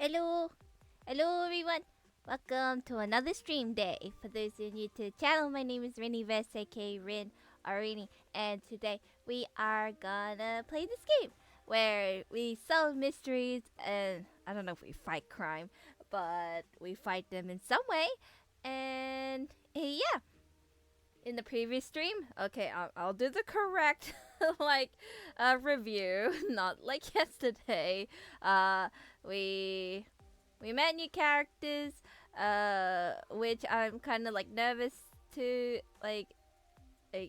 Hello, hello everyone. Welcome to another stream day. For those who are new to the channel, my name is Rinivest, aka Rin Arini, and today we are gonna play this game where we solve mysteries and I don't know if we fight crime, but we fight them in some way. And yeah, in the previous stream, okay, I'll do the correct like review, not like yesterday. Uh, we we met new characters, which I'm kind of like nervous to like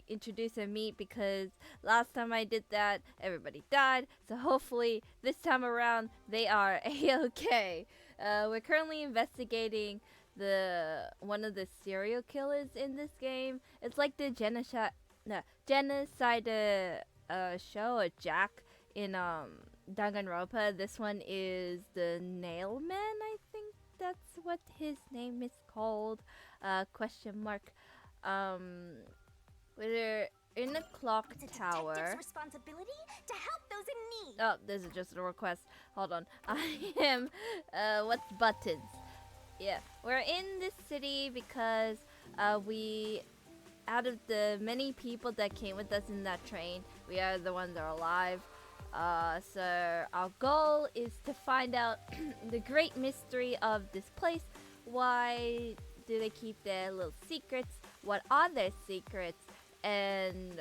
introduce and meet because last time I did that, everybody died. So hopefully this time around they are a-okay. We're currently investigating the one of the serial killers in this game. It's like the genocide show or Jack in Danganronpa. This one is the Nailman, I think that's what his name is called. Question mark. We're in a clock It's a tower. detective's responsibility to help those in need. Oh, this is just a request. Hold on. I am. What's buttons? Yeah, we're in this city because we, out of the many people that came with us in that train, we are the ones that are alive. So our goal is to find out the great mystery of this place. Why do they keep their little secrets? What are their secrets? And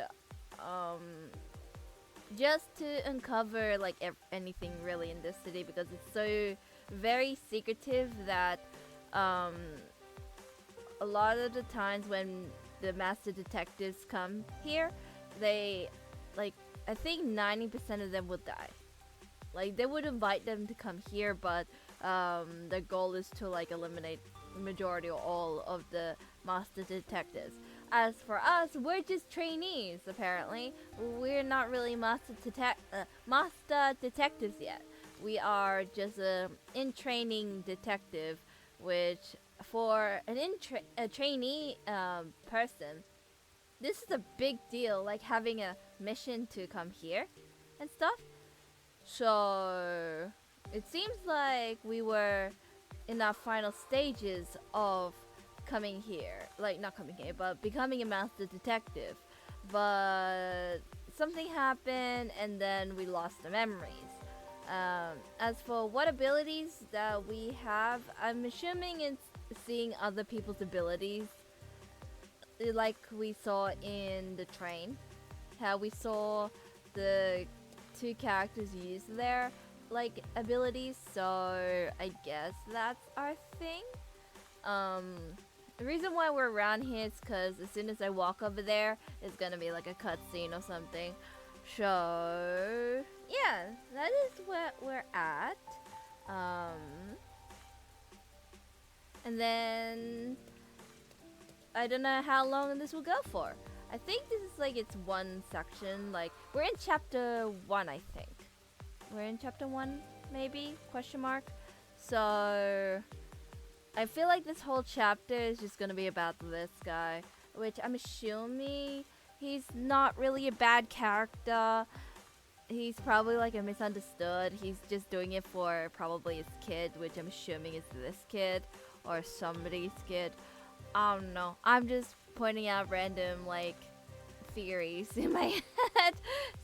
just to uncover like anything really in this city because it's so very secretive that a lot of the times when the master detectives come here, they like I think 90% of them will die. Like they would invite them to come here, but their goal is to like eliminate the majority or all of the master detectives. As for us, we're just trainees. Apparently, we're not really master detectives yet. We are just a in training detective, which for an a trainee person, this is a big deal. Like having a mission to come here and stuff. So it seems like we were in our final stages of coming here. Like, not coming here, but becoming a master detective. But something happened and then we lost the memories. As for what abilities that we have, I'm assuming it's seeing other people's abilities. Like we saw in the train. How we saw the two characters use their like abilities, so I guess that's our thing. The reason why we're around here is because as soon as I walk over there, it's gonna be like a cutscene or something. So yeah, that is where we're at. And then I don't know how long this will go for. I think this is like it's one section. Like we're in chapter 1, I think. We're in chapter 1, maybe? Question mark. So I feel like this whole chapter is just gonna be about this guy, which I'm assuming he's not really a bad character. He's probably like a misunderstood. He's just doing it for probably his kid, which I'm assuming is this kid or somebody's kid. I don't know. I'm just pointing out random like theories in my head.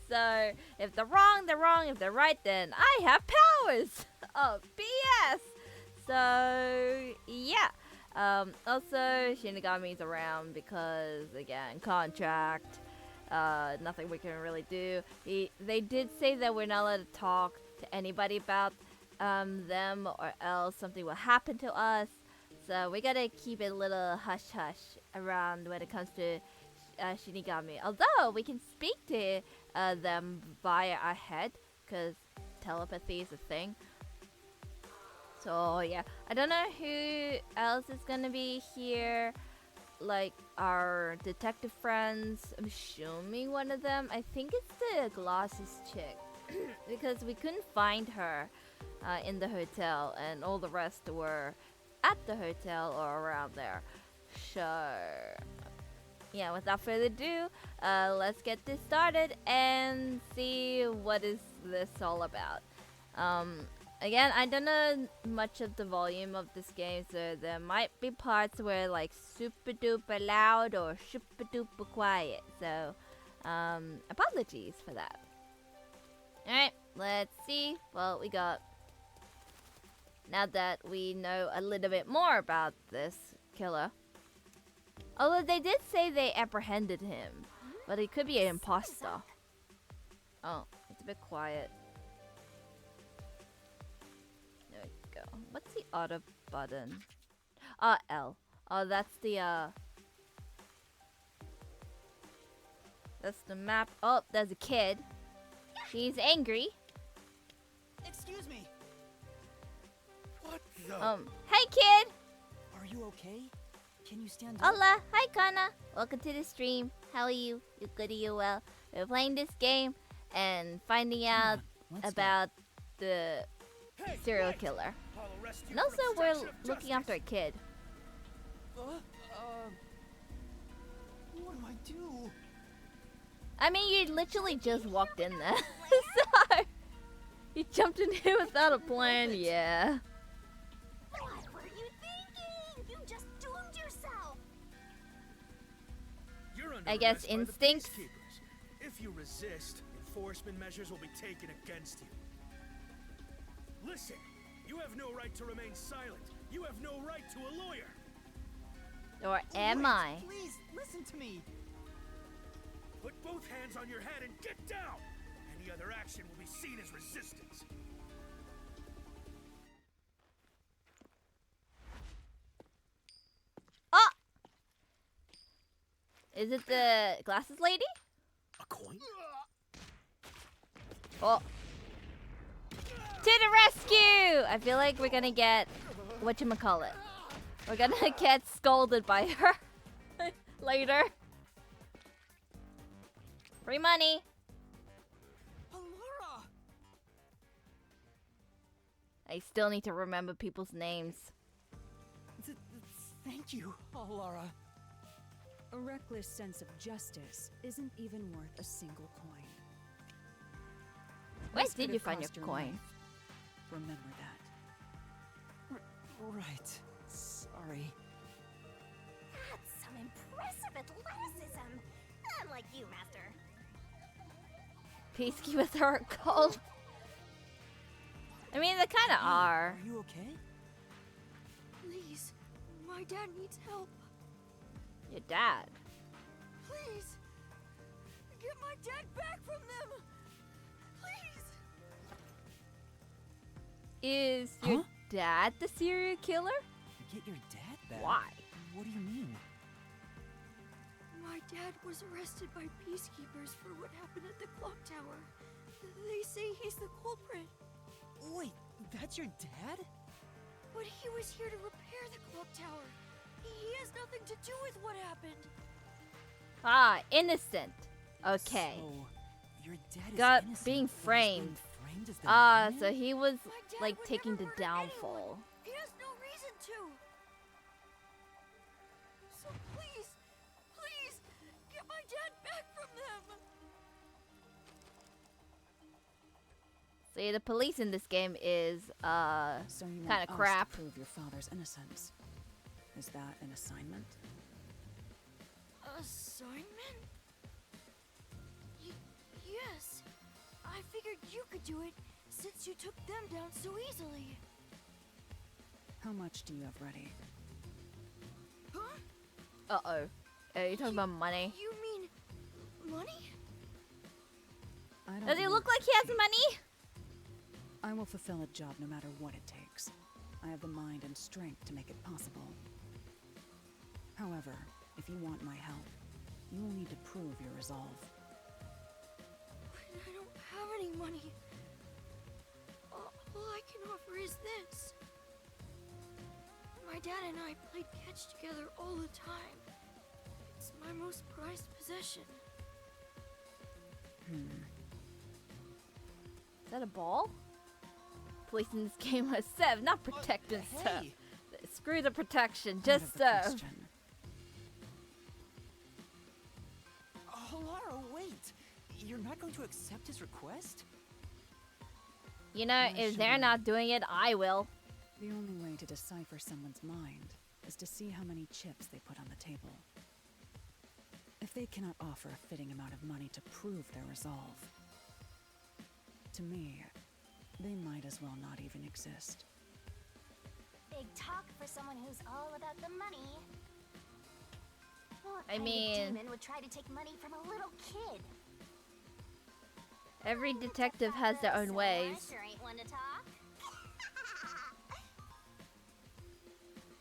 So if they're wrong, they're wrong. If they're right, then I have powers. Oh, BS. So yeah. Also, Shinigami's around because again, contract. Nothing we can really do. They did say that we're not allowed to talk to anybody about them, or else something will happen to us. So we gotta keep it a little hush hush around when it comes to Shinigami. Although we can speak to them via our head, because telepathy is a thing. So yeah, I don't know who else is gonna be here. Like our detective friends. I'm assuming one of them. I think it's the glasses chick because we couldn't find her in the hotel, and all the rest were at the hotel or around there. So yeah, without further ado, let's get this started and see what is this all about. Again, I don't know much of the volume of this game, so there might be parts where like super duper loud or super duper quiet. So, apologies for that. Alright, let's see what we got. Now that we know a little bit more about this killer. Although they did say they apprehended him, but he could be an imposter. Oh, it's a bit quiet. There we go. What's the auto button? L. Oh, that's the that's the map. Oh, there's a kid. He's angry. Excuse me. What the? Hey kid! Are you okay? Can you stand up? Hola! Hi Kana! Welcome to the stream. How are you? You good? Are you well? We're playing this game and finding out about the serial killer. And also we're looking after a kid. What do I do? I mean, you literally just walked in there. So, you jumped in here without a plan, yeah. What were you thinking? You just doomed yourself. You're under I guess arrest by the instincts. peacekeepers. If you resist, enforcement measures will be taken against you. Listen, you have no right to remain silent. You have no right to a lawyer. Or am Wait, I? Please, listen to me. Put both hands on your head and get down. Any other action will be seen as resistance. Oh! Is it the glasses lady? A coin? Oh. To the rescue! I feel like we're gonna get whatchamacallit. We're gonna get scolded by her later. Free money. Laura! I still need to remember people's names. Thank you, Laura. A reckless sense of justice isn't even worth a single coin. Where This did could you have find your cost coin? life. Remember that. Right. Sorry. That's some impressive athleticism. Unlike you, Master. Peacekeepers are cold. I mean, they kind of are. Are you okay? Please, my dad needs help. Your dad. Please, get my dad back from them. Please. Is your dad the serial killer? Get your dad back? Why? What do you mean? My dad was arrested by peacekeepers for what happened at the clock tower. They say he's the culprit. Wait, that's your dad? But he was here to repair the clock tower. He has nothing to do with what happened. Ah, innocent. Okay. So, your dad is Got innocent, being but he's framed. framed as the Ah, villain? so he was My dad like would taking never the murder downfall. anyone. He has no reason to. So please, please, get my dad back from them. See, the police in this game is So you kind of crap. to prove your father's innocence. Is that an assignment? Assignment? Yes. I figured you could do it since you took them down so easily. How much do you have ready? Huh? Uh-oh. Are you talking about money? You mean money? Does he look like he has money? I will fulfill a job no matter what it takes. I have the mind and strength to make it possible. However, if you want my help, you will need to prove your resolve. I don't have any money. All I can offer is this. My dad and I played catch together all the time. It's my most prized possession. Is that a ball? Police in this game are serve, not protect and serve. Hey! Screw the protection, Out just of the serve. question. Laura, wait! You're not going to accept his request? You know, Why if should they're I? not doing it, I will. The only way to decipher someone's mind is to see how many chips they put on the table. If they cannot offer a fitting amount of money to prove their resolve, to me, they might as well not even exist. Big talk for someone who's all about the money. What I kind mean- of demon would try to take money from a little kid? Every detective has their own So ways. I sure ain't one to talk.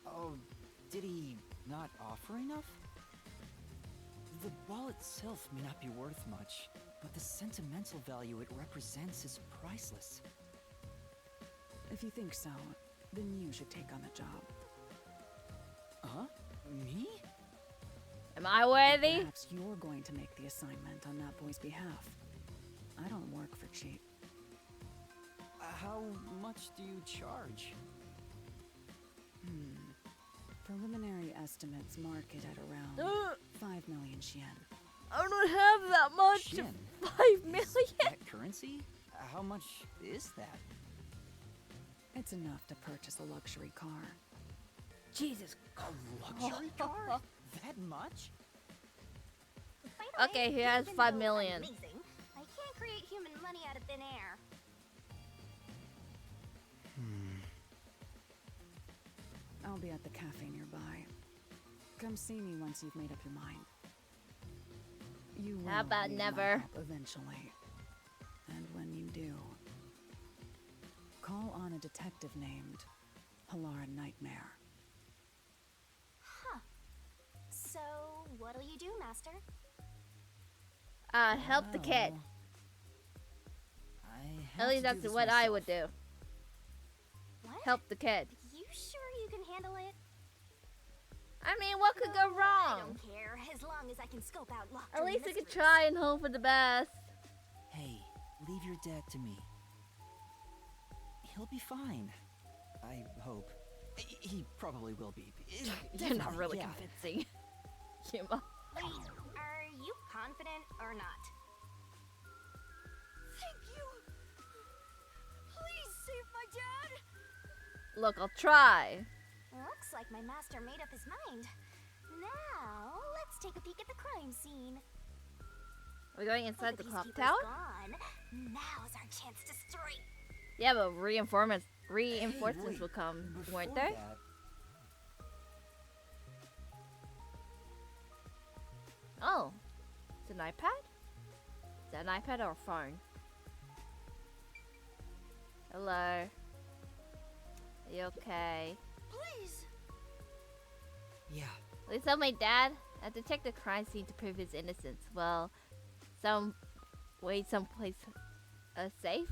Oh, did he not offer enough? The ball itself may not be worth much, but the sentimental value it represents is priceless. If you think so, then you should take on the job. Huh? Me? Am I worthy? Perhaps you're going to make the assignment on that boy's behalf. I don't work for cheap. How much do you charge? Preliminary estimates mark it at around 5 million yen. I don't have that much. Shin. 5 Is million. that currency? How much is that? It's enough to purchase a luxury car. Jesus. A luxury car? That much? By the way, Okay, he has even 5 though I'm million. amazing, I can't create human money out of thin air. I'll be at the cafe nearby. Come see me once you've made up your mind. You will How about need my never? help eventually. And when you do, call on a detective named Pilar Nightmare. Huh. So, what'll you do, Master? Help the kid. Well, I At have least to do that's this what I would myself. do. What? Help the kid. You sure you can handle it? I mean, what could go No, I wrong? don't care, as long as I can scope out locked At room least I could mysteries. try and hope for the best. Hey, leave your dad to me. He'll be fine. I hope. He probably will be. You're not Definitely, really yeah. convincing. Yuma. Wait, are you confident or not? Thank you! Please save my dad! Look, I'll try. Looks like my master made up his mind. Now, let's take a peek at the crime scene. Are we going inside With the the clock peacekeepers tower? gone, now's our chance to strike. Yeah, but reinforcements Hey, wait, will come, before weren't they? that, Oh, it's an iPad? Is that an iPad or a phone? Hello. Are you okay? Please! yeah. Please tell my dad. I detect the crime scene to prove his innocence. Well, someplace safe.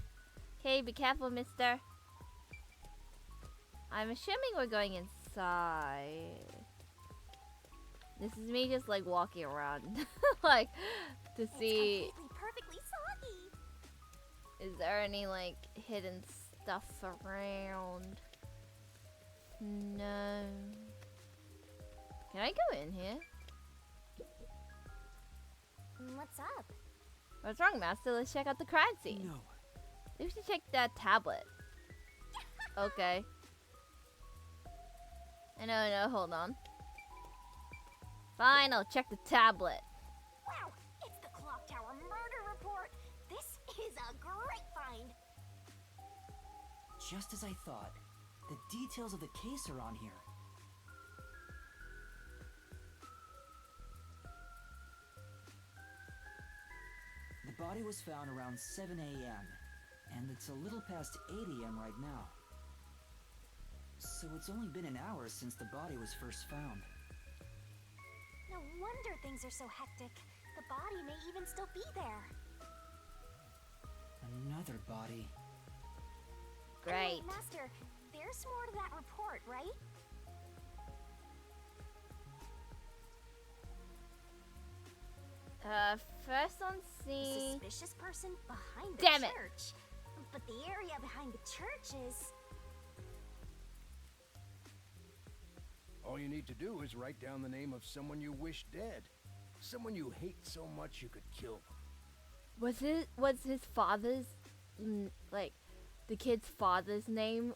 Okay, be careful, mister. I'm assuming we're going inside. This is me just like walking around, like to see It's completely, perfectly soggy. is there any like hidden stuff around. No. Can I go in here? What's up? What's wrong, Master? Let's check out the crime scene. No. We should check that tablet. Okay. No, hold on. Fine, I'll check the tablet. Wow, it's the Clock Tower murder report. This is a great find. Just as I thought. The details of the case are on here. The body was found around 7 a.m. and it's a little past 8 a.m. right now. So it's only been an hour since the body was first found. No wonder things are so hectic. The body may even still be there. Another body. Great. Wait, Master, there's more to that report, right? First on A scene. suspicious person behind the Damn it. church. But the area behind the church is... All you need to do is write down the name of someone you wish dead. Someone you hate so much you could kill them. Was his father's like the kid's father's name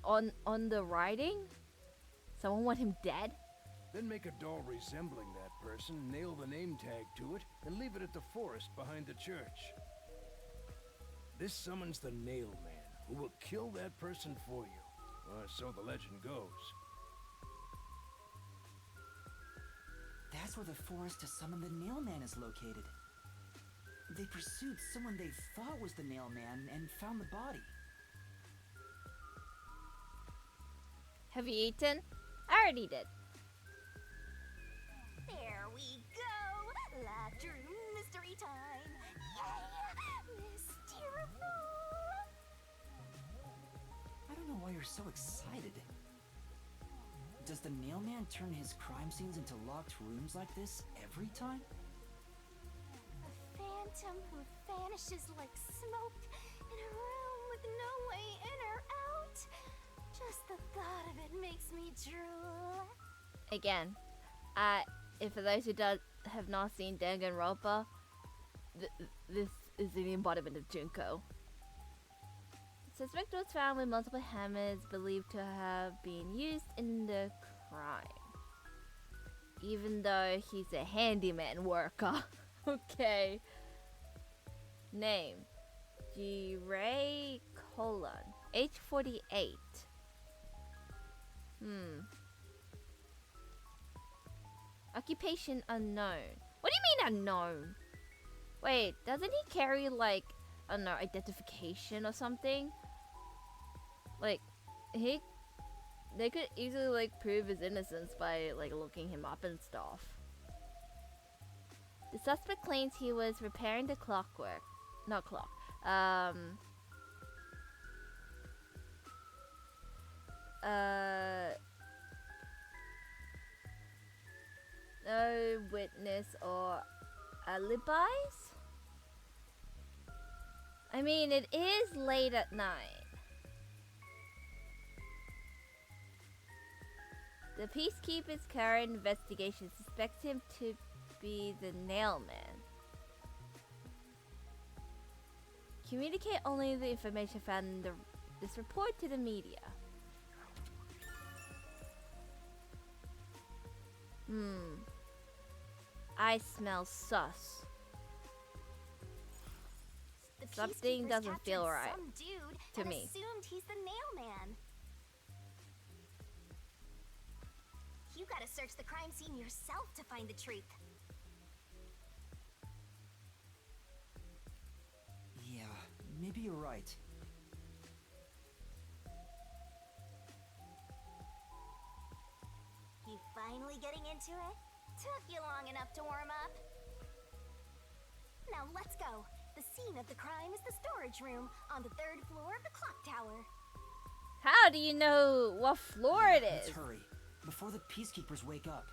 on the writing? Someone want him dead? Then make a doll resembling that person, nail the name tag to it, and leave it at the forest behind the church. This summons the Nail Man, who will kill that person for you. Or so the legend goes. That's where the forest to summon the Nail Man is located. They pursued someone they thought was the Nail Man and found the body. Have you eaten? I already did. There we go! Laughter mystery time! Yay! Mysteriful! I don't know why you're so excited. Does the Nail Man turn his crime scenes into locked rooms like this every time? A phantom who vanishes like smoke in a room with no way in or out. Just the thought of it makes me drool. Again, if for those who have not seen Danganronpa, this is the embodiment of Junko. The suspect was found with multiple hammers believed to have been used in the crime. Even though he's a handyman worker. Okay. Name. G-Ray colon. Age 48. Occupation unknown. What do you mean unknown? Wait, doesn't he carry like, I don't know, identification or something? Like, they could easily like prove his innocence by like looking him up and stuff. The suspect claims he was repairing the clockwork. Not clock. No witness or alibis? I mean, it is late at night. The Peacekeeper's current investigation suspects him to be the Nail Man. Communicate only the information found in this report to the media. I smell sus. The Something Peacekeepers doesn't captured feel right some dude to and me. assumed he's the Nail Man. You gotta search the crime scene yourself to find the truth. Yeah, maybe you're right. You finally getting into it? Took you long enough to warm up. Now let's go. The scene of the crime is the storage room on the 3rd floor of the clock tower. How do you know what floor it Let's is? hurry, before the Peacekeepers wake up.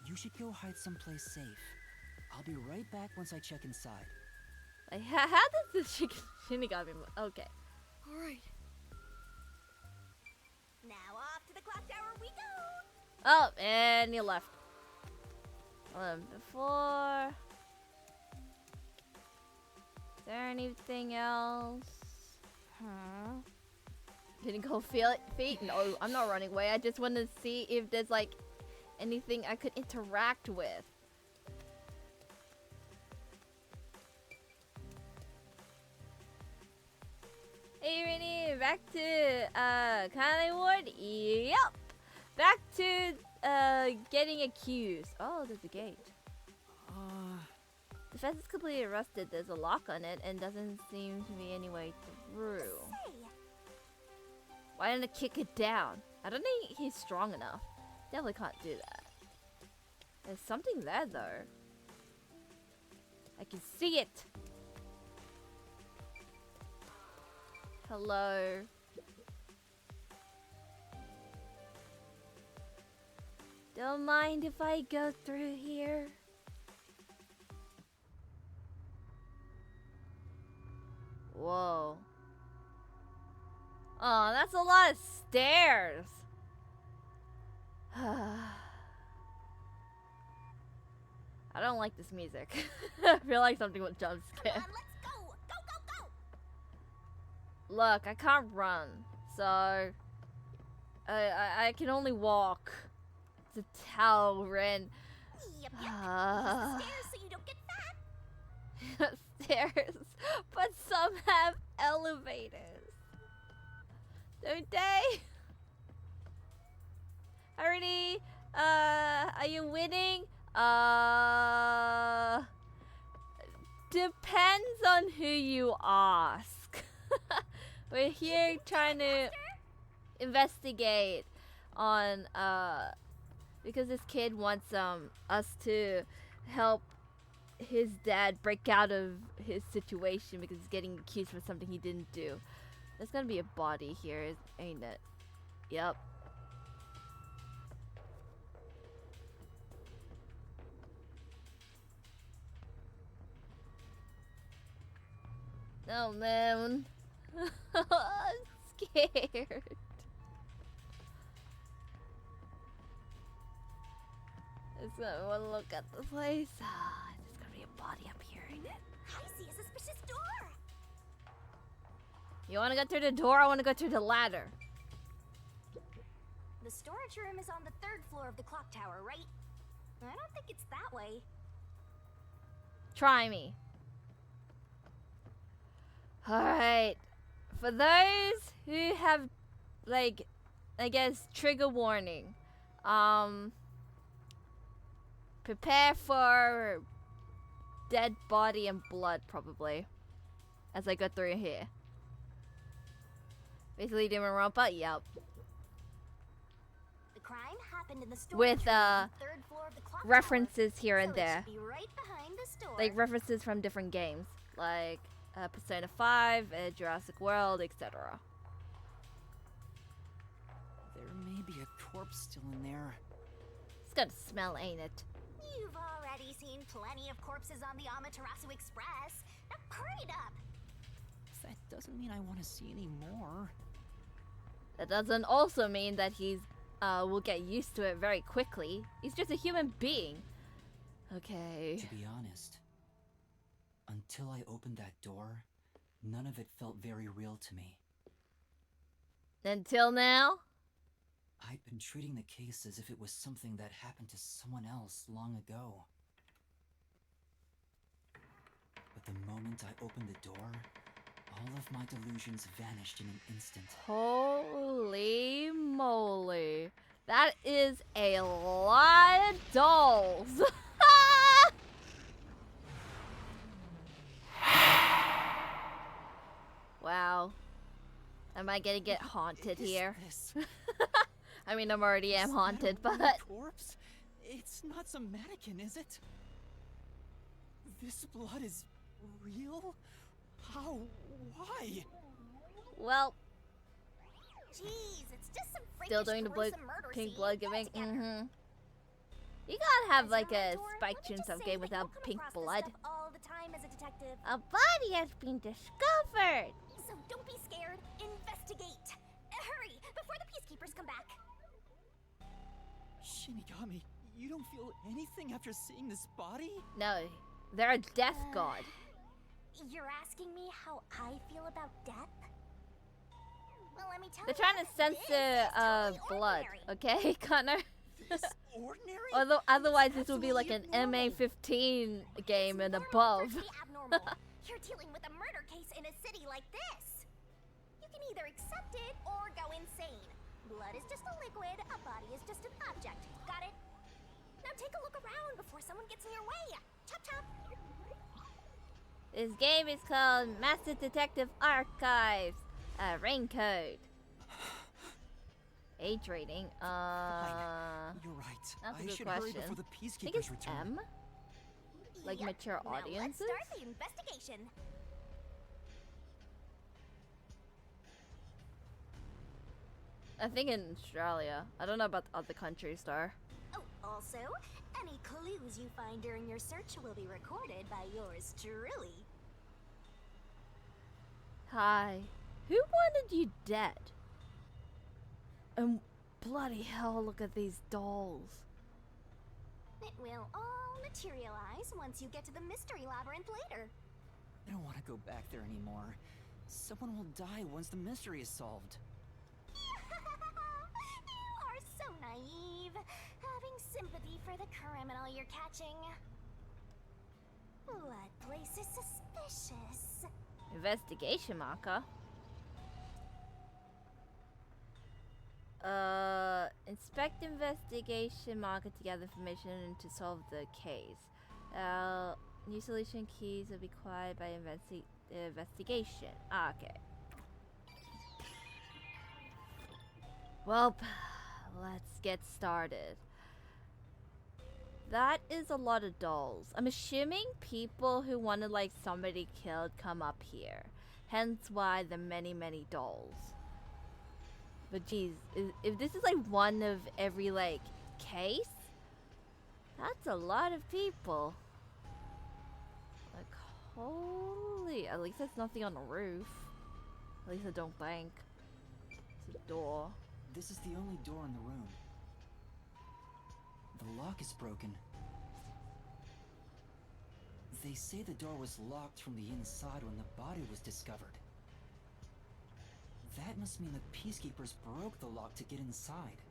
You should go hide someplace safe. I'll be right back once I check inside. Like, how does the Shinigami move? Okay. Alright. Now off to the clock tower we go. Oh, and you left. Before... Is there anything else? Didn't go feel feet? No, I'm not running away. I just want to see if there's like anything I could interact with. Hey Rainy, back to KANAI Ward? Yep. Back to getting accused. Oh, there's a gate. The fence is completely rusted. There's a lock on it and doesn't seem to be any way through. Say, Why didn't I kick it down? I don't think he's strong enough. Definitely can't do that. There's something there though. I can see it. Hello. Don't mind if I go through here. Whoa. Oh, that's a lot of stairs. I don't like this music. I feel like something will jump scare. come on, let's go. Go, go, go. Look, I can't run, so I can only walk. To tell Rin. Yep. Use the stairs so you don't get fat. Stairs, but some have elevators, don't they? Already, are you winning? Depends on who you ask. We're here trying to investigate on, because this kid wants, us to help his dad break out of his situation because he's getting accused for something he didn't do. There's gonna be a body here, ain't it? Yep. Oh man. I'm scared. I just want to look at the place. There's gonna be a body up here, ain't it? I see a suspicious door. You want to go through the door? I want to go through the ladder. The storage room is on the 3rd floor of the clock tower, right? I don't think it's that way. Try me. Alright. For those who have, like, I guess, trigger warning. Prepare for dead body and blood, probably. As I go through here. Basically, danganronpa? Yep. The crime happened in the storage With, room on the 3rd floor of the clock references tower, here and so there. It should be right behind the store. Like, references from different games. Like, Persona 5, Jurassic World, etc. There may be a corpse still in there. It's gonna smell, ain't it? You've already seen plenty of corpses on the Amaterasu Express. Now hurry it up. That doesn't mean I want to see any more. That doesn't also mean that he's will get used to it very quickly. He's just a human being. Okay. To be honest, until I opened that door, none of it felt very real to me. Until now? I'd been treating the case as if it was something that happened to someone else long ago. But the moment I opened the door, all of my delusions vanished in an instant. Holy moly. That is a lot of dolls. Wow. Am I gonna get haunted here? I mean, I'm already am haunted, but... corpse? It's not some mannequin, is it? This blood is real? How? Why? Well, Jeez, it's just some still freakish doing the gruesome murder pink scene. blood Get giving. together. You gotta have As like your a mentor, Spike let me just Chunsoft say game that without you'll come pink across this blood. stuff all the time as a detective. A body has been discovered. So don't be scared. Investigate. Hurry before the peacekeepers come back. Shinigami, you don't feel anything after seeing this body? No, they're a death god. You're asking me how I feel about death? Well, let me tell They're you. trying to this censor is totally blood, ordinary. okay, Connor? This ordinary? Although otherwise this will be Absolutely like an abnormal. MA15 game and It's normal above. for it to be abnormal. You're dealing with a murder case in a city like this. You can either accept it or go insane. Blood is just a liquid, a body is just an object. Got it? Now take a look around before someone gets in your way. Chop chop. This game is called Master Detective Archives. RainCode. Age rating. You're right. That's a I good should hurry question. before the I think peacekeepers it's return. M. Like Yep. mature Now let's audiences. start the investigation. I think in Australia. I don't know about other countries though. Oh, also, any clues you find during your search will be recorded by yours truly. Hi. Who wanted you dead? And bloody hell, look at these dolls. It will all materialize once you get to the mystery labyrinth later. I don't want to go back there anymore. Someone will die once the mystery is solved. You are so naive, having sympathy for the criminal you're catching. What place is suspicious? Investigation marker. Inspect investigation marker to gather information and to solve the case. New solution keys will be acquired by investigation. Okay. Well, let's get started. That is a lot of dolls. I'm assuming people who wanted like somebody killed come up here. Hence why the many, many dolls. But geez, if this is like one of every like case, that's a lot of people. Like holy, at least there's nothing on the roof. At least I don't think. It's a door. This is the only door in the room. The lock is broken. They say the door was locked from the inside when the body was discovered. That must mean the peacekeepers broke the lock to get inside.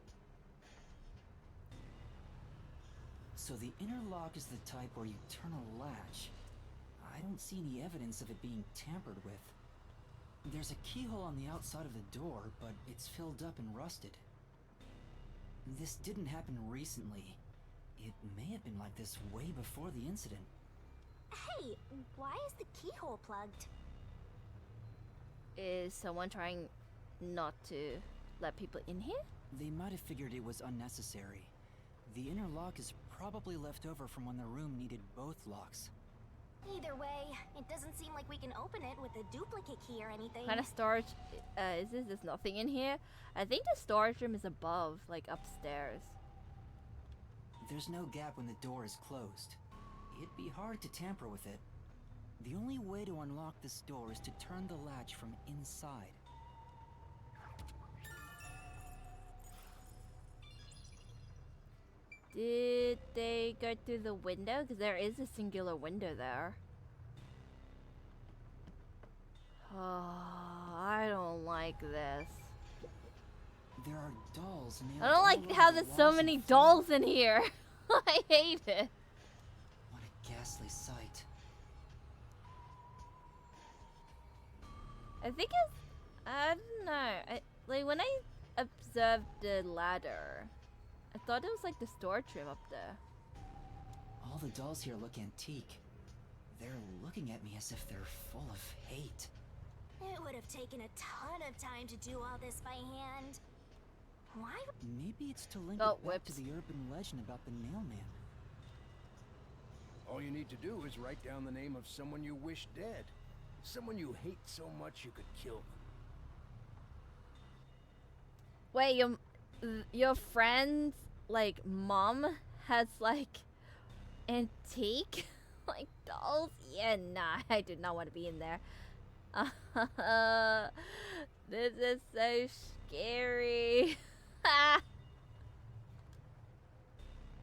So the inner lock is the type where you turn a latch. I don't see any evidence of it being tampered with. There's a keyhole on the outside of the door, but it's filled up and rusted. This didn't happen recently. It may have been like this way before the incident. Hey, why is the keyhole plugged? Is someone trying not to let people in here? They might have figured it was unnecessary. The inner lock is probably left over from when the room needed both locks. Either way, it doesn't seem like we can open it with a duplicate key or anything. What kind of storage is this? There's nothing in here. I think the storage room is above, like upstairs. There's no gap when the door is closed. It'd be hard to tamper with it. The only way to unlock this door is to turn the latch from inside. Did they go through the window? Because there is a singular window there. Oh, I don't like this. There are dolls nailed I don't all like over how the there's so walls many and dolls in here. I hate it. What a ghastly sight. I think it's... I don't know. Like, when I observed the ladder, I thought it was like the storage room up there. All the dolls here look antique. They're looking at me as if they're full of hate. It would have taken a ton of time to do all this by hand. Why? Maybe it's to link Oh, it back to whoops. the urban legend about the nail man. All you need to do is write down the name of someone you wish dead. Someone you hate so much you could kill them. Wait, your friend's, like, mom has, like, antique, like, dolls? Yeah, nah, I do not want to be in there. This is so scary.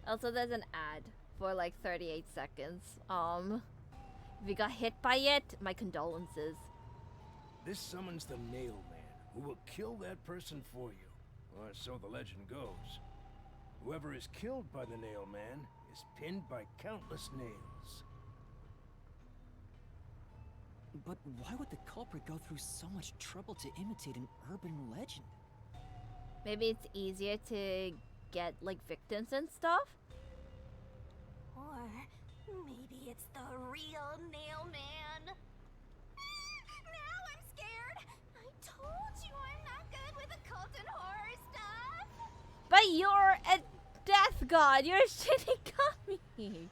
Also, there's an ad for, like, 38 seconds. If you got hit by it, my condolences. This summons the Nail Man, who will kill that person for you. Or so the legend goes. Whoever is killed by the Nail Man is pinned by countless nails. But why would the culprit go through so much trouble to imitate an urban legend? Maybe it's easier to get, like, victims and stuff? Or maybe it's the real Nail Man. Now I'm scared. I told you I'm not good with occult and horror stuff. But you're a death god. You're a shitty kami.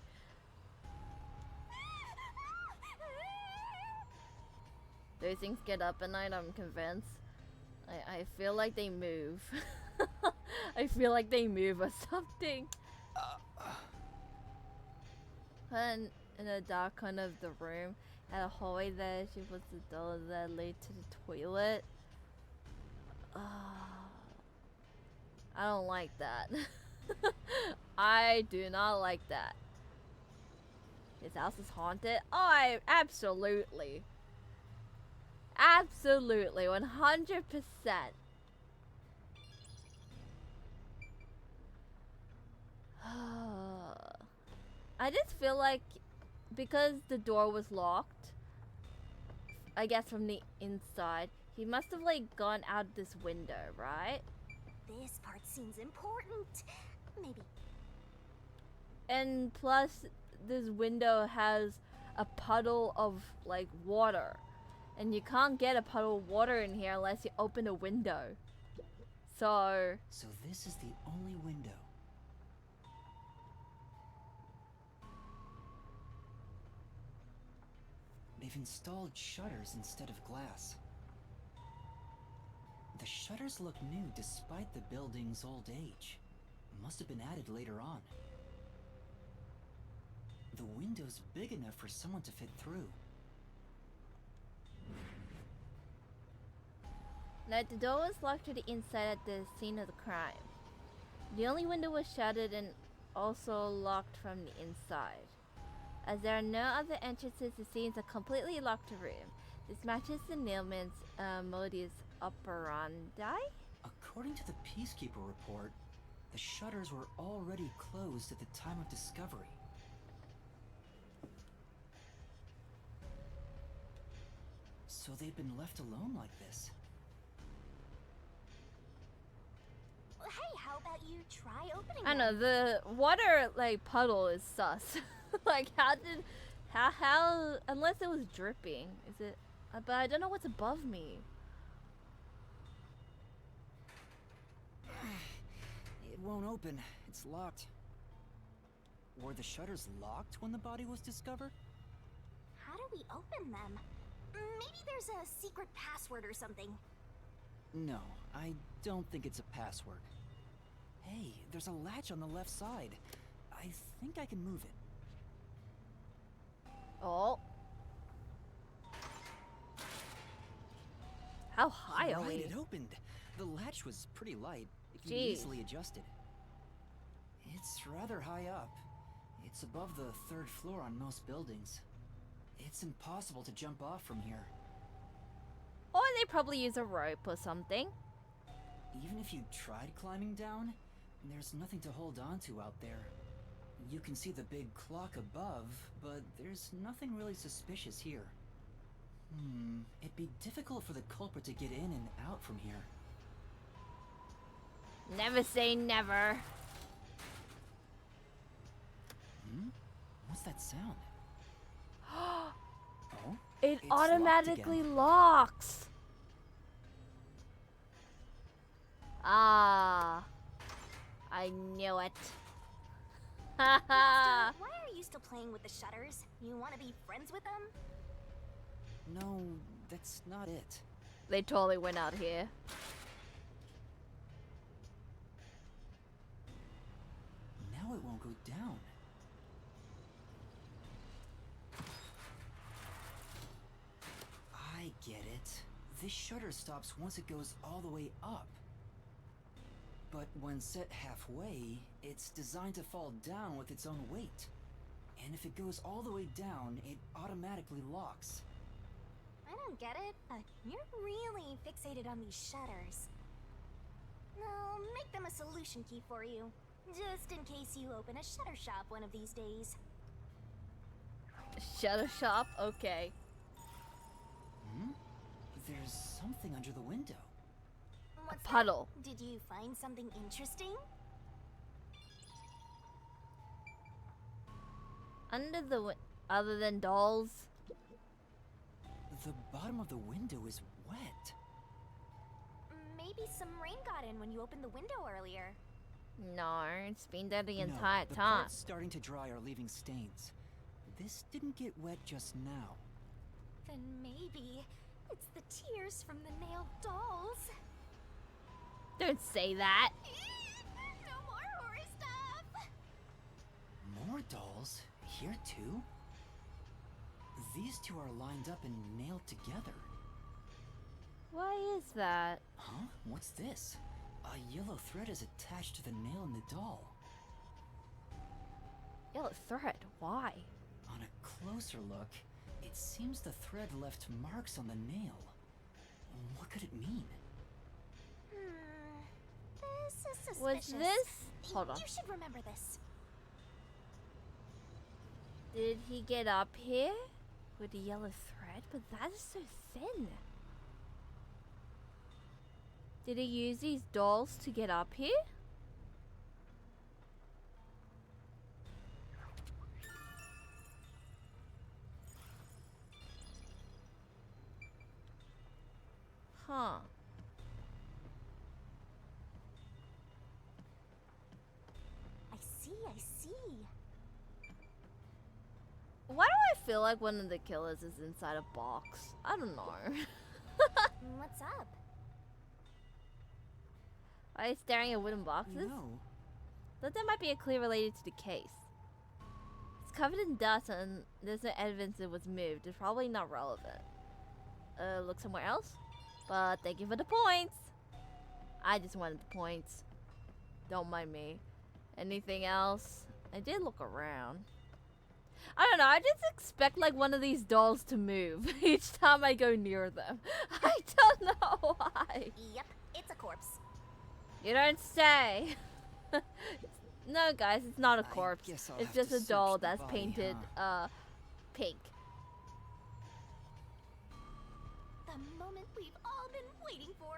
Those things get up at night, I'm convinced. I feel like they move. I feel like they move or something. And in the dark corner of the room, at a hallway there, she puts the door that lead to the toilet. I don't like that. I do not like that. His house is haunted? Oh, absolutely. Absolutely, 100%. I just feel like because the door was locked, I guess from the inside, he must have like gone out this window, right? This part seems important. Maybe. And plus, this window has a puddle of like water, and you can't get a puddle of water in here unless you open a window. So this is the only window. They've installed shutters instead of glass. The shutters look new despite the building's old age. Must have been added later on. The window's big enough for someone to fit through. now the door was locked to the inside at the scene of the crime. The only window was shuttered and also locked from the inside. As there are no other entrances, the scene is a completely locked room. This matches the nailman's modus operandi? According to the Peacekeeper report, the shutters were already closed at the time of discovery. So they've been left alone like this. Hey, how about you try opening I know them? the water like puddle is sus. Like how unless it was dripping, is it? But I don't know what's above me. It won't open. It's locked. Were the shutters locked when the body was discovered? How do we open them? Maybe there's a secret password or something. No, I don't think it's a password. Hey, there's a latch on the left side. I think I can move it. Oh. How high are Right, we? it opened. The latch was pretty light. It can be Jeez. easily adjusted. It's rather high up. It's above the 3rd floor on most buildings. It's impossible to jump off from here. Or they probably use a rope or something. Even if you tried climbing down, there's nothing to hold on to out there. You can see the big clock above, but there's nothing really suspicious here. It'd be difficult for the culprit to get in and out from here. Never say never. What's that sound? Oh? It It's locked automatically again. locks. Ah, I knew it. Haha. Master, why are you still playing with the shutters? You want to be friends with them? No, that's not it. They totally went out here. Now it won't go down. I get it. This shutter stops once it goes all the way up. But when set halfway, it's designed to fall down with its own weight. And if it goes all the way down, it automatically locks. I don't get it, but you're really fixated on these shutters. I'll make them a solution key for you, just in case you open a shutter shop one of these days. Shutter shop? Okay. There's something under the window. What's that? Puddle. Did you find something interesting? Under the other than dolls? The bottom of the window is wet. Maybe some rain got in when you opened the window earlier. No, it's been there the No, entire the time. parts starting to dry are leaving stains. This didn't get wet just now. Then maybe it's the tears from the nailed dolls. Don't say that. No more horror stuff. More dolls? Here too? These two are lined up and nailed together. Why is that? Huh? What's this? A yellow thread is attached to the nail in the doll. Yellow thread. Why? On a closer look, it seems the thread left marks on the nail. What could it mean? This is suspicious. Was this? Hold on. You should remember this. Did he get up here with the yellow thread? But that is so thin. Did he use these dolls to get up here? Huh. I see. Why do I feel like one of the killers is inside a box? I don't know. What's up? Are you staring at wooden boxes? No. Thought that might be a clue related to the case. It's covered in dust and there's no evidence it was moved. It's probably not relevant. Look somewhere else? But thank you for the points. I just wanted the points. Don't mind me. Anything else? I did look around. I don't know, I just expect like one of these dolls to move each time I go near them. I don't know why. Yep, it's a corpse. You don't say. No, guys, it's not a I corpse. guess I'll It's have just to a doll search the that's body, painted pink. The moment we've all been waiting for.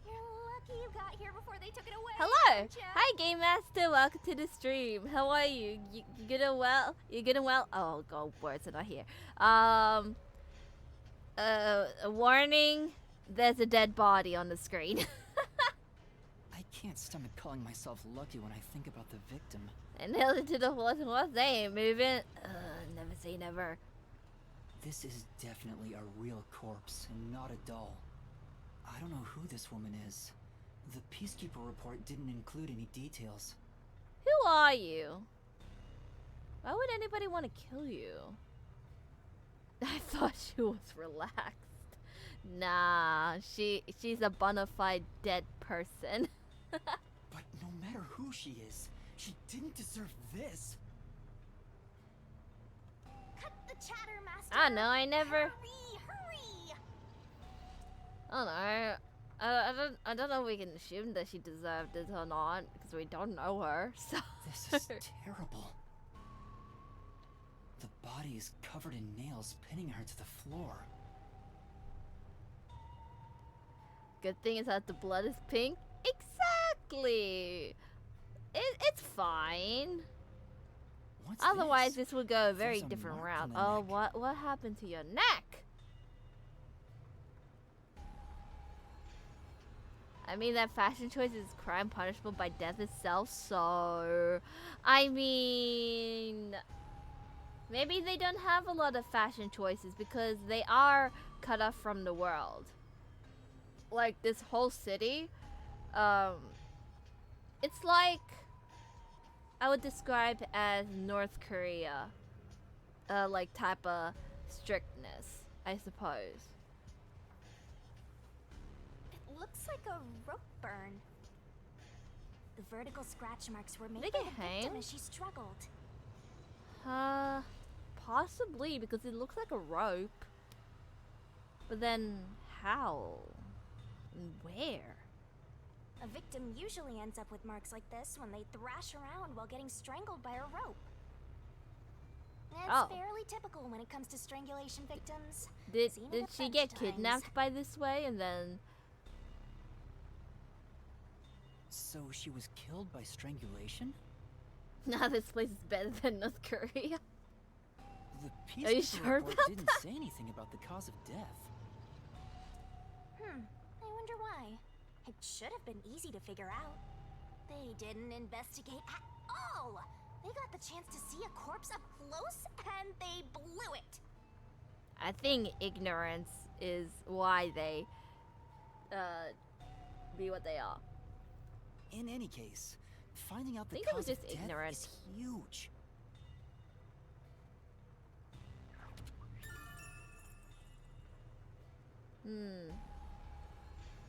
You're lucky you got here before they took it away. Hello! aren't ya? Hi, Game Master. Welcome to the stream. How are you? You good and well? You good and well? Oh, God, words are not here. A warning. There's a dead body on the screen. I can't stomach calling myself lucky when I think about the victim. And nailed into the horse and horse. They ain't moving. Never say never. This is definitely a real corpse and not a doll. I don't know who this woman is. The Peacekeeper report didn't include any details. Who are you? Why would anybody want to kill you? I thought she was relaxed. Nah, she's a bona fide dead person. But no matter who she is, she didn't deserve this. Cut the chatter, Master. I know, I never... Hurry! I don't know. I don't know if we can assume that she deserved it or not, because we don't know her, so... This is terrible. The body is covered in nails, pinning her to the floor. Good thing is that the blood is pink. Exactly! It's fine. What's Otherwise, this? this would go a very There's a different mark route. on the Oh, neck. what happened to your neck? I mean, that fashion choice is crime punishable by death itself, so... I mean... Maybe they don't have a lot of fashion choices because they are cut off from the world. Like, this whole city, it's like... I would describe as North Korea. Like, type of strictness, I suppose. It looks like a rope burn. The vertical scratch marks were made Did by they the get hanged? victim as she struggled. Possibly, because it looks like a rope. But then, how? And where? A victim usually ends up with marks like this when they thrash around while getting strangled by a rope. It's Oh. fairly typical when it comes to strangulation victims. Did Seen it did at she French get times. kidnapped by this way and then... So she was killed by strangulation? Now this place is better than North Korea. The Are you Peacekeeper sure report about didn't say anything about the cause of death. I wonder why. It should have been easy to figure out. They didn't investigate at all. They got the chance to see a corpse up close and they blew it. I think ignorance is why they be what they are. In any case, finding out the think it was cause of just death ignorance. is huge.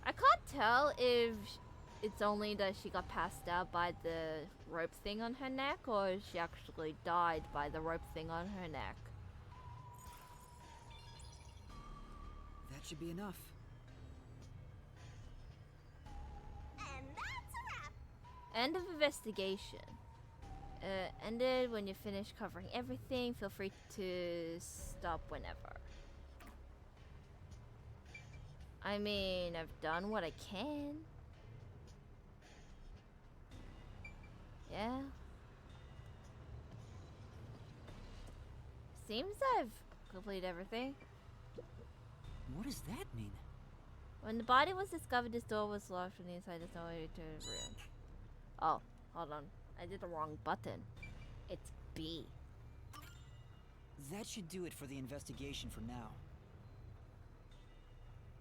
I can't tell if it's only that she got passed out by the rope thing on her neck or if she actually died by the rope thing on her neck. That should be enough. End of investigation. Ended when you finish covering everything. Feel free to stop whenever. I mean, I've done what I can. Yeah. Seems I've completed everything. What does that mean? When the body was discovered, this door was locked from the inside. There's no way to the room. Oh, hold on. I did the wrong button. It's B. That should do it for the investigation for now.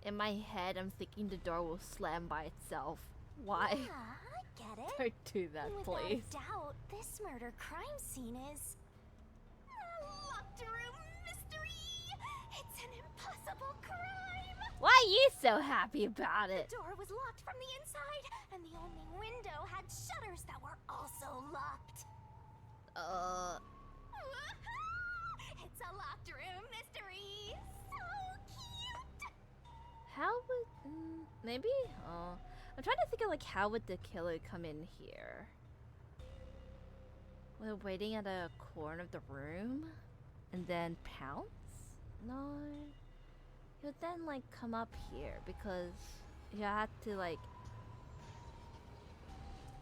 In my head, I'm thinking the door will slam by itself. Why? Yeah, I get it. Don't do that, Without please. a doubt, this murder crime scene is a locked room mystery. It's an impossible crime. Why are you so happy about it? The door was locked from the inside, and the only window had shutters that were also locked. It's a locked room mystery. So cute. How would... maybe? Oh. I'm trying to think of, like, how would the killer come in here? We're waiting at a corner of the room? And then pounce? No. He would then, like, come up here because you had to, like,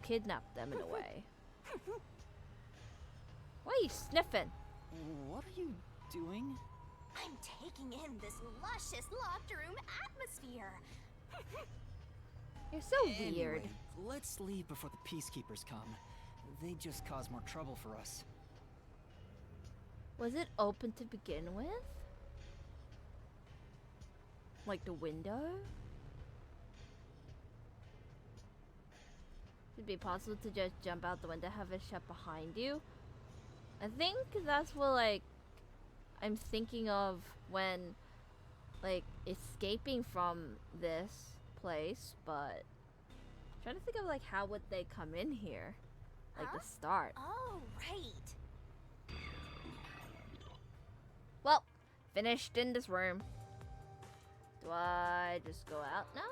kidnap them in a way. Why are you sniffing? What are you doing? I'm taking in this luscious locked room atmosphere. You're so weird. Anyway, let's leave before the peacekeepers come. They just cause more trouble for us. Was it open to begin with? Like the window? It'd be possible to just jump out the window, have it shut behind you. I think that's what, like, I'm thinking of when, like, escaping from this place, but I'm trying to think of, like, how would they come in here? Like, Huh? the start. Oh, right. Well, finished in this room. Do I just go out now?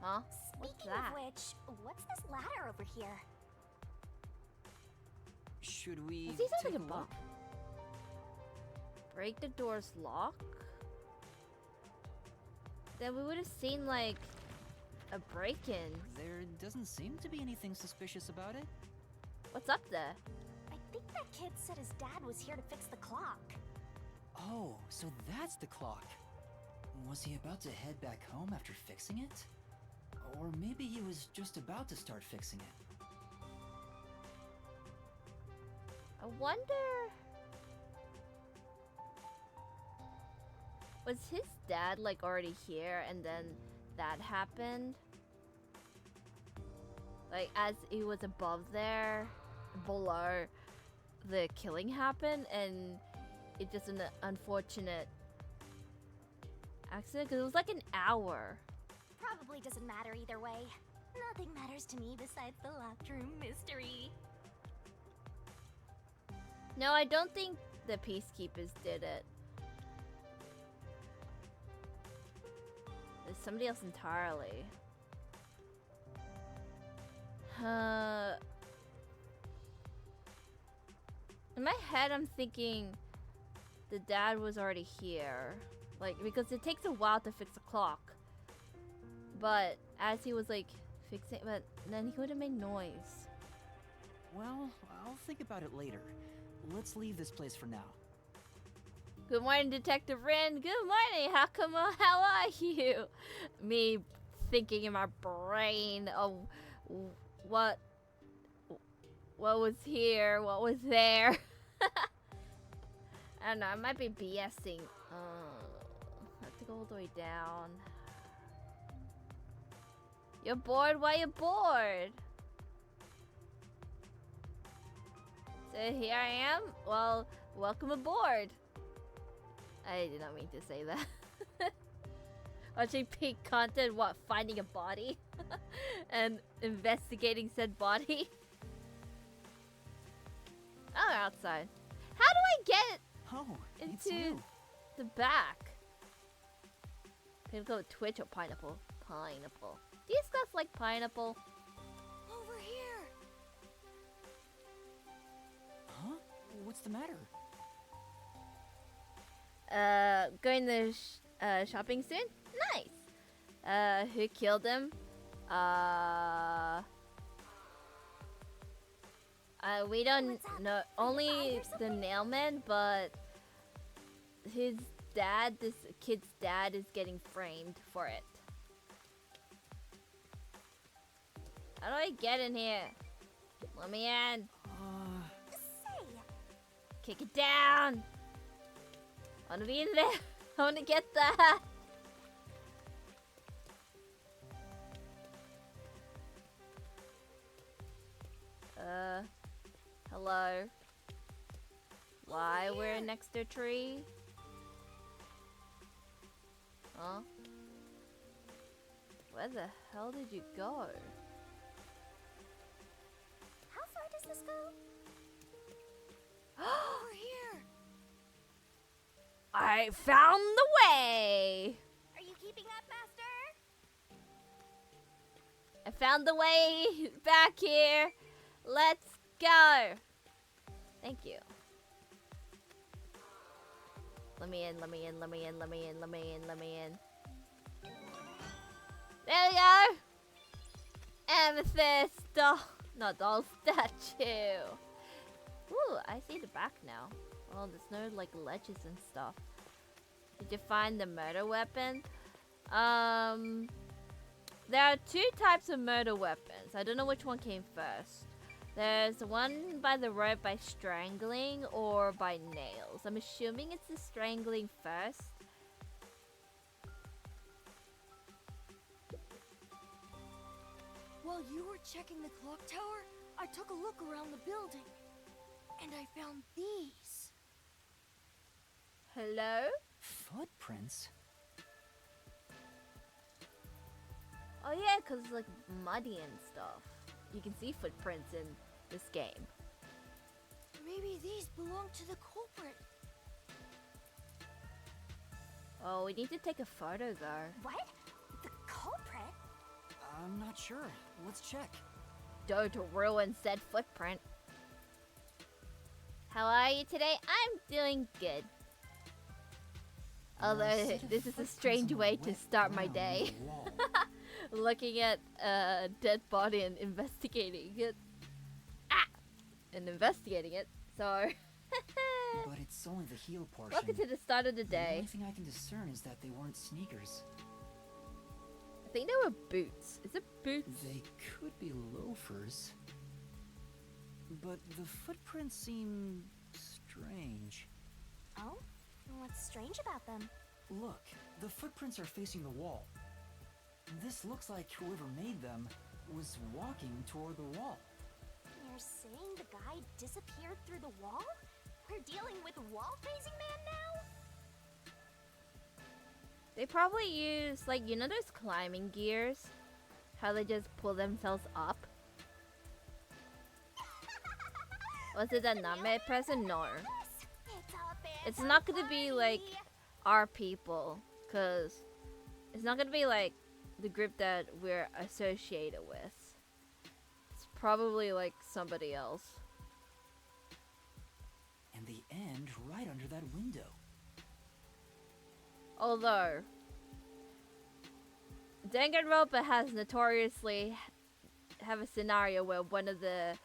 Huh? What's Speaking that? of which, what's this ladder over here? Should we It seems take like a a bomb. look? Break the door's lock? Then we would have seen, like, a break-in. There doesn't seem to be anything suspicious about it. What's up there? I think that kid said his dad was here to fix the clock. Oh, so that's the clock. Was he about to head back home after fixing it? Or maybe he was just about to start fixing it. I wonder... Was his dad, like, already here and then that happened? Like, as he was above there, below, the killing happened, and it's just an unfortunate accident? Because it was like an hour. Probably doesn't matter either way. Nothing matters to me besides the locked room mystery. No, I don't think the peacekeepers did it. There's somebody else entirely. In my head, I'm thinking the dad was already here. Like, because it takes a while to fix a clock. But as he was, like, fixing, but then he would have made noise. Well, I'll think about it later. Let's leave this place for now. Good morning, Detective Rin. Good morning. How are you? Me thinking in my brain of what was here, what was there. I don't know. I might be BSing. I have to go all the way down. You're bored? Why you bored? So here I am. Well, welcome aboard. I did not mean to say that. Watching peak content, what? Finding a body? And investigating said body? Oh, we're outside. How do I get Oh, it's into you. the back? Can I go with Twitch or Pineapple? pineapple. Do you guys like pineapple? Over here. Huh? What's the matter? Going to shopping soon? Nice. Who killed him? We don't What's up? know. Only the nailman, but his dad, this kid's dad, is getting framed for it. How do I get in here? Let me in. Say, Kick it down. I wanna be in there. I wanna get that. Hello. Why we're next to a tree? Huh? Where the hell did you go? how far does this go? Over here. I found the way! Are you keeping up, Master? I found the way back here. Let's go. Thank you. Let me in, let me in, let me in, let me in, let me in, let me in. There we go. Amethyst doll, not doll, statue. Ooh, I see the back now. Oh, there's no like ledges and stuff. Did you find the murder weapon? There are two types of murder weapons. I don't know which one came first. There's one by the rope by strangling or by nails. I'm assuming it's the strangling first. While you were checking the clock tower, I took a look around the building. And I found these. Hello? Footprints? Oh yeah, cause it's like muddy and stuff. You can see footprints in this game. Maybe these belong to the culprit. Oh, we need to take a photo though. What? The culprit? I'm not sure. Let's check. Don't ruin said footprint. How are you today? I'm doing good. Although Set of this is a footprints strange on the way to wet start my ground day. near the wall. Looking at a dead body and investigating it. And investigating it. So, But it's only the heel portion. welcome to the start of the The day. only thing I can discern is that they weren't sneakers. I think they were boots. Is it boots? They could be loafers. But the footprints seem strange. Oh? What's strange about them? Look, the footprints are facing the wall. This looks like whoever made them was walking toward the wall. You're saying the guy disappeared through the wall? We're dealing with wall-facing man now? They probably use, like, you know those climbing gears? How they just pull themselves up? Was it a name present? No. It's not gonna be like our people, cause it's not gonna be like the group that we're associated with. It's probably like somebody else. And the end right under that window. Although Danganronpa has notoriously have a scenario where one of the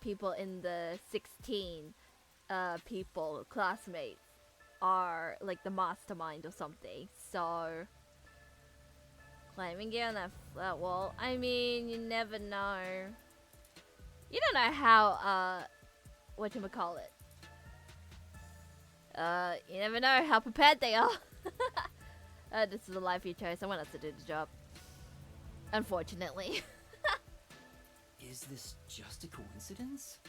people in the 16 people, classmates, are like the mastermind or something. So climbing on that flat wall, I mean, you never know. You don't know how whatchamacallit. You never know how prepared they are. This is a life you chose. Someone has to do the job. Unfortunately. Is this just a coincidence?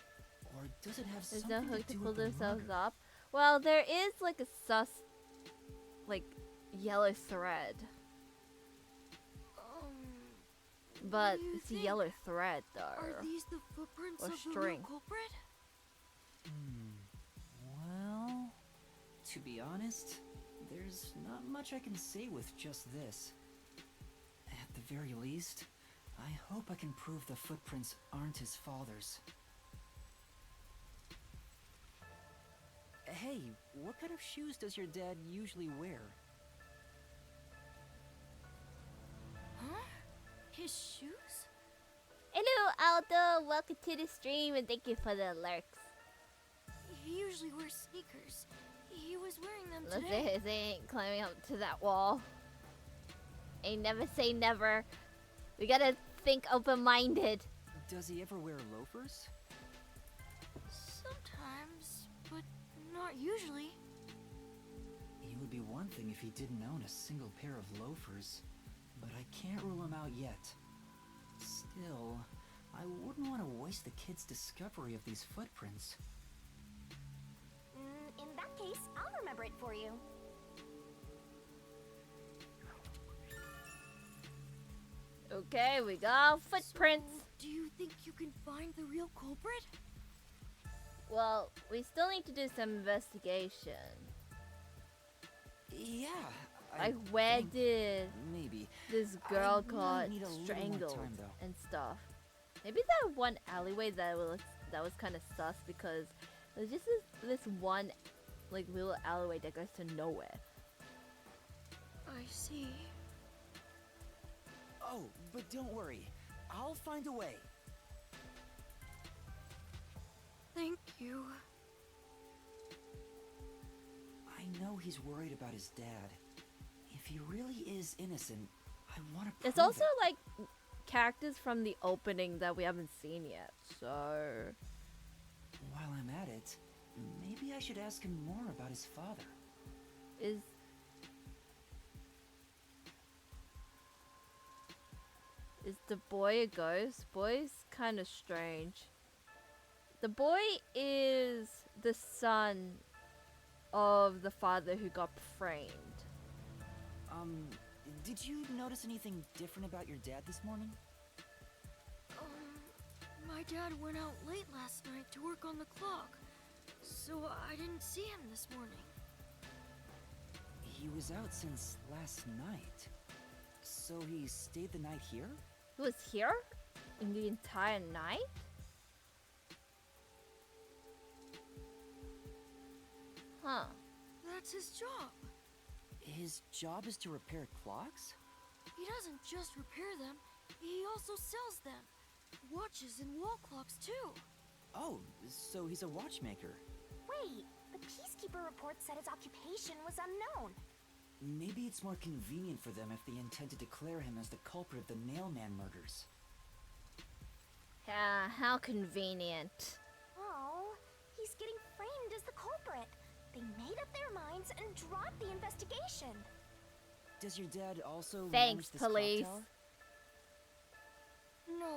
Or does it have There's no something hook to to do pull with the themselves murder? up. Well, there is like a like yellow thread. But do you it's a think? yellow thread Are though. these the footprints Or of the string. real culprit? Well, to be honest, there's not much I can say with just this. very least, I hope I can prove the footprints aren't his father's. Hey, what kind of shoes does your dad usually wear? Huh? His shoes? Hello, Aldo. Welcome to the stream and thank you for the lurks. He usually wears sneakers. He was wearing them Let's today. say his ain't climbing up to that wall. Ain't never say never. We gotta think open-minded. Does he ever wear loafers? Sometimes, but not usually. It would be one thing if he didn't own a single pair of loafers, but I can't rule him out yet. Still, I wouldn't want to waste the kid's discovery of these footprints. In that case, I'll remember it for you. Okay, we got footprints. So, do you think you can find the real culprit? Well, we still need to do some investigation. Yeah, Like, where think did maybe this I girl really got need a little more strangled time, though. and stuff? Maybe that one alleyway that was kind of sus because there's just this one like little alleyway that goes to nowhere. I see. Oh, but don't worry, I'll find a way. Thank you. I know he's worried about his dad. If he really is innocent, I want to. There's also like characters from the opening that we haven't seen yet, so While I'm at it, maybe I should ask him more about his father. is the boy a ghost? Boy's kind of strange. The boy is the son of the father who got framed. Did you notice anything different about your dad this morning? My dad went out late last night to work on the clock, so I didn't see him this morning. He was out since last night. So he stayed the night here? He was here in the entire night? Huh. That's his job. His job is to repair clocks? He doesn't just repair them, he also sells them. Watches and wall clocks too. Oh, so he's a watchmaker. Wait, the Peacekeeper report said his occupation was unknown. Maybe it's more convenient for them if they intend to declare him as the culprit of the Nailman murders. How convenient. Oh, he's getting framed as the culprit. They made up their minds and dropped the investigation. Does your dad also Thanks, manage this clock police. tower? No,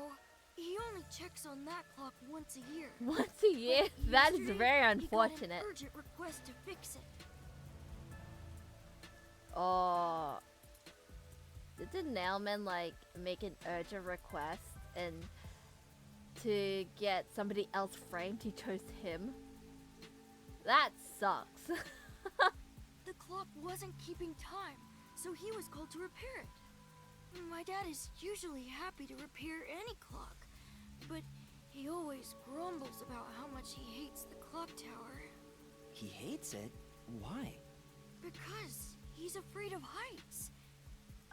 he only checks on that clock once a year. Once a year? But That is yesterday, very He got unfortunate. an urgent request to fix it. Oh. Did the Nailman like make an urgent request and to get somebody else framed, he chose him? That sucks. The clock wasn't keeping time, so he was called to repair it. My dad is usually happy to repair any clock, but he always grumbles about how much he hates the clock tower. He hates it? Why? Because he's afraid of heights.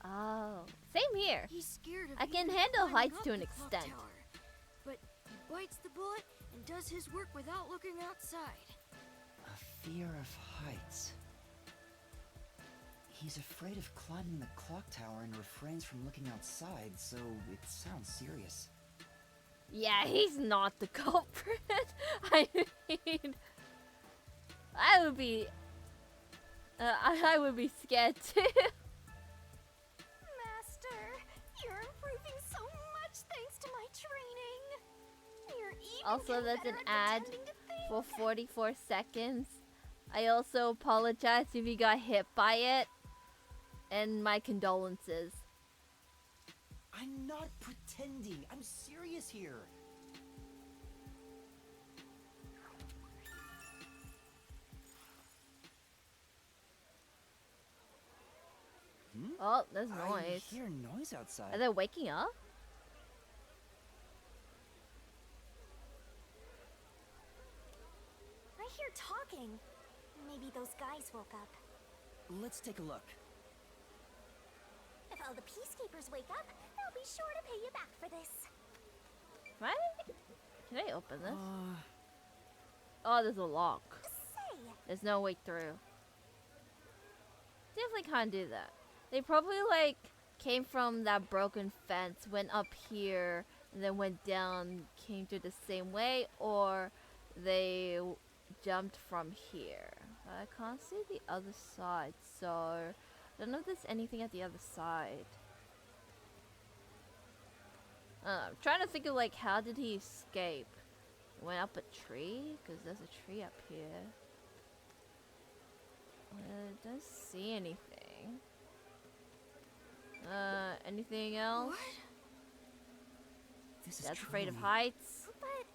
Oh, same here. He's scared of I can even handle climbing heights up to an the clock extent. tower. But he bites the bullet and does his work without looking outside. A fear of heights. He's afraid of climbing the clock tower and refrains from looking outside, so it sounds serious. Yeah, he's not the culprit. I mean, I would be scared too. Master, you're improving so much thanks to my training. You're even Also, getting there's better an at ad pretending to think. for 44 seconds. I also apologize if you got hit by it, and my condolences. I'm not pretending. I'm serious here. Hmm? Oh, there's I noise. hear noise outside. Are they waking up? I hear talking. Maybe those guys woke up. Let's take a look. If all the peacekeepers wake up, they'll be sure to pay you back for this. Why did Can I open this? Oh, there's a lock. Say, There's no way through. Definitely can't do that. They probably like came from that broken fence, went up here, and then went down, came through the same way, or they jumped from here. But I can't see the other side, so I don't know if there's anything at the other side. I'm trying to think of like how did he escape? Went up a tree? Because there's a tree up here. I don't see anything. Anything else? This is That's afraid of truly- heights. but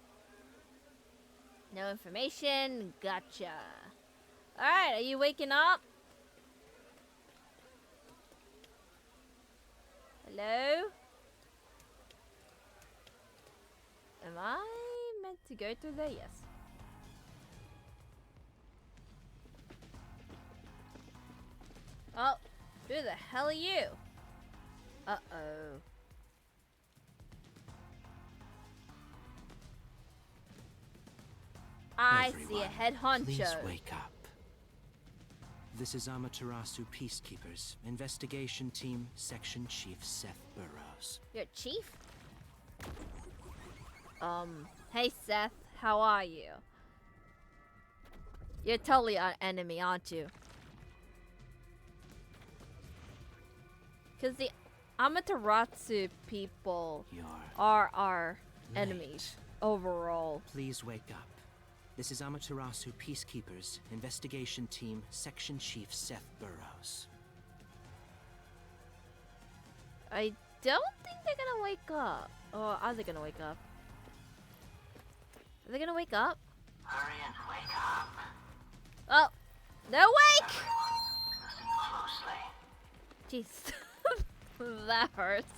No information. Gotcha. Alright, are you waking up? Hello? Am I meant to go through there? Yes. Oh, who the hell are you? Uh-oh. I see a Everyone, head honcho. Please wake up. This is Amaterasu Peacekeepers, Investigation Team, Section Chief Seth Burrows. You're a chief? Hey Seth, how are you? You're totally an enemy, aren't you? Because the Amaterasu people You're are our late. enemies overall. Please wake up. This is Amaterasu Peacekeepers, Investigation Team, Section Chief Seth Burrows. I don't think they're gonna wake up. Or are they gonna wake up? Are they gonna wake up? Hurry and wake up. Oh, they're awake! Listen closely. Jeez, that hurts.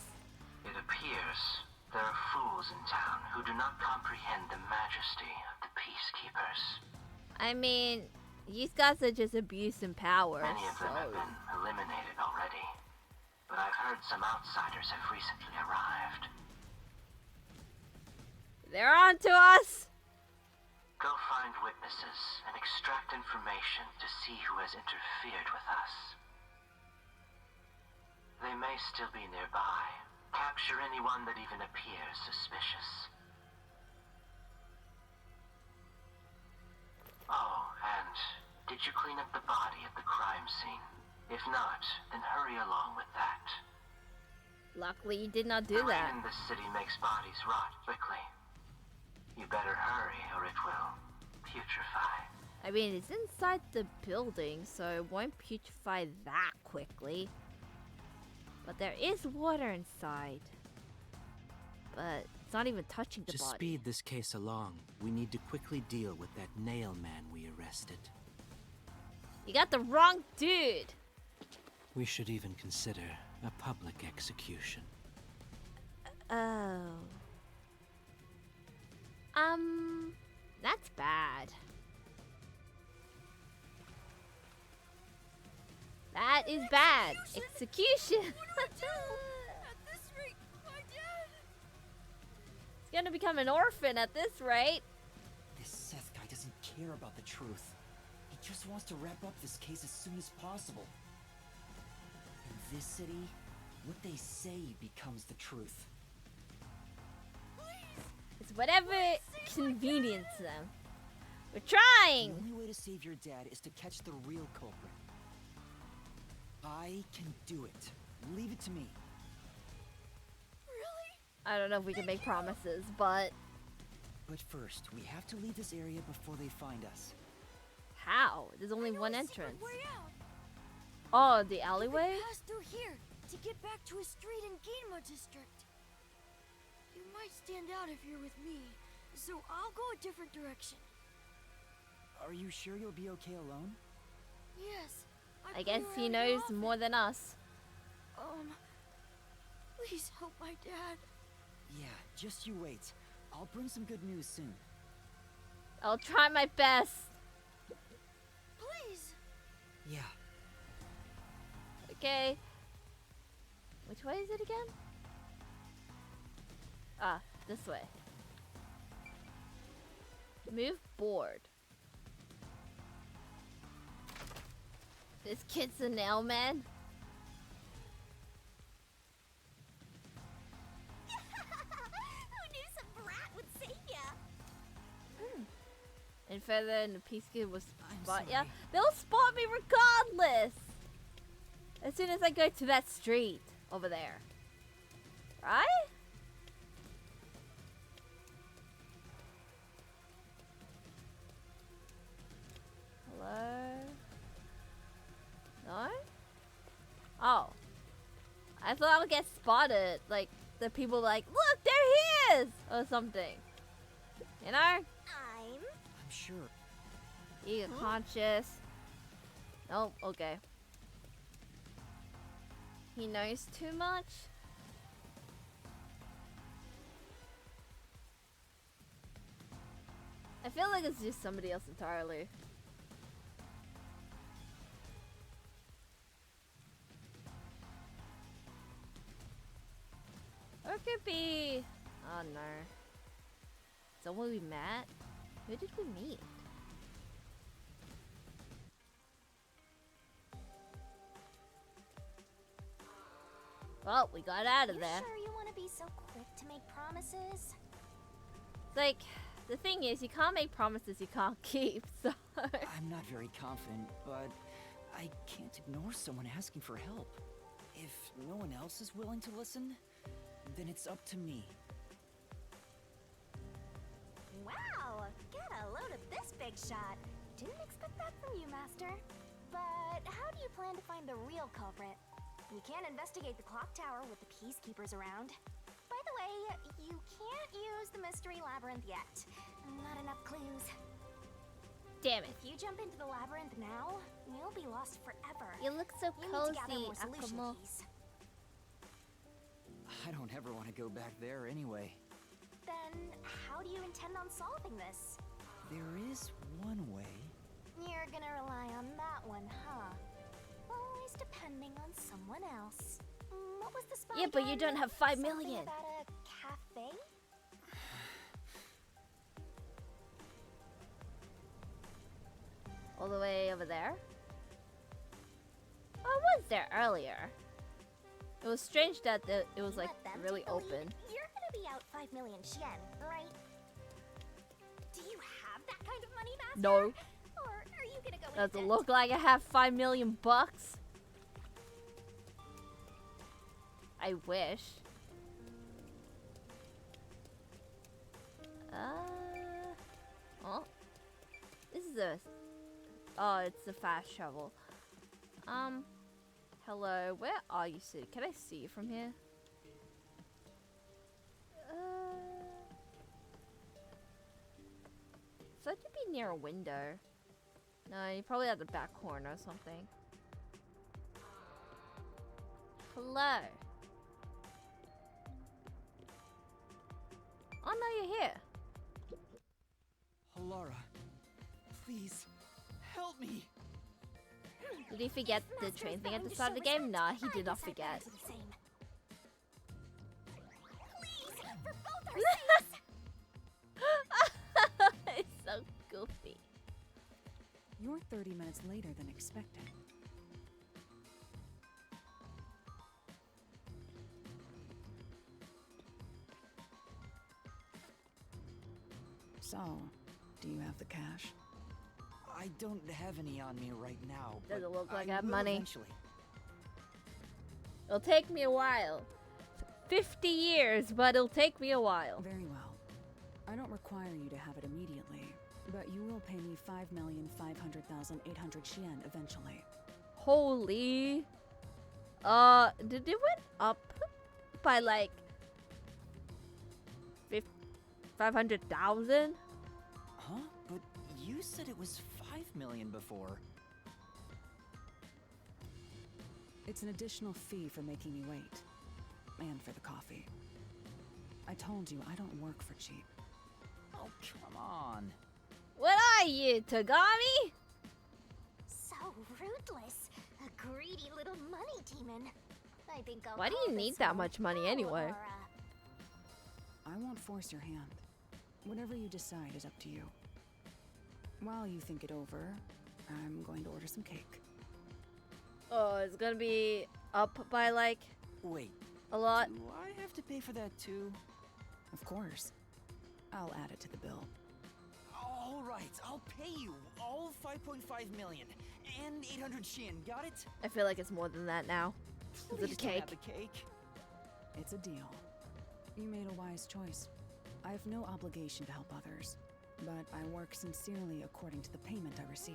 It appears there are fools in town who do not comprehend the majesty of the peacekeepers. I mean, these guys are just abusing power, Many of them have so... been eliminated already, but I've heard some outsiders have recently arrived. They're on to us! Go find witnesses and extract information to see who has interfered with us. They may still be nearby. Capture anyone that even appears suspicious. Oh, and did you clean up the body at the crime scene? If not, then hurry along with that. Luckily, you did not do The that. rain in this city makes bodies rot quickly. You better hurry or it will putrefy. I mean, it's inside the building, so it won't putrefy that quickly. But there is water inside. But it's not even touching the To body. speed this case along, we need to quickly deal with that nail man we arrested. You got the wrong dude! We should even consider a public execution. Oh. That's bad. That is bad. Execution. He's gonna become an orphan at this rate. This Seth guy doesn't care about the truth. He just wants to wrap up this case as soon as possible. In this city, what they say becomes the truth. It's whatever conveniences them. We're The trying. only way to save your dad is to catch the real culprit. I can do it. Leave it to me. I don't know if we can make promises, but But first, we have to leave this area before they find us. how? There's only one a secret entrance. way out. Oh, the alleyway? Pass through here to get back to a street in Ginma District. You might stand out if you're with me, so I'll go a different direction. Are you sure you'll be okay alone? Yes. I guess he knows more than us. Please help my dad. Yeah, just you wait. I'll bring some good news soon. I'll try my best. Please. Yeah. Okay. Which way is it again? Ah, this way. Move board. This kid's a nail man. Who knew some brat would save ya? And further, and the peacekeeper was I'm spot. Yeah, sorry. they'll spot me regardless. As soon as I go to that street over there, right? Hello? No? Oh. I thought I would get spotted. Like, the people like, look, there he is! Or something. You know? I'm I'm sure. Ego conscious. Oh, okay. He knows too much? I feel like it's just somebody else entirely. Or it could be... Oh no. Someone we met? Who did we meet? Well, we got out of you there. sure you want to be so quick to make promises? It's like, the thing is, you can't make promises you can't keep, so... I'm not very confident, but I can't ignore someone asking for help. If no one else is willing to listen, then it's up to me. Wow, get a load of this big shot. Didn't expect that from you, Master. But how do you plan to find the real culprit? You can't investigate the clock tower with the peacekeepers around. By the way, you can't use the mystery labyrinth yet. Not enough clues. Damn it. If you jump into the labyrinth now, you'll be lost forever. You look so You need to gather cozy, more solution Akumo. keys. I don't ever want to go back there anyway. Then how do you intend on solving this? There is one way. You're gonna rely on that one, huh? Always depending on someone else. What was the spot Yeah, but you again? don't have 5 Something million. about a cafe? All the way over there? Oh, I was there earlier. It was strange that it was like Let them really take the lead. open. You're gonna be out 5 million yen, right? Do you have that kind of money, Master? No. Or are you gonna go Does in it debt? look like I have 5 million bucks? I wish. Oh. This is a... Oh, it's a fast travel. Hello, where are you sitting? Can I see you from here? Thought you'd be near a window. No, you're probably at the back corner or something. Hello. Oh no, you're here. Halara, please, help me. Did he forget the train thing at the start of the game? Nah, he did not forget. Please, for both our sakes! It's so goofy. You're 30 minutes later than expected. So, do you have the cash? I don't have any on me right now. Does but it look like I have will money? Eventually. It'll take me a while. 50 years, but it'll take me a while. Very well. I don't require you to have it immediately, but you will pay me 5,500,800 yen eventually. Holy. Did it went up by like 500,000? Huh? But you said it was 5 million before. It's an additional fee for making me wait. And for the coffee. I told you I don't work for cheap. Oh, come on. What are you, Tagami? So ruthless. A greedy little money demon. I think I'll Why do call you need this that one much money anyway? Aurora. I won't force your hand. Whatever you decide is up to you. While you think it over, I'm going to order some cake. Oh, it's gonna be up by like Wait, a lot. do I have to pay for that too? Of course. I'll add it to the bill. All right, I'll pay you all 5.5 million and 800 Shin. Got it? I feel like it's more than that now. Is it Please a don't cake? have the cake. It's a deal. You made a wise choice. I have no obligation to help others, but I work sincerely according to the payment I receive.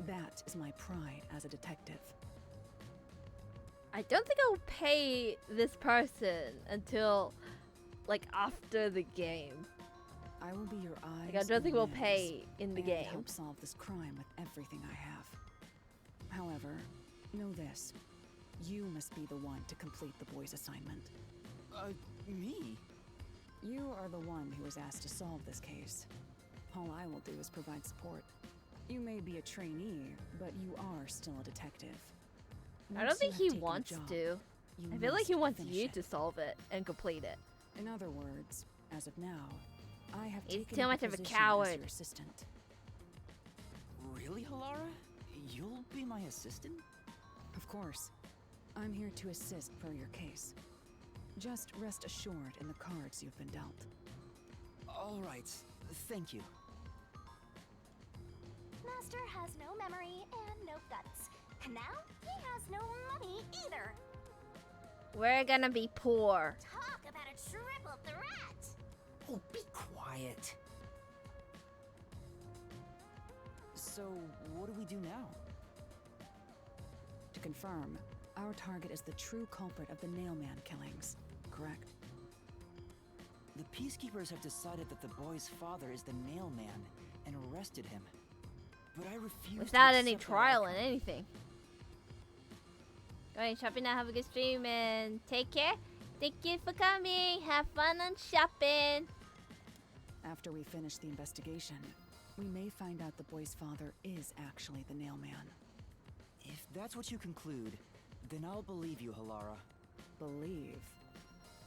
That is my pride as a detective. I don't think I'll pay this person until like after the game. I will be your eyes. Like I don't think we'll and pay in the and game. help solve this crime with everything I have. However, know this. You must be the one to complete the boy's assignment. Me? You are the one who was asked to solve this case. All I will do is provide support. You may be a trainee, but you are still a detective. I don't Once you think have he taken a wants job, to. you I feel like he must wants finish you it. to solve it and complete it. In other words, as of now, I have He's taken too up much of a position coward. as your assistant. Really, Halara? You'll be my assistant? Of course. I'm here to assist per your case. Just rest assured in the cards you've been dealt. All right, thank you. Master has no memory and no guts. And now he has no money either. We're gonna be poor. Talk about a triple threat. Oh, be quiet. So, what do we do now? To confirm, our target is the true culprit of the Nailman killings, correct? The Peacekeepers have decided that the boy's father is the Nailman and arrested him. But I refuse Without to any accept that trial and outcome. anything. Going shopping now, have a good stream and take care. Thank you for coming. Have fun on shopping. After we finish the investigation, we may find out the boy's father is actually the Nailman. If that's what you conclude, then I'll believe you, Halara. Believe?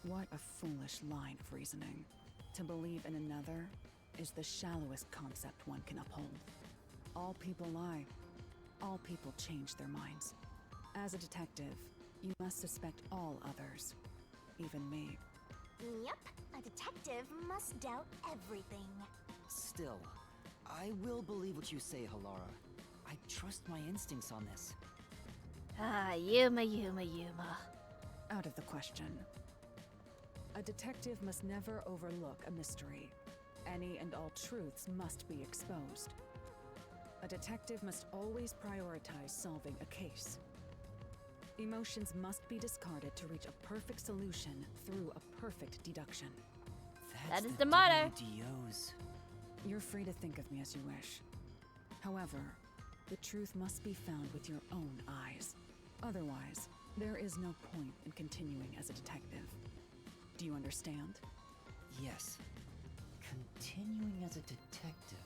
What a foolish line of reasoning. To believe in another is the shallowest concept one can uphold. All people lie. All people change their minds. As a detective, you must suspect all others. Even me. Yep, a detective must doubt everything. Still, I will believe what you say, Halara. I trust my instincts on this. Ah, Yuma. Out of the question. A detective must never overlook a mystery. Any and all truths must be exposed. A detective must always prioritize solving a case. Emotions must be discarded to reach a perfect solution through a perfect deduction. That is the motto. WDOs. You're free to think of me as you wish. However, the truth must be found with your own eyes. Otherwise, there is no point in continuing as a detective. Do you understand? Yes. Continuing as a detective.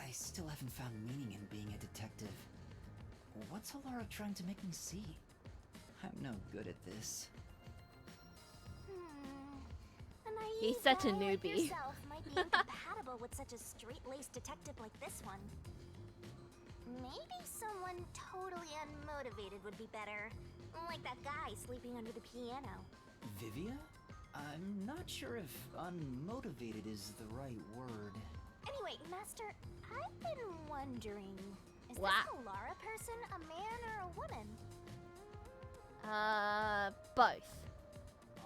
I still haven't found meaning in being a detective. What's Halara trying to make me see? I'm no good at this. A naive He's such a guy like newbie. yourself might be incompatible with such a straight-laced detective like this one. Maybe someone totally unmotivated would be better. Like that guy sleeping under the piano. Vivia? I'm not sure if unmotivated is the right word. Anyway, Master, I've been wondering, is Wow. this Halara person a man or a woman? Both.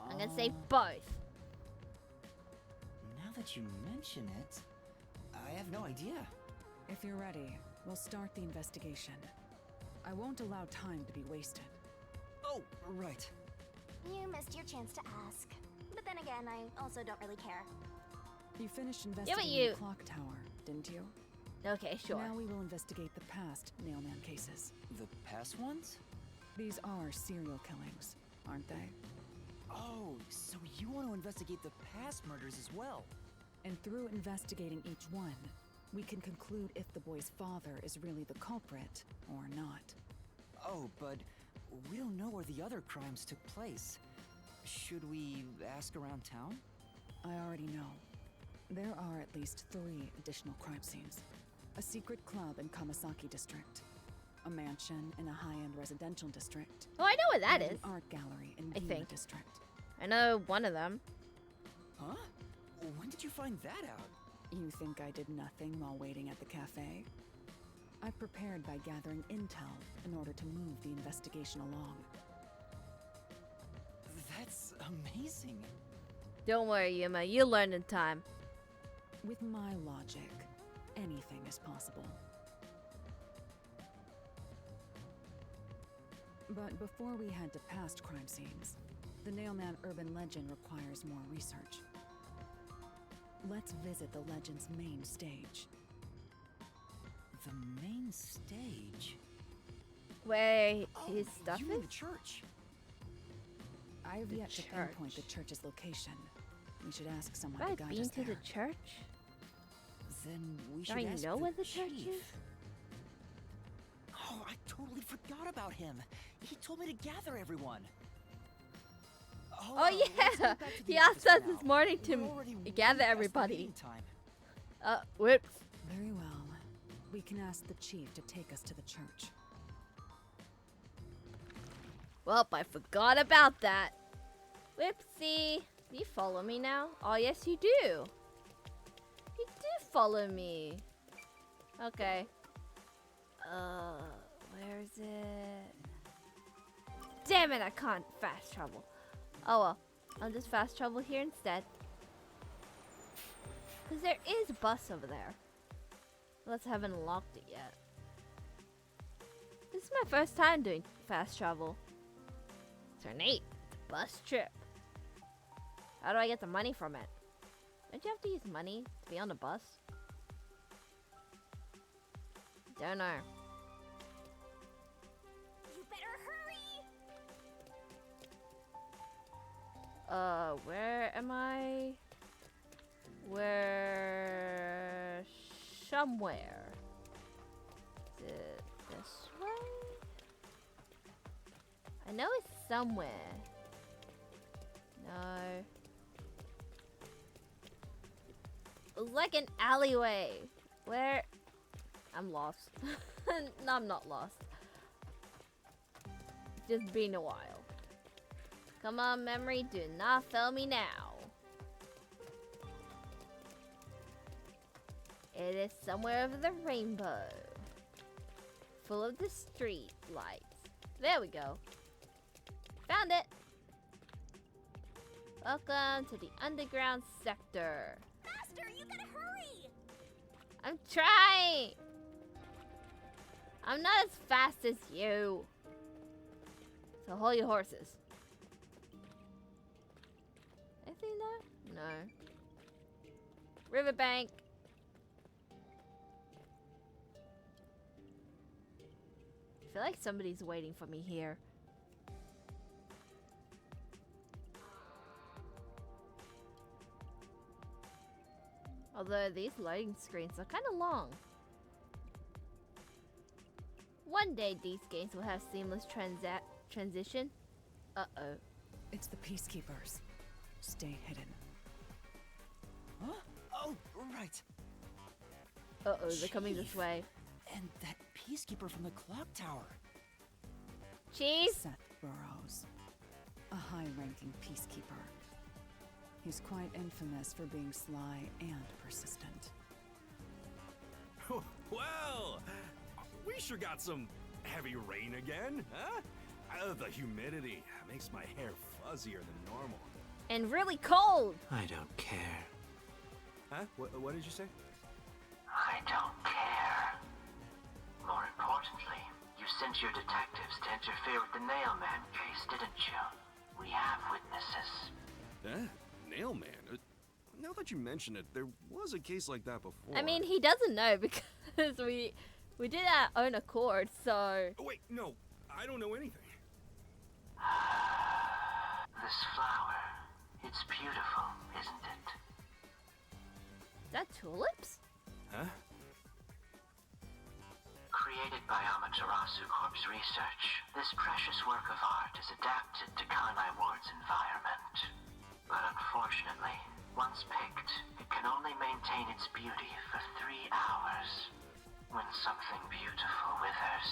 I'm gonna say both. Now that you mention it, I have no idea. If you're ready, we'll start the investigation. I won't allow time to be wasted. Oh, right. You missed your chance to ask. But then again, I also don't really care. You finished but investigating you- the clock tower, didn't you? Okay, sure. Now we will investigate the past Nailman cases. The past ones? These are serial killings, aren't they? Oh, so you want to investigate the past murders as well? And through investigating each one, we can conclude if the boy's father is really the culprit or not. Oh, but we don't know where the other crimes took place. Should we ask around town? I already know. There are at least 3 additional crime scenes. A secret club in Kamasaki district. A mansion in a high-end residential district. Oh, I know what that and is. An art gallery in I Gima think. district. I know one of them. Huh? When did you find that out? You think I did nothing while waiting at the cafe? I prepared by gathering intel in order to move the investigation along. That's amazing. Don't worry, Yuma. You'll learn in time. With my logic, anything is possible. But before we head to past crime scenes, the Nailman urban legend requires more research. Let's visit the legend's main stage. The main stage? Where his stuff you mean is? the church? I've The yet to pinpoint the church. church's location. We should ask someone Have I to guide been us to there. the church? Then we should Don't you ask know the where the church chief. is? Oh, I totally forgot about him. He told me to gather everyone. Oh let's yeah! get back to the He asked office us now. this morning We're to already way gather past the everybody. meeting time. Whoops. Very well. We can ask the chief to take us to the church. Well, I forgot about that. Whoopsie. Do you follow me now? Oh, yes, you do. You do follow me. Okay. Where is it? Damn it, I can't fast travel. Oh well. I'll just fast travel here instead. Because there is a bus over there. Unless I haven't unlocked it yet. This is my first time doing fast travel. Turn 8. Bus trip. How do I get the money from it? Don't you have to use money to be on the bus? Don't know. You better hurry! Where am I? Where? Somewhere. Is it this way? I know it's somewhere. No. It was like an alleyway. Where? I'm lost. No, I'm not lost. It's just been a while. Come on, memory, do not fail me now. It is somewhere over the rainbow. Full of the street lights. There we go. Found it. Welcome to the underground sector. Faster, you gotta hurry! I'm trying. I'm not as fast as you. So hold your horses. Anything there? No. Riverbank. I feel like somebody's waiting for me here. Although these loading screens are kind of long. One day these games will have seamless transition. Uh-oh. It's the peacekeepers. Stay hidden. Huh? Oh, right. Uh-oh, they're coming this Chief. way. And that peacekeeper from the clock tower. Chief? Seth Burrows. A high-ranking peacekeeper. He's quite infamous for being sly and persistent. Well, we sure got some heavy rain again, huh? The humidity makes my hair fuzzier than normal. And really cold. I don't care. Huh? What did you say? I don't care. More importantly, you sent your detectives to interfere with the Nailman case, didn't you? We have witnesses. Nailman? Now that you mention it, there was a case like that before. I mean, he doesn't know because we did our own accord, so... Oh, wait, no. I don't know anything. this flower. It's beautiful, isn't it? Is that tulips? Huh? Created by Amaterasu Corp's research, this precious work of art is adapted to KANAI Ward's environment. But unfortunately, once picked, it can only maintain its beauty for 3 hours. When something beautiful withers,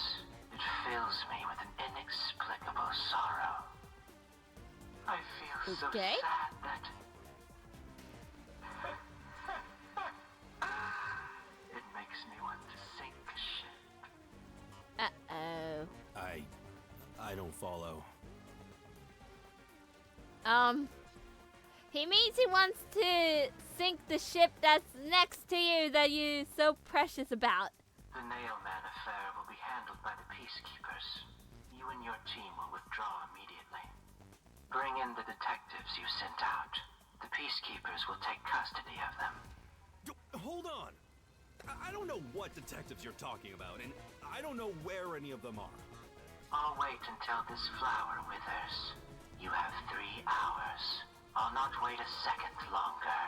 it fills me with an inexplicable sorrow. I feel so Okay. sad that... it makes me want to sink a ship. Uh-oh. I don't follow. He means he wants to sink the ship that's next to you that you're so precious about. The Nailman affair will be handled by the Peacekeepers. You and your team will withdraw immediately. Bring in the detectives you sent out. The Peacekeepers will take custody of them. Hold on! I don't know what detectives you're talking about, and I don't know where any of them are. I'll wait until this flower withers. You have 3 hours. I'll not wait a second longer.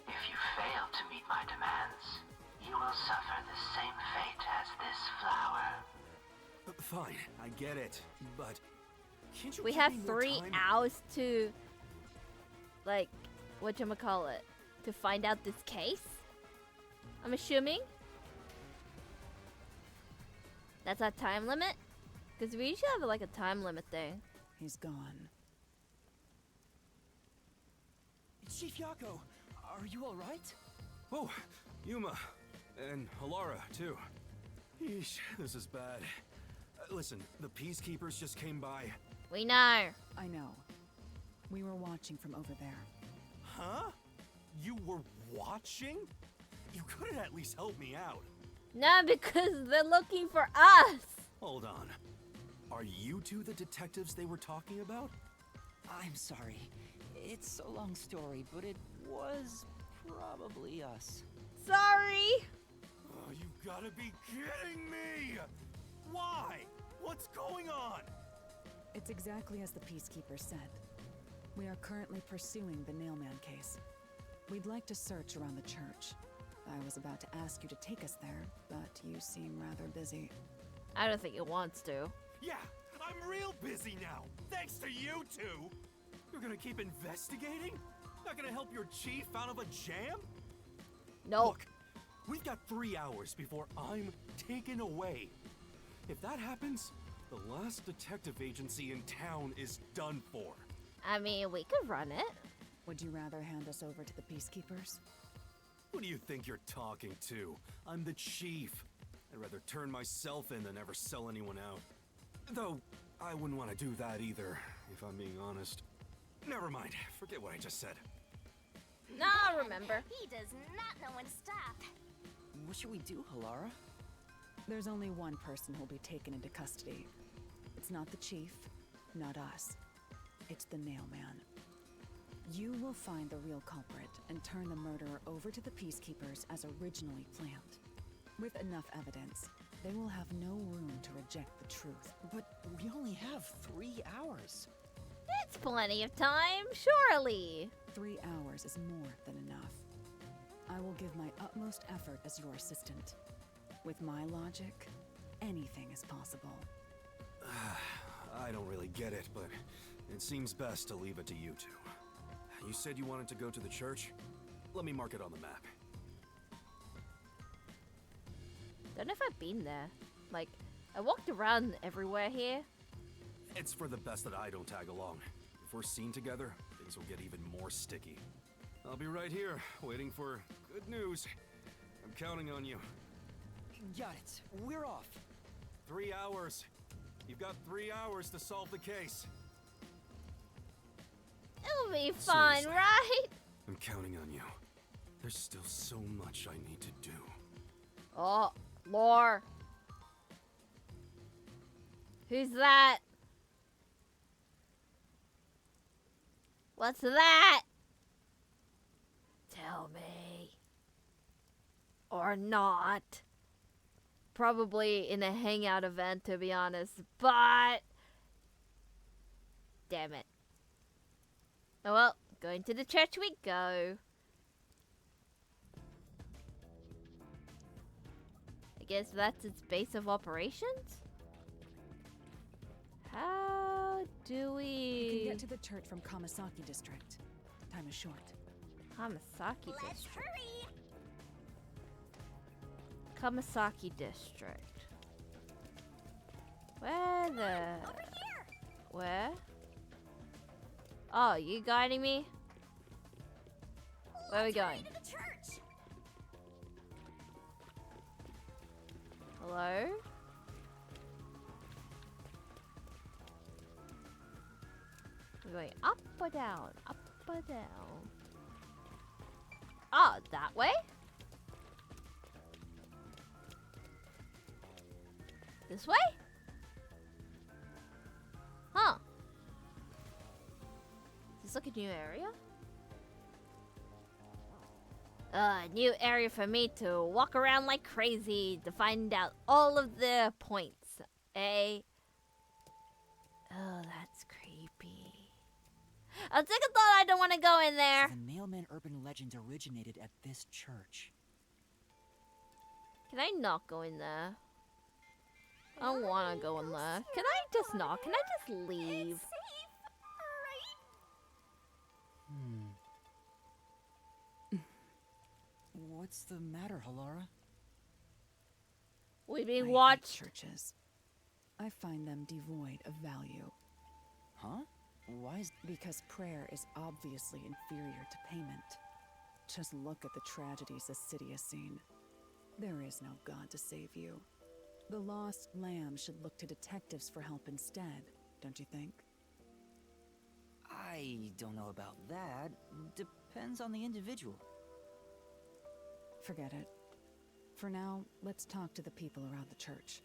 If you fail to meet my demands, you will suffer the same fate as this flower. Fine, I get it, but can't you We give have me more 3 time? hours to, like, whatchamacallit, to find out this case? I'm assuming? That's our time limit? Because we usually have, like, a time limit thing. He's gone. Chief Yako, are you alright? Oh, Yuma. And Halara, too. Yeesh, this is bad. Listen, the Peacekeepers just came by. We know. I know. We were watching from over there. Huh? You were watching? You couldn't at least help me out. No, because they're looking for us. Hold on. Are you two the detectives they were talking about? I'm sorry. It's a long story, but it was probably us. Sorry. Oh, you gotta be kidding me! Why? What's going on? It's exactly as the Peacekeeper said. We are currently pursuing the Nailman case. We'd like to search around the church. I was about to ask you to take us there, but you seem rather busy. I don't think it wants to. Yeah, I'm real busy now, thanks to you two! You're gonna keep investigating? Not gonna help your chief out of a jam? Nope. Look, we've got 3 hours before I'm taken away. If that happens, the last detective agency in town is done for. I mean, we could run it. Would you rather hand us over to the Peacekeepers? Who do you think you're talking to? I'm the chief. I'd rather turn myself in than ever sell anyone out. Though, I wouldn't want to do that either, if I'm being honest. Never mind, forget what I just said. Nah, remember. He does not know when to stop. What should we do, Halara? There's only one person who'll be taken into custody. It's not the chief, not us. It's the Nailman. You will find the real culprit and turn the murderer over to the Peacekeepers as originally planned. With enough evidence, they will have no room to reject the truth. But we only have 3 hours. It's plenty of time, surely. 3 hours is more than enough. I will give my utmost effort as your assistant. With my logic, anything is possible. I don't really get it, but it seems best to leave it to you two. You said you wanted to go to the church? Let me mark it on the map. Don't know if I've been there. Like, I walked around everywhere here. It's for the best that I don't tag along. If we're seen together, things will get even more sticky. I'll be right here, waiting for good news. I'm counting on you. Got it. We're off. 3 hours. You've got 3 hours to solve the case. It'll be fun, Seriously. right? I'm counting on you. There's still so much I need to do. Oh, lore. Who's that? What's that? Tell me. Or not. Probably in a hangout event, to be honest, but damn it. Oh well, going to the church we go. I guess that's its base of operations? How do You we... can get to the church from Kamasaki district. Time is short. Kamasaki Let's district. hurry! Kamasaki district. Where the... Over here! Where? Oh, you guiding me? Where are we Let's hurry going? to the church! Hello? We're going up or down? Up or down? Oh, that way? This way? Huh. Is this like a new area? New area for me to walk around like crazy to find out all of the points. Eh? Oh, that's creepy. I'll take a thought, I don't want to go in there. The mailman urban legend originated at this church. Can I not go in there? I don't want to go in there. Can I just not? Can I just leave? It's safe, right? What's the matter, Halara? We I being hate watched. churches. I find them devoid of value. Huh? Why is... Because prayer is obviously inferior to payment. Just look at the tragedies the city has seen. There is no God to save you. The lost lamb should look to detectives for help instead, don't you think? I don't know about that. Depends on the individual. Forget it. For now, let's talk to the people around the church.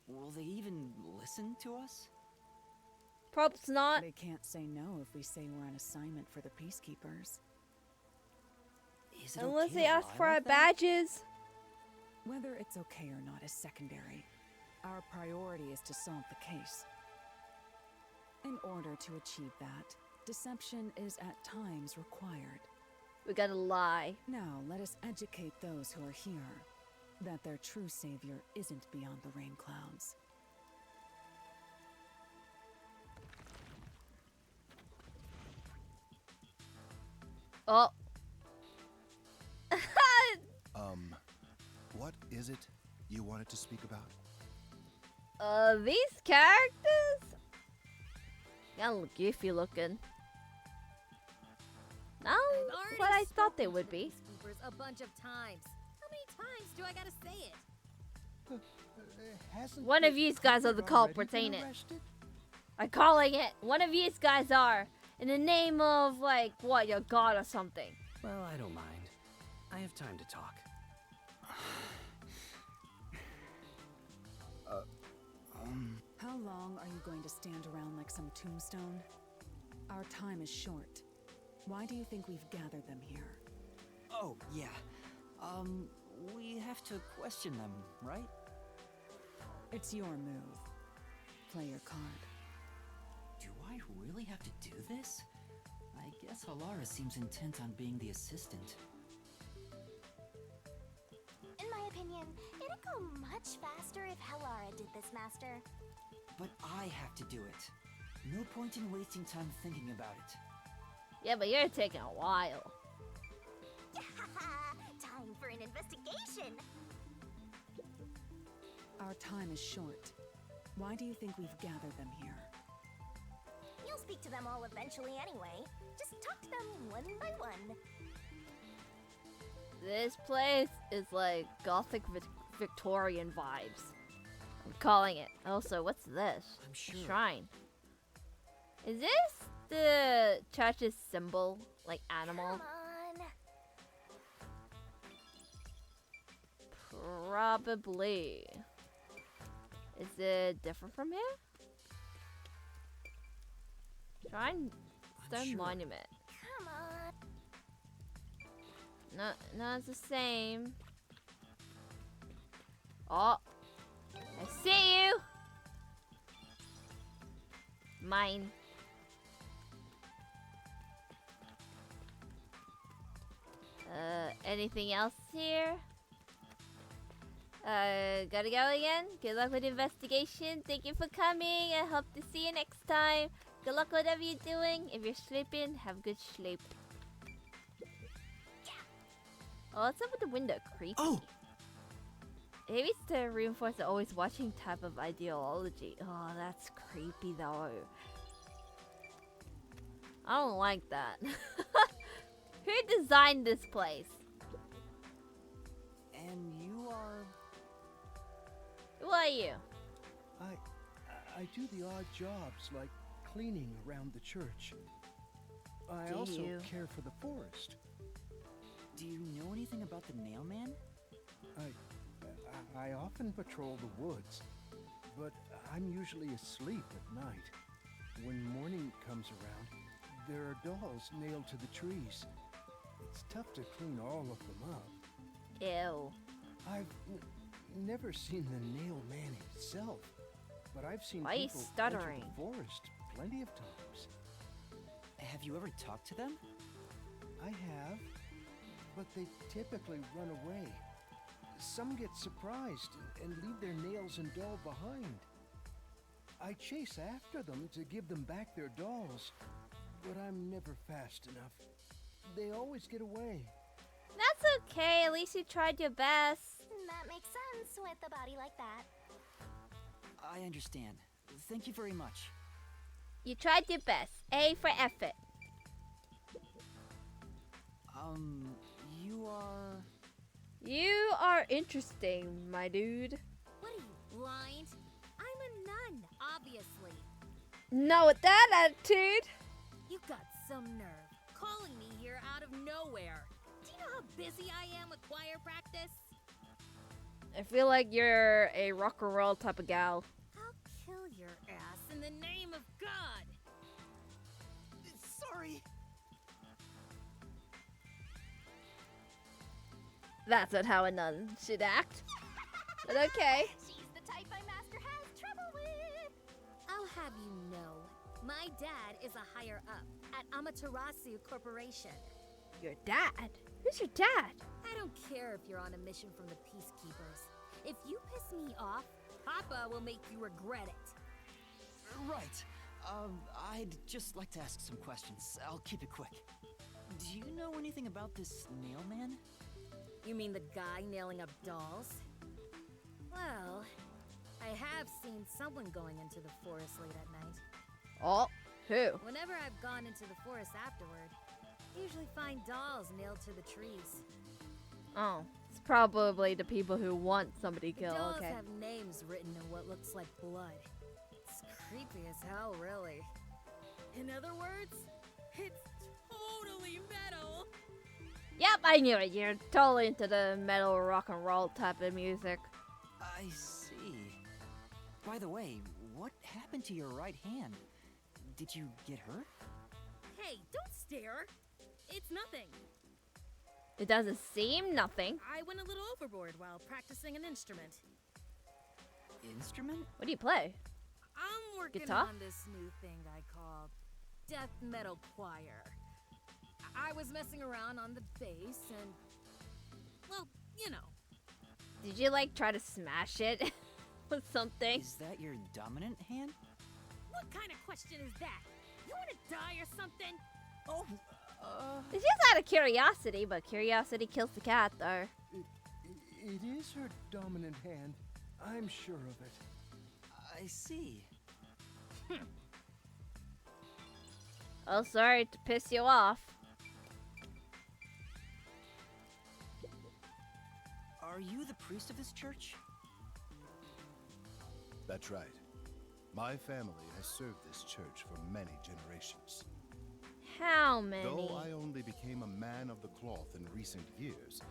Will they even listen to us? Probs not. They can't say no if we say we're on assignment for the peacekeepers. Is it Unless okay they to ask lie for our like that? badges. Whether it's okay or not is secondary. Our priority is to solve the case. In order to achieve that, deception is at times required. We gotta lie. Now, let us educate those who are here that their true savior isn't beyond the rain clouds. Oh. What is it you wanted to speak about? These characters? Kinda look goofy looking. Not what I thought they would be. A bunch of times. How many times do I gotta say it? Hasn't One the of you guys are the culprit culprits, already ain't been it? arrested? I'm calling it. One of you guys are. In the name of, like, what, your god or something. Well, I don't mind. I have time to talk. How long are you going to stand around like some tombstone? Our time is short. Why do you think we've gathered them here? Oh, yeah. We have to question them, right? It's your move. Play your card. Do I really have to do this? I guess Halara seems intent on being the assistant. In my opinion, it'd go much faster if Halara did this, Master. But I have to do it. No point in wasting time thinking about it. Yeah, but you're taking a while. Time for an investigation! Our time is short. Why do you think we've gathered them here? You'll speak to them all eventually anyway. Just talk to them one by one. This place is like Gothic Victorian vibes. I'm calling it. Also, what's this? I'm A sure. shrine. Is this the church's symbol? Like animal? Come on. Probably. Is it different from here? Shrine Stone sure. Come Monument. on. No, it's the same. Oh, I see you. Mine. Anything else here? Gotta go again. Good luck with the investigation. Thank you for coming. I hope to see you next time. Good luck whatever you're doing. If you're sleeping, have good sleep. Oh, what's up with the window? Creepy. Oh! Maybe it's to reinforce the always watching type of ideology. Oh, that's creepy though. I don't like that. Who designed this place? And you are... Who are you? I do the odd jobs like cleaning around the church. I Do also you? care for the forest. Do you know anything about the nail man? I often patrol the woods, but I'm usually asleep at night. When morning comes around, there are dolls nailed to the trees. It's tough to clean all of them up. Ew. I've never seen the nail man himself, but I've seen Why are you people stuttering? enter the forest plenty of times. Have you ever talked to them? I have, but they typically run away. Some get surprised and leave their nails and doll behind. I chase after them to give them back their dolls, but I'm never fast enough. They always get away. That's okay. At least you tried your best. That makes sense with a body like that. I understand. Thank you very much. You tried your best. A for effort. You are... You are interesting, my dude. What are you, blind? I'm a nun, obviously. Not with that attitude. You got some nerve calling me here out of nowhere. Do you know how busy I am with choir practice? I feel like you're a rock and roll type of gal. I'll kill your ass in the name of God. Sorry. That's not how a nun should act. But okay. She's the type my master has trouble with. I'll have you know, my dad is a higher up at Amaterasu Corporation. Your dad? Who's your dad? I don't care if you're on a mission from the Peacekeepers. If you piss me off, Papa will make you regret it. Right. I'd just like to ask some questions. I'll keep it quick. Do you know anything about this nail man? You mean the guy nailing up dolls? Well, I have seen someone going into the forest late at night. Oh, who? Whenever I've gone into the forest afterward, I usually find dolls nailed to the trees. Oh, it's probably the people who want somebody The killed. dolls Okay. have names written in what looks like blood. It's creepy as hell, really. In other words, it's totally metal. Yep, I knew it. You're totally into the metal rock and roll type of music. I see. By the way, what happened to your right hand? Did you get hurt? Hey, don't stare. It's nothing. It doesn't seem nothing. I went a little overboard while practicing an instrument. Instrument? What do you play? I'm working Guitar? on this new thing I call death metal choir. I was messing around on the bass and, well, you know. Did you like try to smash it with something? Is that your dominant hand? What kind of question is that? You want to die or something? Oh, It's just out of curiosity, but curiosity kills the cat, though. It is her dominant hand. I'm sure of it. I see. Oh, sorry to piss you off. Are you the priest of this church? That's right. My family has served this church for many generations. How many? Though I only became a man of the cloth in recent years,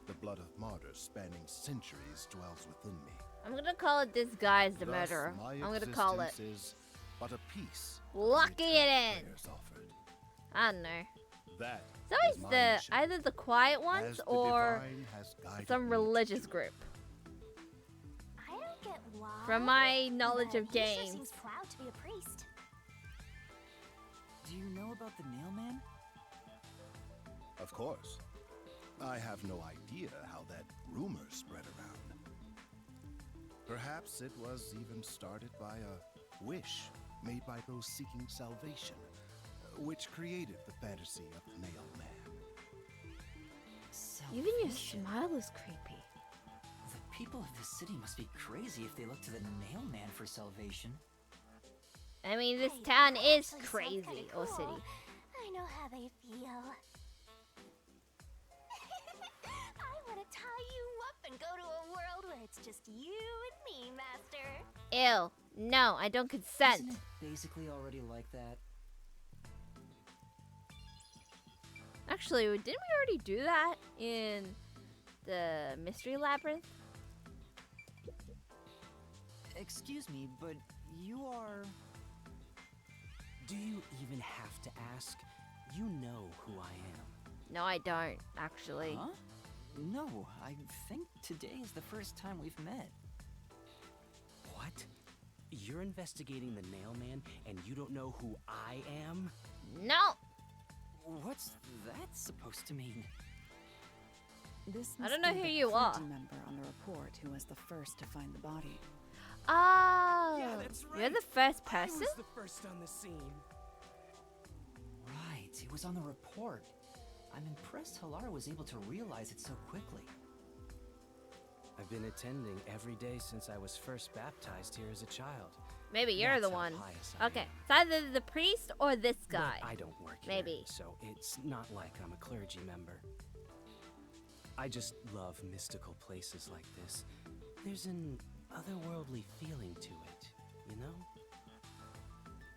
the blood of martyrs spanning centuries dwells within me. I'm gonna call it this guy's the Thus, murderer. my I'm gonna call it. existence is but a piece. Lucky it in. Prayers offered. I don't know. That It's always is my the mission. either the quiet As ones the or divine has guided some me to religious do. group. I don't get why. From my knowledge but of he games. Sure seems proud to be a priest. Do you know about the nail man? Of course. I have no idea how that rumor spread around. Perhaps it was even started by a wish made by those seeking salvation, which created the fantasy of the Nail Man. Even your smile is creepy. The people of this city must be crazy if they look to the Nail Man for salvation. I mean, this Hey, town that is actually sounds crazy, kinda or cool. city. I know how they feel. I want to tie you up and go to a world where it's just you and me, Master. Ew. No, I don't consent. Isn't it basically already like that? Actually, didn't we already do that in the Mystery Labyrinth? Excuse me, but you are... Do you even have to ask? You know who I am. No, I don't, actually. Huh? No, I think today is the first time we've met. What? You're investigating the Nail Man and you don't know who I am? No! What's that supposed to mean? This I must don't know be who the you Clinton are. member on the report who was the first to find the body. Oh! Yeah, that's right. You're the first I person? was the first on the scene. Right, it was on the report. I'm impressed Halara was able to realize it so quickly. I've been attending every day since I was first baptized here as a child. Maybe you're That's the how one. pious I Okay, am. it's either the priest or this guy. But I don't work here, Maybe. so it's not like I'm a clergy member. I just love mystical places like this. There's an otherworldly feeling to it, you know?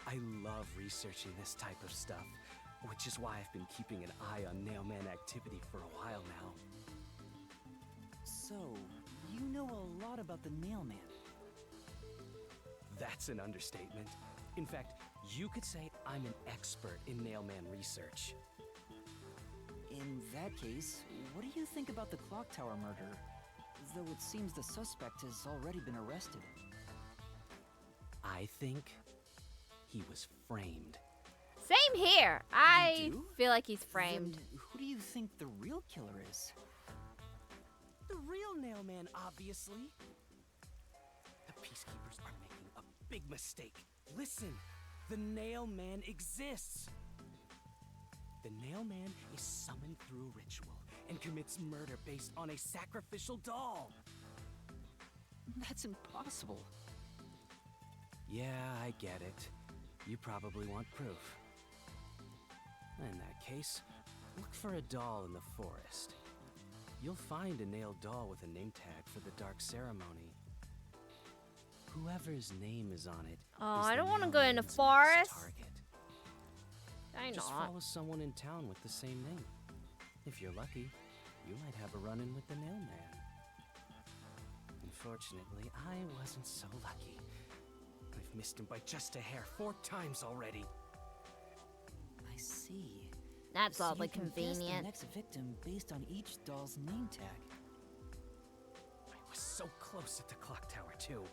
I love researching this type of stuff, which is why I've been keeping an eye on Nailman activity for a while now. So, you know a lot about the Nail Man. That's an understatement. In fact, you could say I'm an expert in Nailman research. In that case, what do you think about the clock tower murder? Though it seems the suspect has already been arrested. I think he was framed. Same here. I do? feel like he's framed. Then who do you think the real killer is? The real Nailman, obviously. The Peacekeepers are making a big mistake. Listen, the Nailman exists. The Nailman is summoned through ritual and commits murder based on a sacrificial doll. That's impossible. Yeah, I get it. You probably want proof. In that case, look for a doll in the forest. You'll find a nailed doll with a name tag for the Dark Ceremony. Whoever's name is on it. Oh, is I the don't want to go in the Nailman's next forest. target. I Just not. follow someone in town with the same name. If you're lucky, you might have a run-in with the Nailman. Unfortunately, I wasn't so lucky. I've missed him by just a hair 4 times already. I see. That's So oddly you can guess convenient. the next victim based on each doll's name tag. I was so close at the clock tower, too.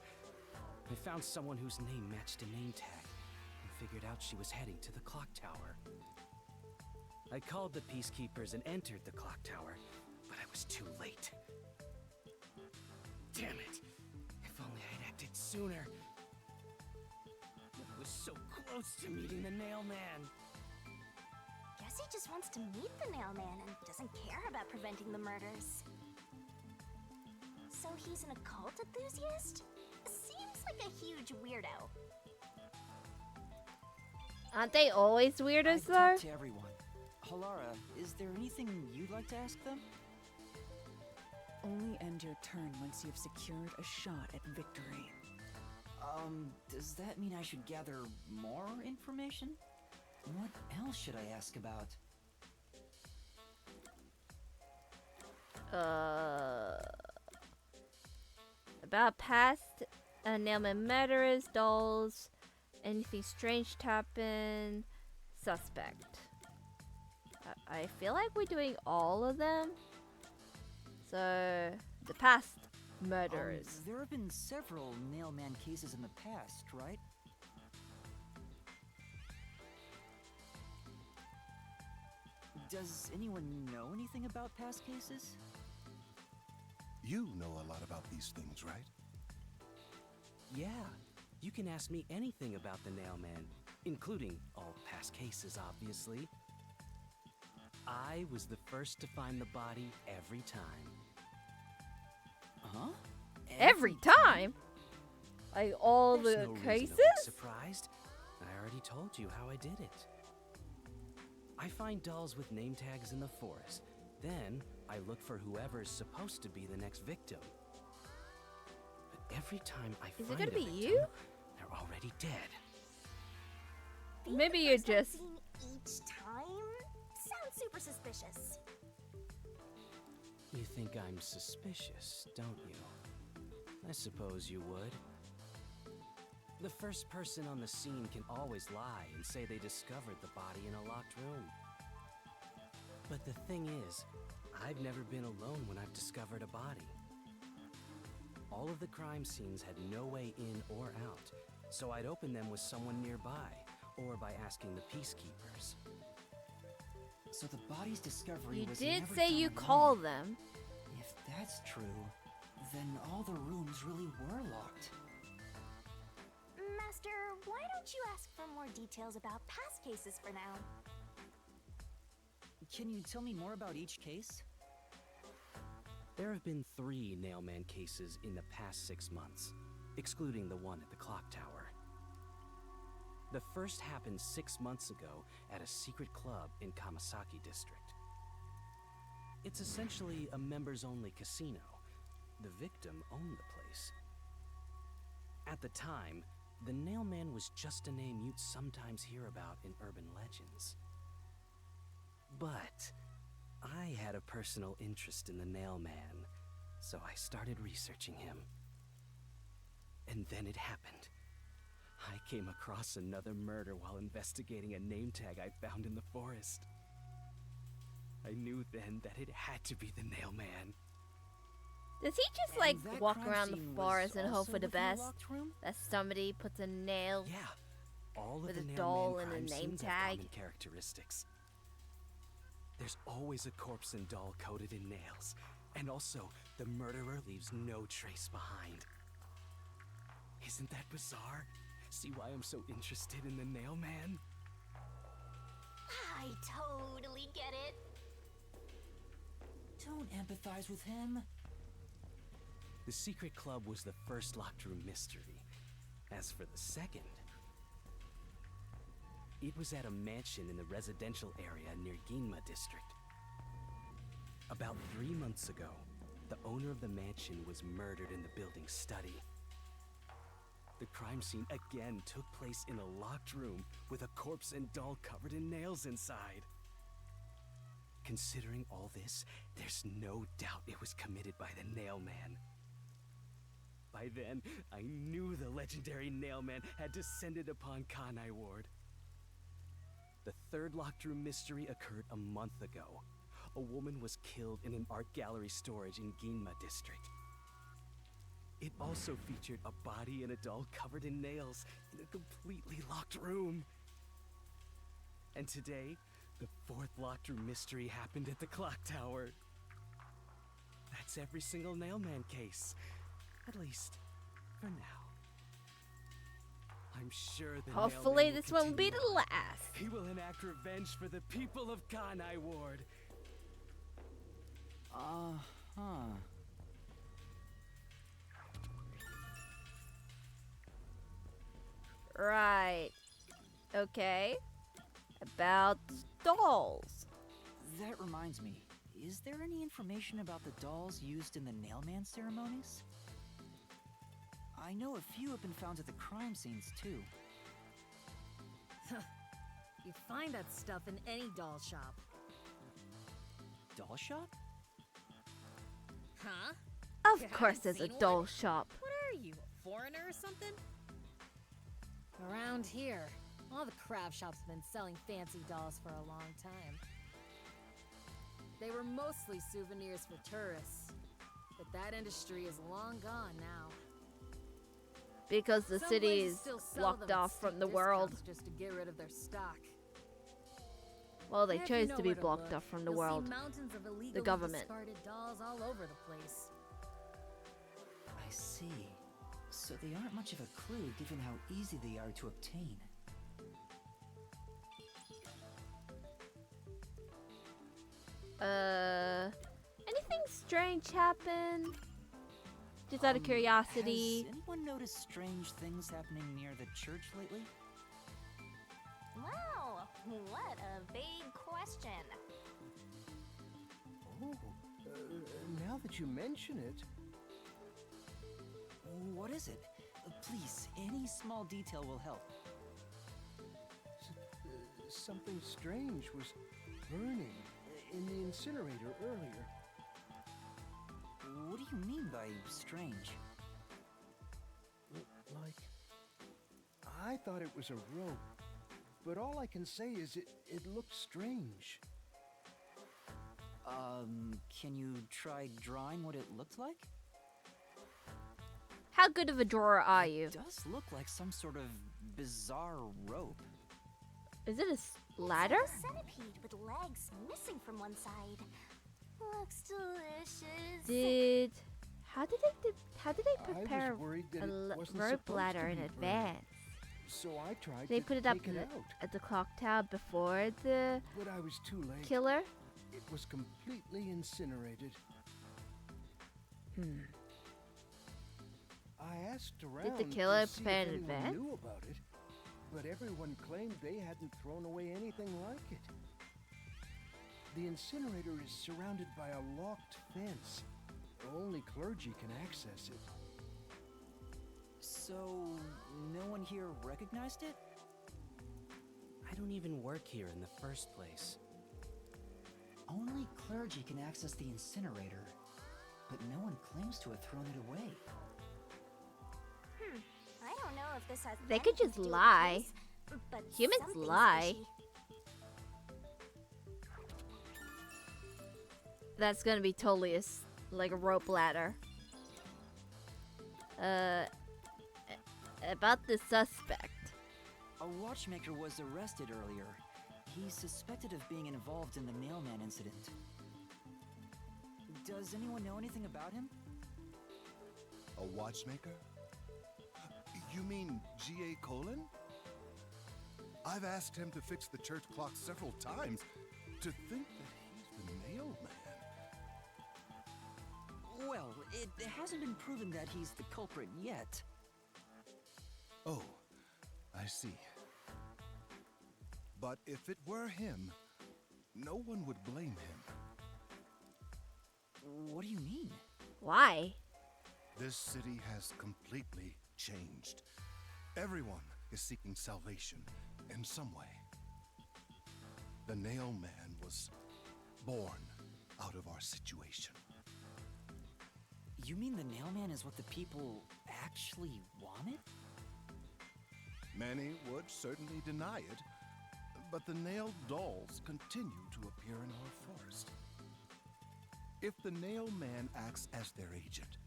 I found someone whose name matched a name tag and figured out she was heading to the clock tower. I called the Peacekeepers and entered the clock tower, but I was too late. Damn it! If only I'd acted sooner. I was so close to meeting the Nailman. Guess he just wants to meet the Nailman and doesn't care about preventing the murders. So he's an occult enthusiast? Seems like a huge weirdo. Aren't they always weirdos I've though? talked to everyone. Halara, is there anything you'd like to ask them? Only end your turn once you've secured a shot at victory. Does that mean I should gather more information? What else should I ask about? About past Nailman murderers, dolls, anything strange to happen, suspect. I feel like we're doing all of them. So, the past murderers. There have been several Nailman cases in the past, right? Does anyone know anything about past cases? You know a lot about these things, right? Yeah, you can ask me anything about the Nailman, including all past cases, obviously. I was the first to find the body every time. Huh? Every time? Like all There's the no reason cases? to be surprised. I already told you how I did it. I find dolls with name tags in the forest. Then I look for whoever is supposed to be the next victim. But every time I Is find it gonna a be victim, you? they're already dead. Being Maybe the you're first one just. seen each time sounds super suspicious. You think I'm suspicious, don't you? I suppose you would. The first person on the scene can always lie and say they discovered the body in a locked room. But the thing is, I've never been alone when I've discovered a body. All of the crime scenes had no way in or out, so I'd open them with someone nearby, or by asking the peacekeepers. So the body's discovery You was did never say done you alone. call them. If that's true, then all the rooms really were locked. Master, why don't you ask for more details about past cases for now? Can you tell me more about each case? There have been 3 Nailman cases in the past 6 months, excluding the one at the clock tower. The first happened 6 months ago at a secret club in Kamasaki district. It's essentially a members-only casino. The victim owned the place. At the time, the Nailman was just a name you'd sometimes hear about in urban legends. But I had a personal interest in the Nailman, so I started researching him. And then it happened. I came across another murder while investigating a name tag I found in the forest. I knew then that it had to be the Nailman. Does he just And like that walk crime around the scene was forest and hope also for the within a best? locked room? That somebody puts a nail. Yeah, all of With the a Nailman doll and a crime name scenes have tag. common characteristics. There's always a corpse and doll coated in nails, and also the murderer leaves no trace behind. Isn't that bizarre? See why I'm so interested in the Nailman? I totally get it. Don't empathize with him. The secret club was the first locked room mystery. As for the second, it was at a mansion in the residential area near Ginma district. About 3 months ago, the owner of the mansion was murdered in the building's study. The crime scene again took place in a locked room with a corpse and doll covered in nails inside. Considering all this, there's no doubt it was committed by the Nailman. By then, I knew the legendary Nailman had descended upon KANAI Ward. The third locked room mystery occurred a month ago. A woman was killed in an art gallery storage in Ginma district. It also featured a body and a doll covered in nails in a completely locked room. And today, the fourth locked room mystery happened at the clock tower. That's every single Nailman case. At least, for now. I'm sure the Hopefully Nailman will this one will be continue the on. last. He will enact revenge for the people of KANAI Ward. Uh-huh. Right. Okay. About dolls. That reminds me. Is there any information about the dolls used in the Nailman ceremonies? I know a few have been found at the crime scenes, too. You find that stuff in any doll shop. Doll shop? Huh? Of You course haven't there's a seen doll one? shop. What are you, a foreigner or something? Around here, all the craft shops have been selling fancy dolls for a long time. They were mostly souvenirs for tourists, but that industry is long gone now. Because the Some city places is still sell blocked them at off from steep the world. discounts just to get rid of their stock. Well, they If you chose know to be where blocked look, off from the you'll see world. mountains of illegally The government. discarded dolls all over the place. I see. So they aren't much of a clue given how easy they are to obtain. Anything strange happen? Just out of curiosity. Has anyone noticed strange things happening near the church lately? Wow, what a vague question. Oh, now that you mention it, What is it? Please, any small detail will help. something strange was burning in the incinerator earlier. What do you mean by strange? Like, I thought it was a rope, but all I can say is it looked strange. Can you try drawing what it looked like? How good of a drawer are you? It does look like some sort of bizarre rope. Is it a ladder? It's like a centipede with legs missing from one side. Looks delicious. How did they prepare I was worried that it wasn't rope supposed ladder to in be advance? So I tried They to put it up take it out, at the clock tower before the but I was too late. killer. It was completely incinerated. I asked around Did the killer to see prepare if in anyone advance? knew about it, but everyone claimed they hadn't thrown away anything like it. The incinerator is surrounded by a locked fence. Only clergy can access it. So, no one here recognized it? I don't even work here in the first place. Only clergy can access the incinerator, but no one claims to have thrown it away. I don't know if this has They could anything just to do with lie. this, but Humans something's lie. fishy. That's gonna be totally like a rope ladder. About the suspect. A watchmaker was arrested earlier. He's suspected of being involved in the mailman incident. Does anyone know anything about him? A watchmaker? You mean G.A. Colon? I've asked him to fix the church clock several times. To think that he's the mailman. Well, it hasn't been proven that he's the culprit yet. Oh, I see. But if it were him, no one would blame him. What do you mean? Why? This city has completely changed. Everyone is seeking salvation in some way. The Nail Man was born out of our situation. You mean the Nailman is what the people actually wanted? Many would certainly deny it, but the nailed dolls continue to appear in our forest. If the Nail Man acts as their agent,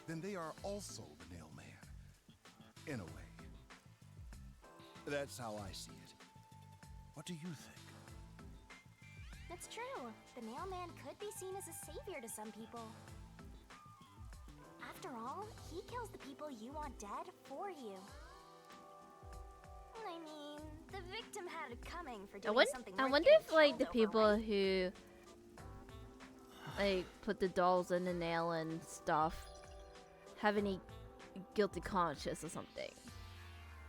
then they are also the Nail Man, in a way. That's how I see it. What do you think? That's true. The mailman could be seen as a savior to some people. After all, he kills the people you want dead for you. I mean, the victim had it coming for doing something I worth wonder getting if like the killed over, people right? who like put the dolls in the nail and stuff have any guilty conscience or something.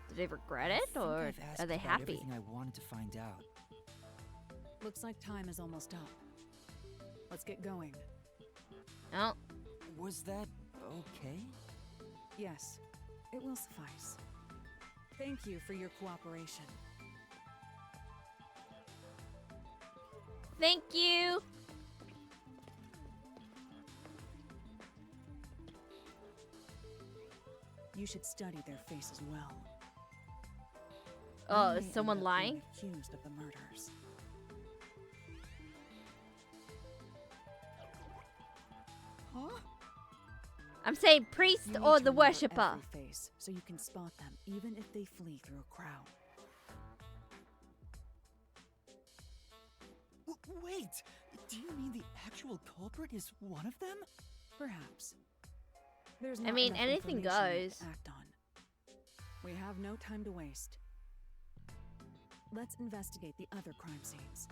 Do they regret it or I've asked are they about happy? Everything I wanted to find out. Looks like time is almost up. Let's get going. Oh, Was that okay? Yes, it will suffice. Thank you for your cooperation. thank you. You should study their faces well. Oh, They is may someone end up being lying? accused of the murders. Huh? I'm saying You priest need or to the remember worshipper. every face, so you can spot them, even if they flee through a crowd. Wait! Do you mean the actual culprit is one of them? Perhaps. There's I not mean, enough anything information yet goes. to act on. We have no time to waste. Let's investigate the other crime scenes.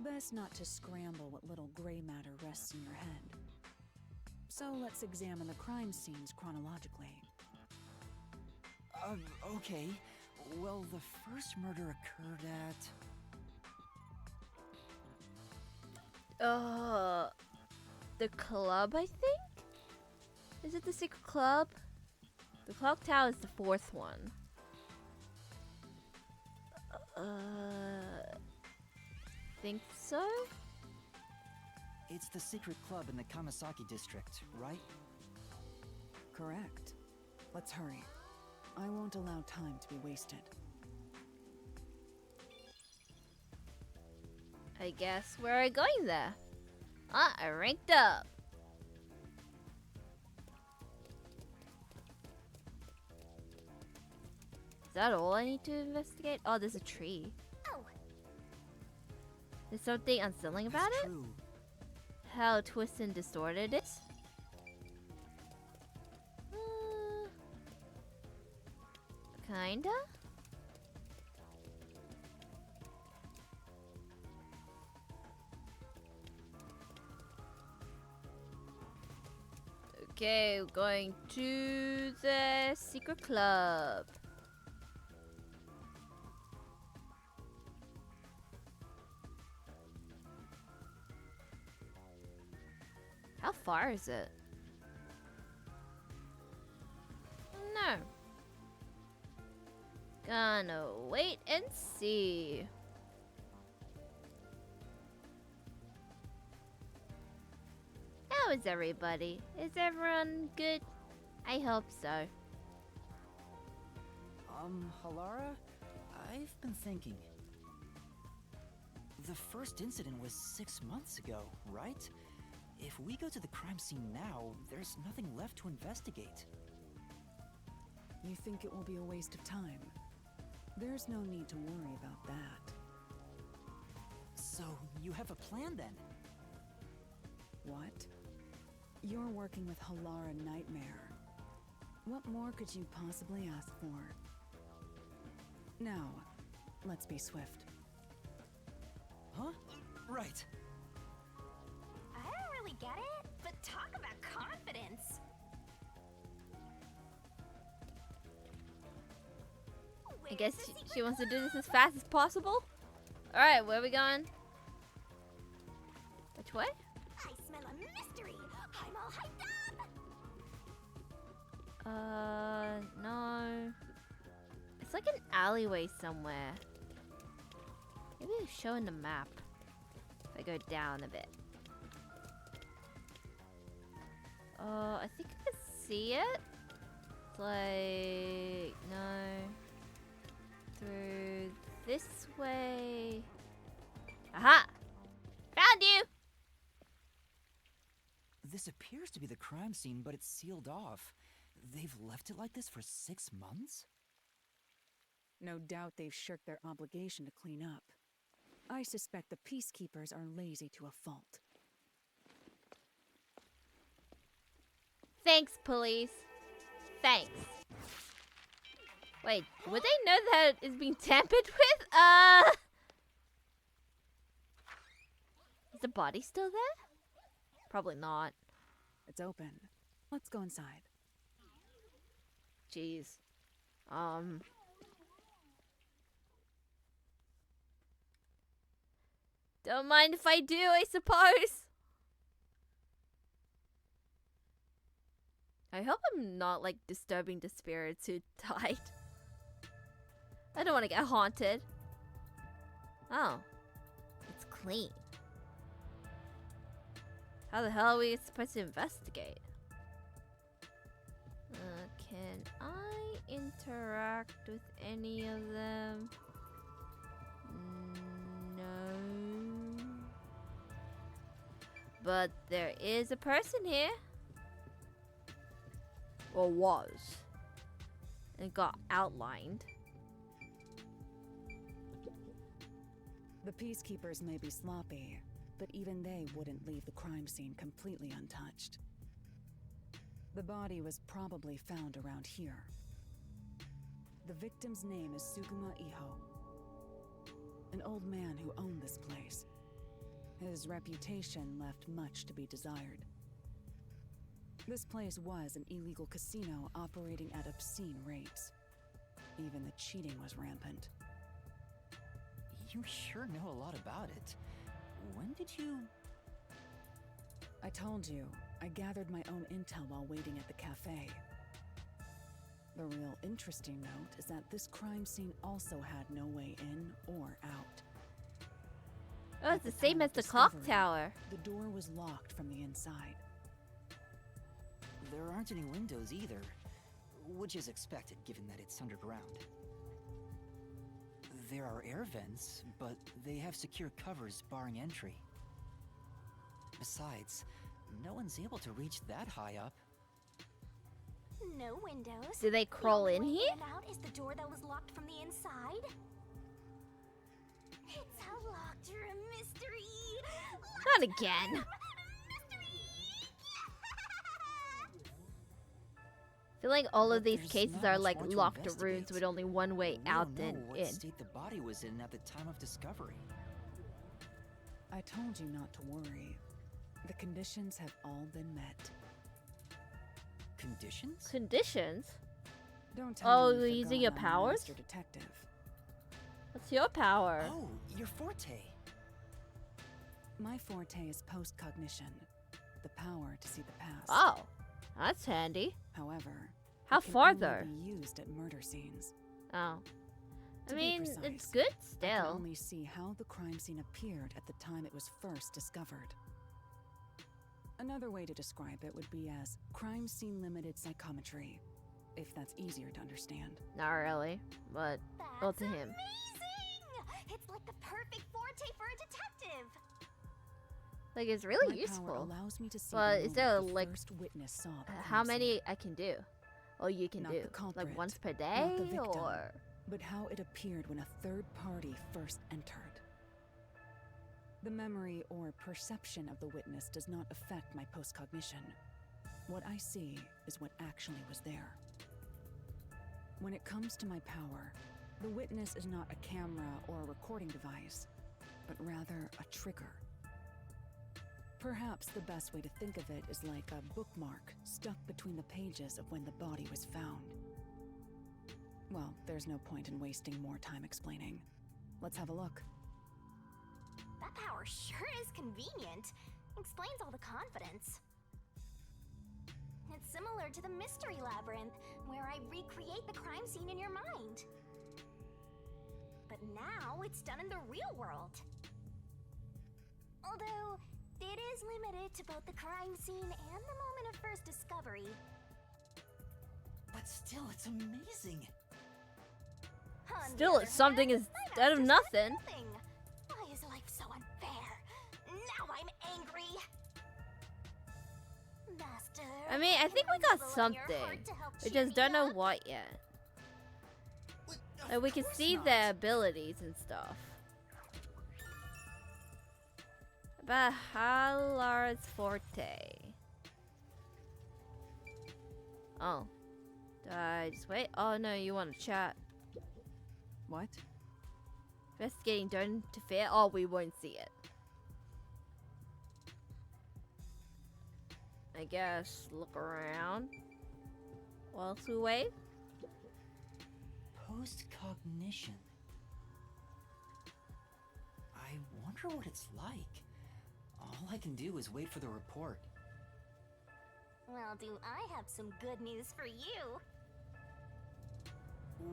Best not to scramble what little gray matter rests in your head. So let's examine the crime scenes chronologically. Okay. Well, the first murder occurred at... The club, I think? Is it the secret club? The clock tower is the fourth one. Think so? It's the secret club in the Kamasaki district, right? Correct. Let's hurry. I won't allow time to be wasted. I guess we're going there. Ah, I ranked up. Is that all I need to investigate? Oh, there's a tree. Oh. There's something unsettling about it? True. How twisted and distorted it is? Kinda? Okay, we're going to the secret club. How far is it? No. Gonna wait and see. How is everybody? Is everyone good? I hope so. Halara? I've been thinking. The first incident was 6 months ago, right? If we go to the crime scene now, there's nothing left to investigate. You think it will be a waste of time? There's no need to worry about that. So, you have a plan then? What? You're working with Halara Nightmare. What more could you possibly ask for? Now, let's be swift. Huh? Right. I don't really get it, but talk about confidence. I guess she wants to do this as fast as possible. Alright, where are we going? Which way? I smell a mystery. I'm all hyped up. No. It's like an alleyway somewhere. Maybe it's showing the map. If I go down a bit. I think I can see it. It's like, no. Through this way. Aha! Found you! This appears to be the crime scene, but it's sealed off. They've left it like this for 6 months? No doubt they've shirked their obligation to clean up. I suspect the peacekeepers are lazy to a fault. Thanks, police. Thanks. Wait, would they know that it's being tampered with? Is the body still there? Probably not. It's open. Let's go inside. Jeez. Don't mind if I do, I suppose. I hope I'm not, like, disturbing the spirits who died. I don't want to get haunted. Oh. It's clean. How the hell are we supposed to investigate? Can I interact with any of them? No. But there is a person here. Or was. And got outlined. The peacekeepers may be sloppy, but even they wouldn't leave the crime scene completely untouched. The body was probably found around here. The victim's name is Suguma Iho, an old man who owned this place. His reputation left much to be desired. This place was an illegal casino operating at obscene rates. Even the cheating was rampant. You sure know a lot about it. When did you... I told you, I gathered my own intel while waiting at the cafe. The real interesting note is that this crime scene also had no way in or out. Oh, it's the same as the clock tower. The door was locked from the inside. There aren't any windows either, which is expected given that it's underground. There are air vents, but they have secure covers barring entry. Besides, no one's able to reach that high up. No windows. Do they crawl in The only way here? in and out is the door that was locked from the inside. It's a locked room mystery. Not again. I feel like all of these There's cases not are much like more to locked rooms investigate. with only one way We out don't and know what in. state the body was in at the time of discovery. I told you not to worry. The conditions have all been met. Conditions? Conditions? Don't tell Oh, me you're you've using your forgotten I'm a powers? master detective. What's your power? Oh, your forte. My forte is post-cognition, the power to see the past. Oh, that's handy. However, How it can far only though? be used at murder scenes. Oh. I To be mean, it's precise, good I can still. only see how the crime scene appeared at the time it was first discovered. Another way to describe it would be as crime scene limited psychometry, if that's easier to understand. Not really, but well to him. Amazing! It's like the perfect forte for a detective. Like it's really My useful. power allows me to see But the is there moment the like first witness saw the how crime many scene. I can do? Oh, you can Not do the culprit, like once per not day, the victim, or but how it appeared when a third party first entered. The memory or perception of the witness does not affect my postcognition. What I see is what actually was there. When it comes to my power, the witness is not a camera or a recording device, but rather a trigger. Perhaps the best way to think of it is like a bookmark stuck between the pages of when the body was found. Well, there's no point in wasting more time explaining. Let's have a look. That power sure is convenient. Explains all the confidence. It's similar to the mystery labyrinth, where I recreate the crime scene in your mind. But now it's done in the real world. Although, it is limited to both the crime scene and the moment of first discovery. But still, it's amazing. On the still other it's something hand, is my better than master said nothing. nothing. Why is life so unfair? Now I'm angry. Master, I mean, I think we I'm got leveling your something. heart to help We cheer just me don't know up. what yet. Of Like we can course see not. their abilities and stuff. But Halar's forte. Oh. Do I just wait? Oh no, you want to chat. What? Investigating don't interfere. Oh, we won't see it. I guess look around. Whilst we wait. Post-cognition. I wonder what it's like. All I can do is wait for the report. Well, do I have some good news for you?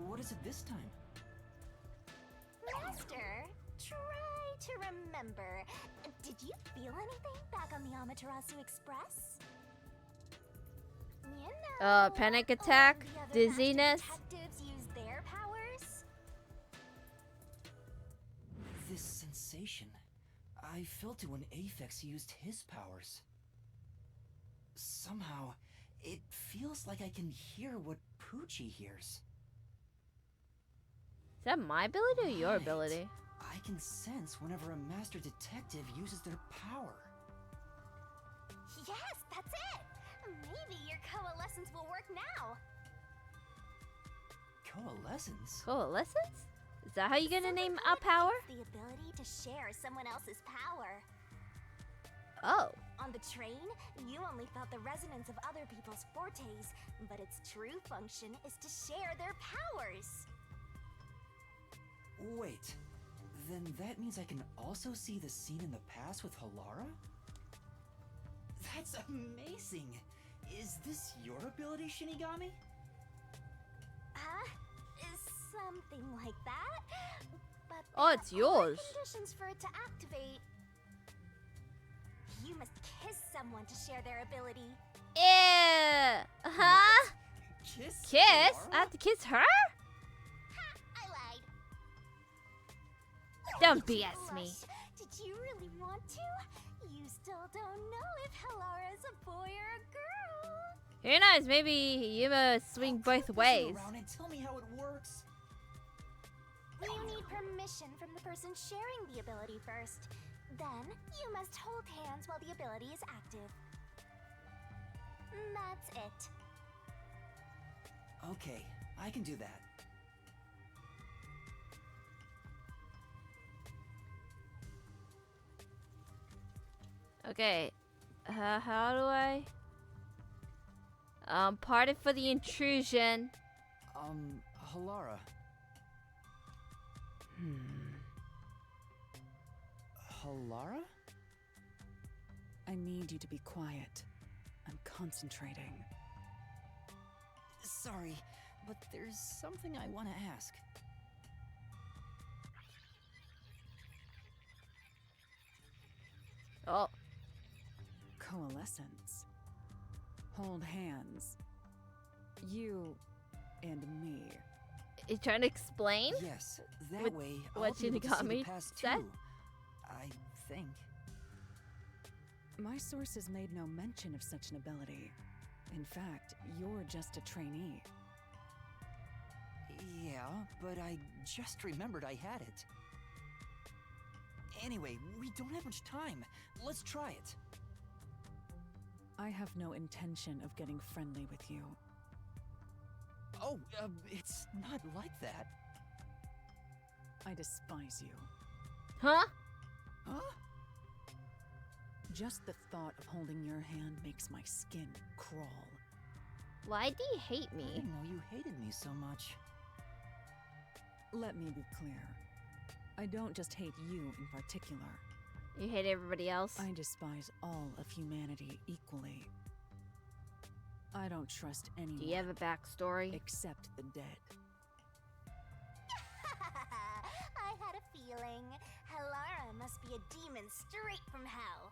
What is it this time? Master, try to remember. Did you feel anything back on the Amaterasu Express? You know, Panic all attack, the other dizziness. master detectives use their powers. This sensation. I felt it when Aphex used his powers. Somehow, it feels like I can hear what Poochie hears. Is that my ability or your Right. ability? I can sense whenever a master detective uses their power. Yes, that's it! Maybe your coalescence will work now. Coalescence? Coalescence? Is that how you're gonna name our power? The ability to share someone else's power. Oh. On the train, you only felt the resonance of other people's fortes, but its true function is to share their powers. Wait, then that means I can also see the scene in the past with Halara? That's amazing! Is this your ability, Shinigami? Something like that. But Oh, it's there are yours. conditions for it to activate. You must kiss someone to share their ability. Ew. Huh? Kiss? Kiss? Halara? I have to kiss her? Ha! I lied. Don't Did you BS me. blush? Did you really want to? You still don't know if Halara is a boy or a girl. Who knows? Maybe Yuma swing both ways. Around and tell me how it works. You need permission from the person sharing the ability first. Then, you must hold hands while the ability is active. That's it. Okay, I can do that. Okay. How do I? Pardon for the intrusion. Halara. Halara? I need you to be quiet. I'm concentrating. Sorry, but there's something I want to ask. Oh. Coalescence. Hold hands. You and me. You trying to explain? Yes, that With way what I'll be able to see Shinigami the past said? too. I think. My sources made no mention of such an ability. In fact, you're just a trainee. Yeah, but I just remembered I had it. Anyway, we don't have much time. Let's try it. I have no intention of getting friendly with you. Oh, it's not like that. I despise you. Huh? Huh? Just the thought of holding your hand makes my skin crawl. Why do you hate I me? didn't know you hated me so much. Let me be clear. I don't just hate you in particular. You hate everybody else? I despise all of humanity equally. I don't trust anyone. Do you have a backstory? Except the dead. I had a feeling. Halara must be a demon straight from hell.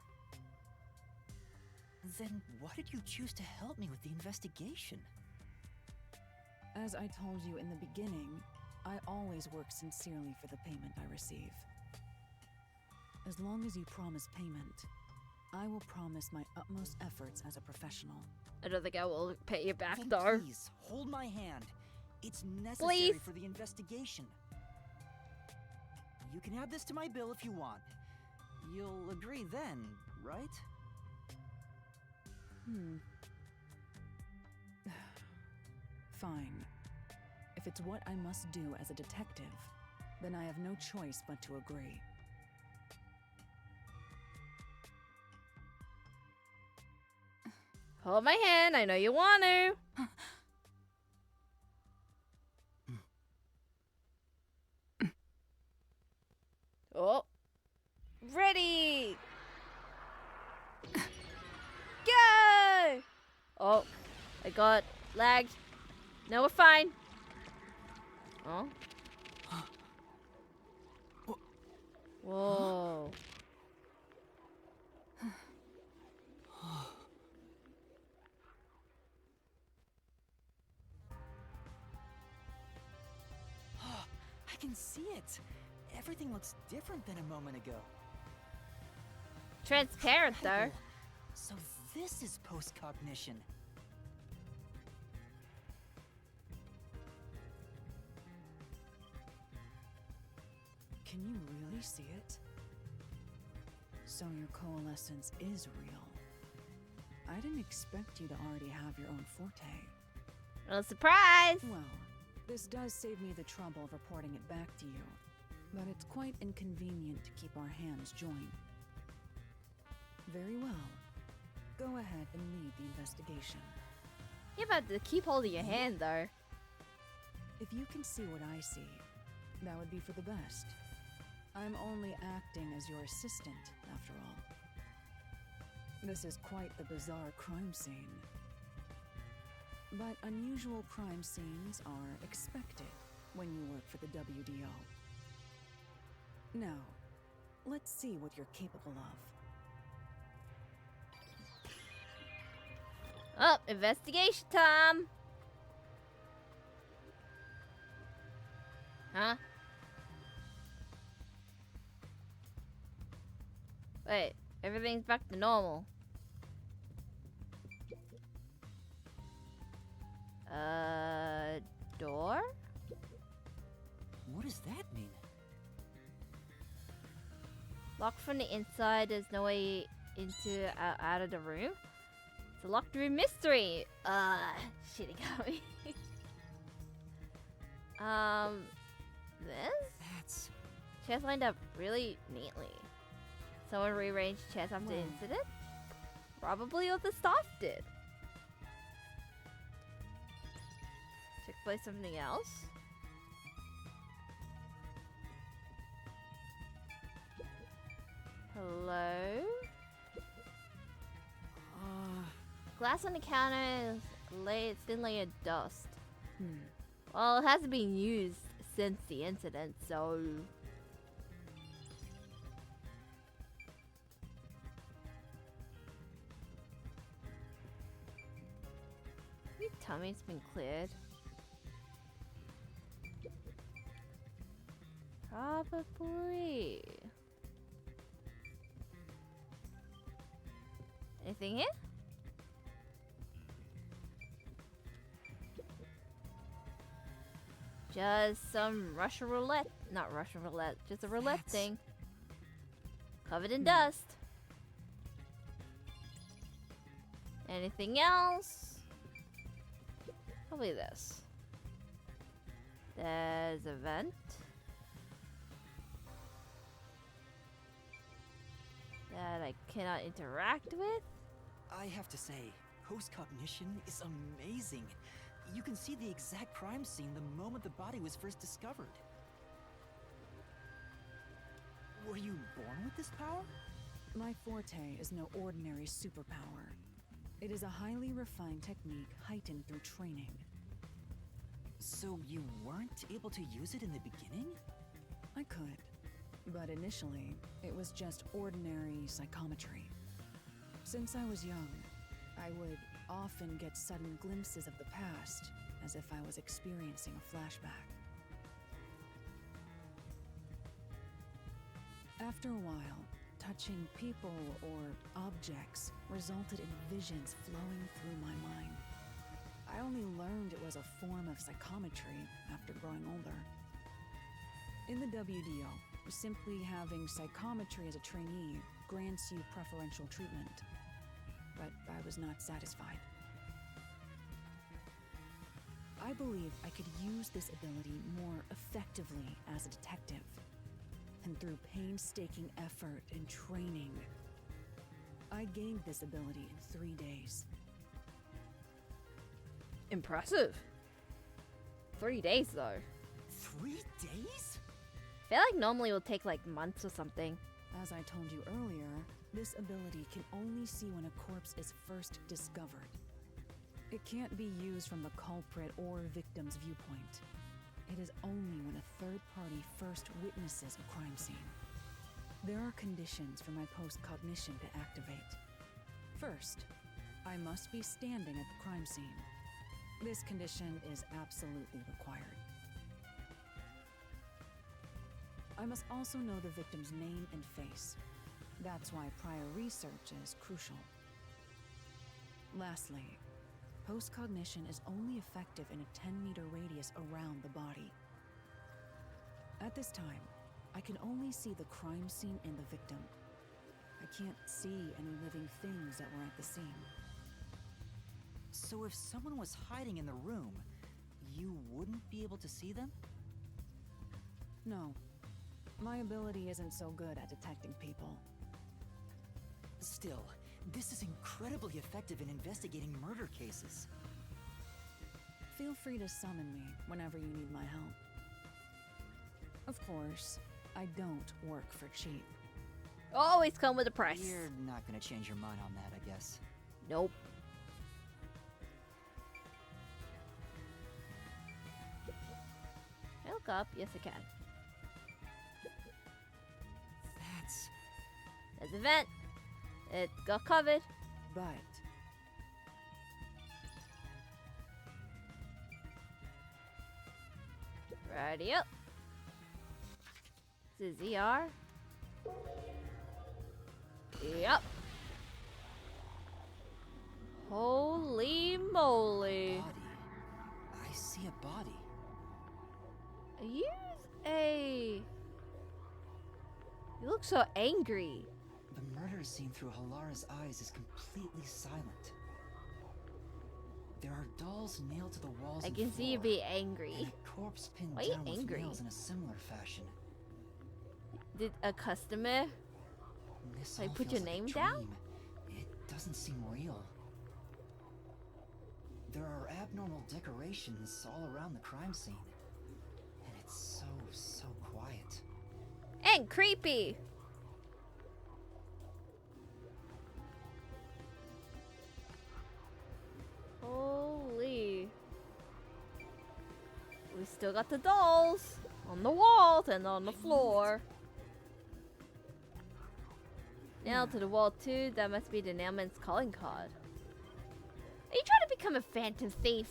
Then why did you choose to help me with the investigation? As I told you in the beginning, I always work sincerely for the payment I receive. As long as you promise payment, I will promise my utmost efforts as a professional. I don't think I will pay you back, Then though. please, hold my hand. It's necessary Please. for the investigation. You can add this to my bill if you want. You'll agree then, right? Fine. If it's what I must do as a detective, then I have no choice but to agree. Hold my hand. I know you want to. Oh. Ready. Go. Oh. I got lagged. No, we're fine. Oh. Whoa. I can see it. Everything looks different than a moment ago. Transparent, though. Incredible. So this is post-cognition. Can you see it. So your coalescence is real. I didn't expect you to already have your own forte. Well, surprise! Well, this does save me the trouble of reporting it back to you, but it's quite inconvenient to keep our hands joined. Very well. Go ahead and lead the investigation. You have to keep holding your hand, though. If you can see what I see, that would be for the best. I'm only acting as your assistant, after all. This is quite the bizarre crime scene. But unusual crime scenes are expected when you work for the WDO. Now, let's see what you're capable of. Oh, investigation time! Huh? Wait, everything's back to normal. Door? What does that mean? Locked from the inside, there's no way into out of the room. It's a locked room mystery. Shit, it got me. This? That's... Chairs lined up really neatly. Someone rearranged chairs after the incident? Probably what the staff did. Took place something else? Hello? Glass on the counter is thin layer of dust. Well, it hasn't been used since the incident, so... You tell me it's been cleared. Probably. Anything here? Just some Russian roulette. Not Russian roulette, just a roulette thing. Covered in dust. Anything else? Probably this. There's a vent. That I cannot interact with. I have to say, post-cognition is amazing. You can see the exact crime scene the moment the body was first discovered. Were you born with this power? My forte is no ordinary superpower. It is a highly refined technique heightened through training. So you weren't able to use it in the beginning? I could, but initially, it was just ordinary psychometry. Since I was young, I would often get sudden glimpses of the past, as if I was experiencing a flashback. After a while, touching people or objects resulted in visions flowing through my mind. I only learned it was a form of psychometry after growing older. In the WDO, simply having psychometry as a trainee grants you preferential treatment. But I was not satisfied. I believe I could use this ability more effectively as a detective. And through painstaking effort and training, I gained this ability in 3 days. Impressive. 3 days though. 3 days? I feel like normally it will take like months or something. As I told you earlier, this ability can only see when a corpse is first discovered. It can't be used from the culprit or victim's viewpoint. It is only when a third party first witnesses a crime scene. There are conditions for my post-cognition to activate. First, I must be standing at the crime scene. This condition is absolutely required. I must also know the victim's name and face. That's why prior research is crucial. Lastly, post-cognition is only effective in a 10-meter radius around the body. At this time, I can only see the crime scene and the victim. I can't see any living things that were at the scene. So if someone was hiding in the room, you wouldn't be able to see them? No. My ability isn't so good at detecting people. Still, this is incredibly effective in investigating murder cases. Feel free to summon me whenever you need my help. Of course, I don't work for cheap. Always come with a price. You're not gonna change your mind on that, I guess. Nope. Can I look up? Yes, I can. There's a vent. It got covered. But righty up. This is ER. Yep. Holy moly. Body. I see a body. Use a... You look so angry. The murder scene through Halara's eyes is completely silent. There are dolls nailed to the walls. I and can see you floor, be angry. and a corpse pinned Why are you down with angry? nails in a similar fashion. Did a customer This like all put feels your like a name down? dream. It doesn't seem real. There are abnormal decorations all around the crime scene. And it's so quiet. And creepy. Holy. We still got the dolls on the walls and on the floor. Nailed to the wall too. That must be the nailman's calling card. Are you trying to become a phantom thief?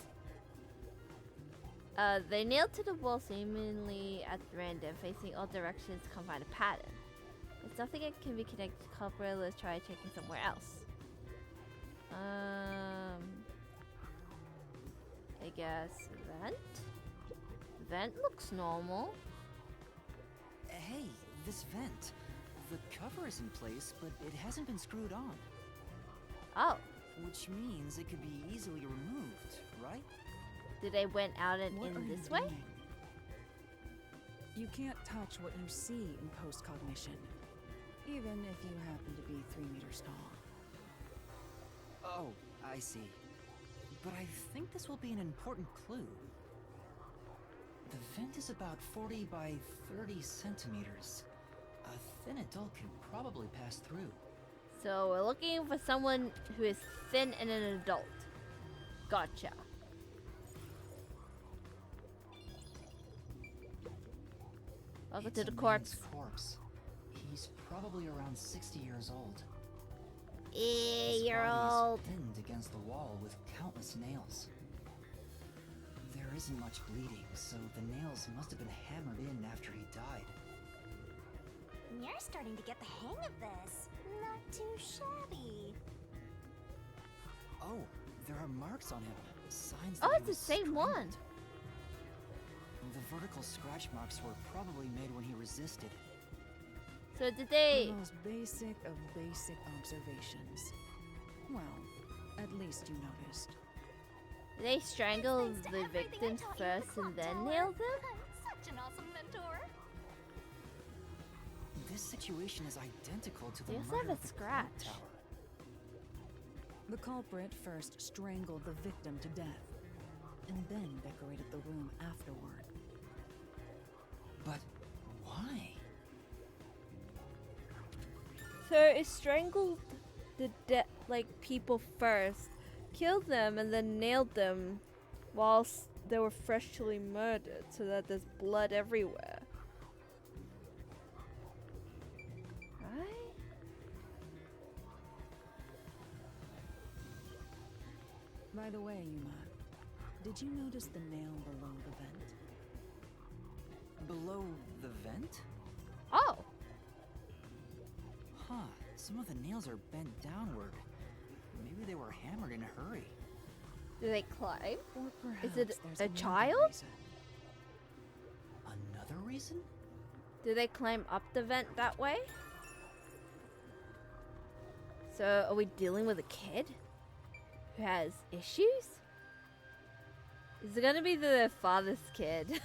They nailed to the wall seemingly at random, facing all directions to find a pattern. It's nothing that can be connected to the culprit. Let's try checking somewhere else. I guess vent? Vent looks normal. Hey, this vent. The cover is in place, but it hasn't been screwed on. Oh. Which means it could be easily removed, right? Did they went out and What are in you this way? doing? You can't touch what you see in post-cognition, even if you happen to be 3 meters tall. Oh, I see. But I think this will be an important clue. The vent is about 40 by 30 centimeters. A thin adult could probably pass through. So we're looking for someone who is thin and an adult. Gotcha. Welcome It's to the a corpse. man's corpse. He's probably around 60 years old. You're old. His body is pinned against the wall with countless nails. There isn't much bleeding, so the nails must have been hammered in after he died. You're starting to get the hang of this. Not too shabby. Oh, there are marks on him. Signs Oh, that it's he the was same one. strangled. The vertical scratch marks were probably made when he resisted. So did they... The most basic of basic observations. Well, at least you noticed. Did they strangle Thanks to the everything I victims taught you in the first clock and then tower. nail them? I'm such an awesome mentor. This situation is identical to the They also murder have a at the clock scratch. tower. The culprit first strangled the victim to death, and then decorated the room afterward. But why? So it strangled the people first, killed them, and then nailed them whilst they were freshly murdered, so that there's blood everywhere. Right? By the way, Yuma, did you notice the nail below the vent? Below the vent? Oh. Huh, some of the nails are bent downward. Maybe they were hammered in a hurry. Do they climb? Or perhaps Is it there's a another child? reason. Another reason? Do they climb up the vent that way? So are we dealing with a kid who has issues? Is it gonna be the father's kid?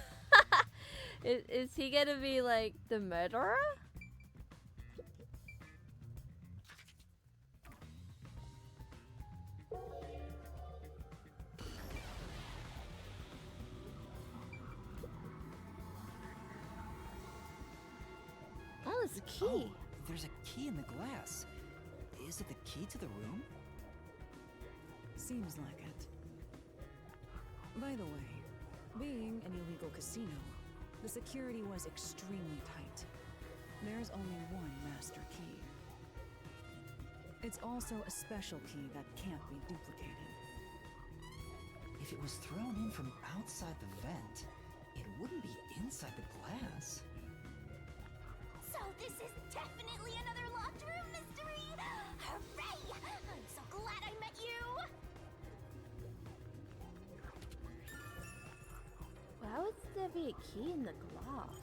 Is he gonna be like the murderer? Oh, there's a key. Oh, there's a key in the glass. Is it the key to the room? Seems like it. By the way, being an illegal casino, the security was extremely tight. There's only one master key. It's also a special key that can't be duplicated. If it was thrown in from outside the vent, it wouldn't be inside the glass. So this is definitely another locked room mystery! Hooray! I'm so glad I met you! Why would there be a key in the glass?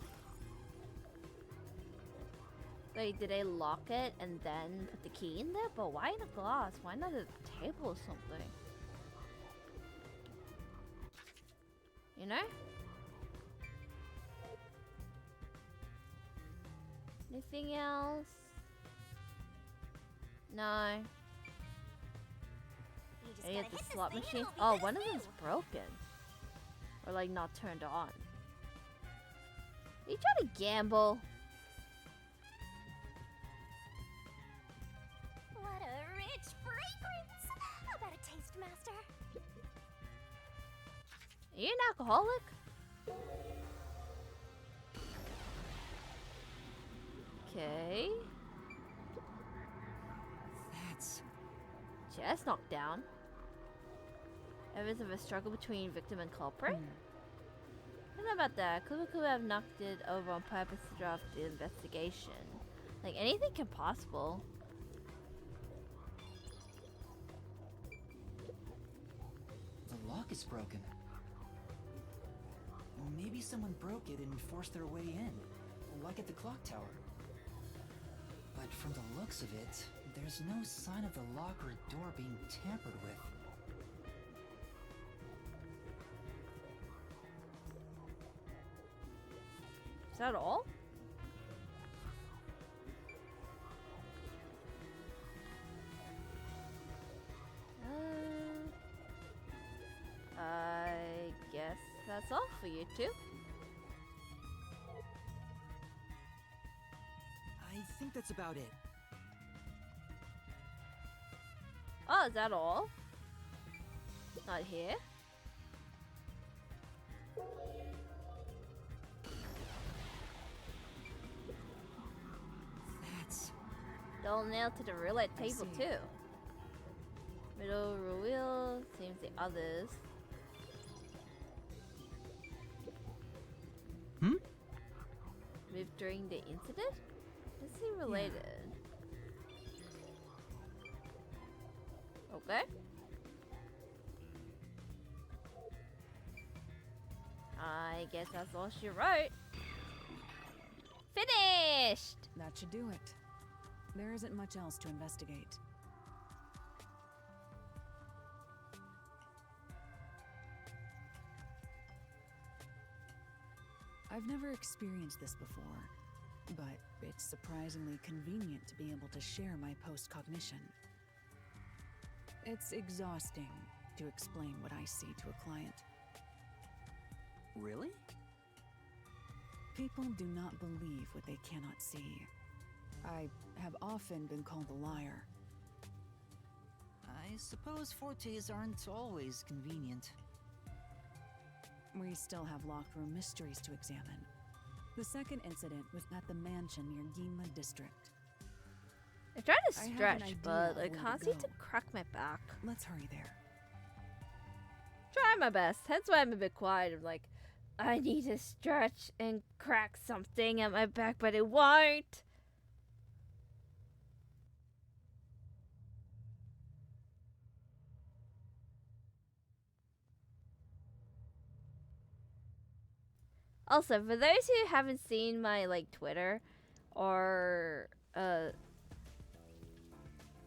Like, did they lock it and then put the key in there? But why in a glass? Why not a table or something? You know? Anything else? No. You just Any gotta of the hit this slot thing and machines? it'll be Oh, one of good them's as new. broken. Or like not turned on. Are you trying to gamble? What a rich fragrance! How about a taste, Master? Are you an alcoholic? Okay. That's... Chest knocked down. Evidence of a struggle between victim and culprit? I don't know about that. Could have knocked it over on purpose to draft the investigation. Like, anything can possible. The lock is broken. Maybe someone broke it and forced their way in, like at the clock tower. But from the looks of it, there's no sign of the lock or door being tampered with. Is that all? I guess that's all for you two. I think that's about it. Oh, is that all? Not here. That's... Dull nailed to the roulette I table see. too. Middle wheel, seems the others. Moved during the incident? Is he related? Okay. I guess that's all she wrote. Finished! That should do it. There isn't much else to investigate. I've never experienced this before, but it's surprisingly convenient to be able to share my post-cognition. It's exhausting to explain what I see to a client. Really? People do not believe what they cannot see. I have often been called a liar. I suppose fortes aren't always convenient. We still have locked room mysteries to examine. The second incident was at the mansion near Ginla District. I tried to I have an stretch, idea but of I where can't to seem go. to crack my back. Let's hurry there. Try my best. That's why I'm a bit quiet. I'm like, I need to stretch and crack something at my back, but it won't. Also, for those who haven't seen my like Twitter or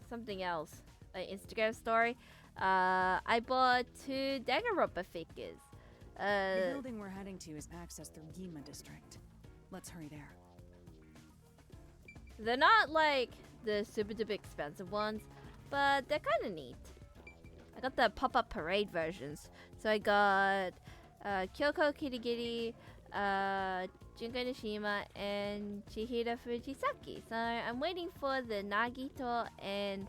something else, Instagram story, I bought 2 danganronpa figures. The building we're heading to is accessed through Gima District. Let's hurry there. They're not like the super duper expensive ones, but they're kind of neat. I got the pop-up parade versions. So I got Kyoko Kirigiri, Junko Nishima, and Chihiro Fujisaki. So I'm waiting for the Nagito and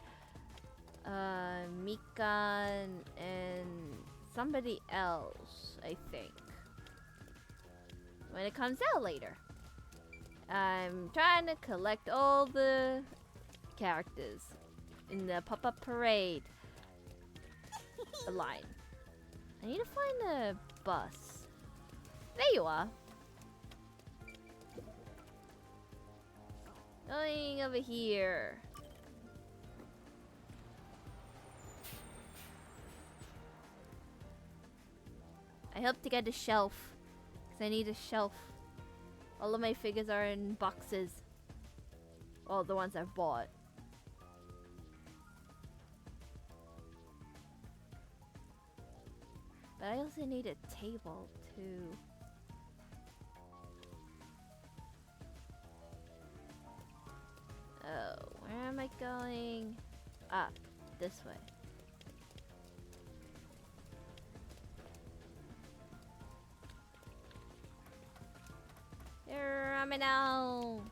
Mikan and somebody else, I think, when it comes out later. I'm trying to collect all the characters in the pop-up parade line. I need to find a bus. There you are. Going over here. I hope to get a shelf, because I need a shelf. All of my figures are in boxes. Well, the ones I've bought. But I also need a table, too. Oh, where am I going? Ah, this way. Here am I now.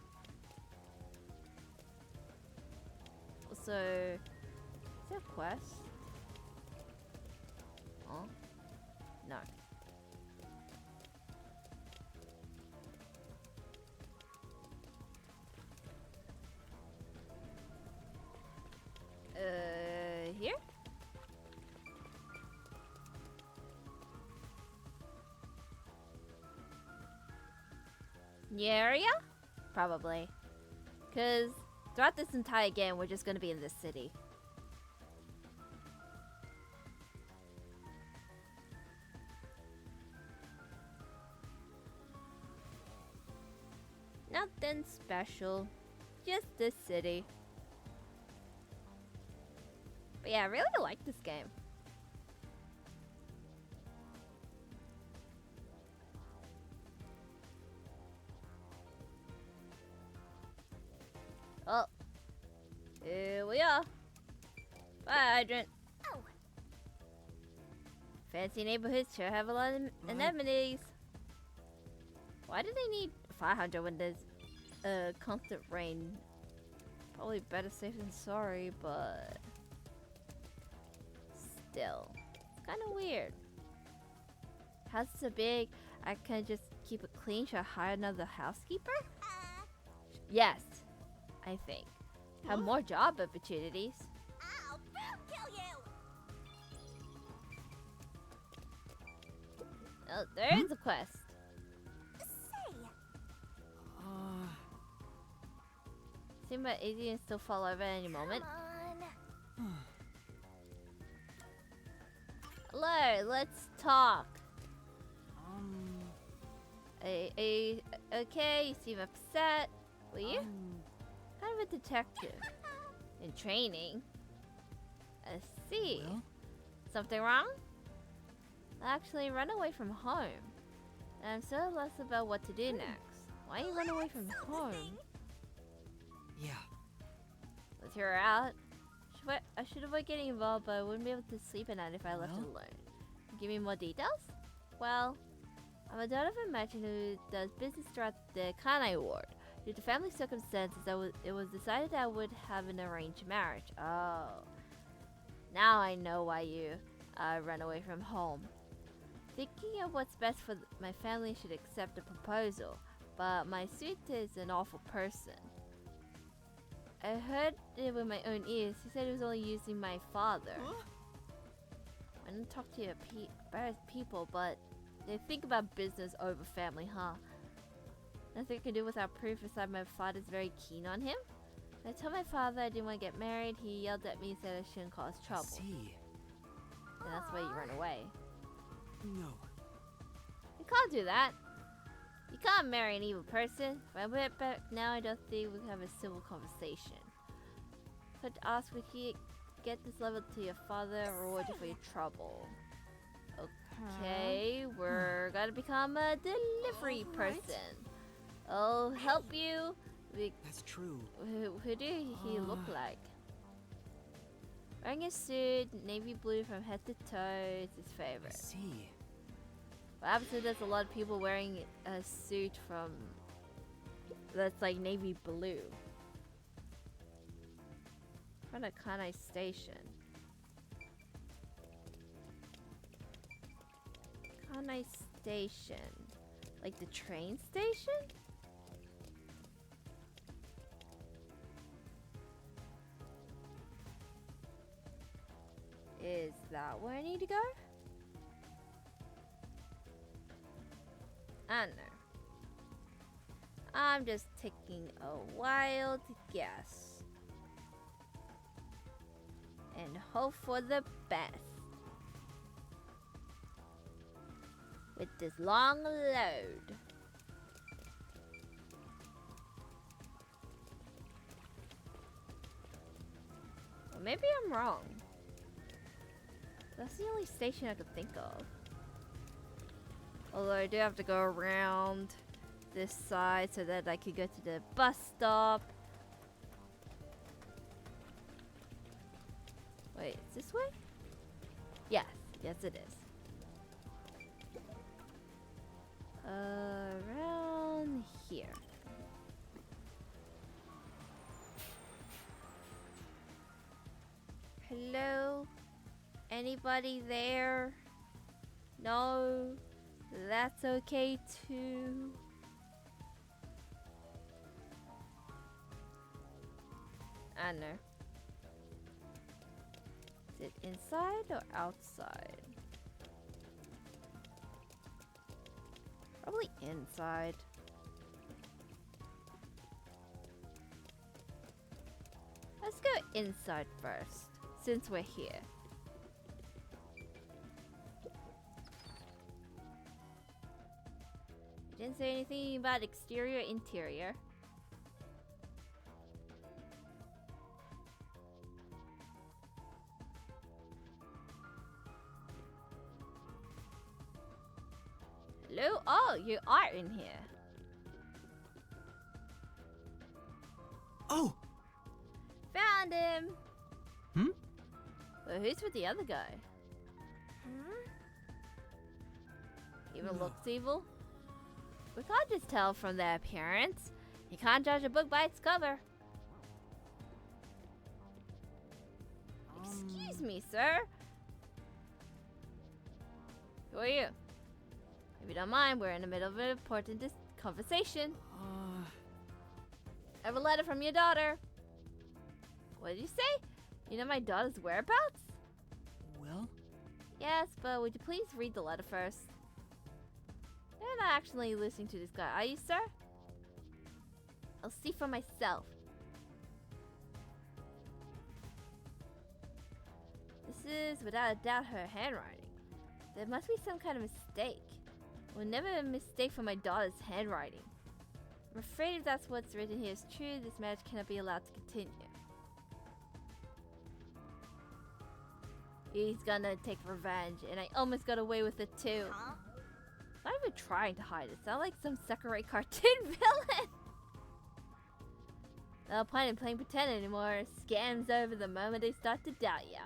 Also, is there a quest? Oh, no. Here? New area? Probably. Because throughout this entire game, we're just going to be in this city. Nothing special. Just this city. But yeah, I really like this game. Oh, here we are. Bye, hydrant. Oh. Fancy neighborhoods sure have a lot of anemones. Why do they need 500 when there's constant rain? Probably better safe than sorry, but still, it's kind of weird. House is so big, I can just keep it clean. Should I hire another housekeeper? Yes, I think. Have more job opportunities. I'll kill you. Oh, there is a quest. Say. Seems like easy and still fall over at any moment. Come on. Hello, let's talk. Okay, you seem upset. Were you? Kind of a detective. In training. I see. Well? Something wrong? I actually run away from home. And I'm so lost about what to do next. Why you run away from home? Yeah. Let's hear her out. I should avoid getting involved, but I wouldn't be able to sleep at night if I left it alone. Give me more details? Well, I'm a daughter of a merchant who does business throughout the KANAI ward. Due to family circumstances, it was decided that I would have an arranged marriage. Oh. Now I know why you run away from home. Thinking of what's best for my family, should accept the proposal. But my suitor is an awful person. I heard it with my own ears. He said he was only using my father. I didn't talk to people, but they think about business over family, huh? Nothing I can do without proof aside my father's very keen on him. When I told my father I didn't want to get married, he yelled at me and said I shouldn't cause trouble. See. And that's why you run away. No. You can't do that. You can't marry an evil person. If I went back now, I don't think we can have a civil conversation. Could ask if you get this level to your father or reward you for your trouble. Okay, we're gonna become a delivery person. I'll help you. That's true. Who do he look like? Wearing a suit, navy blue from head to toe. It's his favorite. I see. What happens is there's a lot of people wearing a suit from that's like navy blue. From a KANAI station. KANAI station. Like the train station? Is that where I need to go? I don't know. I'm just taking a wild guess. And hope for the best. With this long load. Or maybe I'm wrong. That's the only station I could think of. Although I do have to go around this side so that I could go to the bus stop. Wait, is this way? Yes, yes it is. Around here. Hello? Anybody there? No? That's okay too. I don't know. Is it inside or outside? Probably inside. Let's go inside first, since we're here. Didn't say anything about exterior, interior. Hello? Oh, you are in here. Oh! Found him! Hmm? Well, who's with the other guy? Even looks evil? We can't just tell from their appearance. You can't judge a book by its cover. Excuse me, sir. Who are you? If you don't mind, we're in the middle of an important conversation. I have a letter from your daughter. What did you say? You know my daughter's whereabouts? Well? Yes, but would you please read the letter first? You're not actually listening to this guy, are you, sir? I'll see for myself. This is, without a doubt, her handwriting. There must be some kind of mistake. I would never mistake for my daughter's handwriting. I'm afraid if that's what's written here is true, this marriage cannot be allowed to continue. He's gonna take revenge, and I almost got away with it too. I'm not even trying to hide it. Sound like some Sakurai cartoon villain. No point in playing pretend anymore. Scam's over the moment they start to doubt ya.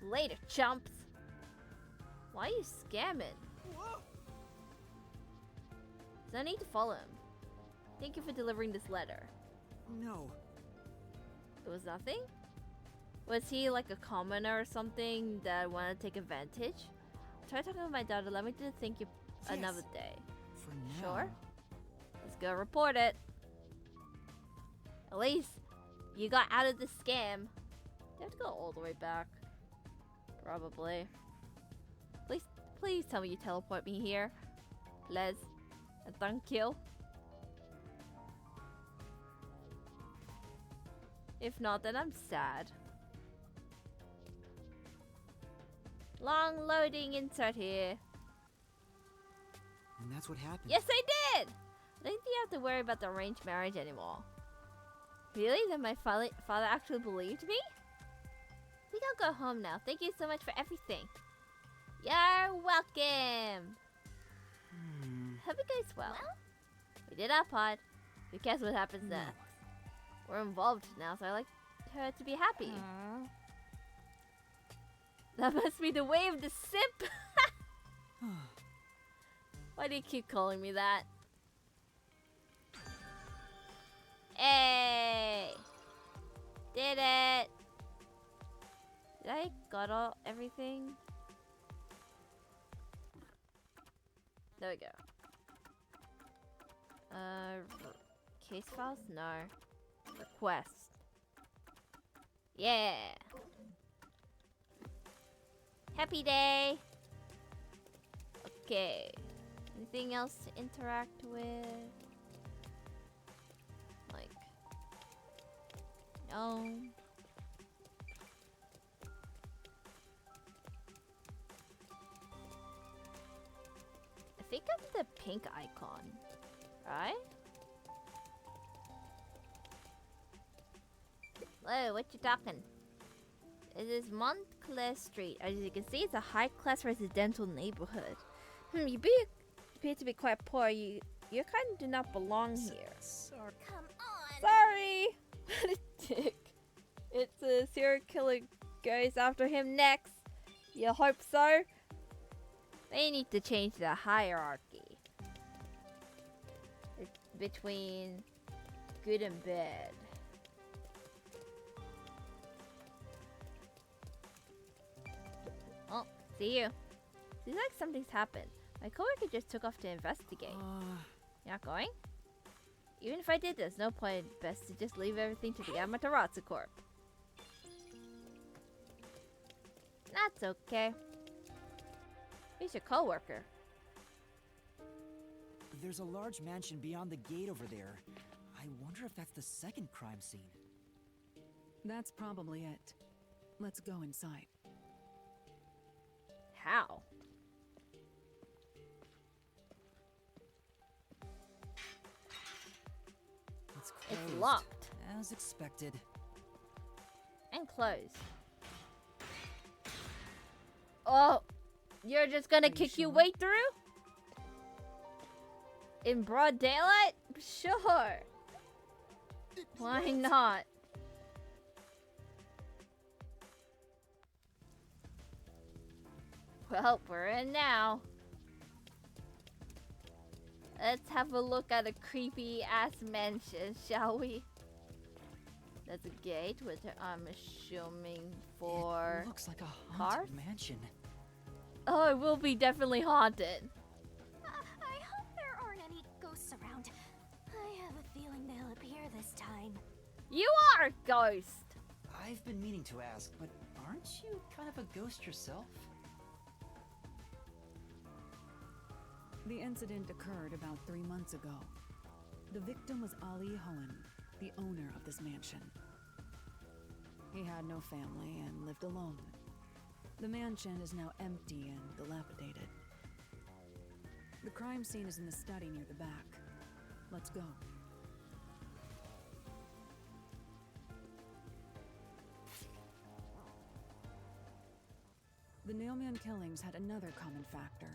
Later, chumps. Why are you scamming? There's no need to follow him. Thank you for delivering this letter. No. It was nothing? Was he like a commoner or something that wanted to take advantage? Try talking with my daughter. Let me to think you another day. For now. Sure? Let's go report it. At least you got out of the scam. You have to go all the way back. Probably. Please tell me you teleport me here. Les. And thank you. If not, then I'm sad. Long loading insert here. and that's what happened. Yes, I did! I don't think you have to worry about the arranged marriage anymore. Really? Then my father actually believed me? I think I'll go home now. Thank you so much for everything. You're welcome! Hope it goes well. We did our part. Who cares what happens next? We're involved now, so I like her to be happy. That must be the way of the simp! Why do you keep calling me that? Hey! Did it! Did I got everything? There we go. Case files? No. Request. Yeah! Happy day! Okay. Anything else to interact with? Like... No. I think I'm the pink icon. Right? Hello, what you talking? It is Montclair Street. As you can see, it's a high-class residential neighborhood. You appear to be quite poor. You kind of do not belong here. Sorry. Come on. Sorry. What a dick. It's a serial killer goes after him next. You hope so? They need to change the hierarchy. It's between good and bad. Oh, see you. Seems like something's happened. My coworker just took off to investigate. You're not going? Even if I did, there's no point. Best to just leave everything to the Amaterasu Corp. That's okay. He's your coworker. There's a large mansion beyond the gate over there. I wonder if that's the second crime scene. That's probably it. Let's go inside. How? It's locked. As expected. And closed. Oh, you're just gonna kick your way through? In broad daylight? Sure. Why not? Well, we're in now. Let's have a look at a creepy ass mansion, shall we? There's a gate, which I'm assuming for It looks like a cars? haunted mansion. Oh, it will be definitely haunted. I hope there aren't any ghosts around. I have a feeling they'll appear this time. You are a ghost. I've been meaning to ask, but aren't you kind of a ghost yourself? The incident occurred about 3 months ago. The victim was Ali Hohen, the owner of this mansion. He had no family and lived alone. The mansion is now empty and dilapidated. The crime scene is in the study near the back. Let's go. The Nailman killings had another common factor,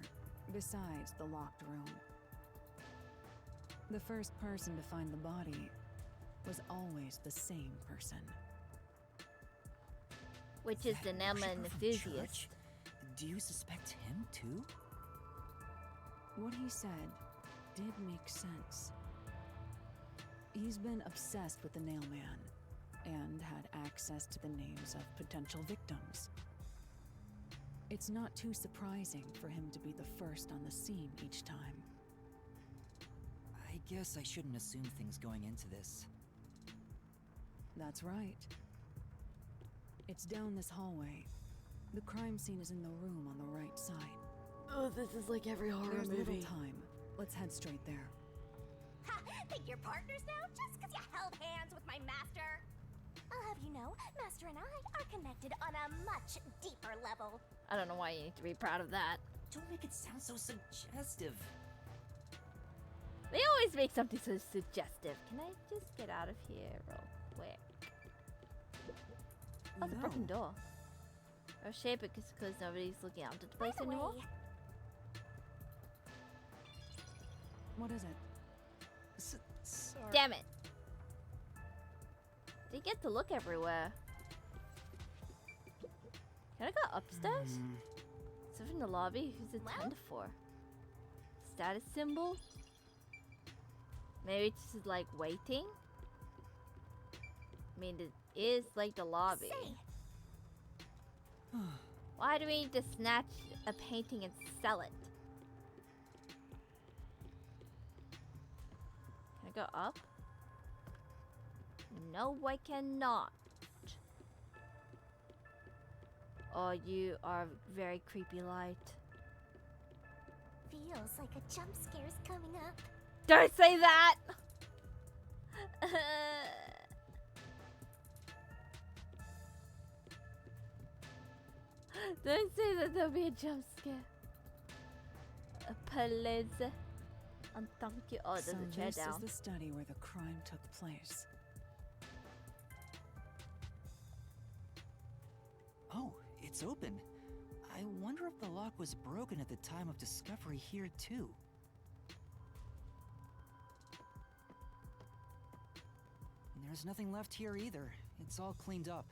besides the locked room. The first person to find the body was always the same person. Which is the Nailman enthusiast. Do you suspect him too? What he said did make sense. He's been obsessed with the Nailman and had access to the names of potential victims. It's not too surprising for him to be the first on the scene each time. I guess I shouldn't assume things going into this. That's right. It's down this hallway. The crime scene is in the room on the right side. Oh, this is like every horror There's movie. little time. Let's head straight there. Ha! Think you're partners now just because you held hands with my master? I'll have you know, Master and I are connected on a much deeper level. I don't know why you need to be proud of that. Don't make it sound so suggestive. They always make something so suggestive. Can I just get out of here real quick? Oh, the broken door. Or shape it because nobody's looking out at the place anymore. What is it? Sorry. Damn it! They get to look everywhere. Can I go upstairs? Stuff in the lobby? Who's it tend for? Status symbol? Maybe it's just like waiting? I mean, it is like the lobby. Why do we need to snatch a painting and sell it? Can I go up? No, I cannot. Oh, you are very creepy light. Feels like a jump scare's coming up. Don't say that! Don't say that there'll be a jump scare. Please. And thank you. Oh, there's a chair down. This is the study where the crime took place. Oh, it's open. I wonder if the lock was broken at the time of discovery here too. There's nothing left here either. It's all cleaned up.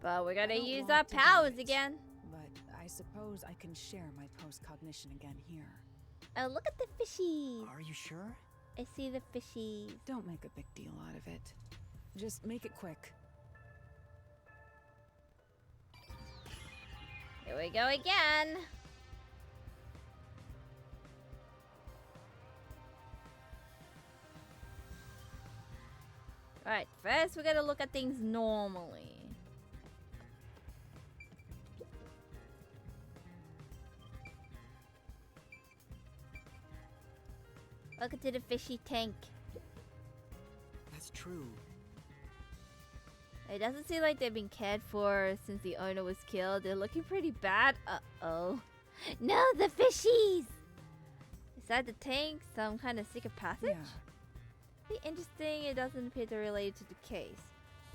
But we're gonna I don't use want our to powers do it, again. But I suppose I can share my post-cognition again here. Oh, look at the fishies. Are you sure? I see the fishies. Don't make a big deal out of it. Just make it quick. Here we go again. Alright, first we gotta look at things normally. Welcome to the fishy tank. That's true. It doesn't seem like they've been cared for since the owner was killed. They're looking pretty bad. Uh-oh. No, the fishies! Inside the tank, some kind of secret passage? Yeah. Be interesting, it doesn't appear to relate to the case.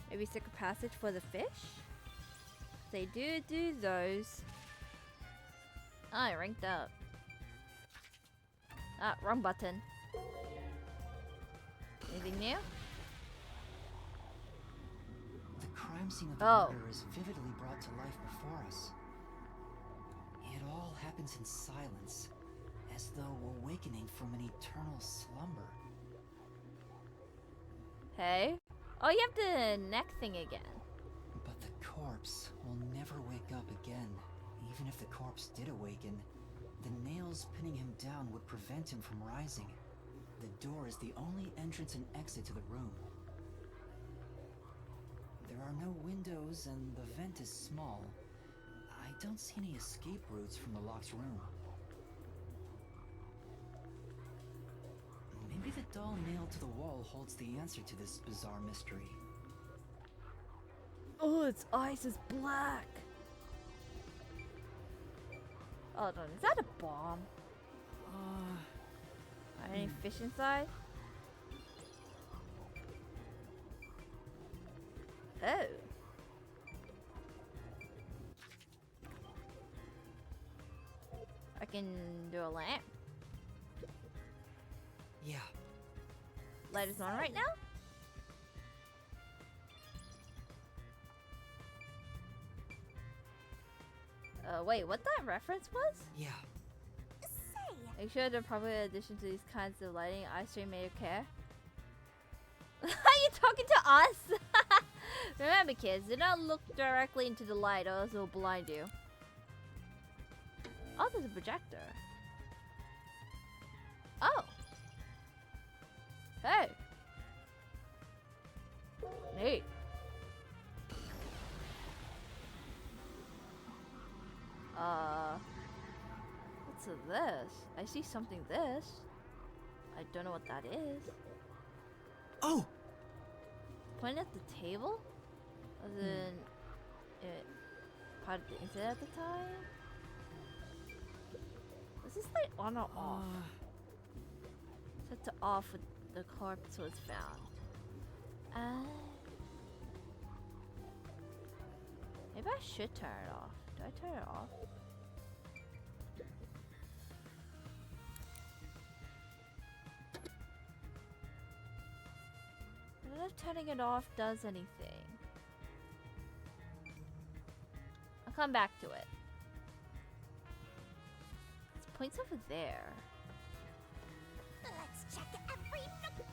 Maybe secret passage for the fish? They do those. Oh, I ranked up. Ah, wrong button. Anything new? The crime scene of the murder is vividly brought to life before us. It all happens in silence, as though awakening from an eternal slumber. Hey? Oh, you have the neck thing again. But the corpse will never wake up again. Even if the corpse did awaken, the nails pinning him down would prevent him from rising. The door is the only entrance and exit to the room. There are no windows and the vent is small. I don't see any escape routes from the locked room. Maybe the doll nailed to the wall holds the answer to this bizarre mystery. Oh, its eyes is black. Hold on, is that a bomb? Are any fish inside? Oh. I can do a lamp. Yeah. Light is on right now? Wait, what that reference was? Yeah. Say, Are you sure they're probably in addition to these kinds of lighting, iStream made of care? Are you talking to us? Remember, kids, do not look directly into the light or else it will blind you. Oh, there's a projector. Oh. Hey. Neat. What's this? I see something this. I don't know what that is. Oh! Pointing at the table? Was it part of the incident at the time? Was this light on or off? off when the corpse was found. Maybe I should turn it off. Do I turn it off? I don't know if turning it off does anything. I'll come back to it. It's points over there. Let's check every nook.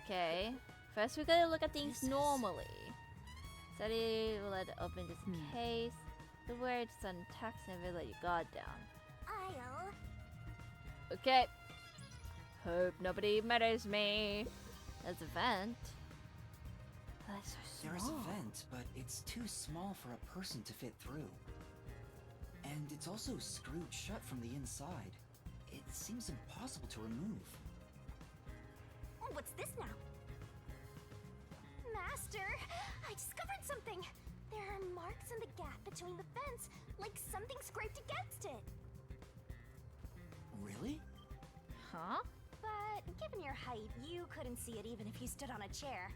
Okay. First we gotta look at things normally. Study, we'll let it open just in case. The word is untaxed, never let your guard down. I'll... Okay. Hope nobody murders me. There's a vent. That's so small. There is a vent, but it's too small for a person to fit through. And it's also screwed shut from the inside. It seems impossible to remove. What's this now? Master, I discovered something. There are marks in the gap between the vents, like something scraped against it. Really? Huh? But given your height, you couldn't see it even if you stood on a chair.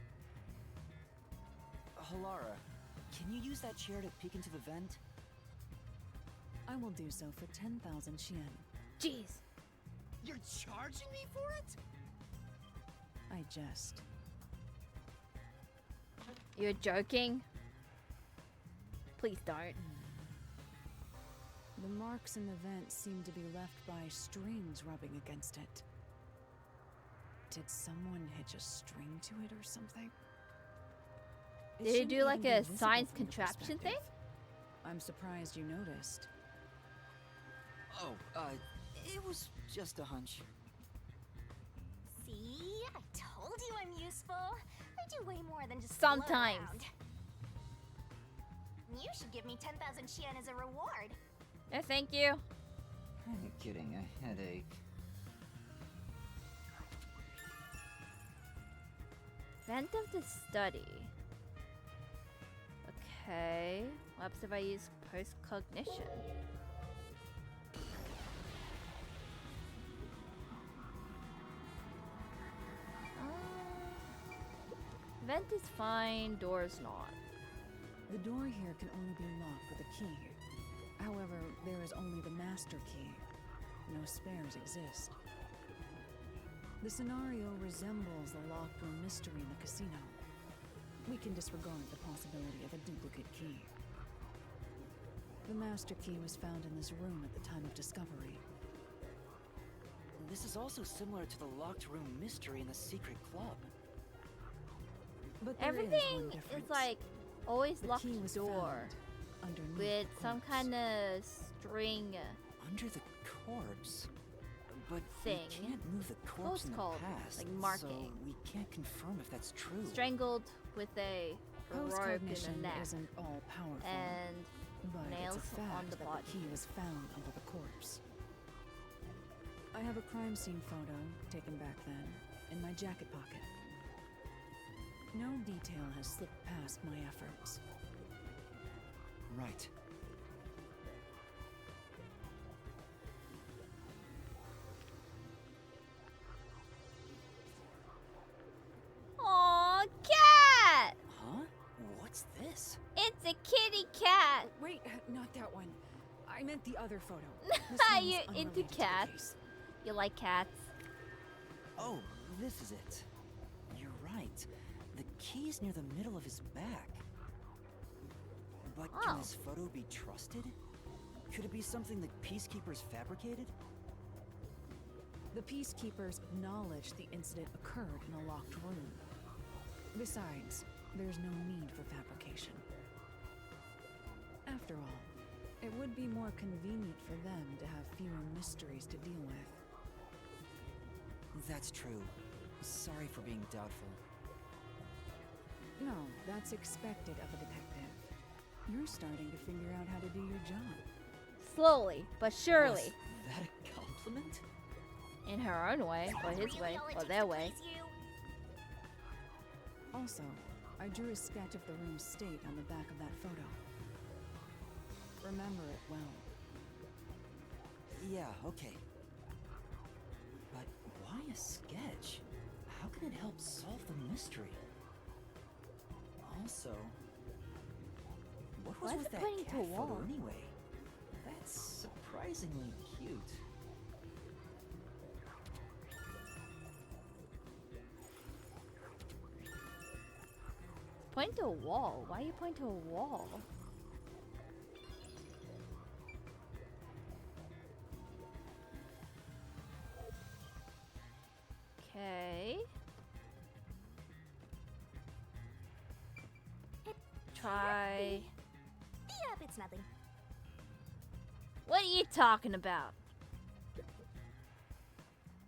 Halara, can you use that chair to peek into the vent? I will do so for 10,000 Yen. Jeez. You're charging me for it? I jest. You're joking? Please don't. The marks in the vent seem to be left by strings rubbing against it. Did someone hitch a string to it or something? It Did you shouldn't do like even a be visible science from your contraption thing? perspective. I'm surprised you noticed. Oh, it was just a hunch. See? I told you I'm useful. I do way more than just Sometimes. float around. You should give me 10,000 Yen as a reward. No, thank you. I'm kidding, a headache. Vent of the study. Okay. What happens if I use post-cognition? Vent is fine, door is not. The door here can only be locked with a key. However, there is only the master key. No spares exist. The scenario resembles the locked room mystery in the casino. We can disregard the possibility of a duplicate key. The master key was found in this room at the time of discovery. This is also similar to the locked room mystery in the secret club. But there is Everything one difference. is like always The locked key was door found underneath with the some corpse. kind of string. Under the corpse? But Thing. we can't move the corpse in the called? past, Like so marking. we can't confirm if that's true. Strangled with a rope in Post-cognition the neck isn't all powerful, and but nails it's a fact on the that body. the key was found under the corpse. I have a crime scene photo taken back then in my jacket pocket. No detail has slipped past my efforts. Right. Aw, cat! Huh? What's this? It's a kitty cat. Wait, not that one. I meant the other photo. This one is You're into unrelated to the cats. case. You like cats? Oh, this is it. You're right. The key's near the middle of his back. But Oh. can this photo be trusted? Could it be something the peacekeepers fabricated? The peacekeepers acknowledged the incident occurred in a locked room. Besides, there's no need for fabrication. After all, it would be more convenient for them to have fewer mysteries to deal with. That's true. Sorry for being doubtful. No, that's expected of a detective. You're starting to figure out how to do your job. Slowly, but surely. Was that a compliment? In her own way, or his way, or their way. Also, I drew a sketch of the room's state on the back of that photo. Remember it well. Yeah, okay. a sketch. How can it help solve the mystery? Also, what was Why is with it that pointing cat to a photo wall? anyway? That's surprisingly cute. Point to a wall. Why are you pointing to a wall? Okay. Try. Yep, it's nothing. What are you talking about?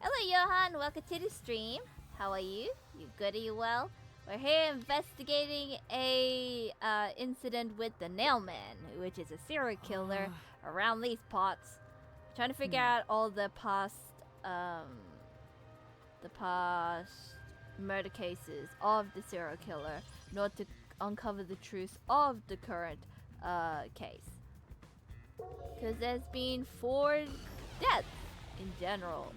Hello, Johan. Welcome to the stream. How are you? You good? Are you well? We're here investigating a incident with the Nailman, which is a serial killer around these parts. Trying to figure out all the past murder cases of the serial killer, in order to uncover the truth of the current case. Because there's been 4 deaths in general.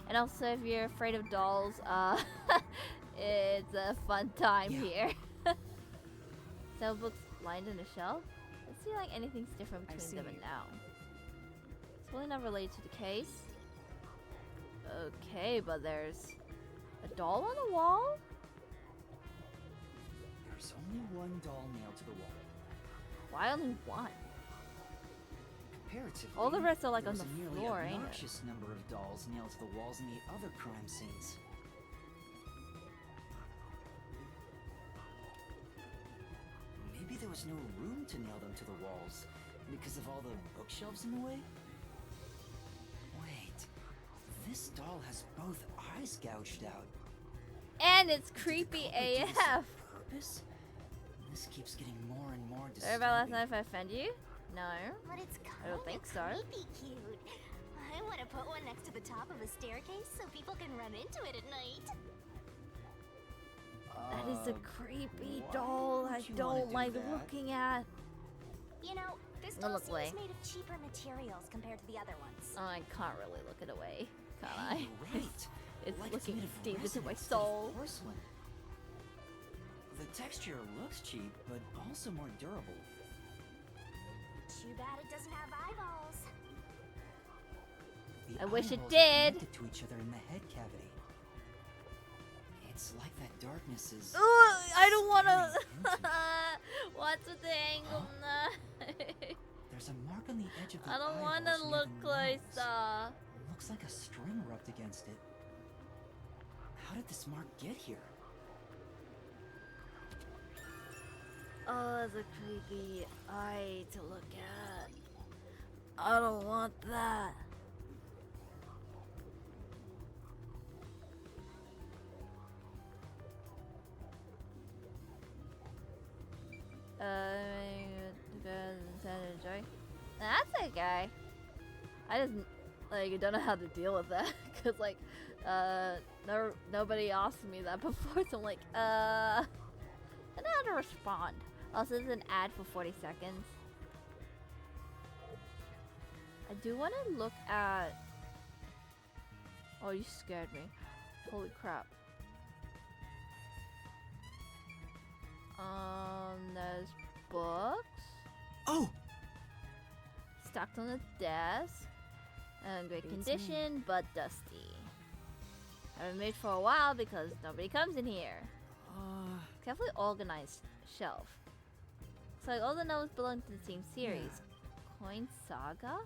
And also, if you're afraid of dolls, it's a fun time here. So books lined in a shelf. Let's see like anything's different between them and now. It's really not related to the case. Okay, but there's a doll on the wall? There's only one doll nailed to the wall. Why only one? Comparatively, All the rest are like there on was the a nearly floor, ain't it? obnoxious number of dolls nailed to the walls in the other crime scenes. Maybe there was no room to nail them to the walls because of all the bookshelves in the way? Wait, this doll has both eyes gouged out. And it's creepy Did the culprit do this AF. on purpose? This keeps getting more and more Sorry about last disturbing. night if I offend you? No. But it's I don't think so. creepy cute. I want to put one next to the top of a staircase so people can run into it at night. That is a creepy why doll would I you wanna don't do like that? looking at. You know, this No, doll look seems away. made of cheaper materials compared to the other ones. Oh, I can't really look it away, can Hey, I? you're right. It's Like looking made of deep into resin my instead of soul. porcelain. The texture looks cheap, but also more durable. Too bad it doesn't have eyeballs. The I wish it eyeballs are did. connected to each other in the head cavity. It's like that darkness is. I don't wanna. peering into it. What's with the angle? There's a mark on the edge of the I don't wanna eyeballs near look the closer. nose. Looks like a string rubbed against it. How did this mark get here? Oh, that's a creepy eye to look at. I don't want that. That's okay. I just like don't know how to deal with that because like nobody asked me that before, so I'm like I don't know how to respond. Also, this is an ad for 40 seconds. I do want to look at. Oh, you scared me! Holy crap! There's books. Oh! Stacked on the desk. In great condition, but dusty. Haven't moved for a while because nobody comes in here. Carefully organized shelf. So like all the novels belong to the same series. Coin Saga?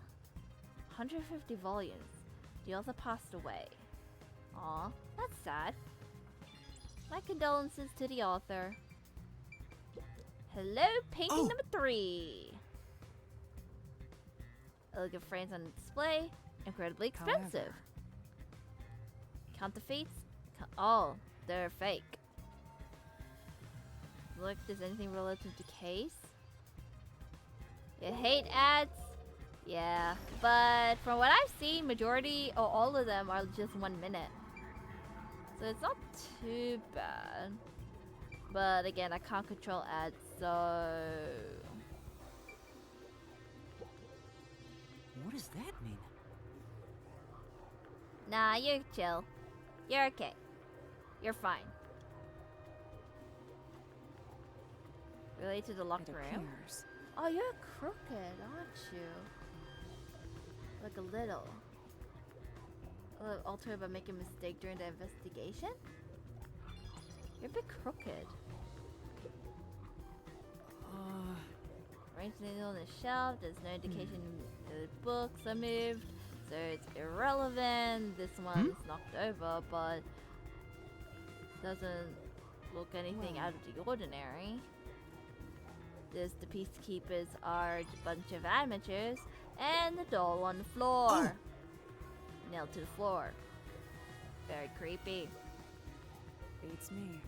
150 volumes. The author passed away. Aw, that's sad. My condolences to the author. Hello, painting number 3. Elegant frames on display. Incredibly expensive. However. Counterfeits? Oh, they're fake. Look if there's anything relative to case. You hate ads? Yeah, but from what I've seen, majority or all of them are just 1 minute. So it's not too bad. But again, I can't control ads, so... What does that mean? Nah, you're chill. You're okay. You're fine. Related to the locked room? appears. Oh, you're crooked, aren't you? Like a little. Alter about making a mistake during the investigation? You're a bit crooked. Arranged nail on the shelf. There's no indication the books are moved, so it's irrelevant. This one's knocked over, but doesn't look anything out of the ordinary. The peacekeepers are a bunch of amateurs, and the doll on the floor. Nailed to the floor. Very creepy. Beats me.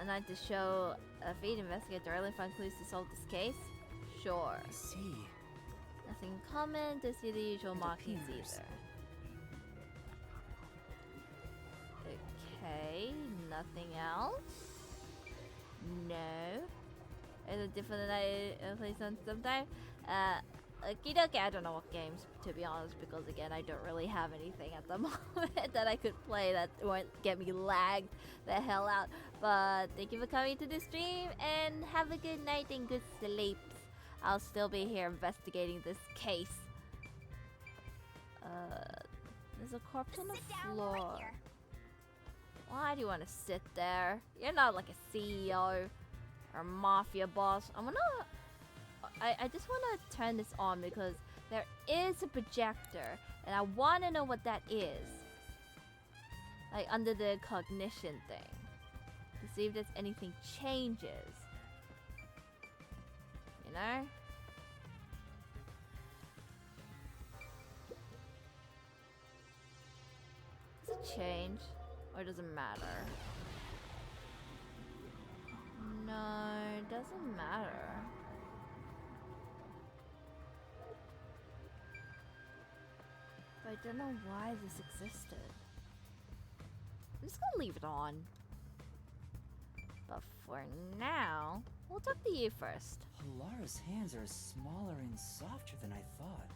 I'd like to show a feed investigate thoroughly find clues to solve this case. Sure. I see. Nothing common to see the usual markings appears. either. Okay, nothing else. No. Is it different than I play sometime? Okay, I don't know what games, to be honest, because again, I don't really have anything at the moment that I could play that won't get me lagged the hell out. But thank you for coming to the stream, and have a good night and good sleeps. I'll still be here investigating this case. There's a corpse on the floor. Why do you want to sit there? You're not like a CEO or mafia boss. I just want to turn this on because there is a projector and I want to know what that is. Like under the cognition thing. To see if there's anything changes. You know? Does it change? Or does it matter? No, it doesn't matter. But I don't know why this existed. I'm just gonna leave it on. But for now, we'll talk to you first. Halara's hands are smaller and softer than I thought.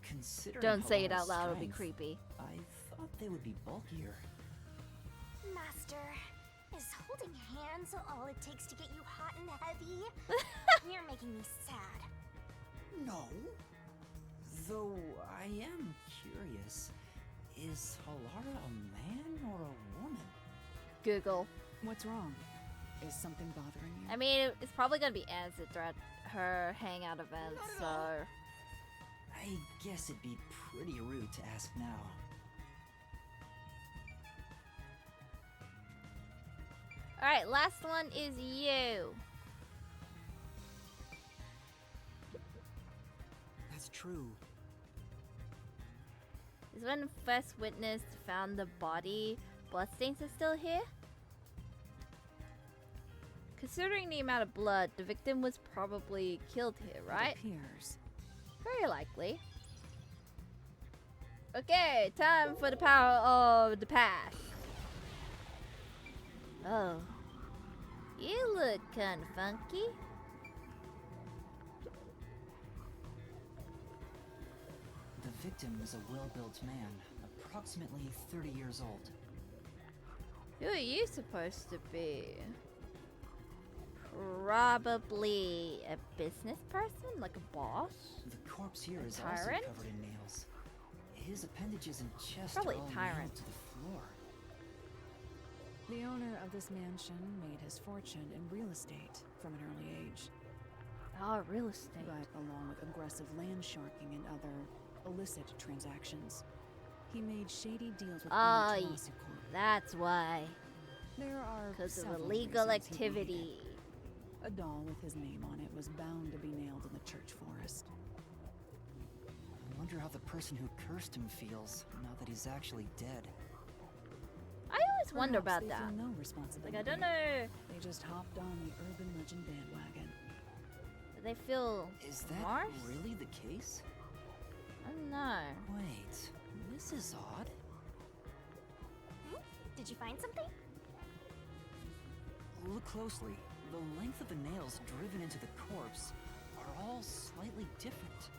Considering Don't say it Halara's out loud, it'll be strength, creepy. I thought they would be bulkier. Master, is holding hands all it takes to get you hot and heavy? You're making me sad. No. Though I am curious, is Halara a man or a woman? Google. What's wrong? Is something bothering you? I mean, it's probably gonna be answered throughout her hangout events, so... I guess it'd be pretty rude to ask now. Alright, last one is you. That's true. Is when the first witness found the body, bloodstains are still here? Considering the amount of blood, the victim was probably killed here, right? It appears. Very likely. Okay, time for the power of the past. Oh. You look kinda funky. The victim was a well-built man, approximately 30 years old. Who are you supposed to be? Probably a business person? Like a boss? The corpse here A is tyrant? also covered in nails. His appendages and chest Probably are all a tyrant. nailed to the floor. The owner of this mansion made his fortune in real estate from an early age. Oh, real estate. But along with aggressive land sharking and other illicit transactions, he made shady deals with Oh, EMOTES Corp. that's why. There are Because of several illegal reasons he activity. made it. A doll with his name on it was bound to be nailed in the church forest. I wonder how the person who cursed him feels, now that he's actually dead. I always wonder Perhaps about they that. feel no responsibility. Like, I don't know. They just hopped on the urban legend bandwagon. Do they feel Is that Mars? really the case? I don't know. Wait, this is odd. Did you find something? Look closely. The length of the nails driven into the corpse are all slightly different.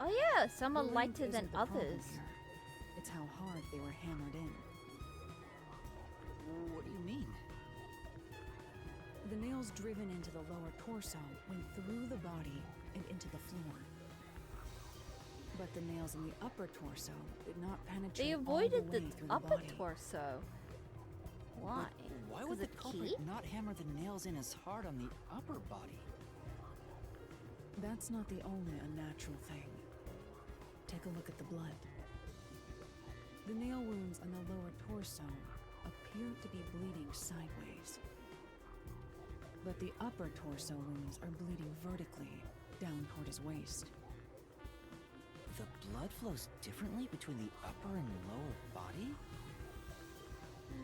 Oh yeah, some are The length lighter isn't than the problem others. here. That's how hard they were hammered in. What do you mean? The nails driven into the lower torso went through the body and into the floor. But the nails in the upper torso did not penetrate They all avoided the the way through the upper body. torso. Why? Why 'Cause would the the culprit key? not hammer the nails in as hard on the upper body? That's not the only unnatural thing. Take a look at the blood. The nail wounds on the lower torso appear to be bleeding sideways. But the upper torso wounds are bleeding vertically down toward his waist. The blood flows differently between the upper and lower body?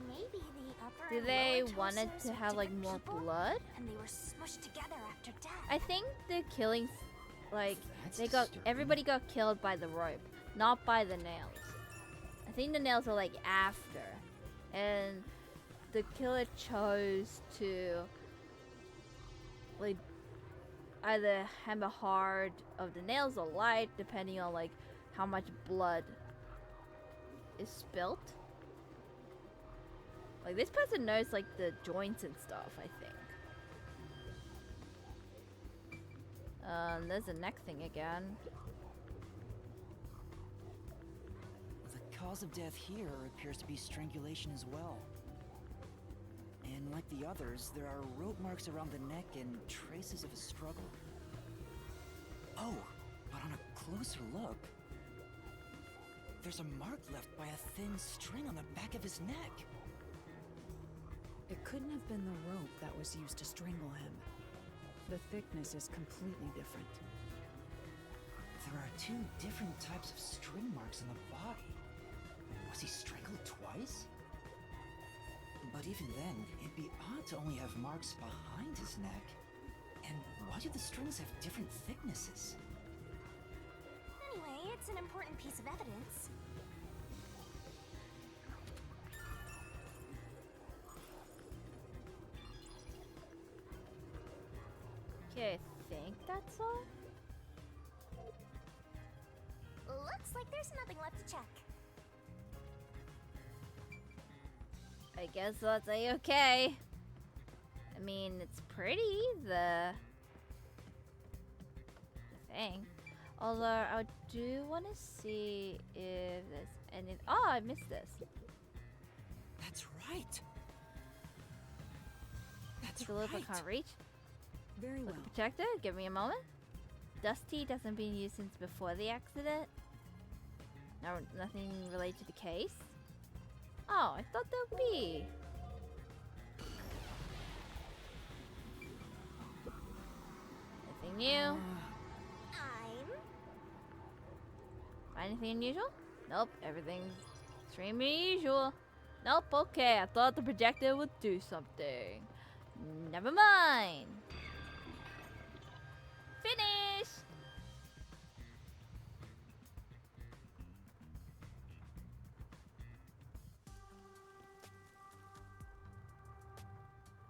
Maybe the upper Do and they lower wanted torsos to were have like different more people, blood? and they were smushed together after death. I think the killings, like That's they got disturbing. everybody got killed by the rope, not by the nails. I think the nails are like after, and the killer chose to like either hammer hard of the nails or light, depending on like how much blood is spilt. Like this person knows like the joints and stuff, I think. There's the neck thing again. The cause of death here appears to be strangulation as well. And like the others, there are rope marks around the neck and traces of a struggle. Oh, but on a closer look, there's a mark left by a thin string on the back of his neck. It couldn't have been the rope that was used to strangle him. The thickness is completely different. There are two different types of string marks on the body. Was he strangled twice? But even then, it'd be odd to only have marks behind his neck. And why do the strings have different thicknesses? Anyway, it's an important piece of evidence. Okay, I think that's all. Looks like there's nothing left to check. I guess that's okay. I mean, it's pretty, the thing. Although, I do want to see if there's any... Oh, I missed this. That's right. That's Take a look, I can't reach. Very well. Look, protector, give me a moment. Dusty hasn't been used since before the accident. No, nothing related to the case. Oh, I thought there would be. Anything new? Anything unusual? Nope, everything's extremely usual. Nope, okay, I thought the projector would do something. Never mind. Finished!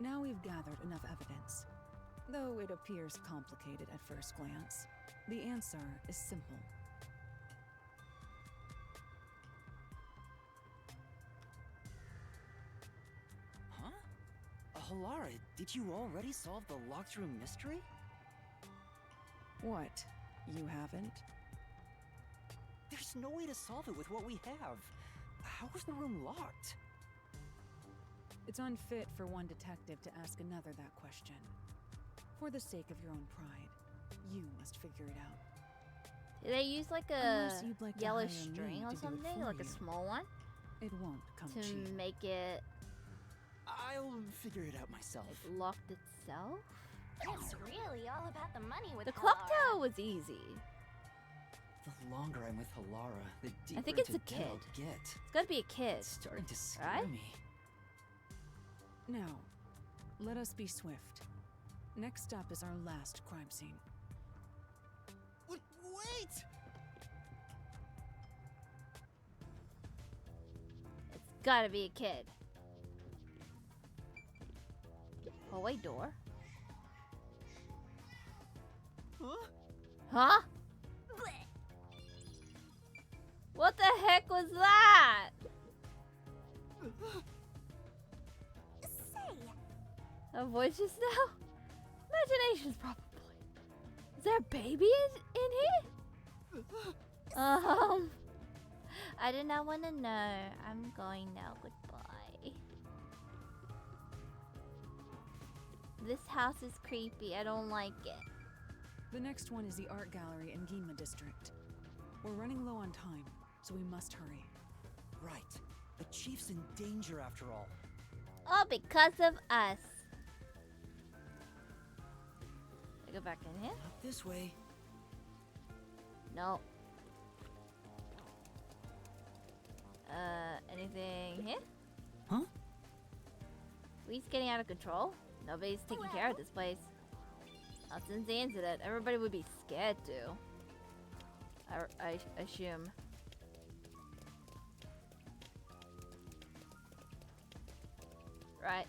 Now we've gathered enough evidence. Though it appears complicated at first glance, the answer is simple. Huh? Halara, did you already solve the locked room mystery? What? You haven't? There's no way to solve it with what we have. How was the room locked? It's unfit for one detective to ask another that question. For the sake of your own pride, you must figure it out. Did they use like a Unless you'd like to yellow hire me string or to do it something? for Like a you. small one? It won't come To cheap. make it I'll figure it out myself. like, locked itself? It's really all about the money with The clock Halara. tower was easy. The longer I'm with Halara, the deeper I think it's into a debt I'll kid. get. It's gotta be a kid. It's starting to scare Right? me. Now, let us be swift. Next up is our last crime scene. Wait! It's gotta be a kid. Hallway door. Huh? Huh? Blech. What the heck was that? Say, A voice just now? Imagination's probably. Is there a baby in here? I did not want to know. I'm going now. Goodbye. This house is creepy. I don't like it. The next one is the art gallery in Ginma district. We're running low on time, so we must hurry. Right. The chief's in danger after all. All because of us. I go back in here? Not this way. No. Anything here? Huh? We's getting out of control. Nobody's taking care of this place. Not since the incident. Everybody would be scared too. I assume. Right.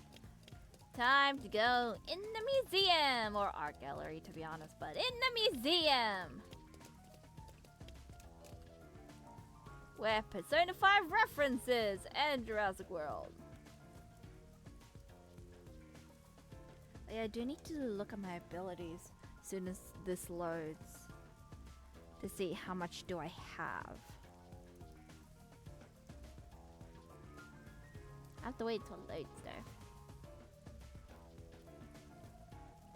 Time to go in the museum! Or art gallery, to be honest, but in the museum! Where Persona 5 references and Jurassic World. Yeah, I do need to look at my abilities as soon as this loads to see how much do I have. I have to wait till it loads though.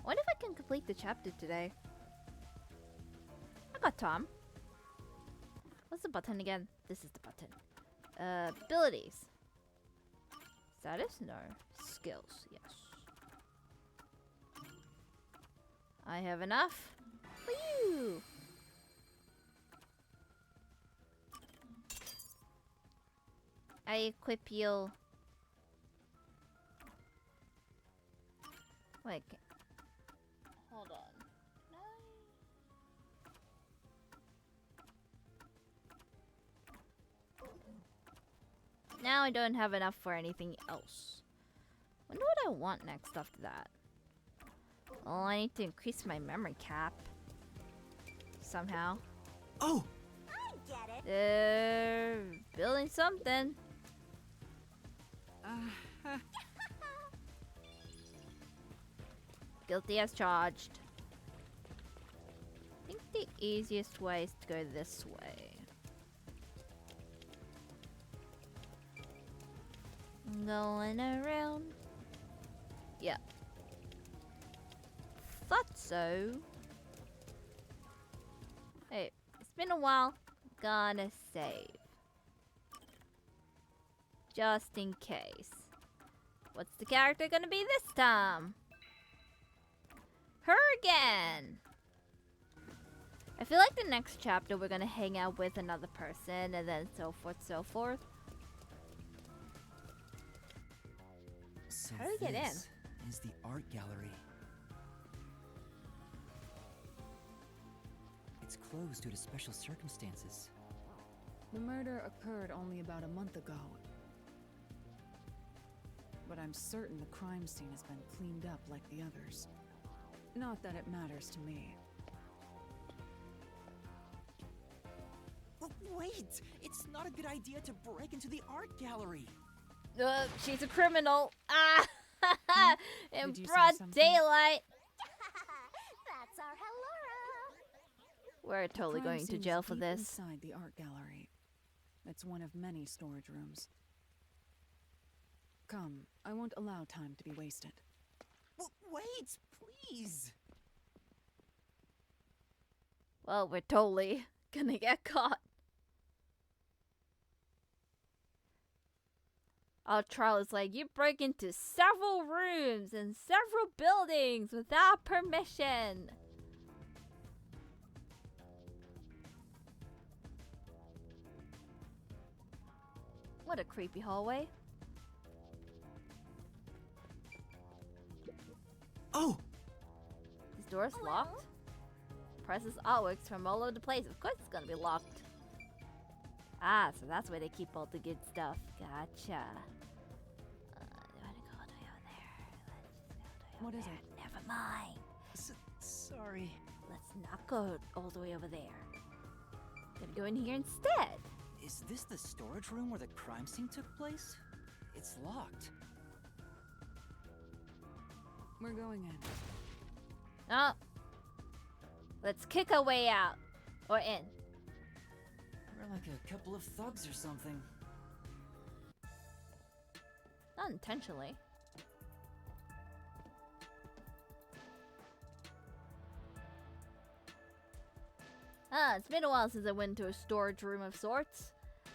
I wonder if I can complete the chapter today. I got time. What's the button again? This is the button. Abilities. Status? No. Skills, yes. I have enough. Woo! I equip you. Wait. Hold on. Now I don't have enough for anything else. Wonder what I want next after that. Well, I need to increase my memory cap. Somehow. Oh! I get it. They're building something. Guilty as charged. I think the easiest way is to go this way. Going around. Yeah. Thought so. Hey, it's been a while. Gonna save. Just in case. What's the character gonna be this time? Her again! I feel like the next chapter we're gonna hang out with another person and then so forth, so forth. So How do we get in? this is the art gallery. It's closed due to special circumstances. The murder occurred only about a month ago. But I'm certain the crime scene has been cleaned up like the others. Not that it matters to me. Wait! It's not a good idea to break into the art gallery! She's a criminal. Ah! In Did you say broad something? daylight. That's our Hellora. We're totally The crime going to scene is jail for deep this. inside the art gallery. It's one of many storage rooms. Come, I won't allow time to be wasted. Wait, please! Well, we're totally gonna get caught. Our trial is like, you break into several rooms and several buildings without permission. What a creepy hallway. Oh! This door's locked. Presses artworks from all over the place. Of course it's gonna be locked. Ah, so that's where they keep all the good stuff. Gotcha. Do you wanna go all the way over there? Let's just go all the way over What is there. it? Never mind. Sorry. Let's not go all the way over there. Gonna go in here instead. Is this the storage room where the crime scene took place? It's locked. We're going in. Oh. Let's kick our way out. Or in. We're like a couple of thugs or something. Not intentionally. It's been a while since I went to a storage room of sorts.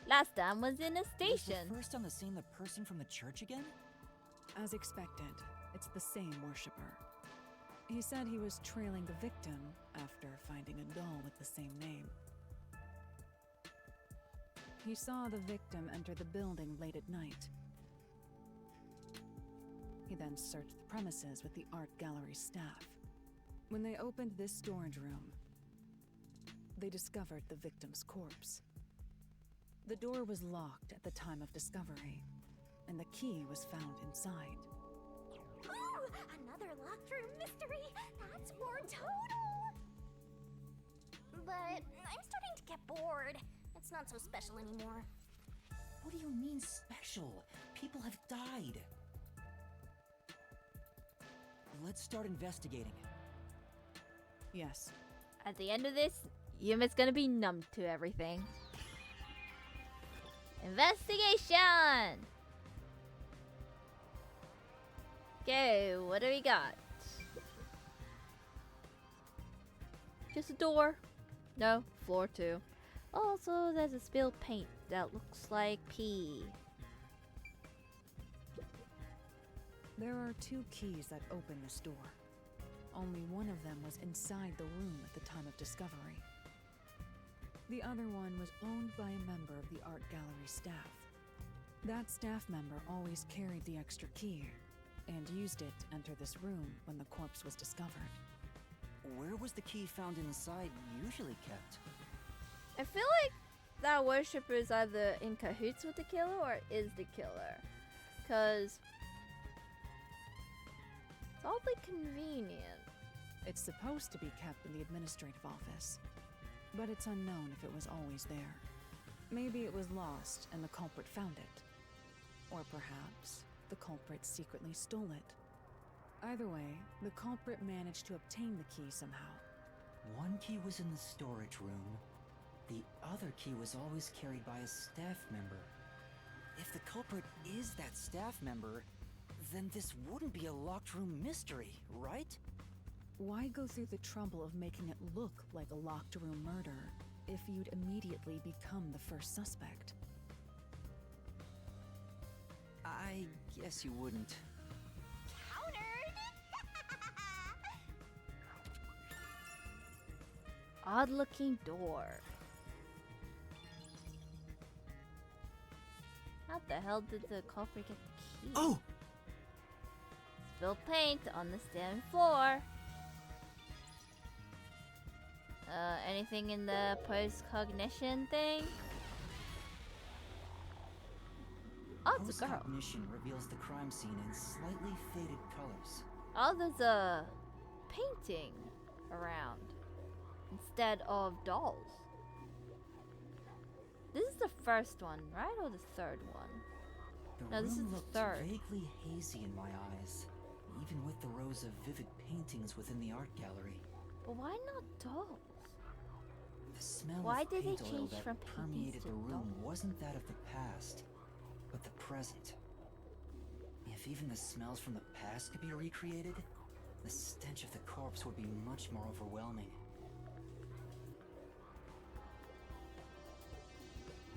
Last time was in a station. Was the first on the scene the person from the church again? As expected, it's the same worshipper. He said he was trailing the victim after finding a doll with the same name. He saw the victim enter the building late at night. He then searched the premises with the art gallery staff. When they opened this storage room, they discovered the victim's corpse. The door was locked at the time of discovery, and the key was found inside. Ooh, another locked room mystery! That's more total! But I'm starting to get bored. It's not so special anymore. What do you mean special? People have died. Let's start investigating. Yes. At the end of this, Yuma's gonna be numb to everything. Investigation! Okay, what do we got? Just a door. No, floor 2. Also, there's a spilled paint that looks like pee. There are 2 keys that open this door. Only one of them was inside the room at the time of discovery. The other one was owned by a member of the art gallery staff. That staff member always carried the extra key and used it to enter this room when the corpse was discovered. Where was the key found inside usually kept? I feel like that worshipper is either in cahoots with the killer or is the killer. Because it's oddly convenient. It's supposed to be kept in the administrative office, but it's unknown if it was always there. Maybe it was lost and the culprit found it. Or perhaps the culprit secretly stole it. Either way, the culprit managed to obtain the key somehow. One key was in the storage room. The other key was always carried by a staff member. If the culprit is that staff member, then this wouldn't be a locked room mystery, right? Why go through the trouble of making it look like a locked room murder if you'd immediately become the first suspect? I guess you wouldn't. Countered! Odd-looking door. How the hell did the culprit get the key? Oh! Spilled paint on the stand floor. Anything in the post-cognition thing? Oh, it's a girl. Post-cognition reveals the crime scene in slightly faded colors. Oh, there's a painting around instead of dolls. This is the first one, right? Or the third one? No, this is the third. Vaguely hazy in my eyes, even with the rows of vivid paintings within the art gallery. But why not dolls? The smell Why of did they paint oil change that from paintings permeated to the room dolls? wasn't that of the past, but the present. If even the smells from the past could be recreated, the stench of the corpse would be much more overwhelming.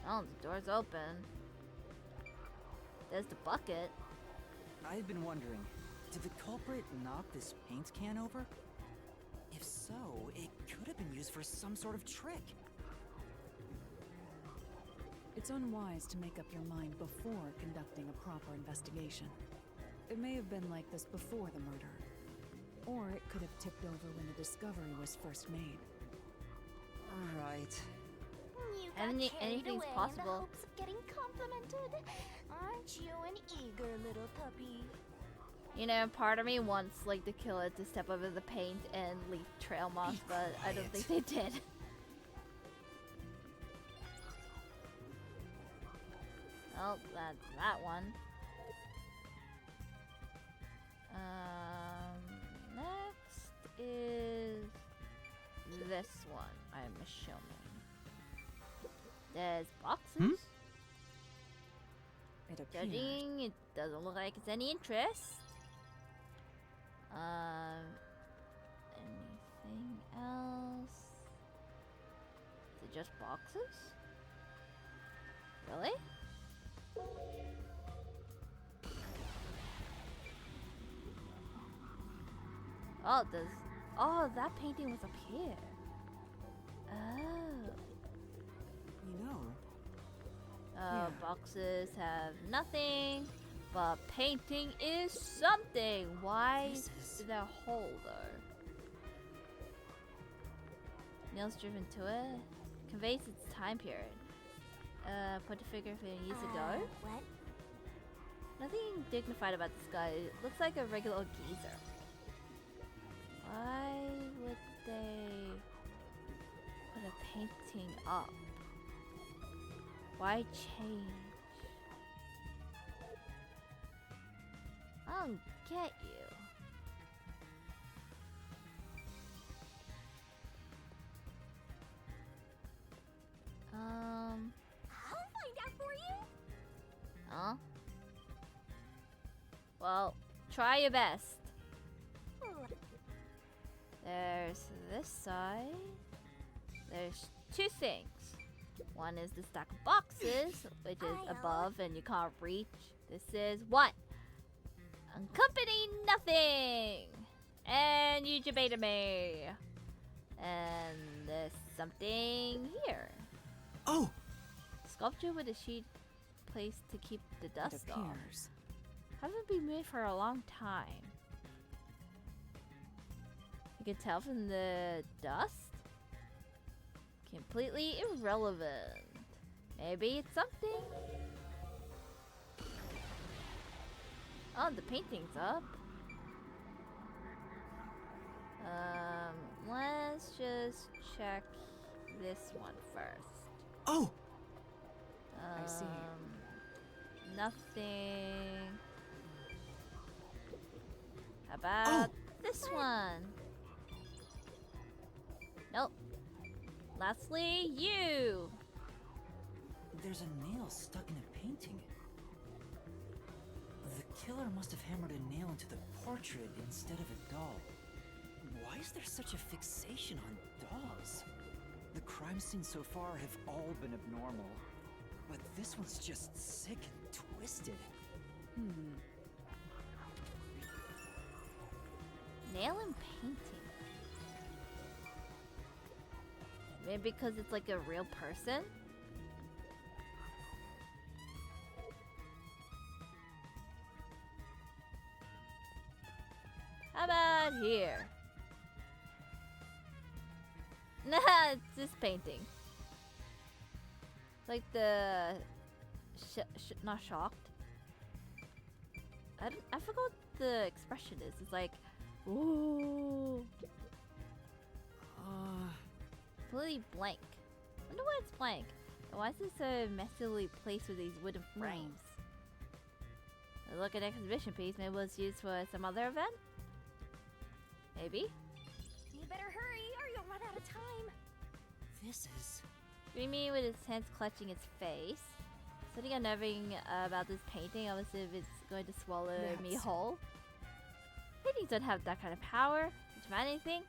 Oh, the door's open. There's the bucket. I've been wondering, did the culprit knock this paint can over? If so, it could have been used for some sort of trick. It's unwise to make up your mind before conducting a proper investigation. It may have been like this before the murder, or it could have tipped over when the discovery was first made. Alright. You got carried anything's away possible. in the hopes of getting complimented. Aren't you an eager little puppy? You know, part of me wants like the killer to step over the paint and leave trail marks, but I don't think they did. Well, that's that one. Next is this one, I'm assuming. There's boxes. It appears. Judging, it doesn't look like it's any interest. Anything else? Is it just boxes? Really? Oh, it does. Oh, that painting was up here. Oh. You know, Yeah. Boxes have nothing, but painting is something. Why This is is- there a hole though? Nails driven to it. Conveys its time period. Put the figure 15 years ago. What? Nothing dignified about this guy. It looks like a regular old geezer. Why would they put a painting up? Why change? I don't get you. I'll find out for you. Huh? Well, try your best. There's this side. There's two things. One is the stack of boxes, which is above and you can't reach. This is one. Accompanying nothing. And you debated me. And there's something here. oh, Sculpture with a sheet placed to keep the It dust off. appears. Haven't been moved for a long time. You can tell from the dust. Completely irrelevant. Maybe it's something. Oh, the painting's up. Let's just check this one first. oh, I see. Nothing. How about this one? Nope. Lastly, you. there's a nail stuck in a painting. The killer must have hammered a nail into the portrait instead of a doll. Why is there such a fixation on dolls? The crime scenes so far have all been abnormal, but this one's just sick and twisted. Nail and painting. Maybe because it's like a real person? How about here? Nah, it's just painting. Like the... not shocked. I forgot what the expression is. It's like... Ooh. Completely blank. Wonder why it's blank. And why is it so messily placed with these wooden frames? Look at exhibition piece. Maybe it was used for some other event? Maybe? You better hurry or you'll run out of time. This is... Screaming with his hands clutching his face. Sitting on knowing about this painting, almost as if it's going to swallow me That's- whole. Paintings don't have that kind of power. Did you find anything?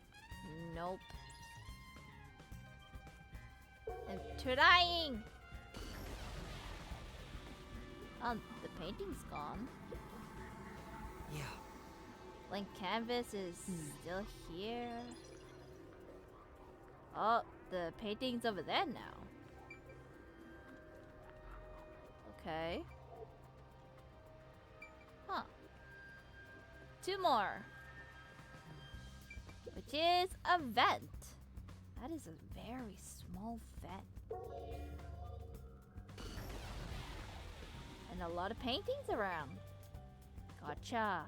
Nope. I'm trying! Oh, the painting's gone. Yeah. Blank canvas is still here. Oh, the painting's over there now. Okay. Huh. Two more. Which is a vent. That is a very small vent. And a lot of paintings around. Gotcha.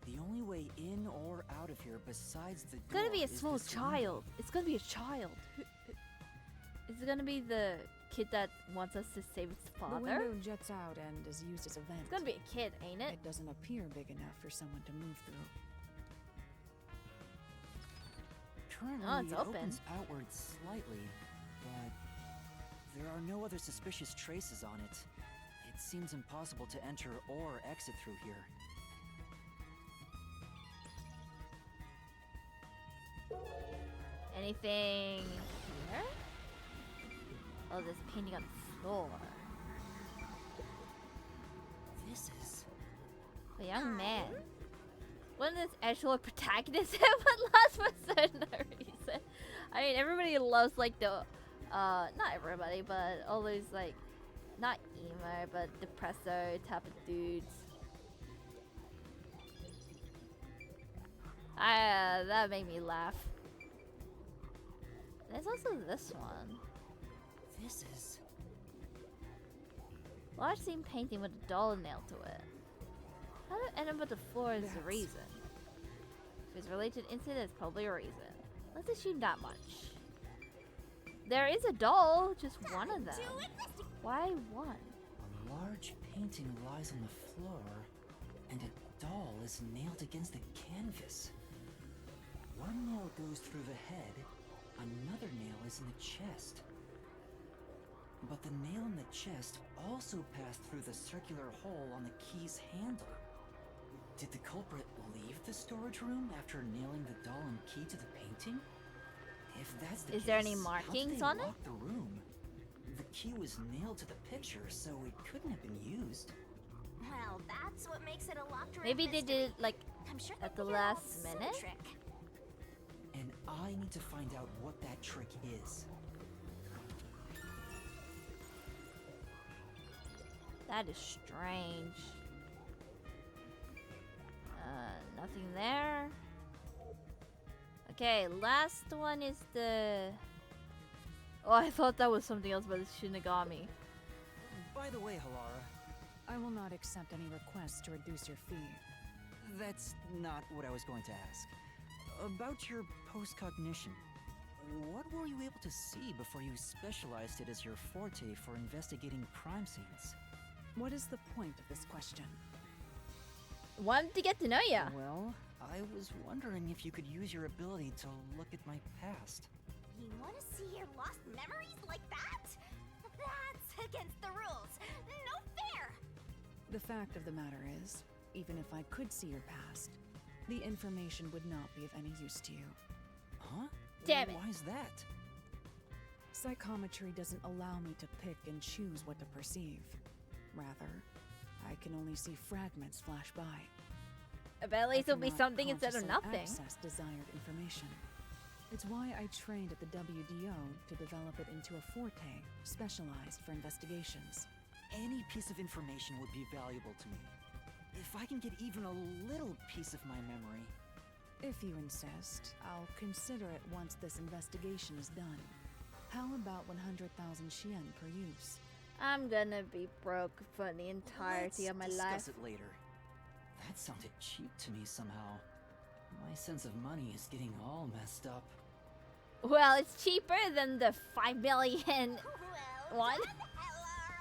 The only way in or out of here besides the It's gonna door be a is small this child. It's gonna be a child. Is it gonna be the kid that wants us to save its The father? window juts out and is used as a vent. It's gonna be a kid, ain't it? It doesn't appear big enough for someone to move through. Currently, Oh, it's it open. opens outward slightly, but there are no other suspicious traces on it. It seems impossible to enter or exit through here. Anything here? Oh, there's painting on the floor. This is... A young man. Wouldn't this actual protagonist have one last for no reason? I mean, everybody loves like the, not everybody, but all those like, not emo, but depresso type of dudes. That made me laugh. There's also this one. This is... Large scene painting with a doll nailed to it. How did it end up on the floor is the reason. If it's related to incident, it's probably a reason. Let's assume that much. There is a doll, just one of them. Why one? A large painting lies on the floor, and a doll is nailed against the canvas. One nail goes through the head, another nail is in the chest. But the nail in the chest also passed through the circular hole on the key's handle. Did the culprit leave the storage room after nailing the doll and key to the painting? If that's the case, Is there any how did markings they on it? lock the room? The key was nailed to the picture, so it couldn't have been used. Well, that's what makes it a locked room. Maybe they did it like I'm sure at they the figured out last some minute? trick. And I need to find out what that trick is. That is strange. Nothing there. Okay, last one is the... Oh, I thought that was something else, but it's Shinigami. By the way, Halara, I will not accept any requests to reduce your fee. that's not what I was going to ask. About your post-cognition, what were you able to see before you specialized it as your forte for investigating crime scenes? What is the point of this question? Wanted to get to know ya. Well, I was wondering if you could use your ability to look at my past. You want to see your lost memories like that? That's against the rules. No fair. The fact of the matter is, even if I could see your past, the information would not be of any use to you. Huh? Damn it. Why is that? Psychometry doesn't allow me to pick and choose what to perceive. Rather, I can only see fragments flash by. At least it'll be cannot something instead of consciously nothing. Access desired information. It's why I trained at the WDO to develop it into a forte specialized for investigations. Any piece of information would be valuable to me. If I can get even a little piece of my memory. If you insist, I'll consider it once this investigation is done. How about 100,000 Shien per use? I'm gonna be broke for the entirety of my Let's life. discuss it later. That sounded cheap to me somehow. My sense of money is getting all messed up. Well, it's cheaper than the 5 million Well one. done, Elara.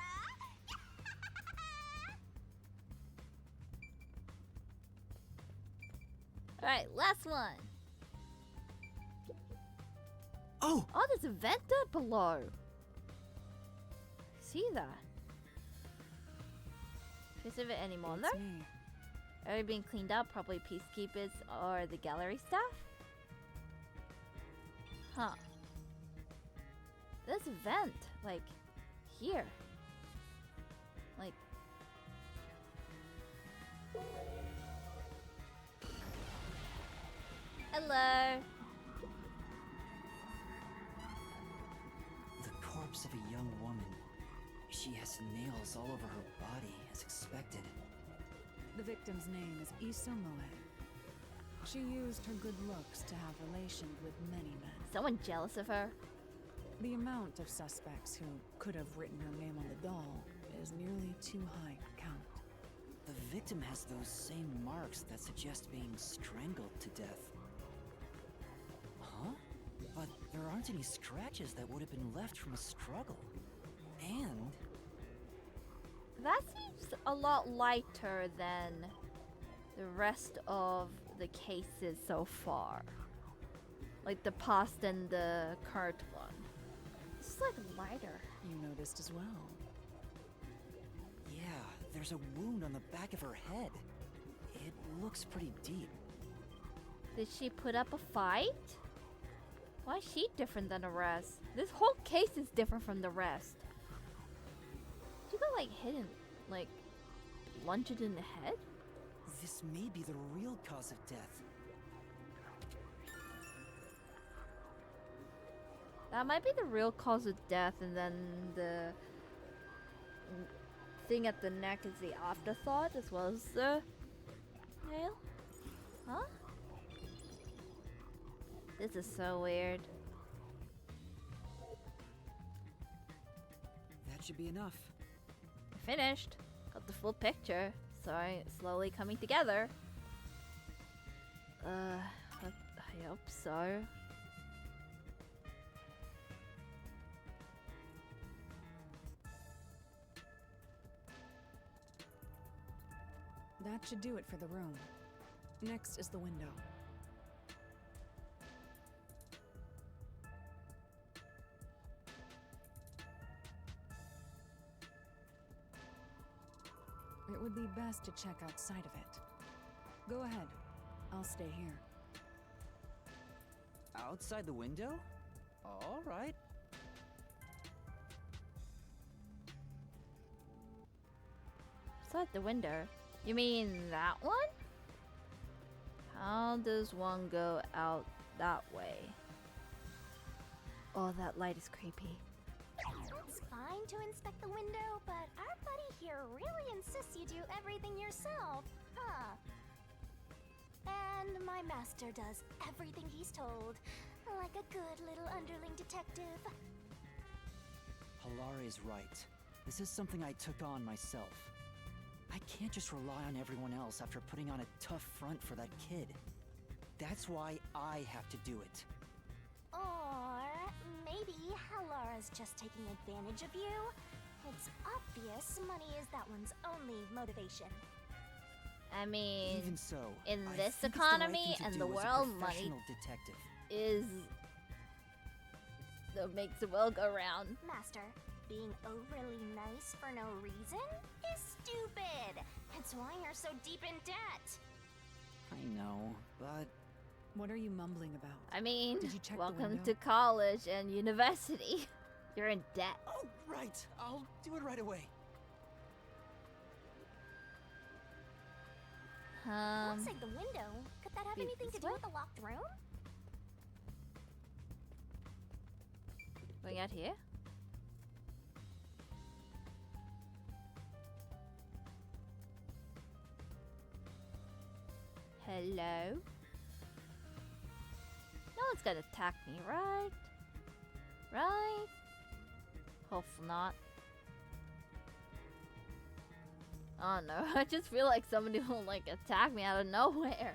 Alright, last one. Oh! Oh, there's a vent up below. See that? Is it anymore It's though? me. Already being cleaned up, probably peacekeepers or the gallery staff? Huh. There's a vent, like, here. Like... Hello! The corpse of a young woman. She has nails all over her body, as expected. The victim's name is Isomoe. She used her good looks to have relations with many men. Someone jealous of her? The amount of suspects who could have written her name on the doll is nearly too high to count. The victim has those same marks that suggest being strangled to death. Huh? But there aren't any scratches that would have been left from a struggle. And That seems a lot lighter than the rest of the cases so far. Like the past and the current one. It's like lighter. You noticed as well. yeah, there's a wound on the back of her head. It looks pretty deep. Did she put up a fight? Why is she different than the rest? This whole case is different from the rest. You got like hidden, like lunged in the head? This may be the real cause of death. That might be the real cause of death, and then the thing at the neck is the afterthought as well as the nail? Huh? This is so weird. That should be enough. Finished. Got the full picture. Sorry, slowly coming together. I hope so. That should do it for the room. Next is the window. It would be best to check outside of it. Go ahead. I'll stay here. Outside the window? All right. Outside the window? You mean that one? How does one go out that way? Oh, that light is creepy. It's fine to inspect the window, but our buddy here really insists you do everything yourself, huh? And my master does everything he's told, like a good little underling detective. Halara is right. This is something I took on myself. I can't just rely on everyone else after putting on a tough front for that kid. That's why I have to do it. Or maybe Halara's just taking advantage of you. It's obvious money is that one's only motivation. I mean, Even so, in I this think it's the right economy thing to and do the as a world, money professional detective. is that makes the world go round. Master, being overly nice for no reason is stupid. It's why you're so deep in debt. I know, but What are you mumbling about? I mean, Did you check the welcome window? to college and university. You're in debt. oh, right. I'll do it right away. Looks like the window. Could that have be anything to this do way? with the locked room? Going out here? Hello? No one's gonna attack me, right? Right? Hopefully not. Oh no, I just feel like somebody will like attack me out of nowhere.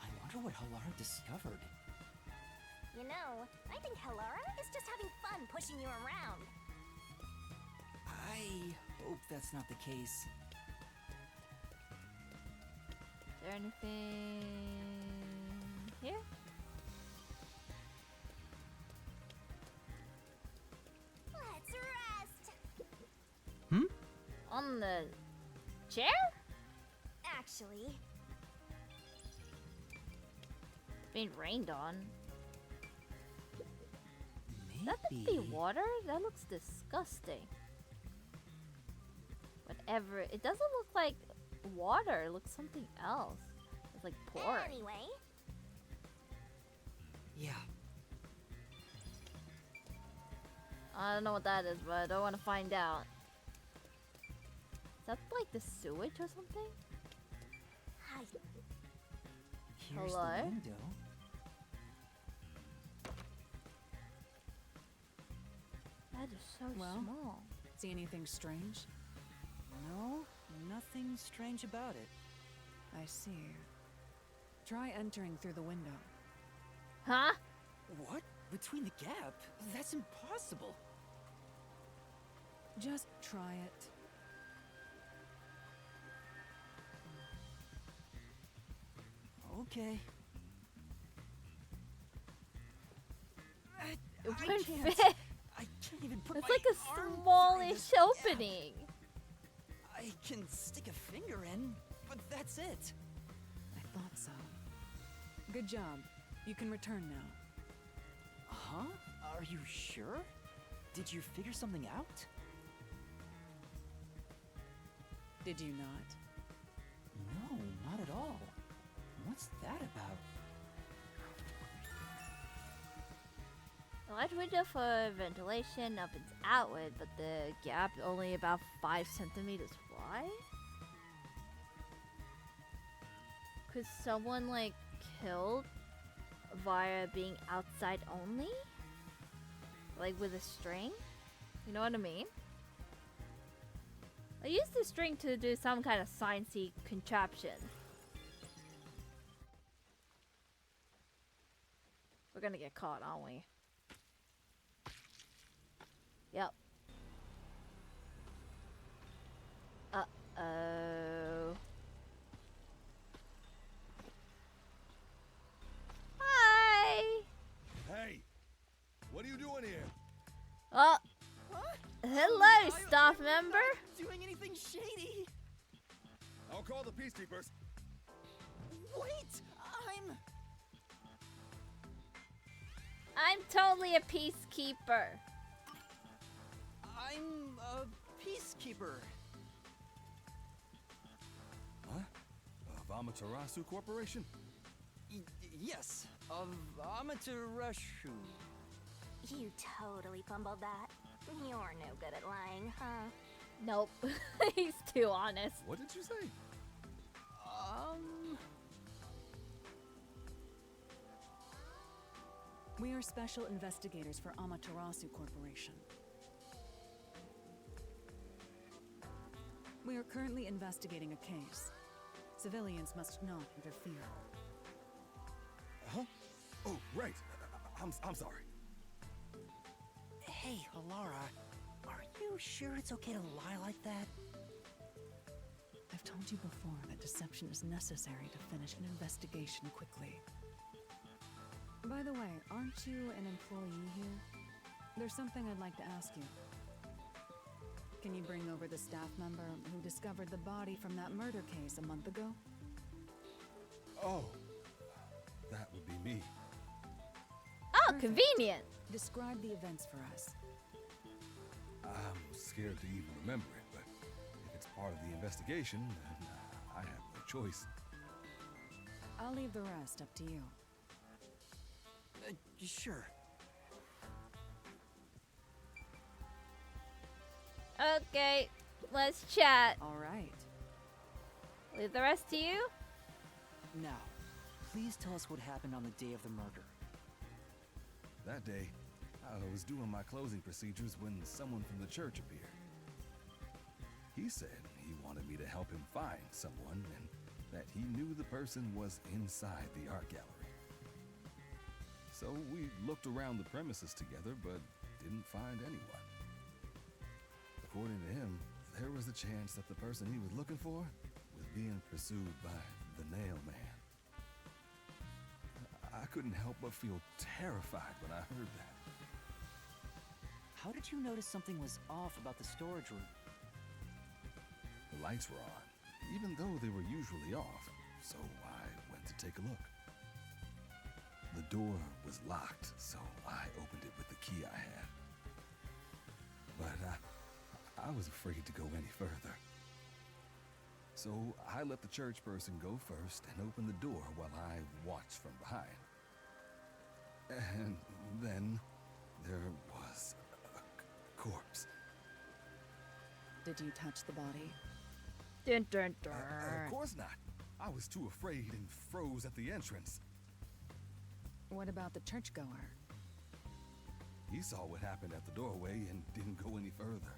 I wonder what Halara discovered. You know, I think Halara is just having fun pushing you around. I hope that's not the case. Is there anything here? Let's rest. On the chair? Actually, Being rained on. Maybe. That could be water? That looks disgusting. Whatever. It doesn't look like water. It looks something else. It's like pouring. anyway, Yeah. I don't know what that is, but I don't want to find out. Is that like the sewage or something? hi. Here's Hello? the window. That is so Well? small. See anything strange? No, nothing strange about it. I see. Try entering through the window. Huh? What? Between the gap? That's impossible. Just try it. Okay. It I wouldn't can't. fit. I can't even put It's my like a arm through smallish this gap. opening. I can stick a finger in, but that's it. I thought so. Good job. You can return now. Huh? Are you sure? Did you figure something out? Did you not? No, not at all. What's that about? The large window for ventilation opens outward, but the gap only about 5 centimeters wide? Could someone like killed via being outside only? Like with a string? You know what I mean? I used the string to do some kind of sciencey contraption. We're gonna get caught, aren't we? Yep. Uh-oh. Hi! Hey! What are you doing here? Oh, What? hello, staff member. Doing anything shady? I'll call the peacekeepers. Wait! I'm totally a peacekeeper. I'm a peacekeeper. Huh? Of Amaterasu Corporation? Yes, of Amaterasu. You totally fumbled that. You're no good at lying, huh? Nope. He's too honest. What did you say? We are special investigators for Amaterasu Corporation. We are currently investigating a case. Civilians must not interfere. Huh? Oh, right. I'm sorry. Hey, Alara, are you sure it's okay to lie like that? I've told you before that deception is necessary to finish an investigation quickly. By the way, aren't you an employee here? There's something I'd like to ask you. Can you bring over the staff member who discovered the body from that murder case a month ago? Oh, that would be me. Oh, Perfect. convenient. Describe the events for us. I'm scared to even remember it, but if it's part of the investigation, then I have no choice. I'll leave the rest up to you. Sure. Okay, let's chat. All right. Leave the rest to you. Now, please tell us what happened on the day of the murder. That day, I was doing my closing procedures when someone from the church appeared. He said he wanted me to help him find someone and that he knew the person was inside the art gallery. So we looked around the premises together, but didn't find anyone. According to him, there was a chance that the person he was looking for was being pursued by the Nail Man. I couldn't help but feel terrified when I heard that. How did you notice something was off about the storage room? The lights were on, even though they were usually off, so I went to take a look. The door was locked, so I opened it with the key I had. But I was afraid to go any further. So I let the church person go first and open the door while I watched from behind. And then there was a corpse. Did you touch the body? Dun dun dun. Of course not. I was too afraid and froze at the entrance. What about the churchgoer? He saw what happened at the doorway and didn't go any further.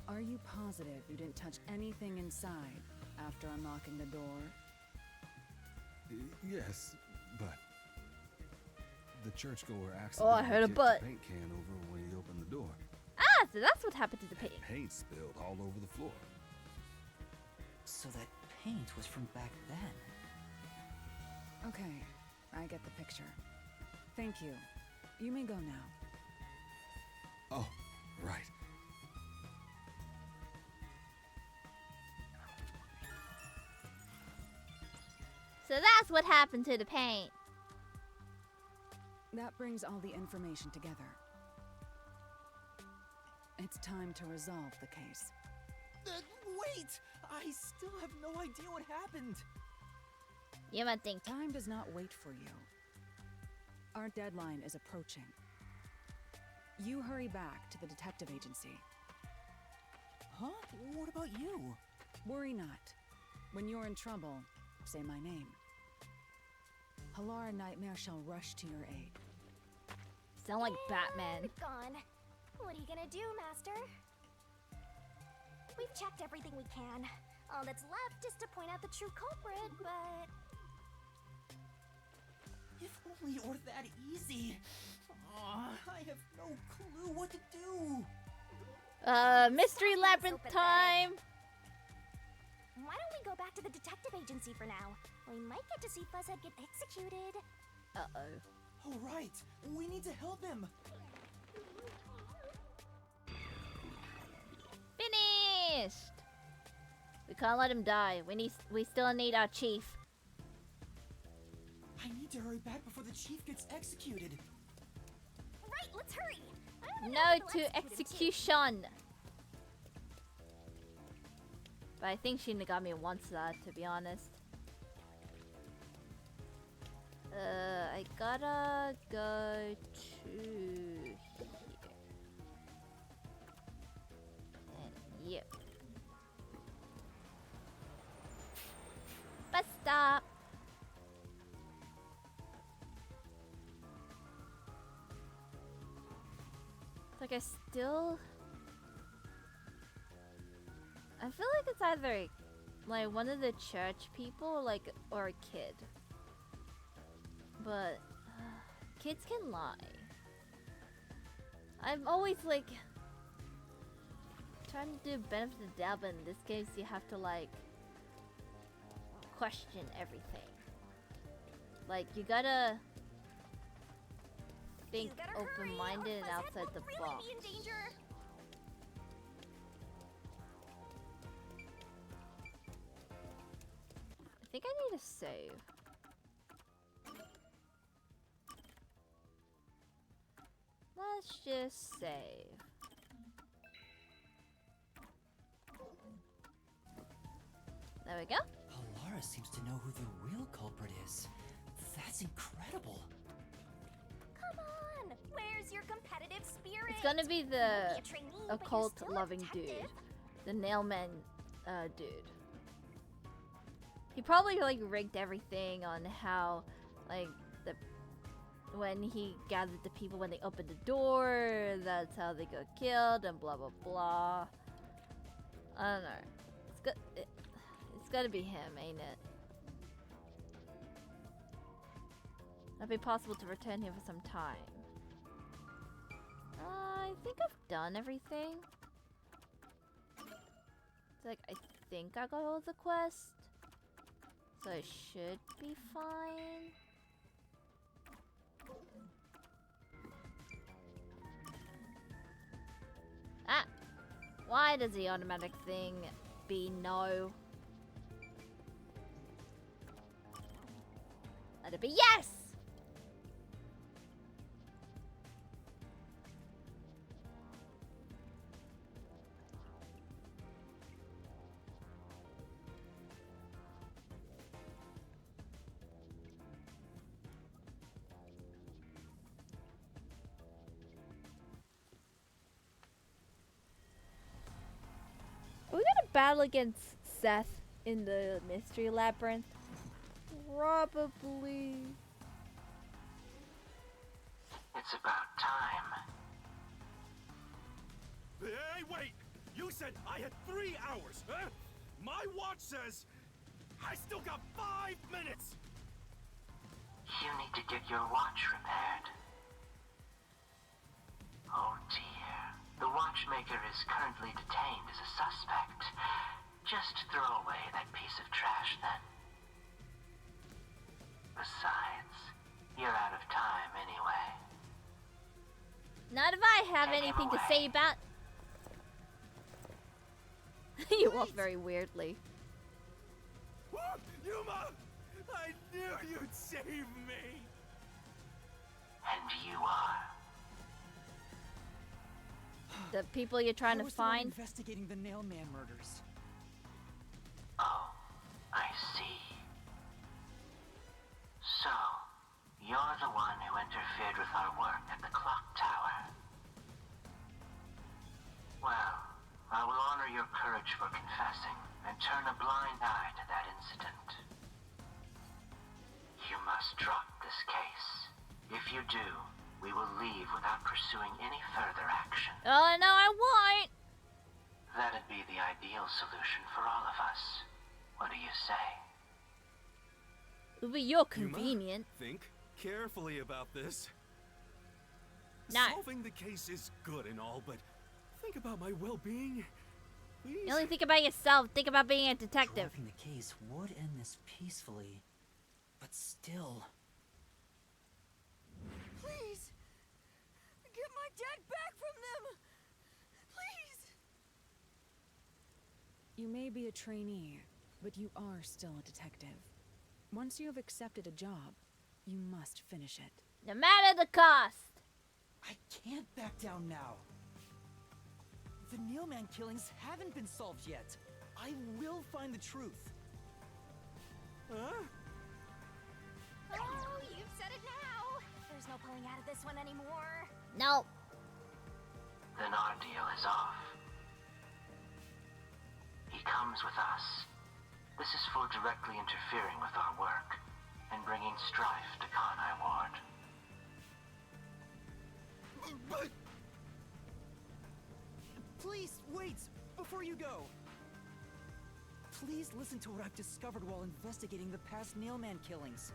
Are you positive you didn't touch anything inside after unlocking the door? Yes, but the churchgoer Oh, I accidentally heard a kicked butt. the paint can over when he opened the door. Ah, so that's what happened to the paint. Paint spilled all over the floor. So that paint was from back then. Okay, I get the picture. Thank you. You may go now. Oh, right. So that's what happened to the paint. That brings all the information together. It's time to resolve the case. Wait! I still have no idea what happened. You might think. Time does not wait for you. Our deadline is approaching. You hurry back to the detective agency. Huh? What about you? Worry not. When you're in trouble, say my name. Halara Nightmare shall rush to your aid. Sound like Batman. Gone. What are you gonna do, Master? We've checked everything we can. All that's left is to point out the true culprit, but... If only it were that easy. Aw, I have no clue what to do. Mystery labyrinth time. Why don't we go back to the detective agency for now? We might get to see Fuzzhead get executed. Uh-oh. Oh, right. We need to help him. Finished. We can't let him die. We still need our chief. I need to hurry back before the chief gets executed. Right, let's hurry. I wanna know No who they'll to execute him execution. But I think Shinigami wants that, to be honest. I gotta go to here. And yep. Bus stop. It's like I feel like it's either like one of the church people, like, or a kid. But kids can lie. I'm always like trying to do benefit of the doubt, but in this case you have to like question everything. Like you gotta think open-minded and outside the box. be in danger. I think I need to save. Let's just save. There we go. Halara seems to know who the real culprit is. That's incredible. Come on, where's your competitive spirit? It's gonna be You the might be a trainee, but you're occult still a loving dude. detective. The nailman dude. He probably like rigged everything on how like when he gathered the people when they opened the door, that's how they got killed and blah blah blah. I don't know. It's gotta be him, ain't it? It'd be possible to return here for some time. I think I've done everything. It's like I think I got all the quests, so I should be fine. Ah! Why does the automatic thing be no? Let it be yes! Are we gonna battle against Seth in the mystery labyrinth? Probably. It's about time. Hey, wait! You said I had 3 hours, huh? My watch says I still got 5 minutes! You need to get your watch repaired. Oh dear. The watchmaker is currently detained as a suspect. Just throw away that piece of trash then. Besides, you're out of time anyway. Not if I have anything to say about. You walk very weirdly. Yuma! I knew you'd save me! And you are. The people you're trying I to was the one find. investigating the Nailman murders. Oh, I see. So, you're the one who interfered with our work at the clock tower. Well, I will honor your courage for confessing and turn a blind eye to that incident. You must drop this case. If you do, we will leave without pursuing any further action. Oh no, I won't. That'd be the ideal solution for all of us. What do you say? It would be your Yuma, convenient. think carefully about this. No. Solving the case is good and all, but think about my well-being. Please. You only think about yourself. Think about being a detective. Dropping the case would end this peacefully, but still. Please! Get my dad back from them! Please! You may be a trainee, but you are still a detective. Once you have accepted a job, you must finish it. No matter the cost. I can't back down now. The Nailman killings haven't been solved yet. I will find the truth. Huh? Oh, you've said it now. There's no pulling out of this one anymore. No. Then our deal is off. He comes with us. This is for directly interfering with our work and bringing strife to KANAI Ward. But... Please, wait! Before you go! Please listen to what I've discovered while investigating the past Nailman killings.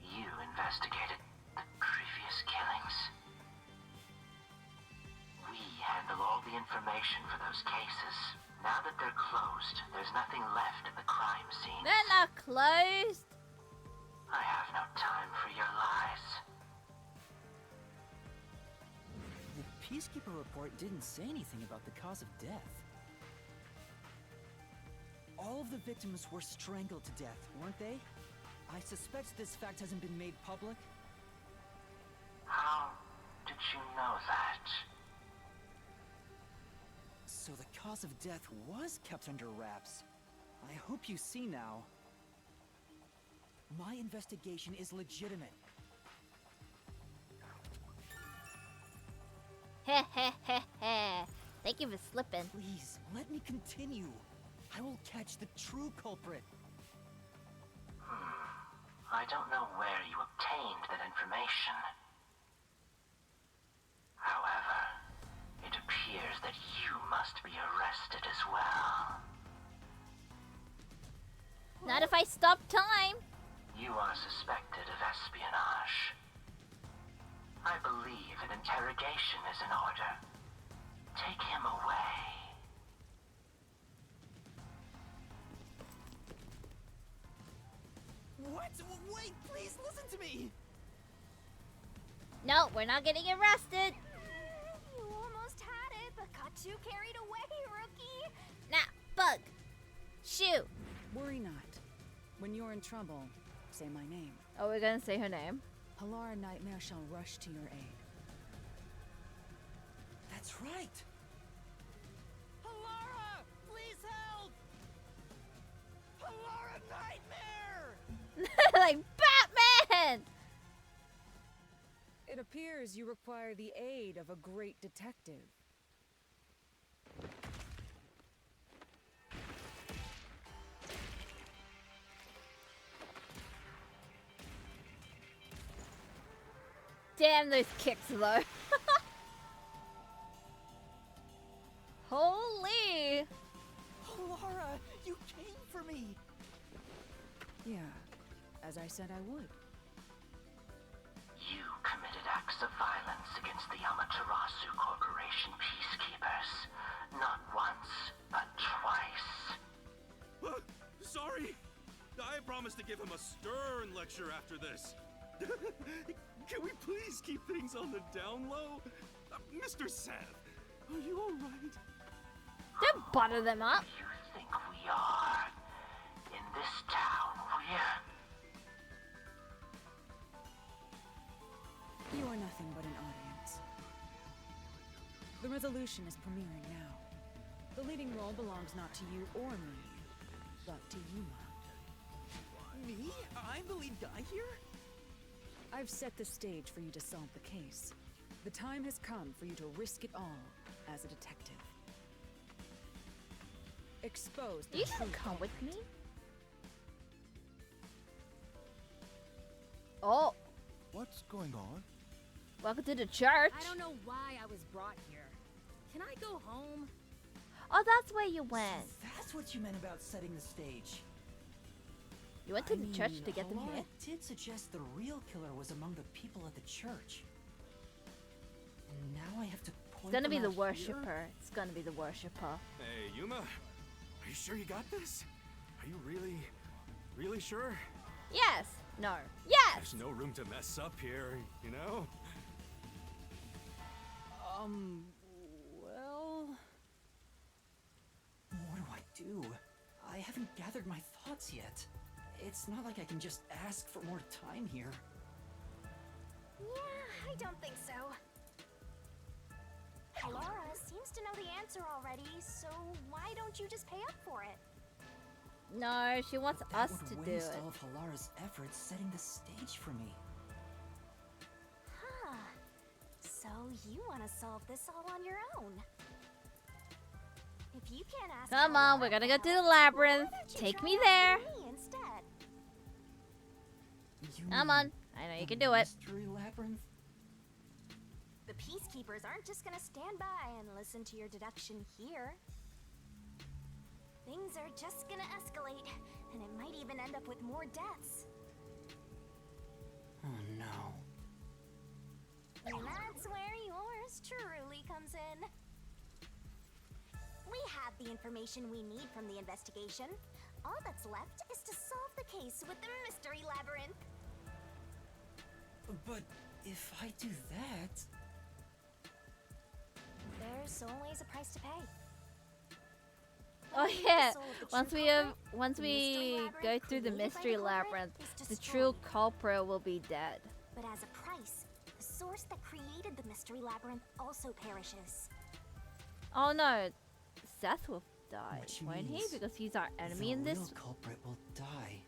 You investigated the previous killings. We handle all the information for those cases. Now that they're closed, there's nothing left at the crime scene. They're not closed. I have no time for your lies. The Peacekeeper report didn't say anything about the cause of death. All of the victims were strangled to death, weren't they? I suspect this fact hasn't been made public. How did you know that? So the cause of death was kept under wraps. I hope you see now. My investigation is legitimate. Heh heh heh heh. Thank you for slipping. Please, let me continue. I will catch the true culprit. I don't know where you obtained that information. However, it appears that you must be arrested as well. Not if I stop time. You are suspected of espionage. I believe an interrogation is in order. Take him away. What? Wait, please listen to me! No, we're not getting arrested. You almost had it, but got too carried away, rookie. Nah, bug. Shoot. Worry not. When you're in trouble, say my name. Oh, we're gonna say her name. Halara Nightmare shall rush to your aid. That's right! Halara! Please help! Halara Nightmare! Like Batman! It appears you require the aid of a great detective. Damn those kicks though. Holy! Halara, you came for me! Yeah, as I said I would. You committed acts of violence against the Amaterasu Corporation peacekeepers. Not once, but twice. Sorry! I promised to give him a stern lecture after this. Can we please keep things on the down low? Mr. Seth, are you alright? Don't butter them up. You think we are? In this town, You are nothing but an audience. The resolution is premiering now. The leading role belongs not to you or me, but to Yuma. Me? I'm the lead guy here? I've set the stage for you to solve the case. The time has come for you to risk it all as a detective. Expose the You true can come with culprit. me. Oh, What's going on? welcome to the church. I don't know why I was brought here. Can I go home? Oh, that's where you went. That's what you meant about setting the stage. You went to the church to get them Halara here. did suggest the real killer was among the people at the church. And now I have to point It's gonna be them the out worshipper. It's gonna be the worshipper. Hey, Yuma, are you sure you got this? Are you really sure? Yes. No. Yes. There's no room to mess up here, you know? Well... What do I do? I haven't gathered my thoughts yet. It's not like I can just ask for more time here. Yeah, I don't think so. Laura seems to know the answer already, so why don't you just pay up for it? No, she wants That us to would do waste it. all of Halara's efforts setting the stage for me. Huh. So you want to solve this all on your own? If you can't ask Come on, Halara we're gonna go for to the help, labyrinth. why don't you Take try me there. asking me instead? You Come mean on. I know you the can do it. Mystery labyrinth? The peacekeepers aren't just gonna stand by and listen to your deduction here. Things are just gonna escalate, and it might even end up with more deaths. Oh no. And that's where yours truly comes in. We have the information we need from the investigation. All that's left is to solve the case with the mystery labyrinth. But if I do that... There's always a price to pay. Oh The yeah. soul of the Once true we culprit, once the mystery we labyrinth go through the created by mystery the culprit labyrinth, is the true destroyed. culprit will be dead. But as a price, the source that created the mystery labyrinth also perishes. Oh no, Seth will die, Which won't he? means Because he's our enemy the in this. real culprit will die.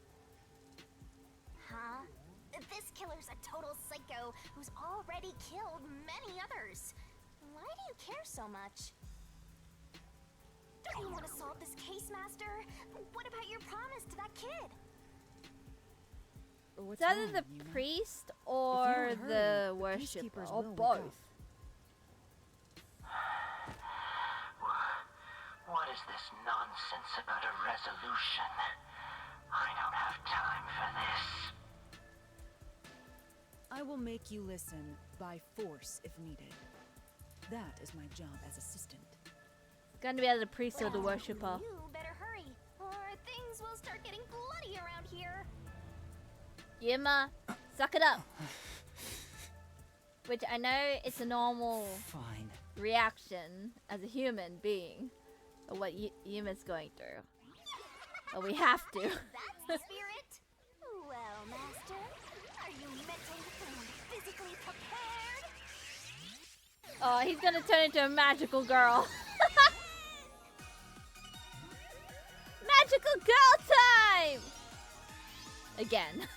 Huh? This killer's a total psycho who's already killed many others. Why do you care so much? Don't you want to solve this case, Master? What about your promise to that kid? What's It's either wrong, the Yuma? priest If or you don't hurry, the the worshipper, peacekeepers or will wake both. up. What is this nonsense about a resolution? I don't have time for this. I will make you listen by force if needed. That is my job as assistant. It's gonna be either the priest or the Well, worshipper. You better hurry, or things will start getting bloody around here. Yuma, suck it up. Which I know it's a normal Fine. reaction as a human being of what Yuma's going through. But we have to. That's the spirit. Well, Master, are you mentally and physically prepared? Oh, he's gonna turn into a magical girl. Magical girl time! Again.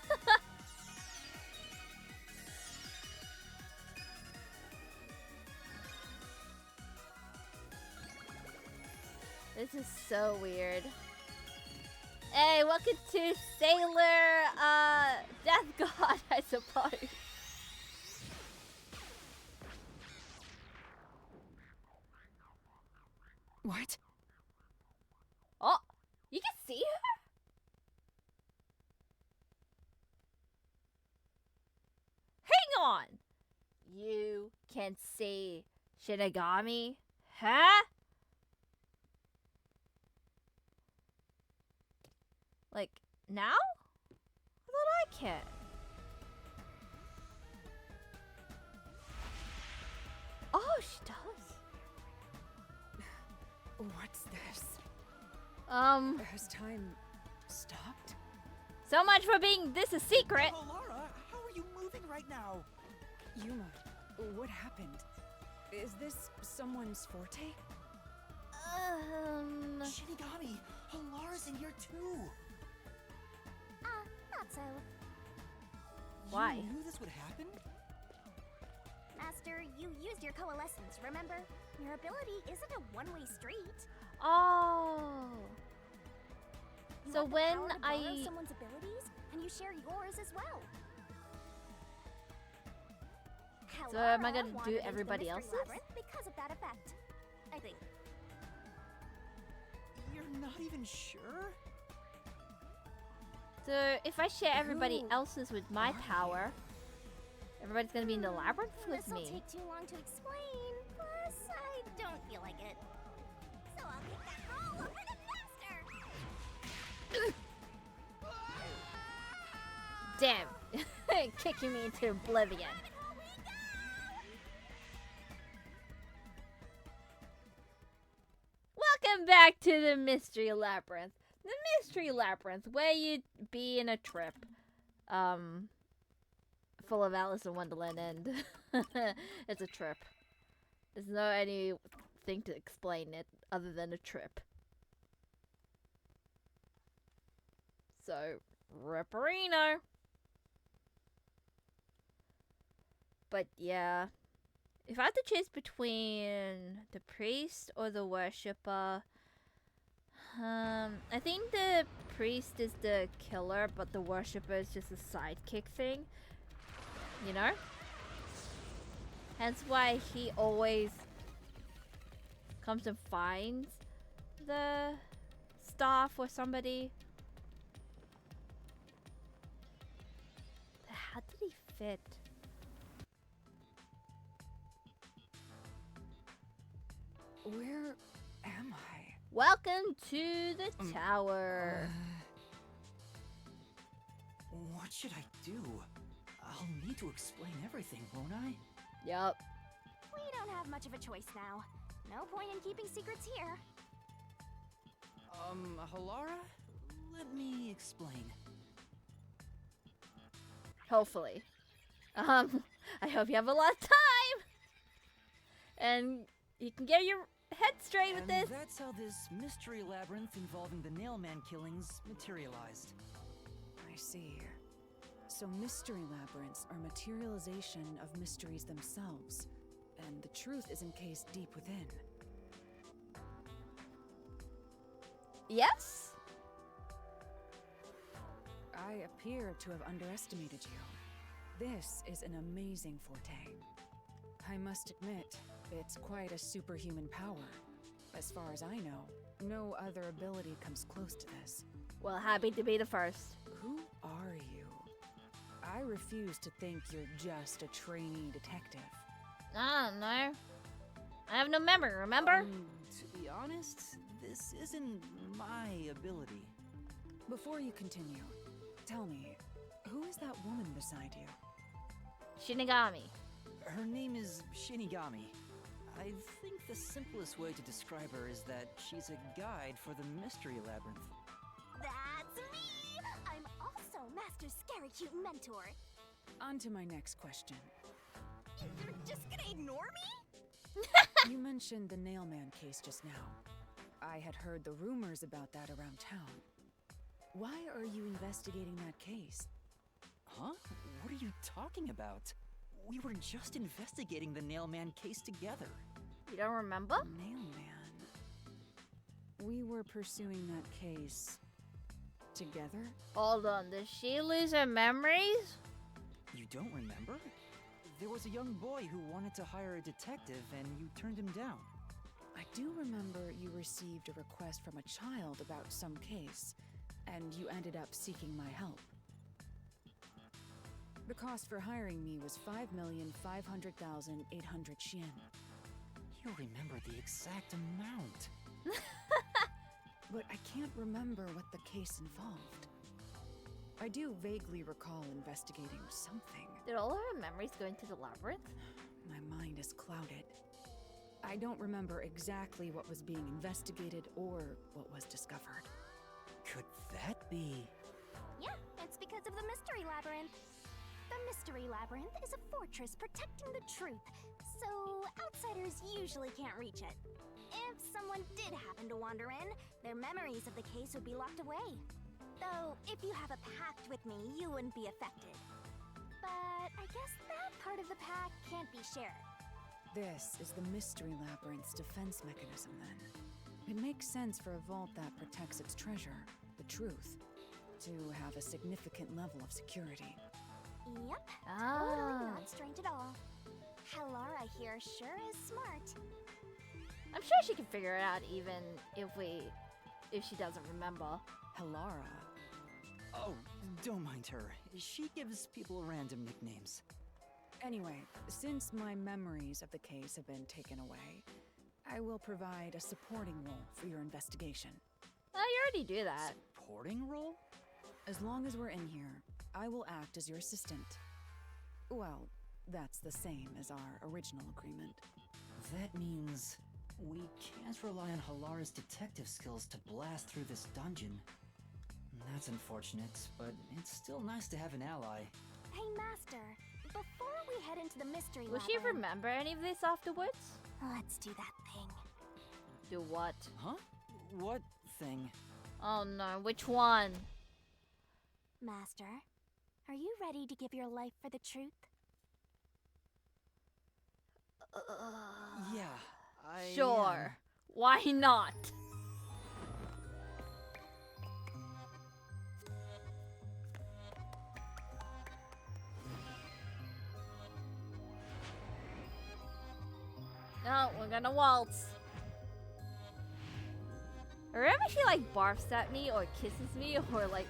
This is so weird. Hey, welcome to Sailor, Death God, I suppose. What? Oh, you can see her? and say Shinigami? Huh? Like, now? I thought I can. Oh, she does. What's this? Has time stopped? So much for being this a secret. Oh, Laura, how are you moving right now? Yuma, what happened? Is this someone's forte? Shinigami, Halara's in here too. Not so. Why? You knew this would happen? Master, you used your coalescence, remember? Your ability isn't a one-way street. Oh. You So have the when power to borrow I someone's abilities, and you share yours as well. So am I Halara gonna do wandered into the everybody mystery else's? labyrinth because of that effect, I think. You're not even sure? So if I share everybody Who else's with my are power, everybody's gonna be in the labyrinth with This'll me. take too long to explain, plus I don't feel like it. So I'll take that role over the master! Damn, kicking me into oblivion. Welcome back to the Mystery Labyrinth. The Mystery Labyrinth, where you be in a trip, full of Alice in Wonderland, and it's a trip. There's no anything to explain it other than a trip. So, Ripperino. But yeah, if I had to choose between the priest or the worshipper, I think the priest is the killer, but the worshipper is just a sidekick thing. You know? Hence why he always comes and finds the staff or somebody. How did he fit? Where am I? Welcome to the tower. What should I do? I'll need to explain everything, won't I? Yup. We don't have much of a choice now. No point in keeping secrets here. Halara? Let me explain. Hopefully. I hope you have a lot of time. And you can get your head straight with this. That's how this mystery labyrinth involving the Nailman killings materialized. I see. So mystery labyrinths are materialization of mysteries themselves, and the truth is encased deep within. Yes? I appear to have underestimated you. This is an amazing forte. I must admit, it's quite a superhuman power. As far as I know, no other ability comes close to this. Well, happy to be the first. Who are you? I refuse to think you're just a trainee detective. I don't know. I have no memory, remember? To be honest, this isn't my ability. Before you continue, tell me, who is that woman beside you? Shinigami. Her name is Shinigami. I think the simplest way to describe her is that she's a guide for the Mystery Labyrinth. That's me! I'm also Master Scary Cute Mentor. On to my next question. You're just gonna ignore me? You mentioned the Nailman case just now. I had heard the rumors about that around town. Why are you investigating that case? Huh? What are you talking about? We were just investigating the Nailman case together. You don't remember? Nailman. We were pursuing that case together? Hold on, did she lose her memories? You don't remember? There was a young boy who wanted to hire a detective and you turned him down. I do remember you received a request from a child about some case, and you ended up seeking my help. The cost for hiring me was 5,500,800 yen. You remember the exact amount. But I can't remember what the case involved. I do vaguely recall investigating something. Did all her memories go into the labyrinth? My mind is clouded. I don't remember exactly what was being investigated or what was discovered. Could that be... Yeah, it's because of the Mystery Labyrinth. The Mystery Labyrinth is a fortress protecting the truth, so outsiders usually can't reach it. If someone did happen to wander in, their memories of the case would be locked away. Though, if you have a pact with me, you wouldn't be affected. But I guess that part of the pact can't be shared. This is the Mystery Labyrinth's defense mechanism, then. It makes sense for a vault that protects its treasure, the truth, to have a significant level of security. Yep, totally not strange at all. Halara here sure is smart. I'm sure she can figure it out even if she doesn't remember. Halara? Oh, don't mind her. She gives people random nicknames. Anyway, since my memories of the case have been taken away, I will provide a supporting role for your investigation. Oh, you already do that. Supporting role? As long as we're in here, I will act as your assistant. Well, that's the same as our original agreement. That means we can't rely on Halara's detective skills to blast through this dungeon. That's unfortunate, but it's still nice to have an ally. Hey, Master, before we head into the Mystery Will she Labyrinth... remember any of this afterwards? Let's do that thing. Do what? Huh? What thing? Oh no, which one? Master, are you ready to give your life for the truth? Yeah, I Sure. Why not? No, we're gonna waltz. I remember she like barfs at me or kisses me or like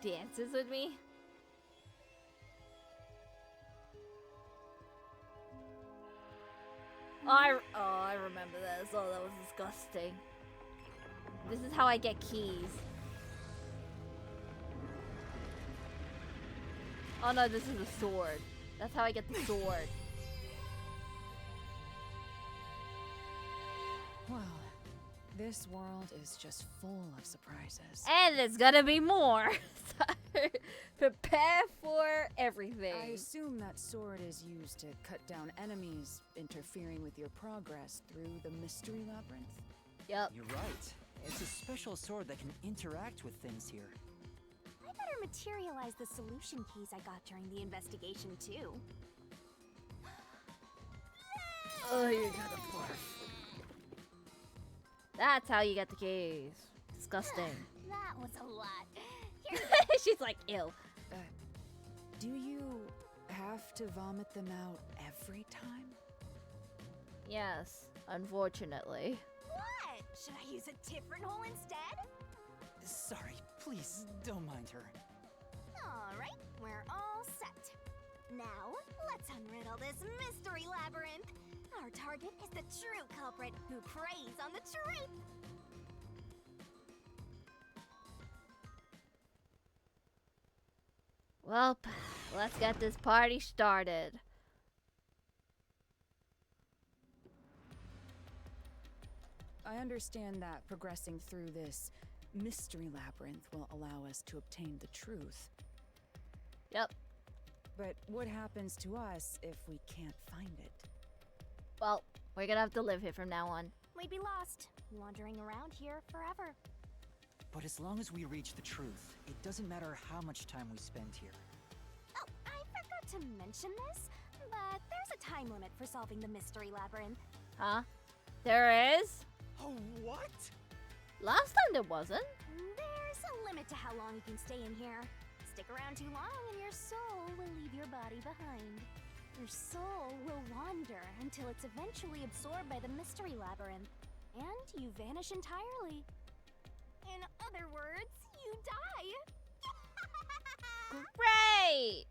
dances with me. I remember this. Oh, that was disgusting. This is how I get keys. Oh no, this is a sword. That's how I get the sword. Well, this world is just full of surprises. And there's gonna be more. So prepare for everything. I assume that sword is used to cut down enemies interfering with your progress through the Mystery Labyrinth. Yep. You're right. It's a special sword that can interact with things here. I better materialize the solution keys I got during the investigation, too. Oh, you're gonna barf. That's how you get the keys. Disgusting. That was a lot. Here She's like, ew. Do you have to vomit them out every time? Yes, unfortunately. What? Should I use a different hole instead? Sorry, please don't mind her. Alright, we're all set. Now, let's unriddle this mystery labyrinth. Our target is the true culprit who preys on the truth. Well, let's get this party started. I understand that progressing through this mystery labyrinth will allow us to obtain the truth. Yep. But what happens to us if we can't find it? Well, we're gonna have to live here from now on. We'd be lost, wandering around here forever. But as long as we reach the truth, it doesn't matter how much time we spend here. Oh, I forgot to mention this, but there's a time limit for solving the mystery labyrinth. Huh? There is? Oh, what? Last time there wasn't. There's a limit to how long you can stay in here. Stick around too long and your soul will leave your body behind. Your soul will wander until it's eventually absorbed by the mystery labyrinth, and you vanish entirely. In other words, you die. Great!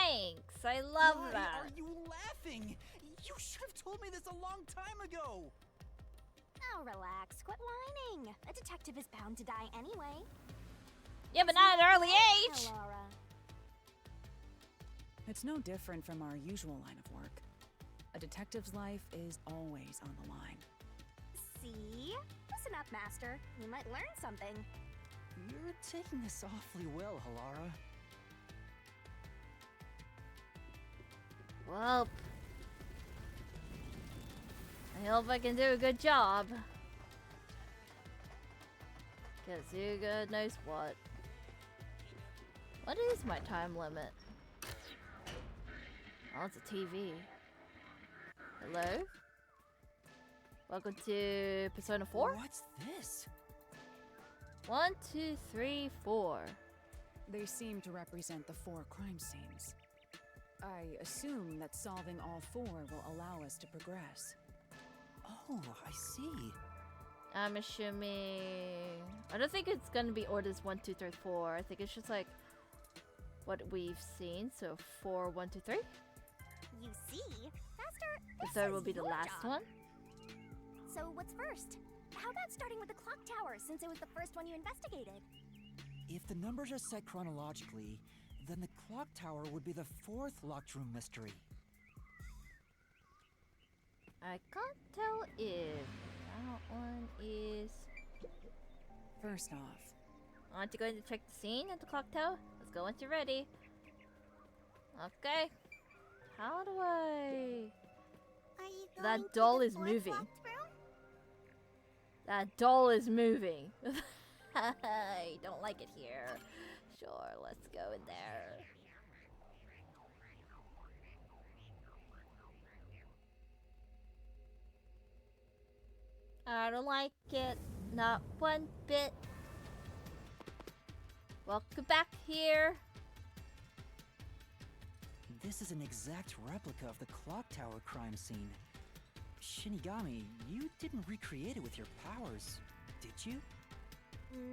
Thanks. I love Why that. are you laughing? You should have told me this a long time ago. Oh, relax. Quit whining. A detective is bound to die anyway. Yeah, but not at an early age. Laura. It's no different from our usual line of work. A detective's life is always on the line. See? Listen up, Master. You might learn something. You're taking this awfully well, Halara. Well, I hope I can do a good job. Kazutaka knows what. What is my time limit? Oh, it's a TV. Hello? Welcome to Persona 4? What's this? 1, 2, 3, 4. They seem to represent the 4 crime scenes. I assume that solving all 4 will allow us to progress. Oh, I see. I'm assuming... I don't think it's gonna be orders 1, 2, 3, 4. I think it's just like what we've seen. So 4, 1, 2, 3. You see? Master, The this third is will be the your last job. one. So what's first? How about starting with the clock tower, since it was the first one you investigated? If the numbers are set chronologically, then the clock tower would be the 4th locked room mystery. I can't tell if that one is... First off, Want to go in to check the scene at the clock tower? Let's go once you're ready. Okay. How do I... Are you That going to doll the is 4th moving. locked room? That doll is moving. I don't like it here. Sure, let's go in there. I don't like it. Not one bit. Welcome back here. This is an exact replica of the clock tower crime scene. Shinigami, you didn't recreate it with your powers, did you?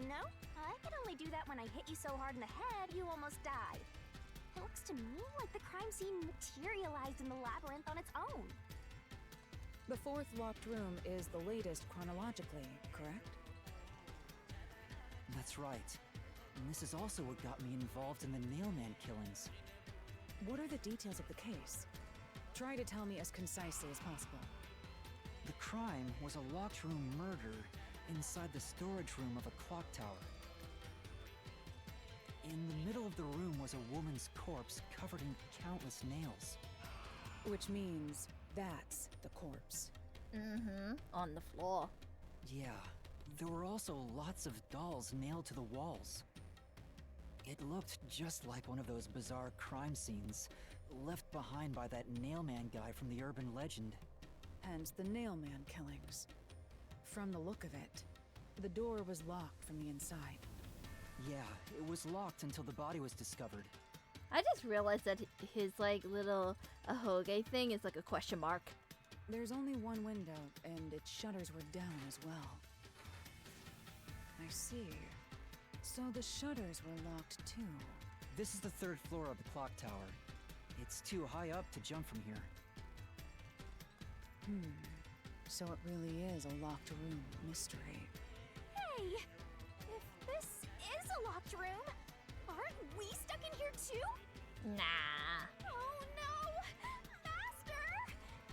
No, I can only do that when I hit you so hard in the head you almost died. It looks to me like the crime scene materialized in the labyrinth on its own. the 4th locked room is the latest chronologically, correct? That's right. And this is also what got me involved in the Nailman killings. What are the details of the case? Try to tell me as concisely as possible. The crime was a locked room murder inside the storage room of a clock tower. In the middle of the room was a woman's corpse covered in countless nails. Which means that's the corpse. Mm-hmm. On the floor. Yeah, there were also lots of dolls nailed to the walls. It looked just like one of those bizarre crime scenes left behind by that Nailman guy from the urban legend. Hence the Nailman killings. From the look of it, the door was locked from the inside. Yeah, it was locked until the body was discovered. I just realized that his like little ahoge thing is like a question mark. There's only one window, and its shutters were down as well. I see. So the shutters were locked too. This is the 3rd floor of the clock tower. It's too high up to jump from here. So it really is a locked room mystery. Hey! If this is a locked room, aren't we stuck in here too? Nah. Oh no! Master!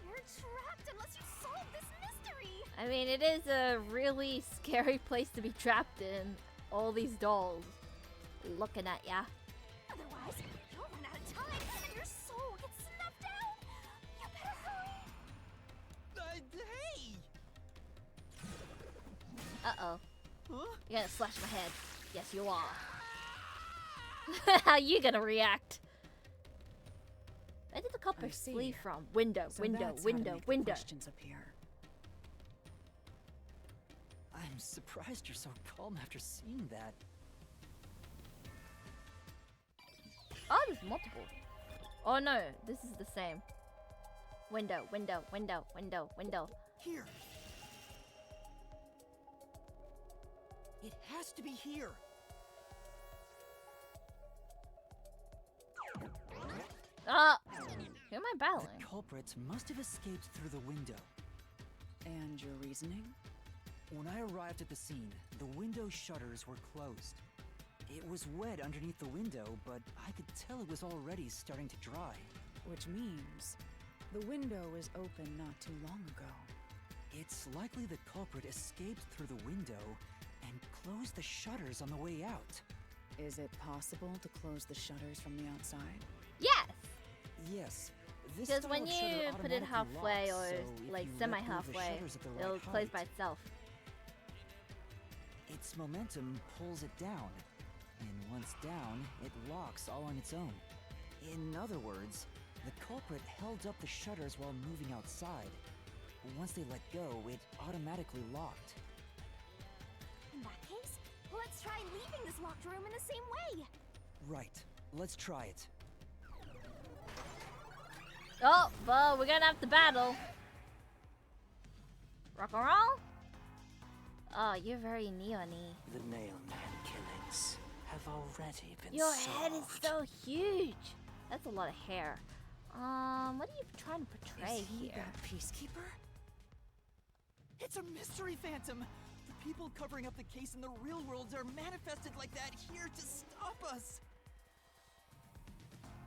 You're trapped unless you solve this mystery! I mean, it is a really scary place to be trapped in. All these dolls looking at ya. Otherwise, you'll run out of time and your soul gets snuffed out! You better hurry! Hey! Uh-oh. Huh? You're gonna slash my head. Yes, you are. How you gonna react? Where did the copper I see. flee from? Window, So window, that's how to window, make the window. questions appear. I'm surprised you're so calm after seeing that. Oh, there's multiple. Oh no, this is the same. Window, window, window, window, window. Here! It has to be here! Oh! Who am I battling? The culprit must have escaped through the window. And your reasoning? When I arrived at the scene, the window shutters were closed. It was wet underneath the window, but I could tell it was already starting to dry. Which means the window was open not too long ago. It's likely the culprit escaped through the window and closed the shutters on the way out. Is it possible to close the shutters from the outside? Yes! Yes. This Because style when of you shutter put it automatically halfway locks, or so if like you let go of the semi-halfway, shutters at the right it'll close by height, itself. its momentum pulls it down. And once down, it locks all on its own. In other words, the culprit held up the shutters while moving outside. Once they let go, it automatically locked. In that case, let's try leaving this locked room in the same way. Right. Let's try it. Oh, well, we're gonna have to battle. Rock and roll? Oh, you're very neon-y. The Nailman killings have already been Your solved. head is so huge. That's a lot of hair. What are you trying to portray Is he here? that peacekeeper? It's a mystery phantom! The people covering up the case in the real world are manifested like that here to stop us!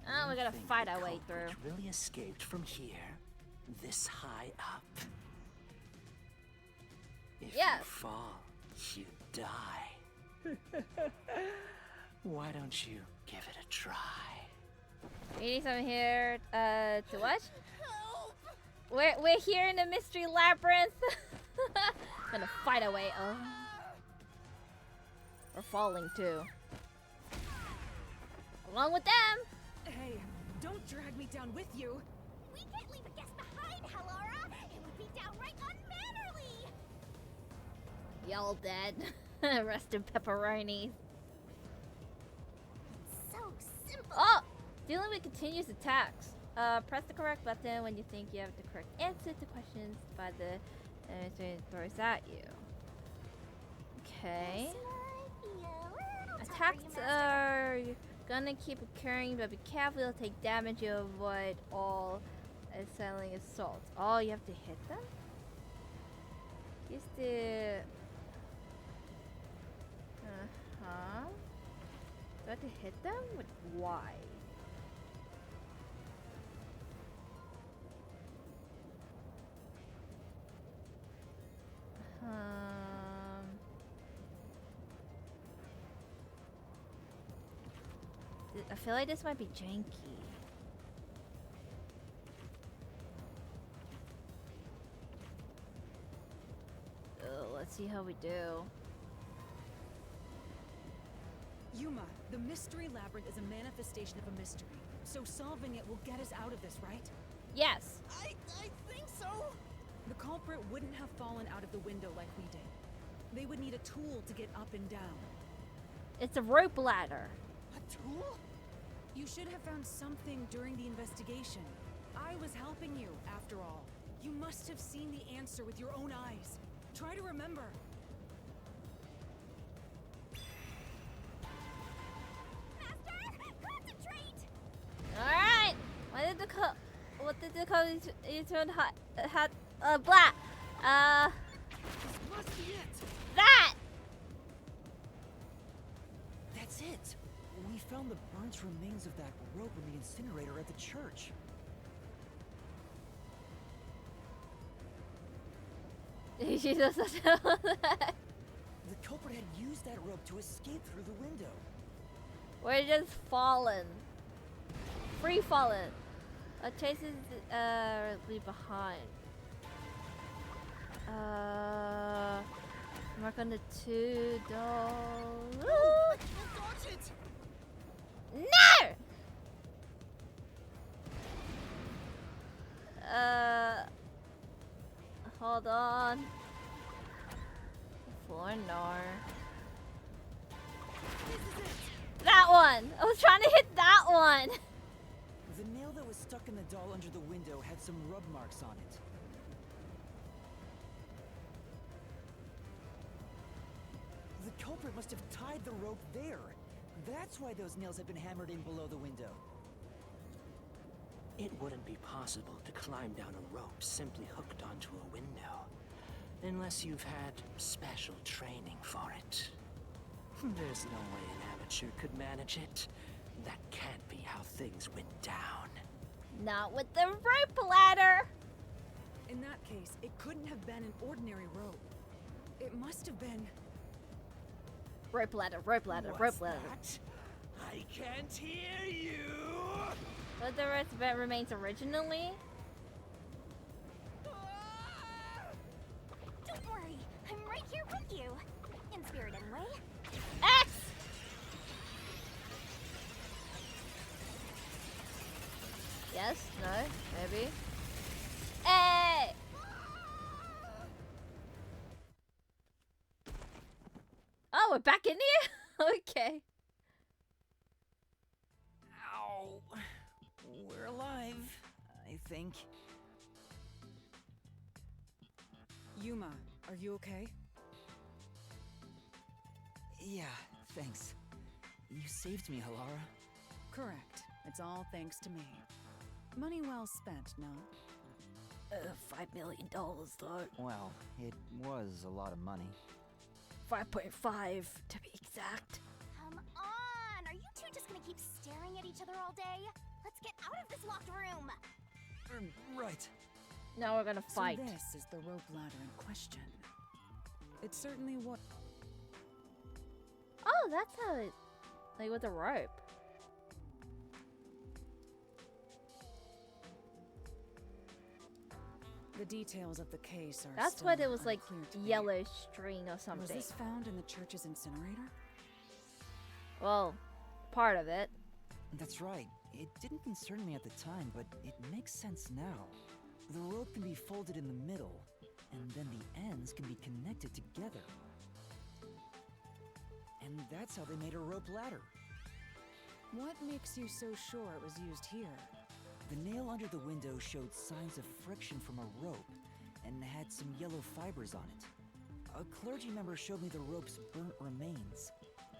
Oh, we gotta Think fight the our way through. culprit really escaped from here, this high up? If Yes. you fall, you die. Why don't you give it a try? We need someone here to what? We're here in the mystery labyrinth. Gonna fight our way. Oh, we're falling too. Along with them. Hey, don't drag me down with you. We can't leave a guest behind, Halara. It would be downright unmannerly. Y'all dead. Rest in pepperoni. So simple. Oh! Dealing with continuous attacks. Press the correct button when you think you have the correct answer to questions by the throws at you. Okay. This might be a little tough for Attacks you, Master. are gonna keep occurring, but be careful, you'll take damage, you avoid all assailing assaults. Oh, you have to hit them? Use the... Uh-huh. Do I have to hit them? With why? I feel like this might be janky. Let's see how we do. Yuma, the mystery labyrinth is a manifestation of a mystery. So solving it will get us out of this, right? Yes. I think so. The culprit wouldn't have fallen out of the window like we did. They would need a tool to get up and down. It's a rope ladder. A tool? You should have found something during the investigation. I was helping you, after all. You must have seen the answer with your own eyes. Try to remember. Master, concentrate. All right. What did the code you turned black? Must be it! That. That's it! We found the burnt remains of that rope in the incinerator at the church. She does that. The culprit had used that rope to escape through the window. We're just falling. Free falling. Chases leave behind. Mark on the 2 dolls. No! Hold on. Floor Nor. That one! I was trying to hit that one! The nail that was stuck in the doll under the window had some rub marks on it. The culprit must have tied the rope there. That's why those nails had been hammered in below the window. It wouldn't be possible to climb down a rope simply hooked onto a window, unless you've had special training for it. There's no way an amateur could manage it. That can't be how things went down. Not with the rope ladder! In that case, it couldn't have been an ordinary rope. It must have been... Rope ladder, rope ladder, rope ladder. That? I can't hear you! But the rest of it remains originally? Don't worry, I'm right here with you. In spirit, anyway. X! Yes? No? Maybe? Hey! Oh, we're back in here? Okay. Ow. We're alive, I think. Yuma, are you okay? Yeah, thanks. You saved me, Halara. Correct. It's all thanks to me. Money well spent, no? $5 million though. Well, it was a lot of money. 5.5 to be exact. Come on! Are you two just gonna keep staring at each other all day? Let's get out of this locked room! Right. Now we're gonna fight. So this is the rope ladder in question. It certainly was. Oh, that's how it... Like with a rope. The details of the case are That's still what it was like, unclear to me. yellow string or Was something. this found in the church's incinerator? Well, part of it. That's right. It didn't concern me at the time, but it makes sense now. The rope can be folded in the middle, and then the ends can be connected together. And that's how they made a rope ladder. What makes you so sure it was used here? The nail under the window showed signs of friction from a rope, and had some yellow fibers on it. A clergy member showed me the rope's burnt remains,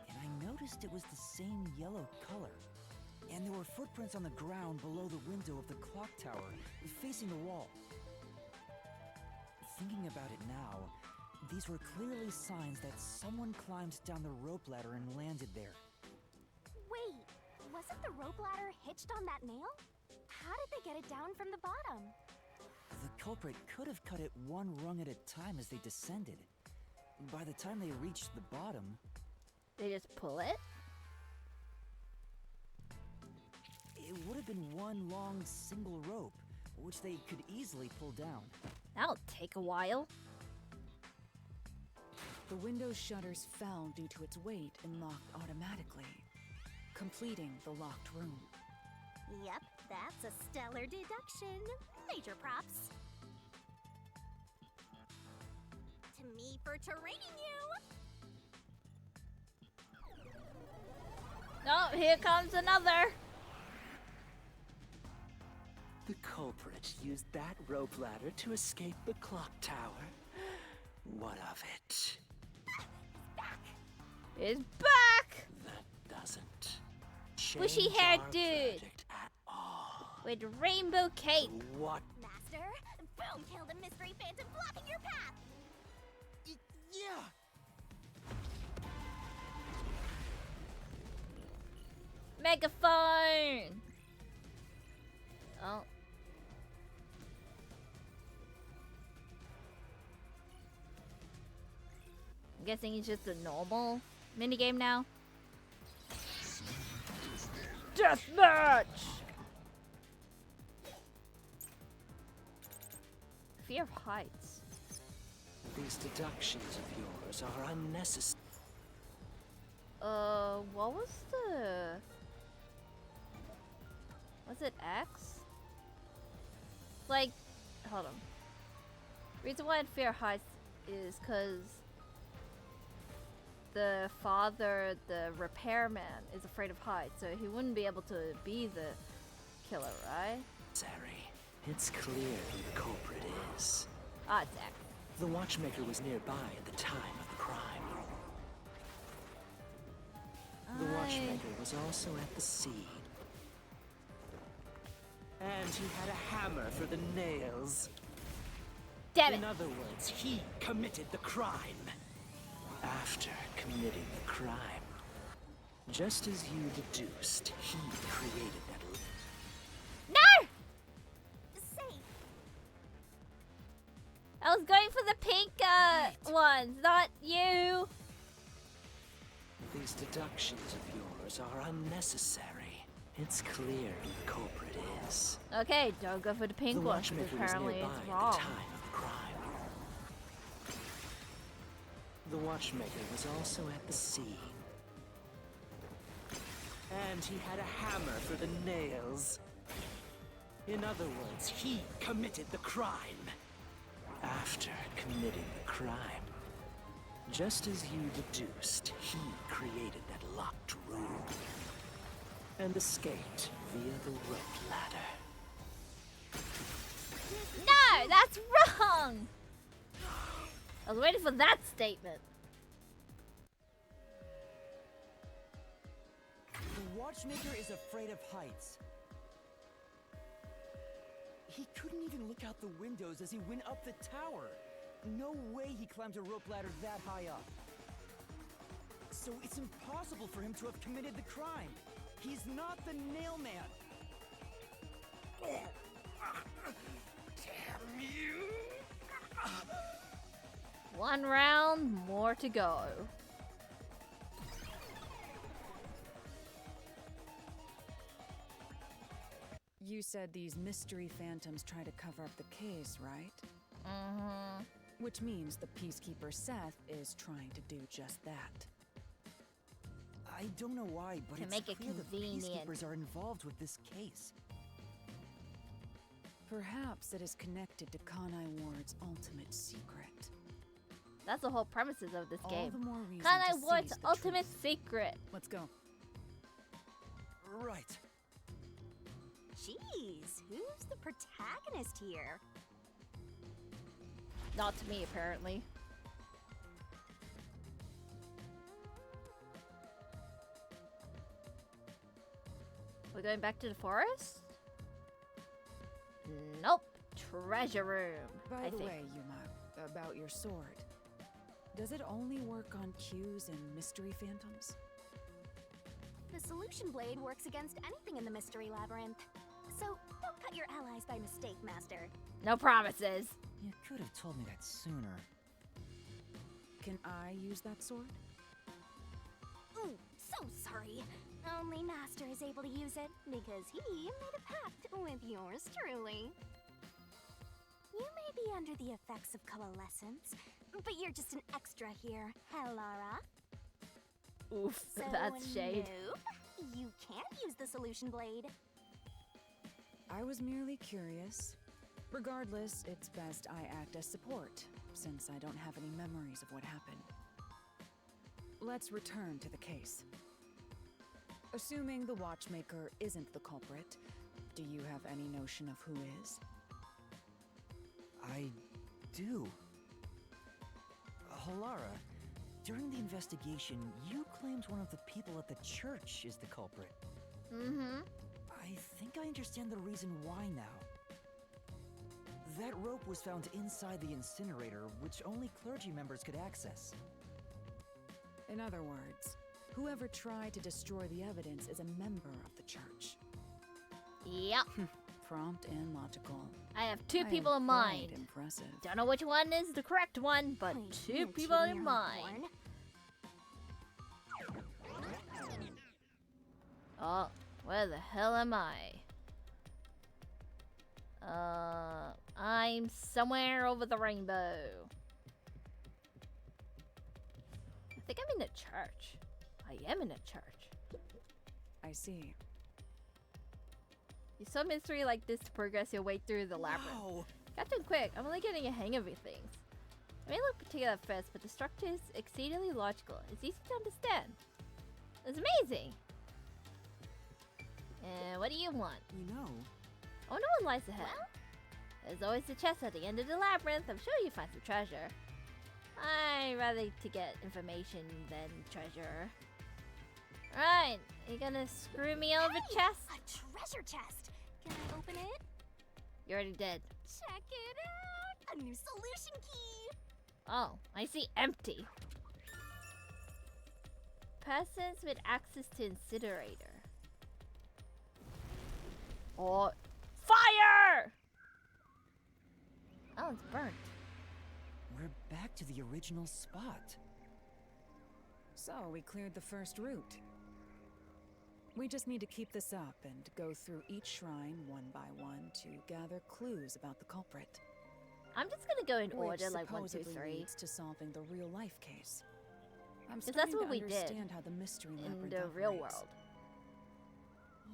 and I noticed it was the same yellow color. And there were footprints on the ground below the window of the clock tower, facing the wall. Thinking about it now, these were clearly signs that someone climbed down the rope ladder and landed there. Wait, wasn't the rope ladder hitched on that nail? How did they get it down from the bottom? The culprit could have cut it one rung at a time as they descended. By the time they reached the bottom... They just pull it? It would have been one long single rope, which they could easily pull down. That'll take a while. The window's shutters fell due to its weight and locked automatically, completing the locked room. Yep, that's a stellar deduction. Major props. To me for training you! Oh, here comes another. The culprit used that rope ladder to escape the clock tower. What of it? It's back! That doesn't Bushy change haired our dude verdict at all. with rainbow cape. What? Master, boom, kill the mystery phantom blocking your path! Yeah. Megaphone! Oh. I'm guessing it's just a normal minigame now. Deathmatch! Fear of heights. These deductions of yours are unnecessary. What was the... Was it X? Like, hold on. Reason why I fear heights is because the father, the repairman, is afraid of heights, so he wouldn't be able to be the killer, right? Sorry. It's clear who the culprit is. Ah, it's X. The watchmaker was nearby at the time of the crime. The watchmaker was also at the scene. And he had a hammer for the nails. Damn it. In other words, he committed the crime. After committing the crime, just as you deduced, he created that. No! Say, I was going for the pink ones, not you. These deductions of yours are unnecessary. It's clear who the culprit is. Okay, don't go for the pink The ones, because watchmaker was apparently nearby it's at the wrong. time of the crime. The watchmaker was also at the scene. And he had a hammer for the nails. In other words, he committed the crime. After committing the crime, just as you deduced, he created that locked room and escaped via the rope ladder. No, that's wrong! I was waiting for that statement. The watchmaker is afraid of heights. He couldn't even look out the windows as he went up the tower. No way he climbed a rope ladder that high up. So it's impossible for him to have committed the crime. He's not the nail man. Damn you! One round, more to go. You said these mystery phantoms try to cover up the case, right? Mm-hmm. Which means the Peacekeeper Seth is trying to do just that. I don't know why, but To it's make it clear the convenient. peacekeepers are involved with this case. Perhaps it is connected to KANAI Ward's ultimate secret. That's the whole premises of this All game. the more reason KANAI to Ward's seize the ultimate truth. secret. Let's go. Right. jeez, who's the protagonist here? Not to me, apparently. We're going back to the forest? Nope. Treasure room. By I the think. way, Yuma, about your sword. Does it only work on cues and mystery phantoms? The solution blade works against anything in the mystery labyrinth. So don't cut your allies by mistake, Master. No promises. You could have told me that sooner. Can I use that sword? Ooh, so sorry. Only Master is able to use it because he made a pact with yours truly. You may be under the effects of coalescence, but you're just an extra here, Hellara. Oof, So that's shade. no, you can't use the solution blade. I was merely curious. Regardless, it's best I act as support, since I don't have any memories of what happened. Let's return to the case. Assuming the watchmaker isn't the culprit, do you have any notion of who is? I do. Halara, during the investigation, you claimed one of the people at the church is the culprit. Mm-hmm. I think I understand the reason why now. That rope was found inside the incinerator, which only clergy members could access. In other words, whoever tried to destroy the evidence is a member of the church. Yep. Prompt and logical. I have two I people am in quite mind. Impressive. Don't know which one is the correct one, but Point two you people to in your mind. horn. Oh, where the hell am I? I'm somewhere over the rainbow. I think I'm in a church. I am in a church. I see. Use some mystery like this to progress your way through the labyrinth. Wow! Captain Quick, I'm only getting a hang of these things. It may look particular at first, but the structure is exceedingly logical. It's easy to understand. It's amazing! And what do you want? You know, Oh, no one lies ahead. There's always a chest at the end of the labyrinth. I'm sure you find some treasure. I'd rather to get information than treasure. Right, you gonna screw me over, Hey, chest? a treasure chest! Can I open it? You already did. Check it out! A new solution key! Oh, I see empty. Persons with access to incinerator. Or fire! Oh, it's burnt. We're back to the original spot. So, we cleared the first route. We just need to keep this up and go through each shrine one by one to gather clues about the culprit. I'm just gonna go in Which order, like 1, 2, supposedly 3. leads to solving the real-life case. I'm Because starting that's what to we did understand how the mystery in labyrinth the real operates. world.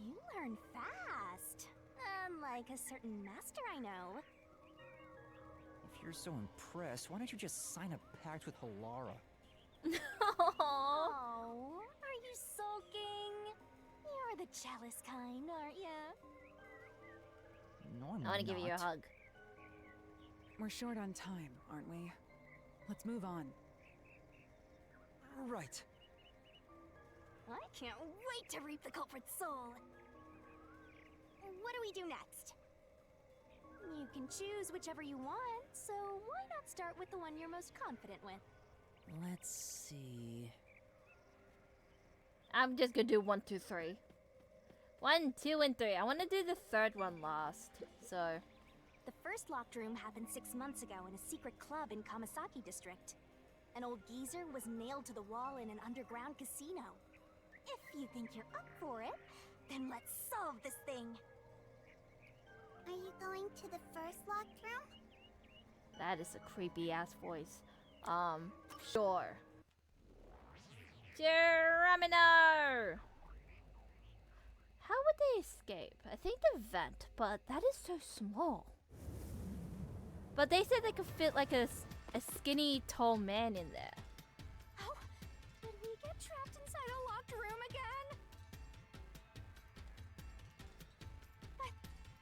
You learn fast. Unlike a certain master I know. If you're so impressed, why don't you just sign a pact with Halara? Oh, are you sulking? You're the jealous kind, aren't ya? No, I'm I want to give you a not. hug. We're short on time, aren't we? Let's move on. Right. I can't wait to reap the culprit's soul. What do we do next? You can choose whichever you want, so why not start with the one you're most confident with? Let's see. I'm just gonna do 1, 2, 3. 1, 2, and 3. I want to do the third one last. So, The first locked room happened 6 months ago in a secret club in Kamasaki district. An old geezer was nailed to the wall in an underground casino. If you think you're up for it, then let's solve this thing. Are you going to the first locked room? that is a creepy ass voice. Sure. Geronimo! How would they escape? I think the vent, but that is so small. But they said they could fit like a skinny, tall man in there. Oh, did we get trapped inside a locked room again? But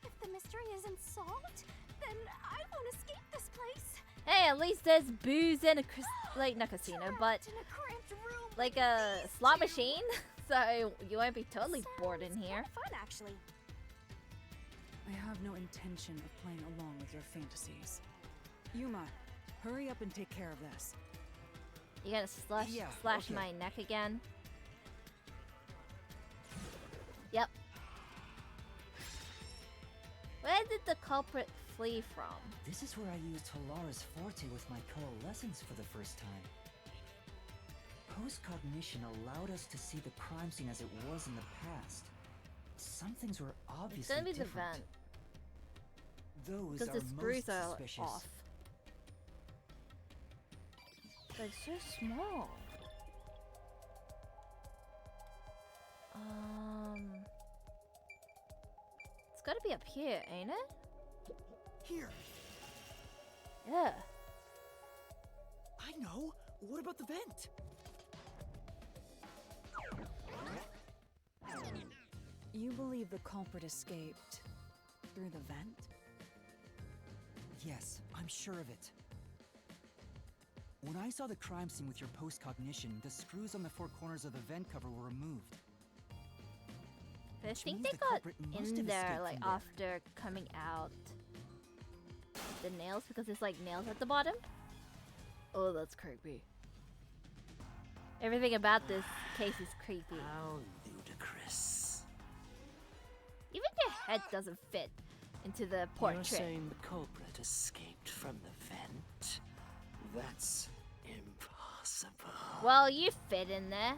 if the mystery isn't solved, then I won't escape this place. Hey, at least there's booze and a like not casino, but Trapped in a cramped room like with a these slot two. machine, so you won't be totally bored in Sounds here. kinda fun, actually. I have no intention of playing along with your fantasies. Yuma, hurry up and take care of this. You gonna slash Yeah, slash okay. my neck again? Yep. Where did the culprit flee from? This is where I used Halara's forte with my coalescence for the first time. Post-cognition allowed us to see the crime scene as it was in the past. Some things were It's obviously gonna be the different. vent. Those Because are the most screws are suspicious. off. But it's so small. It's gotta be up here, ain't it? Here, Yeah. I know. What about the vent? You believe the culprit escaped through the vent? Yes, I'm sure of it. When I saw the crime scene with your post-cognition, the screws on the four corners of the vent cover were removed. But I Which think means they the got culprit must in have there escaped like from there. after coming out the nails because there's like nails at the bottom. Oh, that's creepy. Everything about this case is creepy. How ludicrous. Even your head doesn't fit into the You're portrait. saying the culprit escaped from the vent? That's impossible. Well, you fit in there.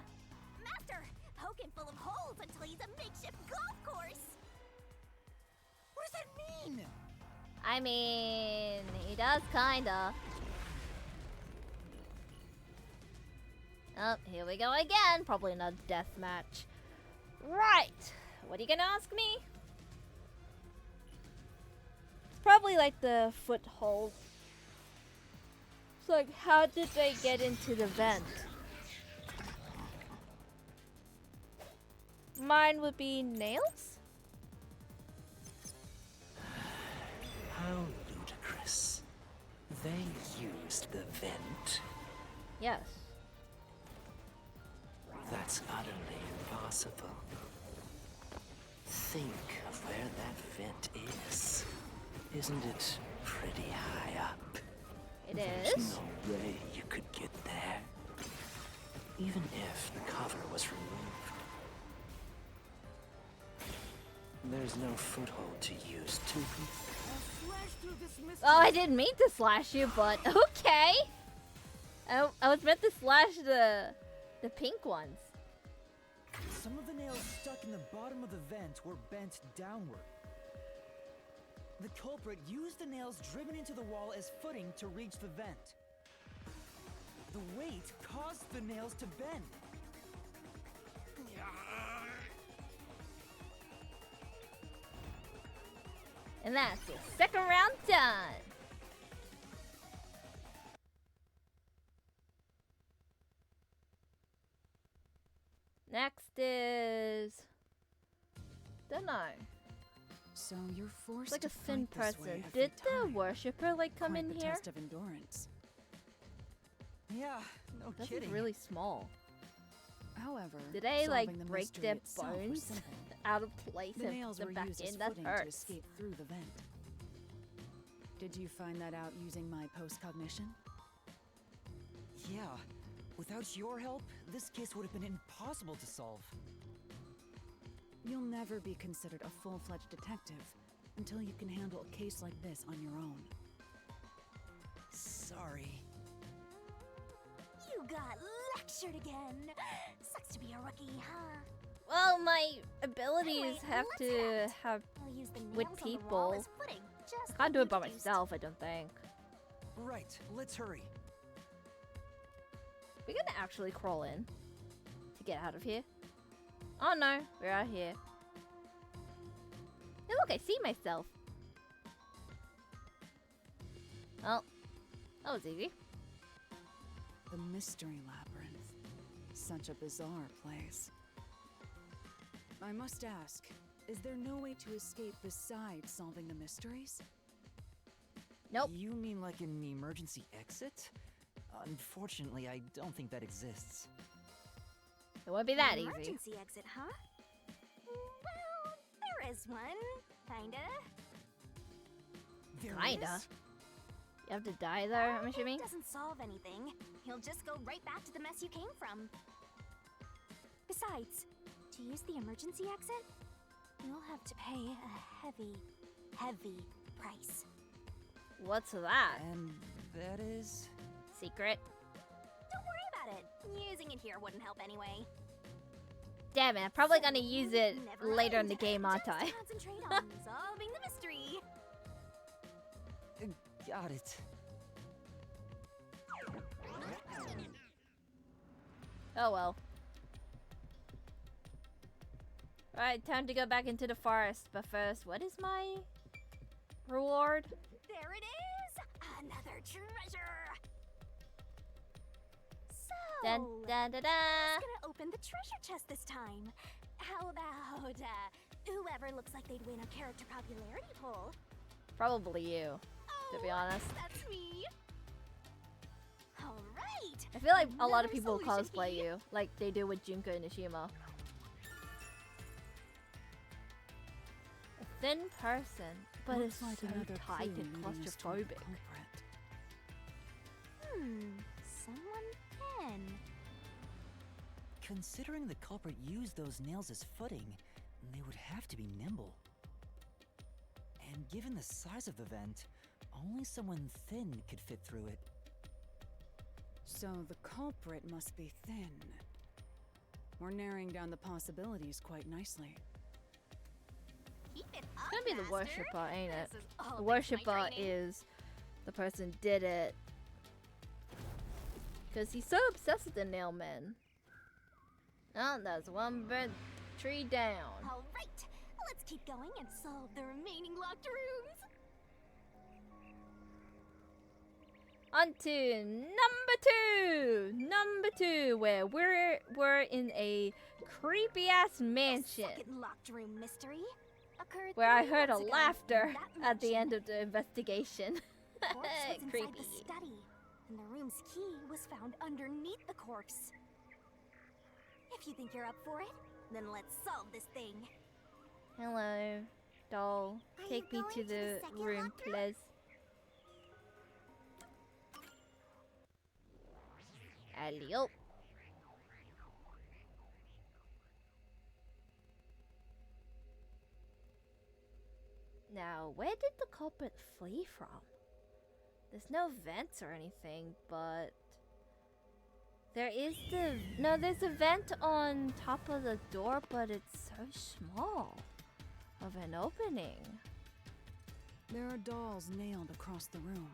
Master, poke him full of holes until he's a makeshift golf course. What does that mean? I mean, he does kinda. Oh, here we go again. Probably not a death match. Right. What are you gonna ask me? It's probably like the foothold. It's like, how did they get into the vent? Mine would be nails? How ludicrous. They used the vent. Yes. That's utterly impossible. Think of where that vent is. Isn't it pretty high up? It There's is. no way you could get there. Even if the cover was removed. There's no foothold to use to Oh, I didn't mean to slash you, but okay. I was meant to slash the pink ones. Some of the nails stuck in the bottom of the vent were bent downward. The culprit used the nails driven into the wall as footing to reach the vent. The weight caused the nails to bend. And that's the second round done. Next is... don't know. So you're forced It's like to a thin fight this way person. every Did the time. worshipper like come Quite in the here? test of endurance. Yeah, no This kidding. is really small. However, Did they like solving the break mystery their itself was bones simple. out of place The and nails put them were back used as in? That footing to hurts. escape through the vent. Did you find that out using my post-cognition? Yeah, without your help, this case would have been impossible to solve. You'll never be considered a full-fledged detective until you can handle a case like this on your own. Sorry. You got lectured again. Sucks to be a rookie, huh? Well, my abilities Anyway, have let's to act. have I'll use the with nails on the wall people. as footing, just I can't do like it by you deduced. myself, I don't think. Right, let's hurry. We're gonna actually crawl in to get out of here. Oh no, we're out here. Hey, look, I see myself. Oh, that was easy. The Mystery Labyrinth. Such a bizarre place. I must ask, is there no way to escape besides solving the mysteries? Nope. You mean like an emergency exit? Unfortunately, I don't think that exists. It won't be that An easy. Emergency exit, huh? Well, there is one. Kinda. Kinda. You have to die there, I'm assuming? It doesn't solve anything. You'll just go right back to the mess you came from. Besides, to use the emergency exit, you'll have to pay a heavy, heavy price. What's that? And that is... Secret? Don't worry about it. Using it here wouldn't help anyway. Damn it, I'm probably gonna use it Never later in mind. the game, aren't I? Just concentrate on solving the mystery. Got it. Oh well. Alright, time to go back into the forest. But first, what is my reward? There it is! Another treasure! So, Dun dun dun dun! who's gonna open the treasure chest this time? How about, whoever looks like they'd win a character popularity poll? Probably you, to be honest. That's me! Alright! I feel like a lot of Another people solution cosplay key. you, like they do with Junko Nishima. A thin person, but Looks it's like so another tight clue and leading us toward the claustrophobic. culprit. Someone can. Considering the culprit used those nails as footing, they would have to be nimble. And given the size of the vent, only someone thin could fit through it. So the culprit must be thin. We're narrowing down the possibilities quite nicely. Keep it It's up, gonna be the Master. worshipper, ain't it? This is all The thanks to my worshipper training. is the person did it. Because he's so obsessed with the nail man. Oh, that's one bird tree down. Alright, let's keep going and solve the remaining locked rooms. On to number two, where we're in a creepy ass mansion Second locked room mystery occurred where I 3 heard a months ago laughter in that at the mansion. end of the investigation. The corpse was inside Creepy. the study, and the room's key was found underneath the corpse. If you think you're up for it, then let's solve this thing. Hello, doll. Are Take you me going to to the the second room, locked room? please. Alley-o. Now, where did the culprit flee from? There's no vents or anything, but there is there's a vent on top of the door, but it's so small of an opening. There are dolls nailed across the room.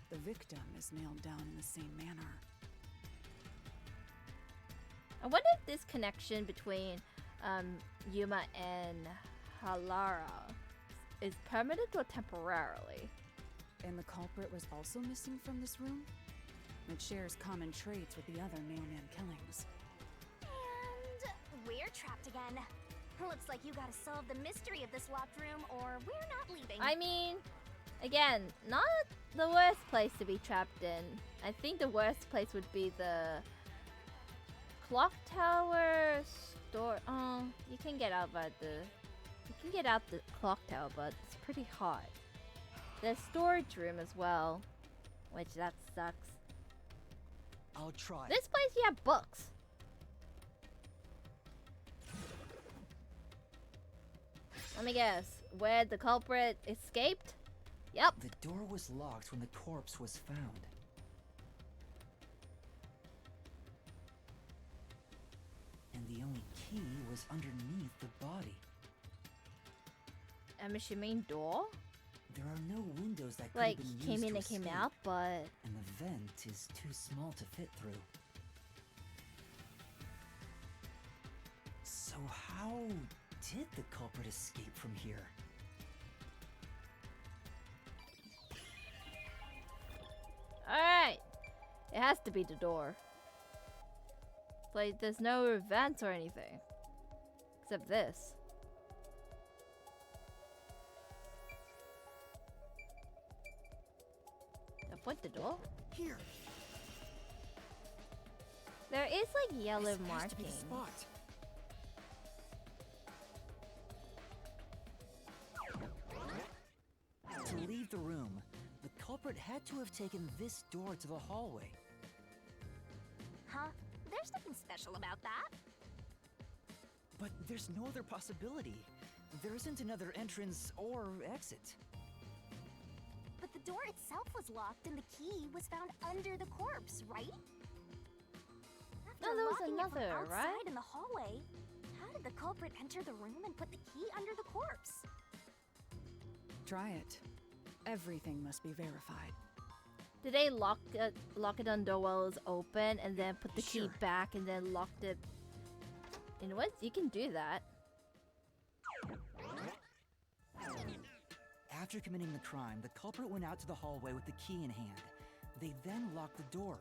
The victim is nailed down in the same manner. I wonder if this connection between Yuma and Halara is permanent or temporarily. And the culprit was also missing from this room? It shares common traits with the other nailman killings. And we're trapped again. Looks like you gotta solve the mystery of this locked room or we're not leaving. I mean, again, not the worst place to be trapped in. I think the worst place would be the clock tower store. Oh, you can get out the clock tower, but it's pretty hot. There's storage room as well, which that sucks. I'll try. This place you have books. Let me guess, where the culprit escaped? Yep. The door was locked when the corpse was found. And the only key was underneath the body. I'm assuming door? There are no windows that could Like, have been came used in to and came escape, out, but and the vent is too small to fit through. So how did the culprit escape from here? alright. It has to be the door. Like, there's no vents or anything. Except this. What the door? Here. There is like yellow This has to be marking. the spot. To leave the room, the culprit had to have taken this door to the hallway. Huh? There's nothing special about that. But there's no other possibility. There isn't another entrance or exit. But the door itself was locked and the key was found under the corpse, right? After No, there was locking it from another, outside right? in the hallway, how did the culprit enter the room and put the key under the corpse? Try it. Everything must be verified. Did they lock it on door while it was open and then put the key Sure. back and then locked it? You know what? You can do that. After committing the crime, the culprit went out to the hallway with the key in hand. They then locked the door.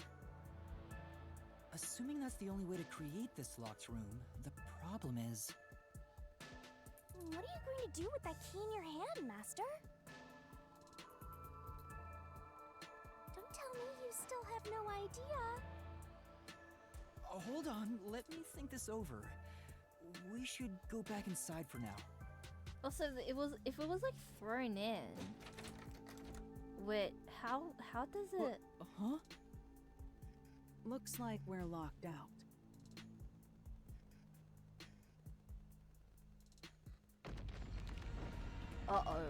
Assuming that's the only way to create this locked room, the problem is... What are you going to do with that key in your hand, Master? Don't tell me you still have no idea. Hold on, let me think this over. We should go back inside for now. Also, if it was like thrown in. Wait, how does it? Huh? Looks like we're locked out. Uh-oh.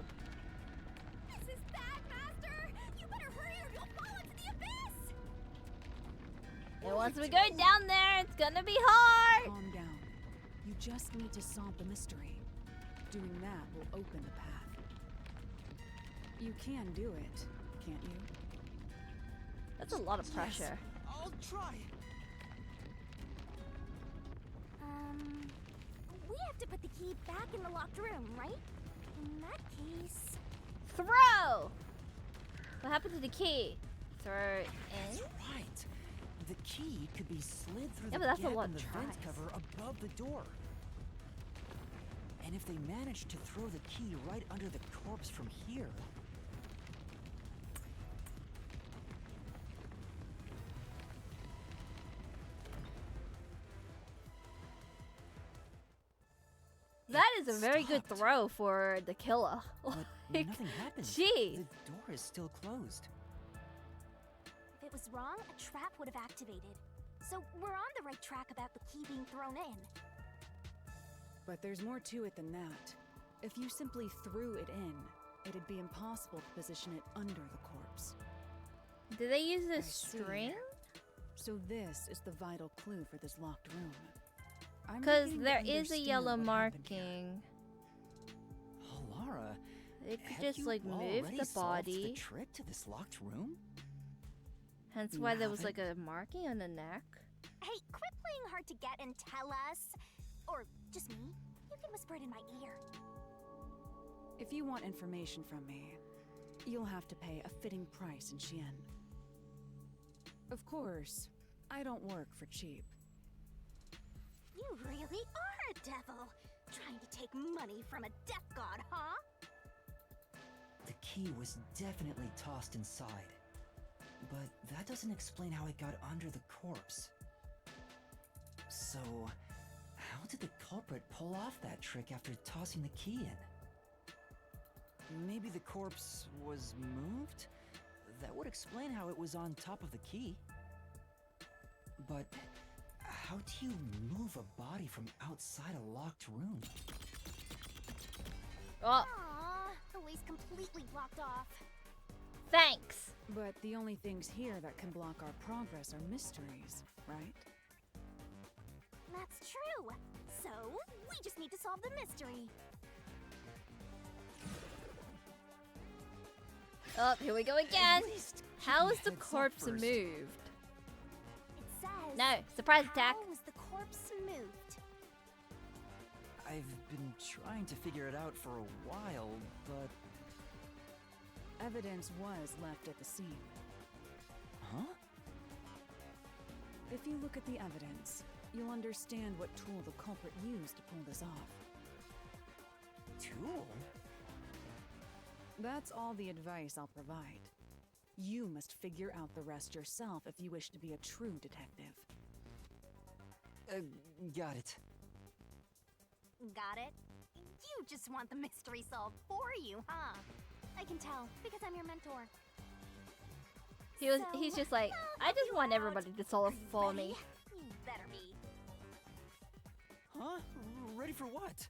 This is bad, Master! You better hurry or you'll fall into the abyss! And once we go down there, it's gonna be hard. Calm down. You just need to solve the mystery. Doing that will open the path. You can do it, can't you? That's a lot of pressure. I'll try. We have to put the key back in the locked room, right? In that case... Throw! What happened to the key? Throw it in? That's right. The key could be slid through Yeah, the but that's a gap lot in the of vent tries. cover above the door. And if they manage to throw the key right under the corpse from here... That is a very good throw for the killer. But Like, nothing happened. Jeez. The door is still closed. If it was wrong, a trap would have activated. So we're on the right track about the key being thrown in. But there's more to it than that. If you simply threw it in, it'd be impossible to position it under the corpse. Did they use I a see. string? So this is the vital clue for this locked room. I'm Because beginning to there is a understand yellow what happened here. marking. Oh, Lara, They could have just you like move already the solved body. the trick to this locked room? Hence You why there was like haven't? a marking on the neck. Hey, quit playing hard to get and tell us. Or just me. You can whisper it in my ear. If you want information from me, you'll have to pay a fitting price in Xian. Of course, I don't work for cheap. You really are a devil. Trying to take money from a death god, huh? The key was definitely tossed inside. But that doesn't explain how it got under the corpse. So, how did the culprit pull off that trick after tossing the key in? Maybe the corpse was moved? That would explain how it was on top of the key. But how do you move a body from outside a locked room? Oh, Aww, the way's completely blocked off. thanks. But the only things here that can block our progress are mysteries, right? That's true. So, we just need to solve the mystery. Oh, here we go again. least How give is me the a heads up corpse first. moved? It says... No, surprise attack. How was the corpse moved? I've been trying to figure it out for a while, but... Evidence was left at the scene. Huh? If you look at the evidence, you'll understand what tool the culprit used to pull this off. Tool? That's all the advice I'll provide. You must figure out the rest yourself if you wish to be a true detective. Got it. Got it? You just want the mystery solved for you, huh? I can tell, because I'm your mentor. He's just like, I just want everybody to solve for me. You better be. Huh? Ready for what?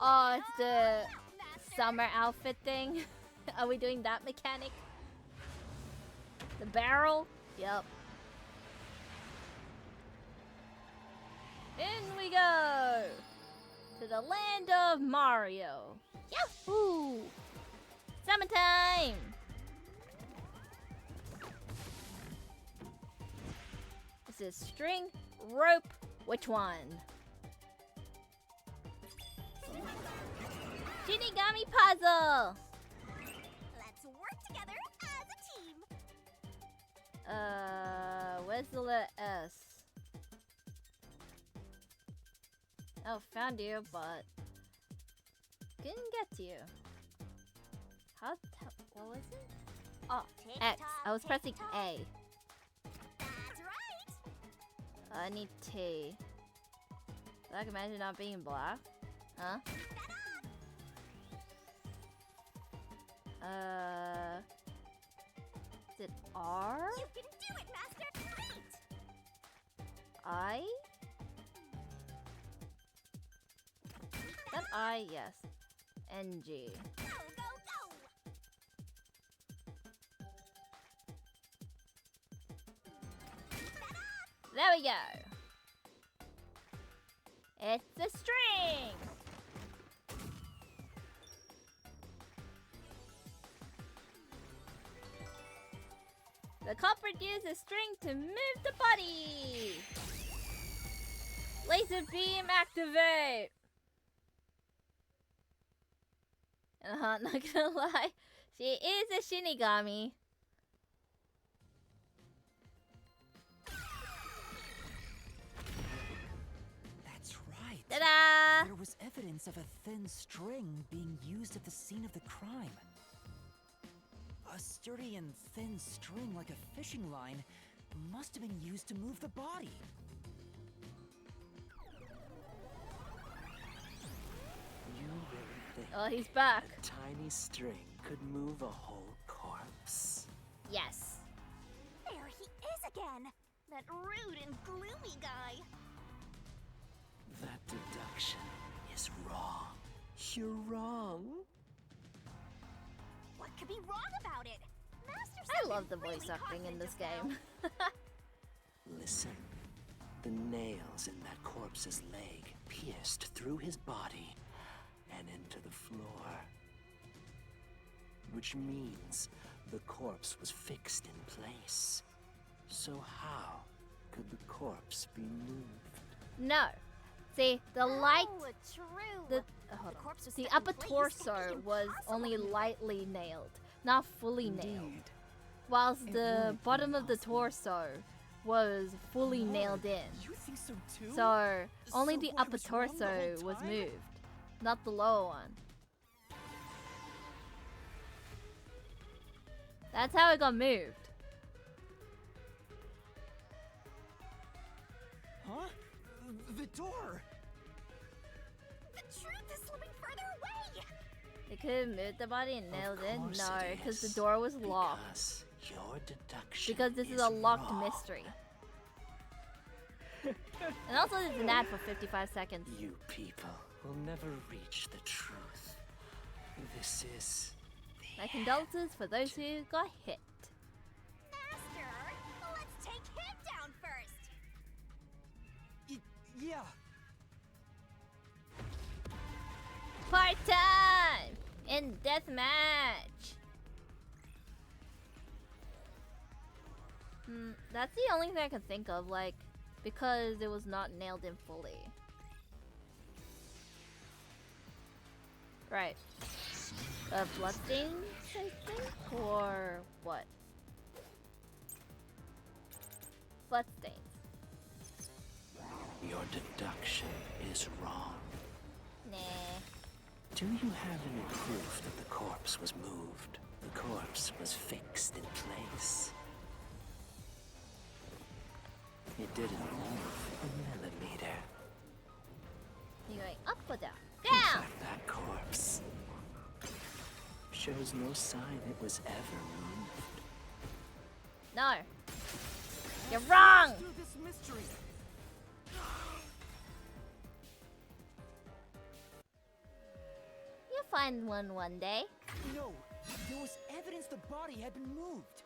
Oh, it's the summer outfit thing. Are we doing that mechanic? The barrel? Yep. In we go! To the land of Mario. Yahoo! Summertime! This is string, rope, which one? Shinigami puzzle! Let's work together as a team. Where's the letter S? Oh, found you, but couldn't get to you. What was it? Oh, X. I was pressing A. That's right. I need T. I can imagine not being black. Huh? Is it R? You can do it, Master. Great. I? That I, yes. NG. Go, go, go. There we go. It's the string. The culprit used a string to move the body. Laser beam activate. Not gonna lie, she is a Shinigami. That's right. Ta-da! There was evidence of a thin string being used at the scene of the crime. A sturdy and thin string like a fishing line must have been used to move the body. Oh, he's back. A tiny string could move a whole corpse. Yes. There he is again! That rude and gloomy guy! That deduction is wrong. You're wrong. What could be wrong about it? Master I said love the you're voice really acting in confident this just now. game. Listen. The nails in that corpse's leg pierced through his body and into the floor. Which means the corpse was fixed in place. So how could the corpse be moved? No. See, the light, Oh, true. the hold on. corpse was The stuck in upper place. torso It's was impossible only to move. lightly nailed, not fully nailed. Indeed. Whilst It the would be bottom of the impossible. torso was fully nailed in. You think so too? So only So the what, I upper was wrong the whole torso was time? moved, not the lower one. That's how it got moved. Huh? The door! The truth is slipping further away! They could have moved the body and nailed it. course No, it because the is, door was locked. Because your deduction Because this is a locked wrong. mystery. And also, there's an ad for 55 seconds. You people will never reach the truth. This is My condolences for those who got hit. Master, let's take him down first! Yeah. Part time! In deathmatch! That's the only thing I can think of, like, because it was not nailed in fully. Right. Bloodstains, I think? Or what? Bloodstains. your deduction is wrong. Nah. Do you have any proof that the corpse was moved? The corpse was fixed in place. It didn't move a millimeter. You going up or down? In Down! fact, that corpse shows no sign it was ever moved. No. You're wrong! Through this mystery. You'll find one day. No, there was evidence the body had been moved.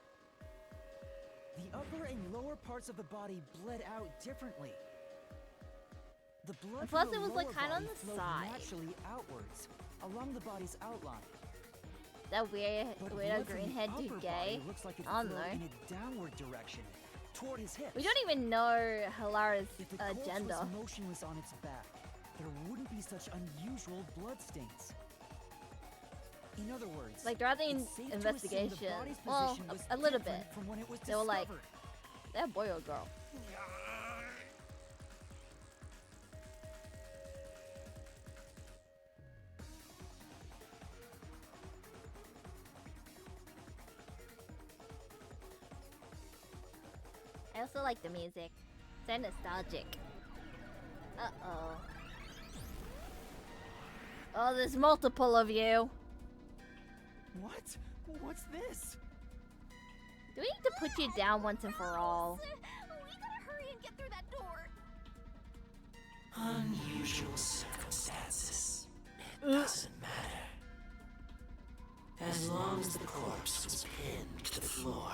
The upper and lower parts of the body bled out differently. The blood And plus from the it was, like, lower kinda on body the flowed side. naturally outwards, along the body's outline. That weird, But weirdo blood from green the head upper dude body gay. looks like it I don't flowed know. in a downward direction, toward his hips. We don't even know Hilara's If the corpse agenda. was motionless on its back, there wouldn't be such unusual bloodstains. In other words, Like, throughout the it's safe to assume the investigation, body's well, position was a little different bit. from when it was They were like, discovered. that boy or girl. I also like the music. So nostalgic. Uh-oh. Oh, there's multiple of you. What? What's this? Do we need to put you down once and for all? We gotta hurry and get through that door. Unusual circumstances. It doesn't matter. As long as the corpse was pinned to the floor,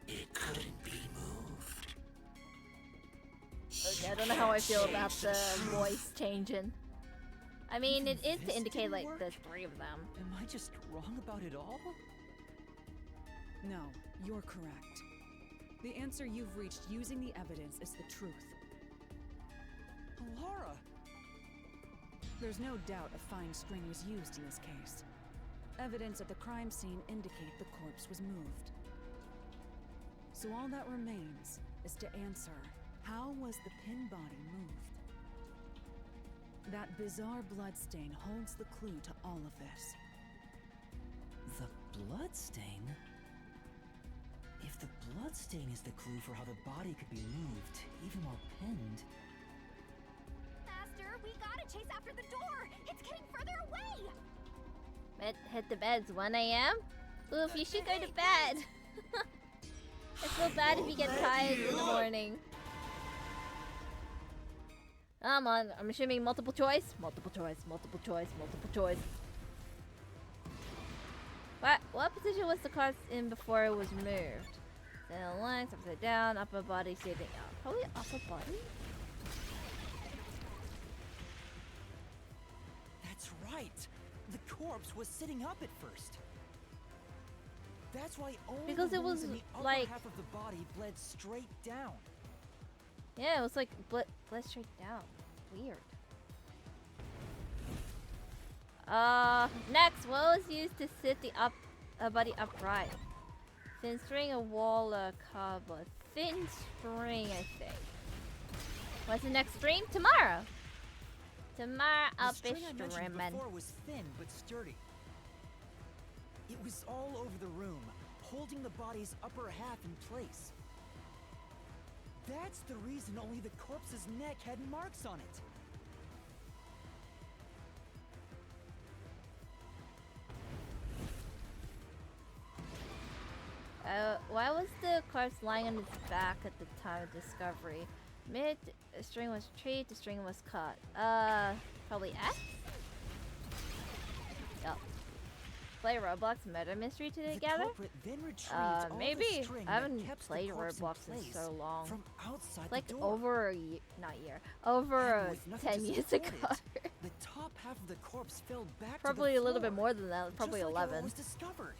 it couldn't be moved. Okay, I don't know how I feel about the voice changing. I mean, it is to this indicate, didn't like, work? there's 3 of them. Am I just wrong about it all? No, you're correct. The answer you've reached using the evidence is the truth. Laura! There's no doubt a fine string was used in this case. Evidence at the crime scene indicate the corpse was moved. So all that remains is to answer, how was the pin body moved? That bizarre bloodstain holds the clue to all of this. The bloodstain? If the bloodstain is the clue for how the body could be moved, even while pinned... Master, we gotta chase after the door. It's getting further away. Hit the beds 1 a.m. Oof, you should go to bed. I feel bad if you get tired in the morning. Come on, I'm assuming multiple choice. Multiple choice, multiple choice, multiple choice. What position was the corpse in before it was moved? Down legs, upside down, upper body, sitting up. Probably upper body? That's right. The corpse was sitting up at first. That's why only Because the it wounds was in the upper like half of the body bled straight down. yeah, it was like bled straight down. Weird. Next, what was used to sit the body upright? Thin string, a wall, a cobble. Thin string, I think. What's the next stream? Tomorrow. Tomorrow I'll The be string I mentioned streaming. before was thin but sturdy. It was all over the room, holding the body's upper half in place. That's the reason only the corpse's neck had marks on it. Why was the corpse lying on its back at the time of discovery? Mid string was retrieved, the string was cut. Probably X? Yep. Play Roblox Murder Mystery together? Maybe. I haven't played Roblox in so long. From outside Like the door. over a year, not year, over And with nothing 10 to years support ago. it, the top half of the corpse fell back Probably to a the little bit floor, more than that, probably just like how it 11. was discovered.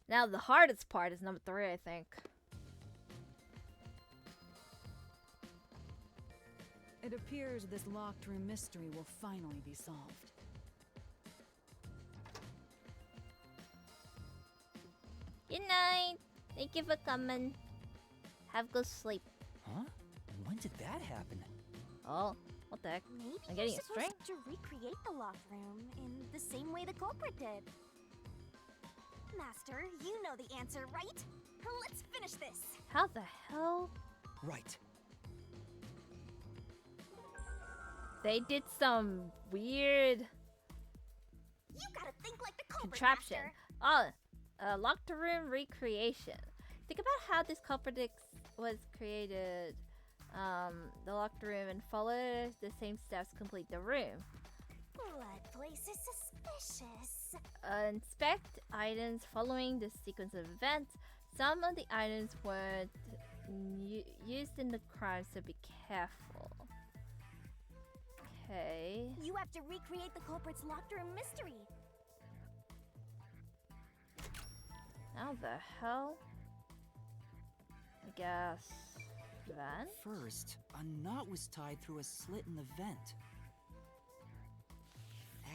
Now the hardest part is number 3, I think. It appears this locked room mystery will finally be solved. Good night. Thank you for coming. Have good sleep. Huh? When did that happen? Oh, what the heck? Maybe I'm you're getting a string? supposed to recreate the locked room in the same way the culprit did. Master, you know the answer, right? Let's finish this. How the hell? Right. They did some weird You gotta think like the culprit, contraption. Master. Oh, locked room recreation. Think about how this culprit was created. The locked room and follow the same steps to complete the room. Blood place is suspicious. Inspect items following the sequence of events. Some of the items weren't used in the crime, so be careful. Okay. You have to recreate the culprit's locked room mystery. How the hell? I guess vent? First, a knot was tied through a slit in the vent.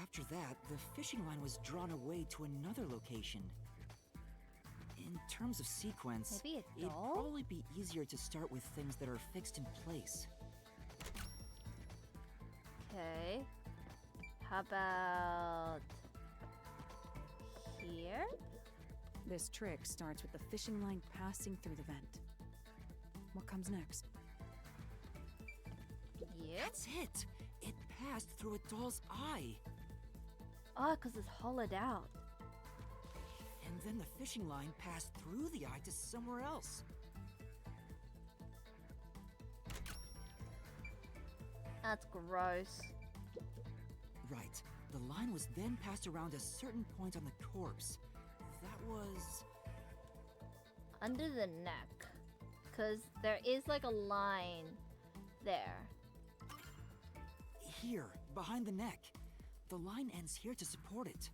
After that, the fishing line was drawn away to another location. In terms of sequence, Maybe a it'd doll? probably be easier to start with things that are fixed in place. Okay. How about here? This trick starts with the fishing line passing through the vent. What comes next? Yep. That's it! It passed through a doll's eye! Oh, because it's hollowed out. And then the fishing line passed through the eye to somewhere else. That's gross. Right. The line was then passed around a certain point on the corpse. That was... Under the neck. Because there is like a line there. Here, behind the neck. The line ends here to support it.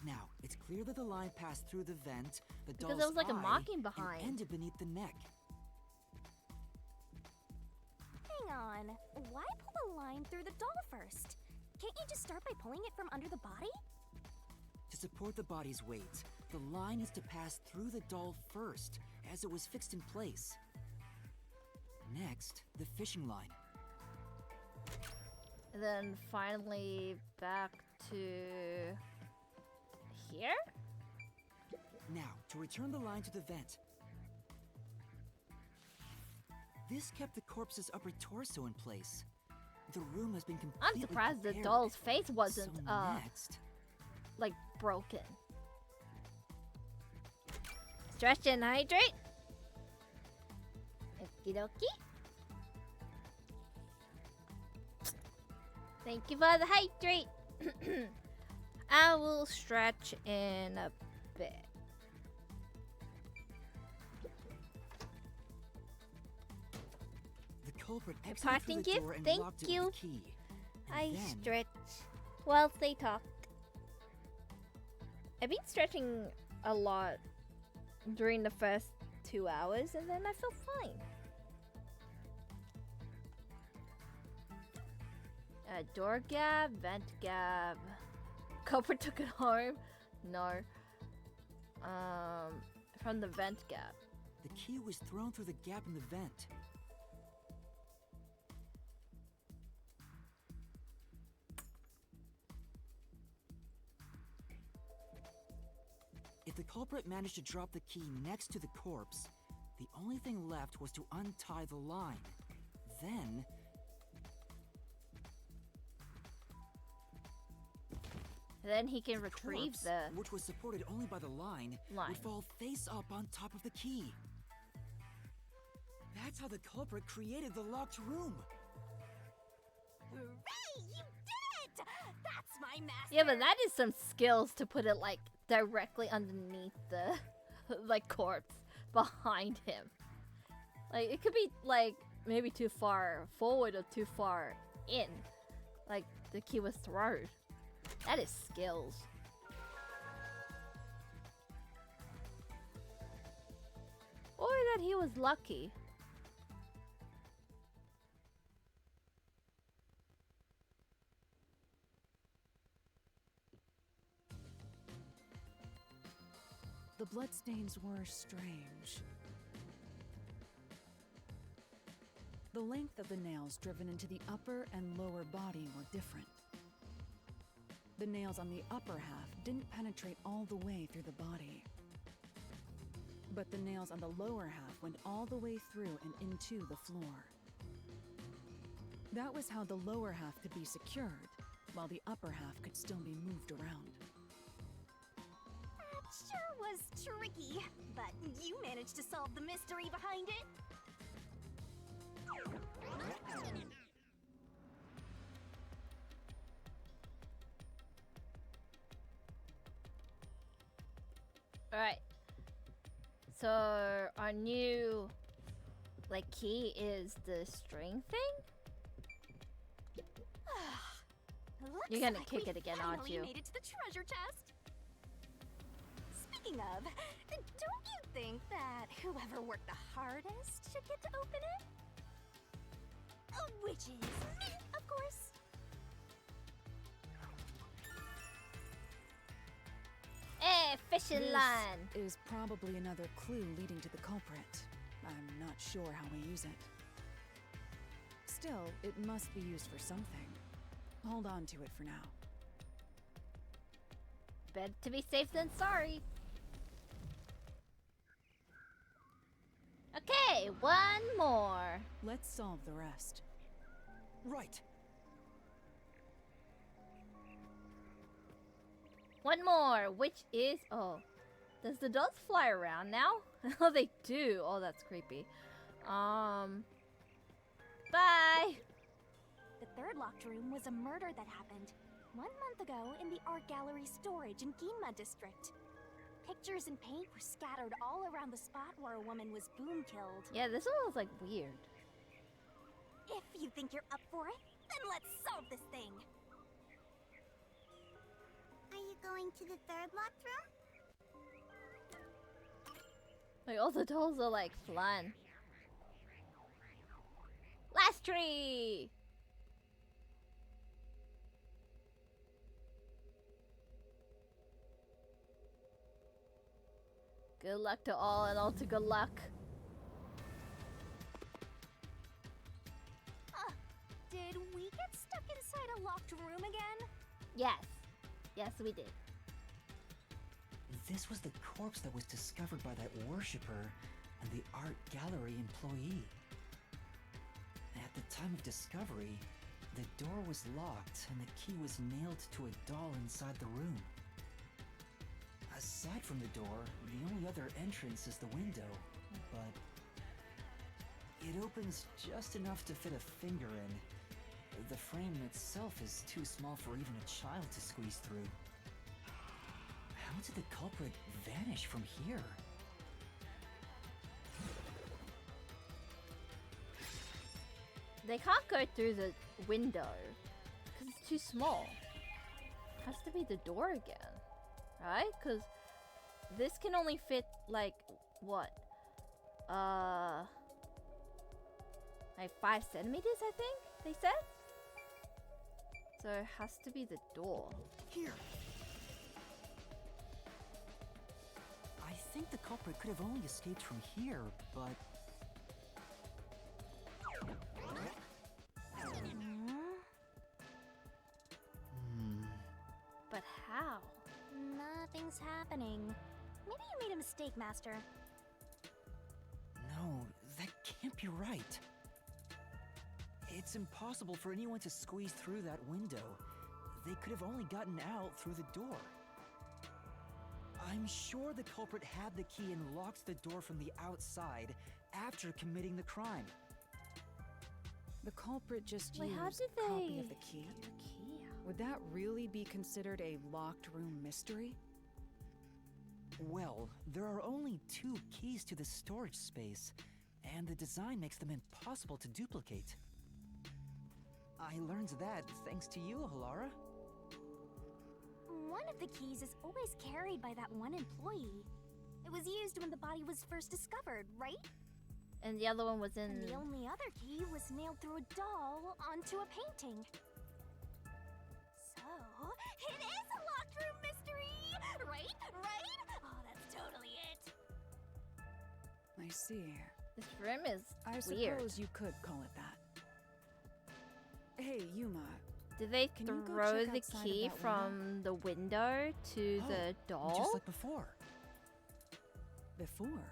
Now, it's clear that the line passed through the vent, the Because doll's there was like a eye, marking and behind. ended beneath the neck. Hang on. Why pull a line through the doll first? Can't you just start by pulling it from under the body? To support the body's weight, the line is to pass through the doll first, as it was fixed in place. Next, the fishing line. And then finally back to here? to return the line to the vent. This kept the corpse's upper torso in place. The room has been completely I'm surprised the prepared. doll's face wasn't So next, like broken. Stretch and hydrate. Okie dokie. Thank you for the hydrate. I will stretch in a bit. the culprit A exited through parting the gift? door and Thank locked it you. with the key. And I then, stretch whilst they talk. I've been stretching a lot during the first 2 hours and then I feel fine. Door gap, vent gap. Culprit took it home. No. From the vent gap. the key was thrown through the gap in the vent. If the culprit managed to drop the key next to the corpse, the only thing left was to untie the line. Then, Then he can retrieve corpse, the which was supported only by the line, line. would fall face up on top of the key. That's how the culprit created the locked room. Hooray! You did it! That's my master! Yeah, but that is some skills to put it like directly underneath the like corpse behind him. Like it could be like maybe too far forward or too far in. Like the key was thrown. That is skills. Or that he was lucky. The bloodstains were strange. The length of the nails driven into the upper and lower body were different. The nails on the upper half didn't penetrate all the way through the body. But the nails on the lower half went all the way through and into the floor. That was how the lower half could be secured, while the upper half could still be moved around. That sure was tricky, but you managed to solve the mystery behind it. Alright. So our new like key is the string thing? Looks You're gonna like kick we it again, aren't finally you? made it to the treasure chest. Speaking of, don't you think that whoever worked the hardest should get to open it? Which is me, of course. Hey, fishing line! This is probably another clue leading to the culprit. I'm not sure how we use it. Still, it must be used for something. Hold on to it for now. Better to be safe than sorry. Okay, one more. Let's solve the rest. Right. One more, which is does the dolls fly around now? Oh, they do. Oh, that's creepy. Bye. The third locked room was a murder that happened 1 month ago in the art gallery storage in Ginma district. Pictures and paint were scattered all around the spot where a woman was boom killed. Yeah, this one was like weird. If you think you're up for it, then let's solve this thing. Are you going to the third locked room? Like all the dolls are like flying. Last tree. Good luck to all and all to good luck. Did we get stuck inside a locked room again? Yes. Yes, we did. This was the corpse that was discovered by that worshipper and the art gallery employee. At the time of discovery, the door was locked and the key was nailed to a doll inside the room. Aside from the door, the only other entrance is the window, but it opens just enough to fit a finger in. The frame itself is too small for even a child to squeeze through. How did the culprit vanish from here? They can't go through the window because it's too small. Has to be the door again, right? Because this can only fit like what? Like 5 centimeters, I think they said. So it has to be the door. Here. I think the culprit could have only escaped from here, but... But how? Nothing's happening. Maybe you made a mistake, Master. No, that can't be right. It's impossible for anyone to squeeze through that window. They could have only gotten out through the door. I'm sure the culprit had the key and locked the door from the outside after committing the crime. The culprit just Wait, used how did a copy they of the key. get the key out? Would that really be considered a locked room mystery? Well, there are only 2 keys to the storage space, and the design makes them impossible to duplicate. I learned that thanks to you, Halara. One of the keys is always carried by that one employee. It was used when the body was first discovered, right? And the other one was in... And the only other key was nailed through a doll onto a painting. So, it is a locked room mystery! Right? Right? Oh, that's totally it! I see. This room is I weird. suppose you could call it that. Hey, Yuma. Did they Can you go throw check the outside of key that from the window to the doll? Just like before. Before?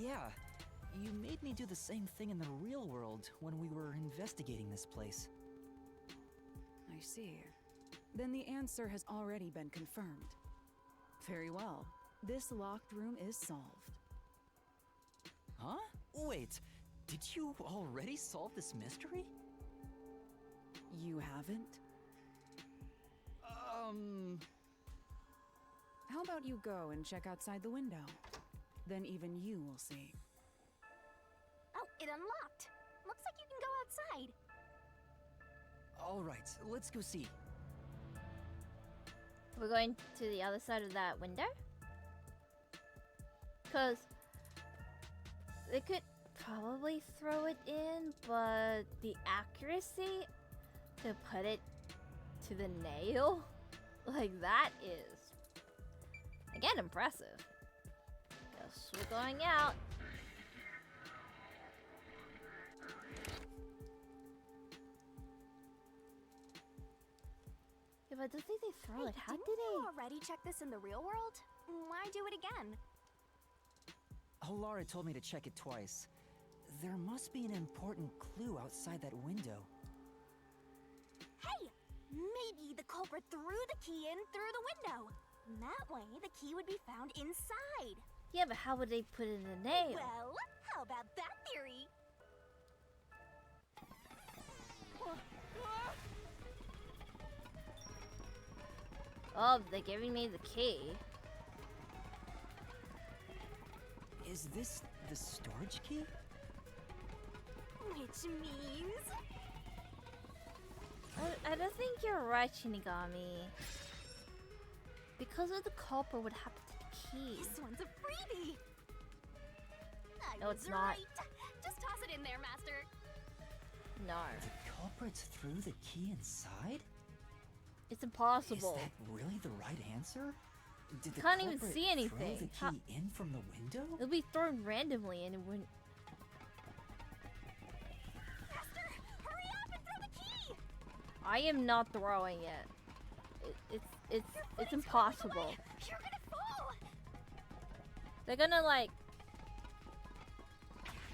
Yeah, you made me do the same thing in the real world when we were investigating this place. I see. Then the answer has already been confirmed. Very well. This locked room is solved. Huh? Wait, did you already solve this mystery? You haven't? How about you go and check outside the window? Then even you will see. Oh, it unlocked. Looks like you can go outside. Alright, let's go see. We're going to the other side of that window? Because they could probably throw it in, but the accuracy to put it to the nail, like that is, again, impressive. Guess we're going out. Yeah, but don't think they throw it. How Didn't did you they? already check this in the real world? Why do it again? Halara told me to check it twice. There must be an important clue outside that window. Hey! Maybe the culprit threw the key in through the window. That way, the key would be found inside. Yeah, but how would they put it in the nail? Well, how about that theory? Oh, they're giving me the key. Is this the storage key? Which means... I don't think you're right, Shinigami. Because of the culprit would happen to the key. This one's a freebie! No, it's not. Right. Just toss it in there, Master. No. The culprits threw the key inside? It's impossible. Is that really the right answer? Did the Can't even culprit see anything. throw the key in from the window? It'll be thrown randomly and it wouldn't... Master, hurry up and throw the key! I am not throwing it. It's impossible. possible. You're gonna fall! They're gonna like...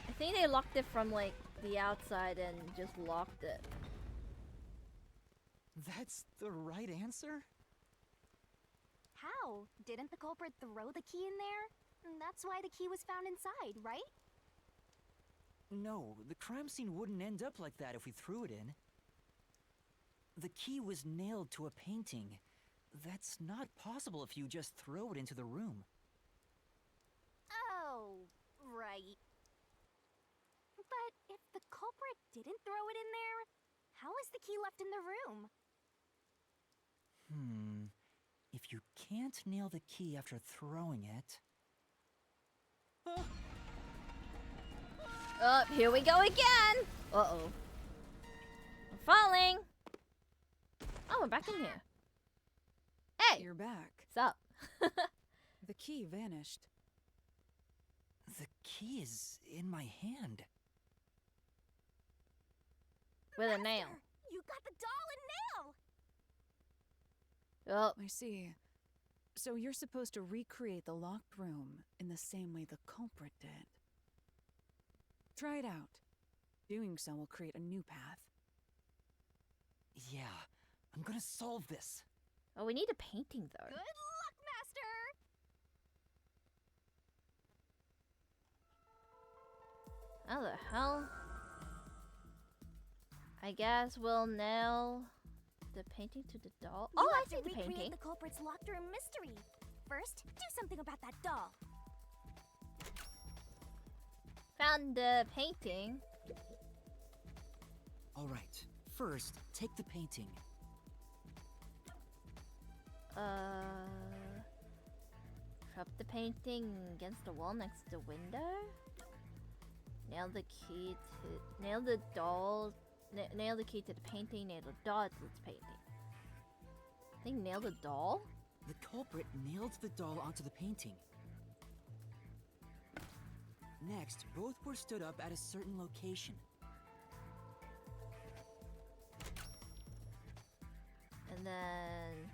I think they locked it from like the outside and just locked it. That's the right answer? How? Didn't the culprit throw the key in there? And that's why the key was found inside, right? No, the crime scene wouldn't end up like that if we threw it in. The key was nailed to a painting. That's not possible if you just throw it into the room. Oh, right. But if the culprit didn't throw it in there, how is the key left in the room? If you can't nail the key after throwing it... Oh, here we go again! Uh-oh. I'm falling! Oh, we're back in here. Hey! You're back. What's up? The key vanished. The key is in my hand. With a nail. You got the doll and nail! Oh, I see. So you're supposed to recreate the locked room in the same way the culprit did. Try it out. Doing so will create a new path. Yeah, I'm gonna solve this. oh, we need a painting though. Good luck, Master! How the hell? I guess we'll nail the painting to the doll. You Oh, I have see to the recreate painting. the culprit's locked room mystery. First, do something about that doll. Found the painting. Alright, first, take the painting. Prop the painting against the wall next to the window. Nail the key to... Nail the doll... nail the key to the painting, nail the doll to its painting. I think nail the doll? The culprit nailed the doll onto the painting. Next, both were stood up at a certain location. And then...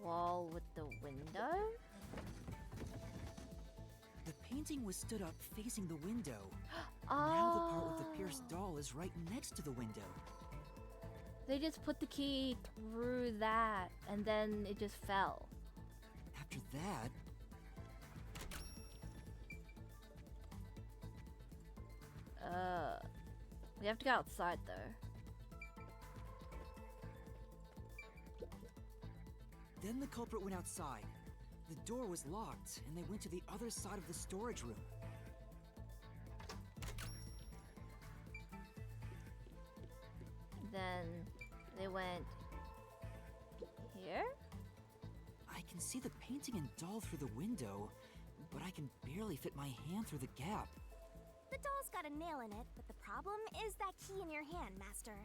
wall with the window? The painting was stood up facing the window. Oh. Now the part with the pierced doll is right next to the window. They just put the key through that, and then it just fell. After that... We have to go outside though. Then the culprit went outside. The door was locked, and they went to the other side of the storage room. Then they went here? I can see the painting and doll through the window, but I can barely fit my hand through the gap. The doll's got a nail in it, but the problem is that key in your hand, Master.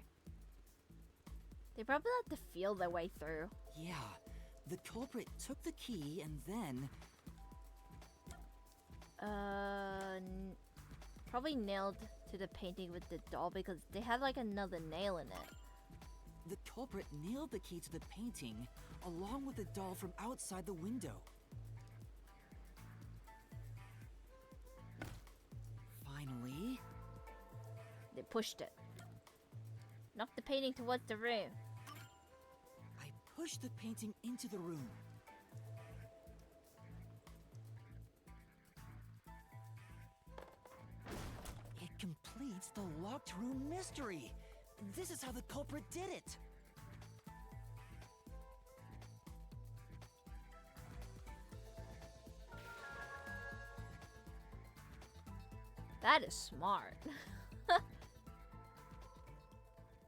They probably have to feel their way through. Yeah, the culprit took the key and then... Probably nailed to the painting with the doll because they had like another nail in it. The culprit nailed the key to the painting along with the doll from outside the window. Finally... They pushed it. Knocked the painting towards the room. I pushed the painting into the room. It completes the locked room mystery. This is how the culprit did it. That is smart.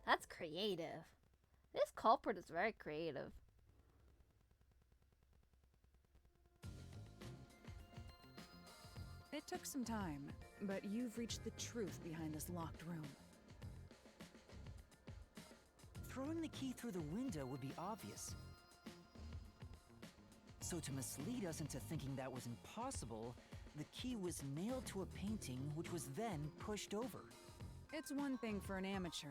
That's creative. This culprit is very creative. It took some time, but you've reached the truth behind this locked room. Throwing the key through the window would be obvious. So to mislead us into thinking that was impossible, the key was nailed to a painting which was then pushed over. It's one thing for an amateur,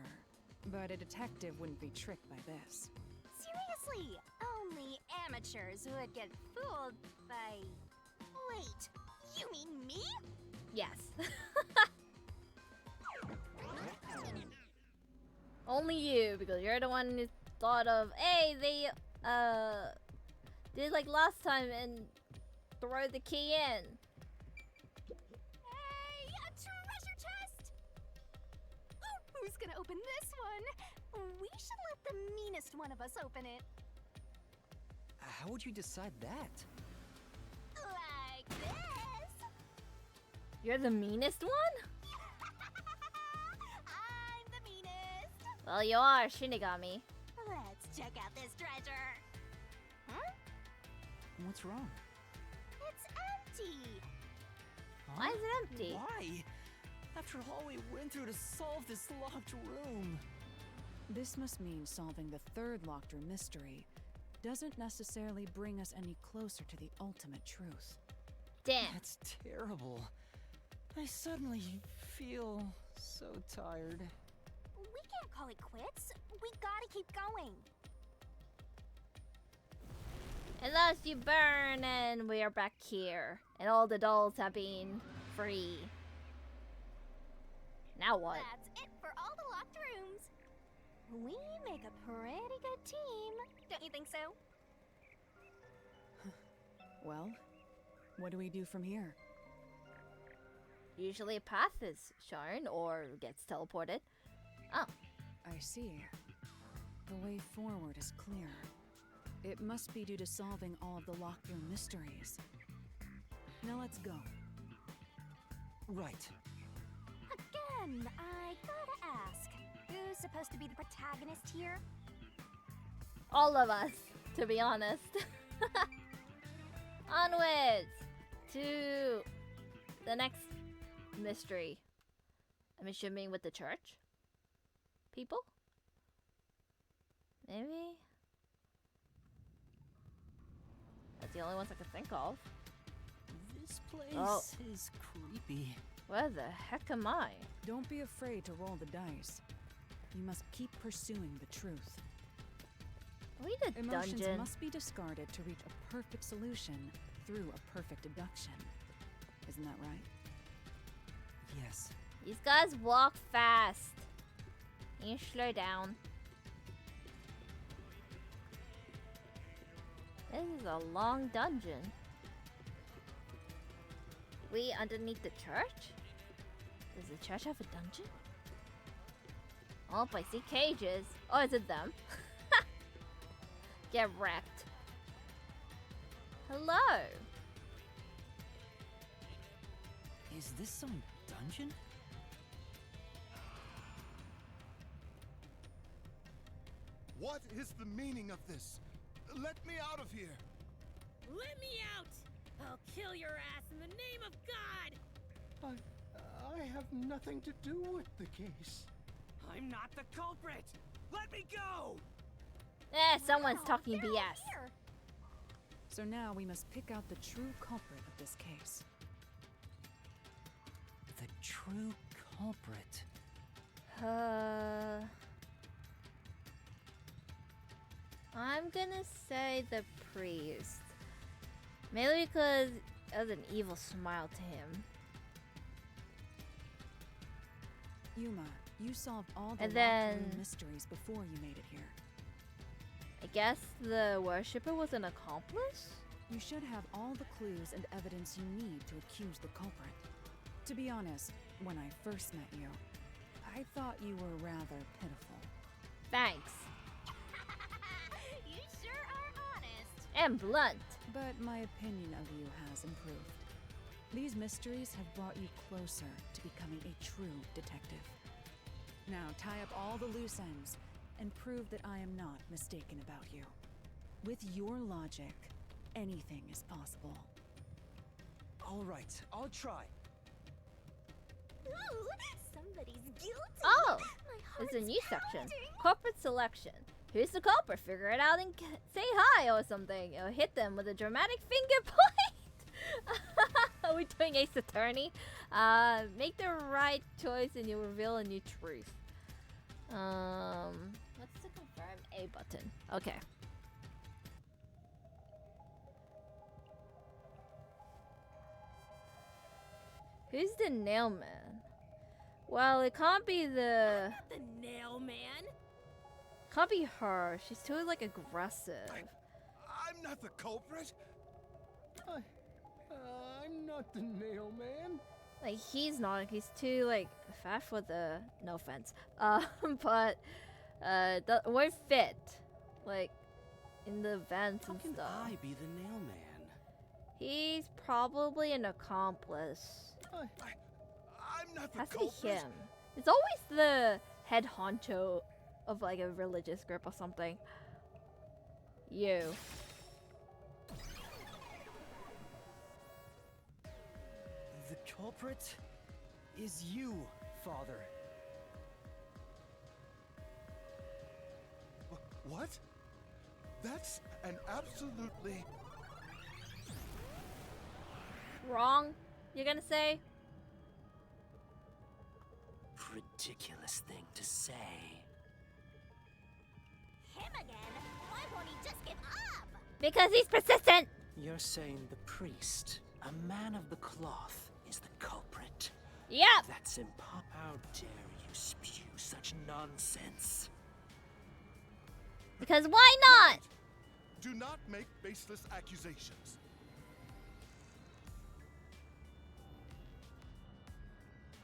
but a detective wouldn't be tricked by this. Seriously, only amateurs who would get fooled by... Wait, you mean me? Yes. Only you, because you're the one who thought of, hey, they did like last time and throw the key in. Hey, a treasure chest! Ooh, who's gonna open this one? We should let the meanest one of us open it. How would you decide that? Like this. You're the meanest one? I'm the meanest. Well, you are Shinigami. Let's check out this treasure. Huh? What's wrong? It's empty. Why is it empty? Why? After all we went through to solve this locked room. This must mean solving the third locked room mystery doesn't necessarily bring us any closer to the ultimate truth. Damn. That's terrible. I suddenly feel so tired. We can't call it quits. We gotta keep going. Unless you burn and we are back here. And all the dolls have been free. Now what? That's it for all the locked rooms. We make a pretty good team. Don't you think so? Well, what do we do from here? Usually a path is shown or gets teleported. Oh. I see. The way forward is clear. It must be due to solving all of the locked room mysteries. Now let's go. Right. Again, I gotta ask. Who's supposed to be the protagonist here? All of us, to be honest. Onwards to the next mystery. I'm assuming with the church people? Maybe? That's the only ones I can think of. This place is creepy. Where the heck am I? Don't be afraid to roll the dice. You must keep pursuing the truth. Are we the Emotions dungeon? must be discarded to reach a perfect solution through a perfect deduction. Isn't that right? Yes. These guys walk fast. Can you slow down? This is a long dungeon. We underneath the church? Does the church have a dungeon? Oh, I see cages. Oh, is it them? Get wrecked. Hello. Is this some dungeon? What is the meaning of this? Let me out of here! Let me out! I'll kill your ass in the name of God! I have nothing to do with the case. I'm not the culprit! Let me go! Someone's talking they're all BS. here. So now we must pick out the true culprit of this case. The true culprit. I'm gonna say the priest. Mainly because it has an evil smile to him. Yuma, you solved all the And locked room then- mysteries before you made it here. I guess the worshipper was an accomplice? You should have all the clues and evidence you need to accuse the culprit. To be honest, when I first met you, I thought you were rather pitiful. Thanks. You sure are honest. And blunt. But my opinion of you has improved. These mysteries have brought you closer to becoming a true detective. Now tie up all the loose ends and prove that I am not mistaken about you. With your logic, anything is possible. All right, I'll try. Ooh, somebody's guilty. Oh, My there's heart's a new section. pounding. Corporate selection. Who's the culprit? Figure it out and say hi or something. Or hit them with a dramatic finger point. Are we doing Ace Attorney? Make the right choice and you reveal a new truth. What's the confirm A button? Okay. Who's the nail man? Well, it can't be the... Not the nail man. Can't be her. She's too, like, aggressive. I'm not the culprit. I'm not the nail man. Like, he's not. He's too, like, fat for the... No offense. But, won't fit. Like, in the vents and How can stuff. I be the nail man? He's probably an accomplice. I'm not the Has to culprit. be him. It's always the head honcho of like a religious group or something. You. The culprit is you, Father. What? That's an absolutely... Wrong, you're gonna say? Ridiculous thing to say. Him again? Why won't he just give up? Because he's persistent! You're saying the priest, a man of the cloth, is the culprit? Yep! That's impossible. How dare you spew such nonsense? Because why not? Do not make baseless accusations.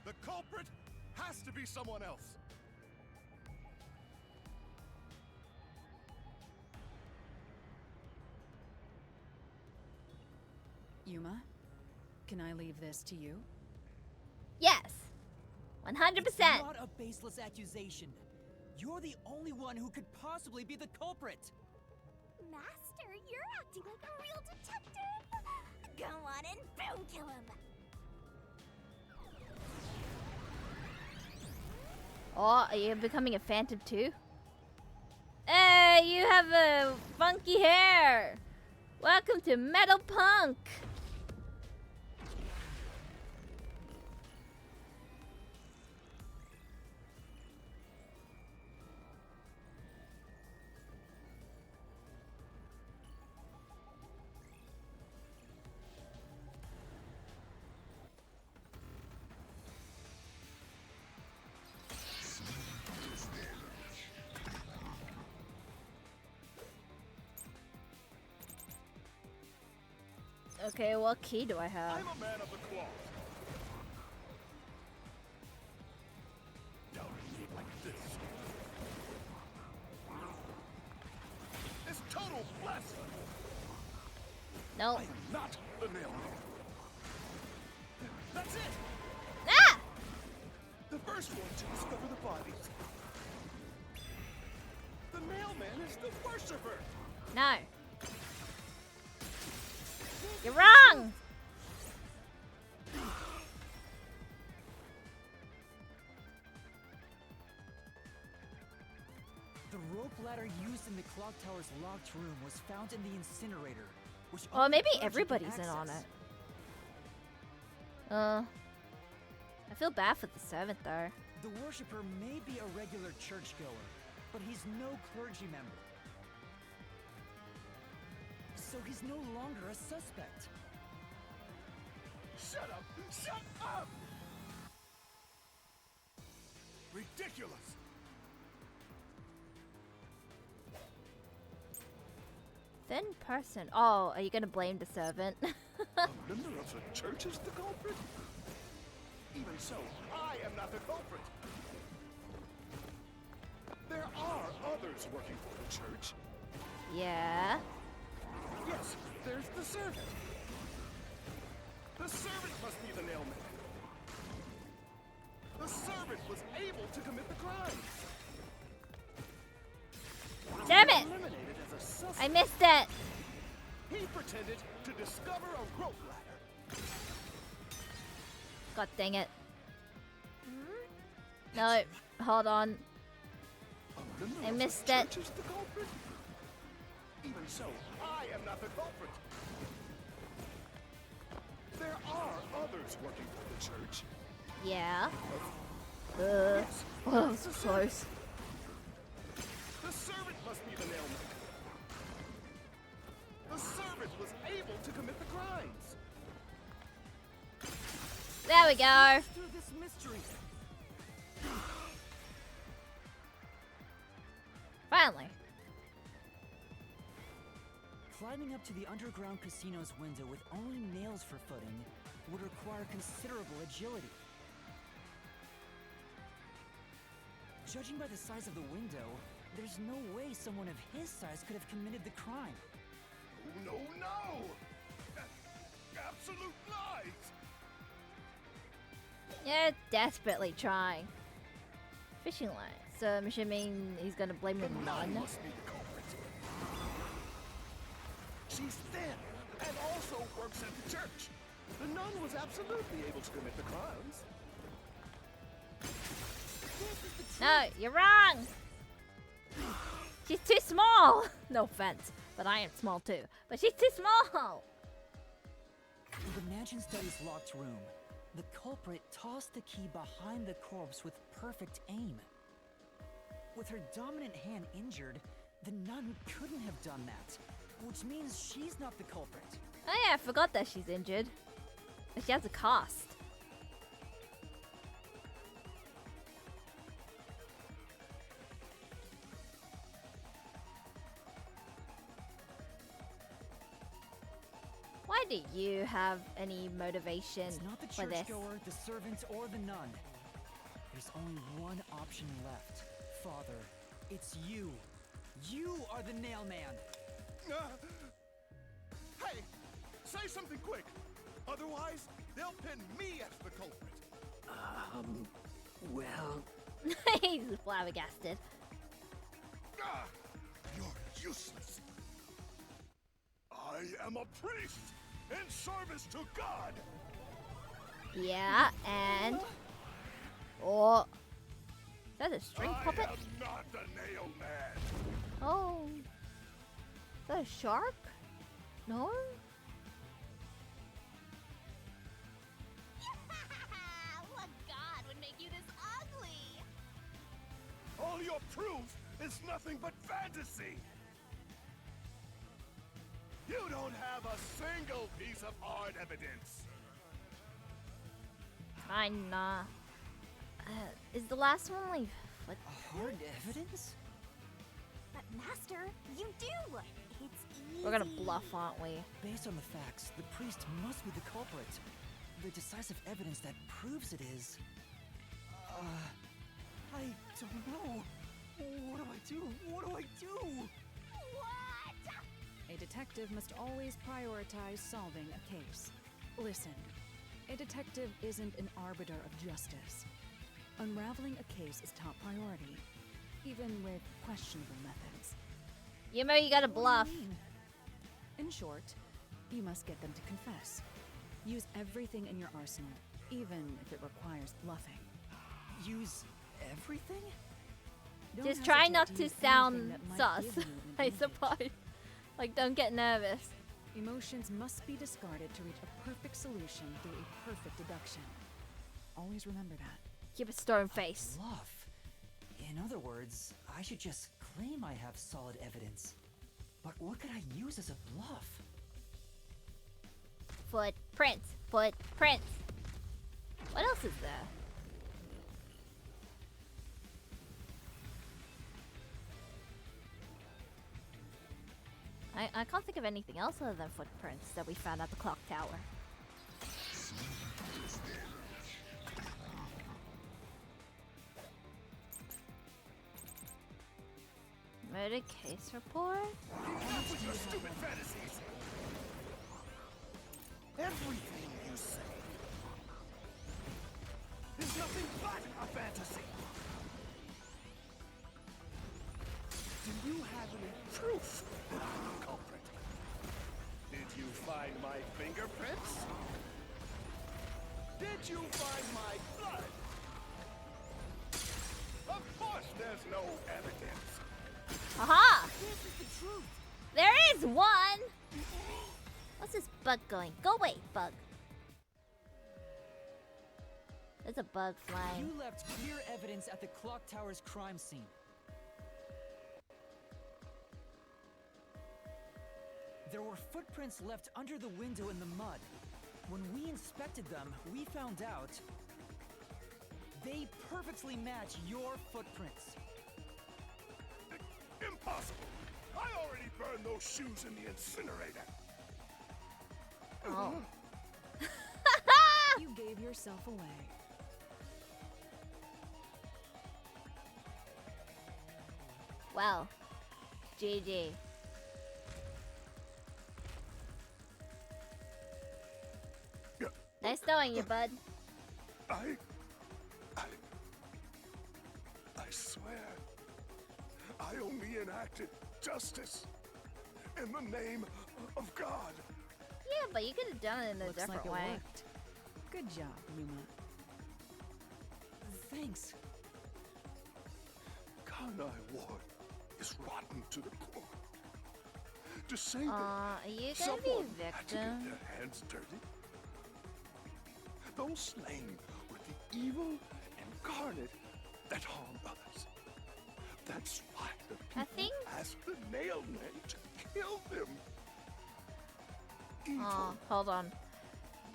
The culprit has to be someone else. Yuma, can I leave this to you? Yes! 100%! It's not a baseless accusation. You're the only one who could possibly be the culprit. Master, you're acting like a real detective. Go on and boom kill him. Oh, are you becoming a phantom too? Hey, you have a funky hair! Welcome to Metal Punk! Okay, what key do I have? I'm a man of the cloth. Doubting me like this. It's total blasphemy. No. I am not the nail man. That's it. Ah! The first one to discover the bodies. The mailman is the worshiper. No. You're wrong! The rope ladder used in the clock tower's locked room was found in the incinerator, which Well, only maybe clergy can everybody's in on access. it. I feel bad for the servant though. The worshipper may be a regular churchgoer, but he's no clergy member. So he's no longer a suspect. Shut up! Shut up! Ridiculous! Thin person. Oh, are you gonna blame the servant? A member of the church is the culprit? Even so, I am not the culprit. There are others working for the church. Yeah. Yes, there's the servant. The servant must be the nailman. The servant was able to commit the crime. Damn it! Eliminated as a suspect. I missed it. He pretended to discover a rope ladder. God dang it. No, hold on. A member I of missed the it. church is the culprit? Even so, I am not the culprit. There are others working for the church. Yeah. Yes, Oh, it's it's the close. The servant must be the nailman. The servant was able to commit the crimes. There we go. Through this mystery. Finally. Climbing up to the underground casino's window with only nails for footing would require considerable agility. Judging by the size of the window, there's no way someone of his size could have committed the crime. No, no! Absolute lies! Yeah, desperately trying. Fishing line. So I'm assuming he's gonna blame the nun. Must be the culprit. She's thin and also works at the church. The nun was absolutely able to commit the crimes. No, you're wrong! She's too small! No offense, but I am small too. But she's too small! In the mansion study's locked room, the culprit tossed the key behind the corpse with perfect aim. With her dominant hand injured, the nun couldn't have done that, which means she's not the culprit. Oh yeah, I forgot that she's injured. She has a cast. Why do you have any motivation It's not the for this? churchgoer, the servant, or the nun. There's only one option left. Father, it's you. You are the nail man. Hey, say something quick. Otherwise, they'll pin me as the culprit. Well... He's flabbergasted. Ah, you're useless. I am a priest in service to God. Yeah, and... Oh. Is that a string puppet? I am not the nail man. Oh. Is that a shark? No? What god would make you this ugly? All your proof is nothing but fantasy. You don't have a single piece of hard evidence. Kinda. Is the last one like... What? Hard evidence? But Master, you do. It's easy. We're gonna bluff, aren't we? Based on the facts, the priest must be the culprit. The decisive evidence that proves it is... I don't know. What do I do? What do I do? What? A detective must always prioritize solving a case. Listen, a detective isn't an arbiter of justice. Unraveling a case is top priority, even with questionable methods. You know you gotta What do bluff. you mean? In short, you must get them to confess. Use everything in your arsenal, even if it requires bluffing. Use everything? Don't Just try hesitate not to to use sound anything that might sus, give you an I advantage. suppose. Like, don't get nervous. Emotions must be discarded to reach a perfect solution through a perfect deduction. Always remember that. Keep a stone face. Bluff. In other words, I should just claim I have solid evidence. But what could I use as a bluff? Footprints. Footprints. What else is there? I can't think of anything else other than footprints that we found at the clock tower. Murder case report? Enough with your stupid fantasies. Everything you say is nothing but a fantasy. Do you have any proof that I'm the culprit? Did you find my fingerprints? Did you find my blood? Of course there's no evidence. Aha! This is the truth. There is one! What's this bug going? Go away, bug. There's a bug flying. You left clear evidence at the clock tower's crime scene. There were footprints left under the window in the mud. When we inspected them, we found out they perfectly match your footprints. Impossible! I already burned those shoes in the incinerator. Oh. You gave yourself away. Well, GG. Nice knowing you, bud. I swear, I only enacted justice in the name of God. Yeah, but you could have done it in a Looks different like it way. worked. Good job, Yuma. Thanks. KANAI Ward is rotten to the core. To save it, Are you gonna someone be a had to get victim? their hands dirty. Those slain with the evil incarnate that harm others. That's why the I people think- asked the nail men to kill them. Evil Oh, hold on.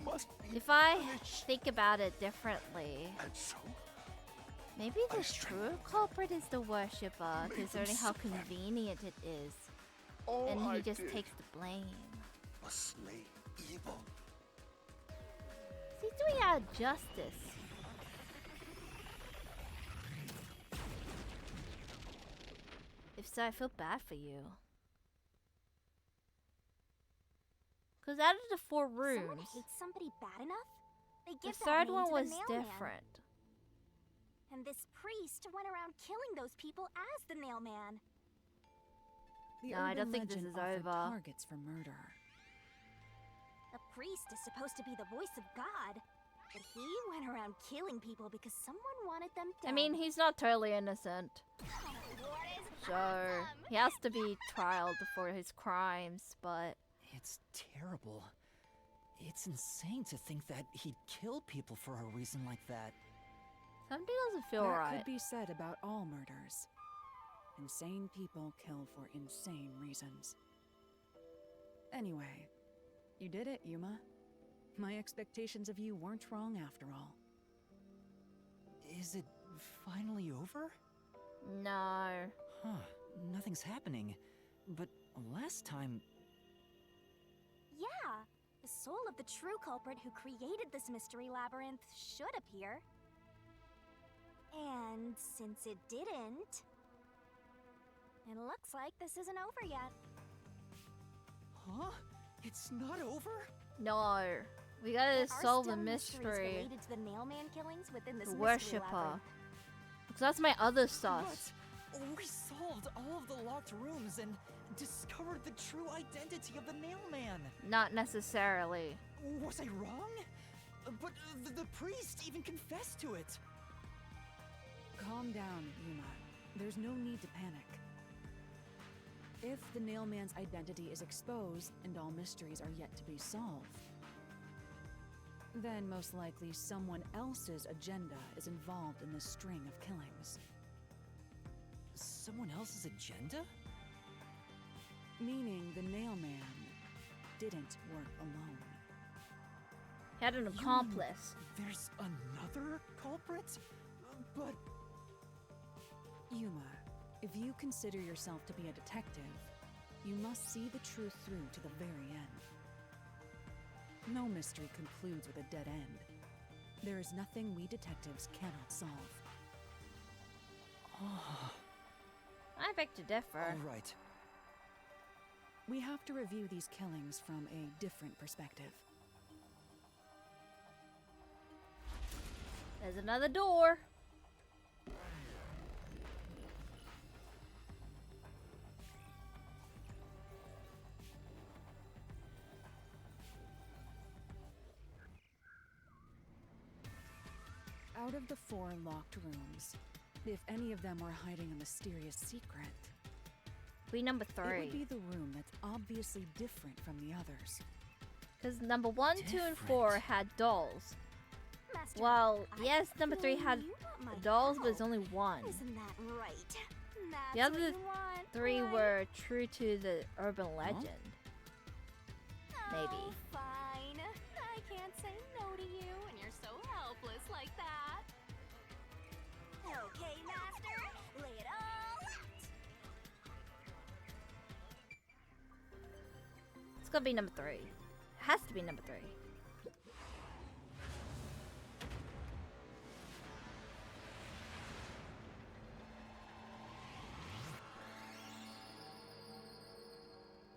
must be If I punished. think about it differently, And so, maybe the true culprit is the worshipper, Made considering them how suffer. convenient it is. all And I he just did takes the blame. was slay evil. He's doing out of justice. If so, I feel bad for you. Because out of the 4 Someone rooms, hates somebody bad enough? They the give that 3rd name one to was the nailman. different. And this priest went around killing those people as the nailman. The No, I don't urban think this legend is offered over. targets for murder. The priest is supposed to be the voice of God, but he went around killing people because someone wanted them dead. I mean, he's not totally innocent. So, he has to be trialed for his crimes, but It's terrible. It's insane to think that he'd kill people for a reason like that. something doesn't feel That right. could be said about all murders. Insane people kill for insane reasons. Anyway, you did it, Yuma. My expectations of you weren't wrong after all. Is it finally over? No. Huh, nothing's happening. But last time, Yeah, the soul of the true culprit who created this mystery labyrinth should appear. And since it didn't, it looks like this isn't over yet. huh? It's not over? No. We gotta There are solve the still mysteries mystery. related to the nailman killings within this The mystery worshipper. labyrinth. Because that's my other sus. We solved all of the locked rooms and discovered the true identity of the nailman. Not necessarily. Was I wrong? But the priest even confessed to it. Calm down, Yuma. There's no need to panic. If the nailman's identity is exposed and all mysteries are yet to be solved, then most likely someone else's agenda is involved in this string of killings. Someone else's agenda? Meaning the nailman didn't work alone. He had an You mean accomplice. There's another culprit? But Yuma, if you consider yourself to be a detective, you must see the truth through to the very end. No mystery concludes with a dead end. There is nothing we detectives cannot solve. I beg to differ. all right. We have to review these killings from a different perspective. There's another door. Out of the 4 locked rooms, if any of them were hiding a mysterious secret, We number it would 3. be the room that's obviously different from the others. Because number 1, 2, and 4 Different. had dolls. Master, Well, I yes, number 3 feel had you want my dolls, but it's help. only 1. Isn't that right? That's The other what you want, 3 right? were true to the urban legend. Maybe. Oh, fine. I can't say no to you when you're so helpless like that. Okay, Master, lay it all out. It's gonna be number 3. Has to be number 3.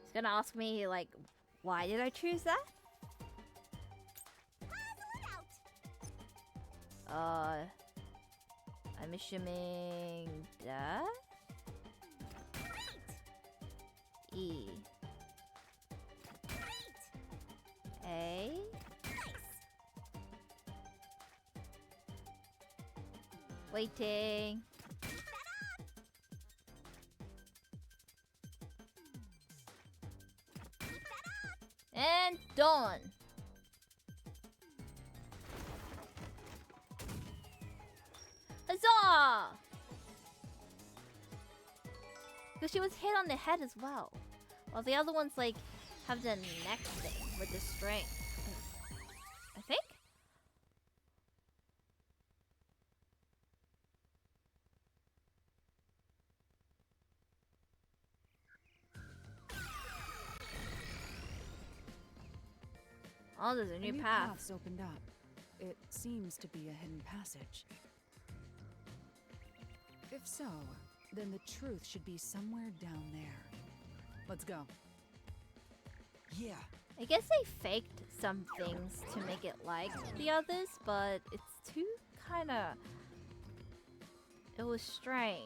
He's gonna ask me, like, why did I choose that? I'm assuming that? E. A. Waiting. And done. Huzzah! Because she was hit on the head as well. While the other ones, like, have the neck thing with the string. I think? Oh, there's a new path. Path's opened up. It seems to be a hidden passage. If so, then the truth should be somewhere down there. Let's go. Yeah. I guess they faked some things to make it like the others, but it's too kinda... It was strange.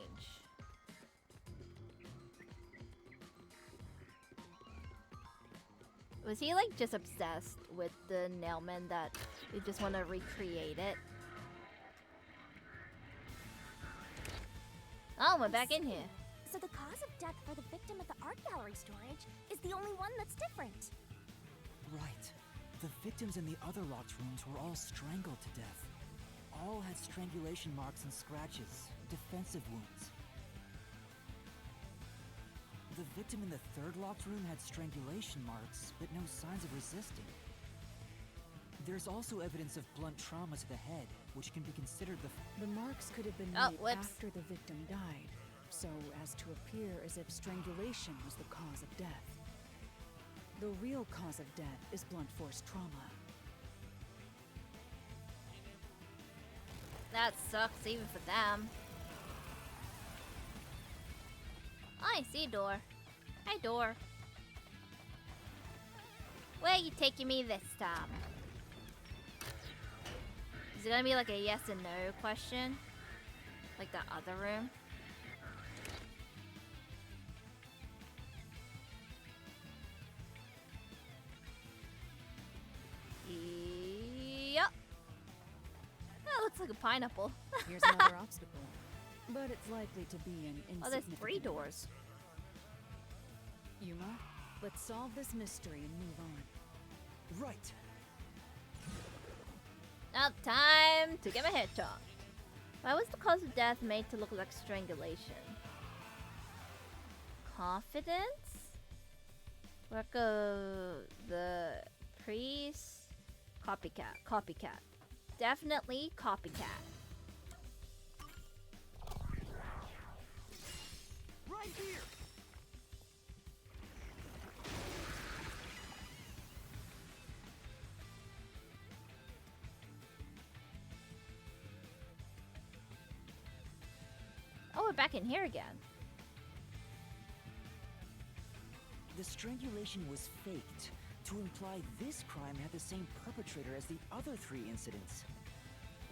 Was he like just obsessed with the Nailman that they just want to recreate it? Oh, we're back in here. So the cause of death for the victim at the art gallery storage is the only one that's different. Right. The victims in the other locked rooms were all strangled to death. All had strangulation marks and scratches, defensive wounds. The victim in the third locked room had strangulation marks, but no signs of resisting. There's also evidence of blunt trauma to the head, which can be considered The marks could have been Oh, made whoops. after the victim died, so as to appear as if strangulation was the cause of death. The real cause of death is blunt force trauma. That sucks even for them. I see a door. Hi, door. Where you taking me this time? Is it gonna be like a yes and no question? Like the other room? Yep. That looks like a pineapple. Here's another obstacle, but it's likely to be an Oh, there's insignificant 3 doors. Yuma, let's solve this mystery and move on. Right. Now time to get my head chopped. Why was the cause of death made to look like strangulation? Confidence? Work of the priest? Copycat. Copycat. Definitely copycat. Right here! Oh, we're back in here again. The strangulation was faked to imply this crime had the same perpetrator as the other 3 incidents.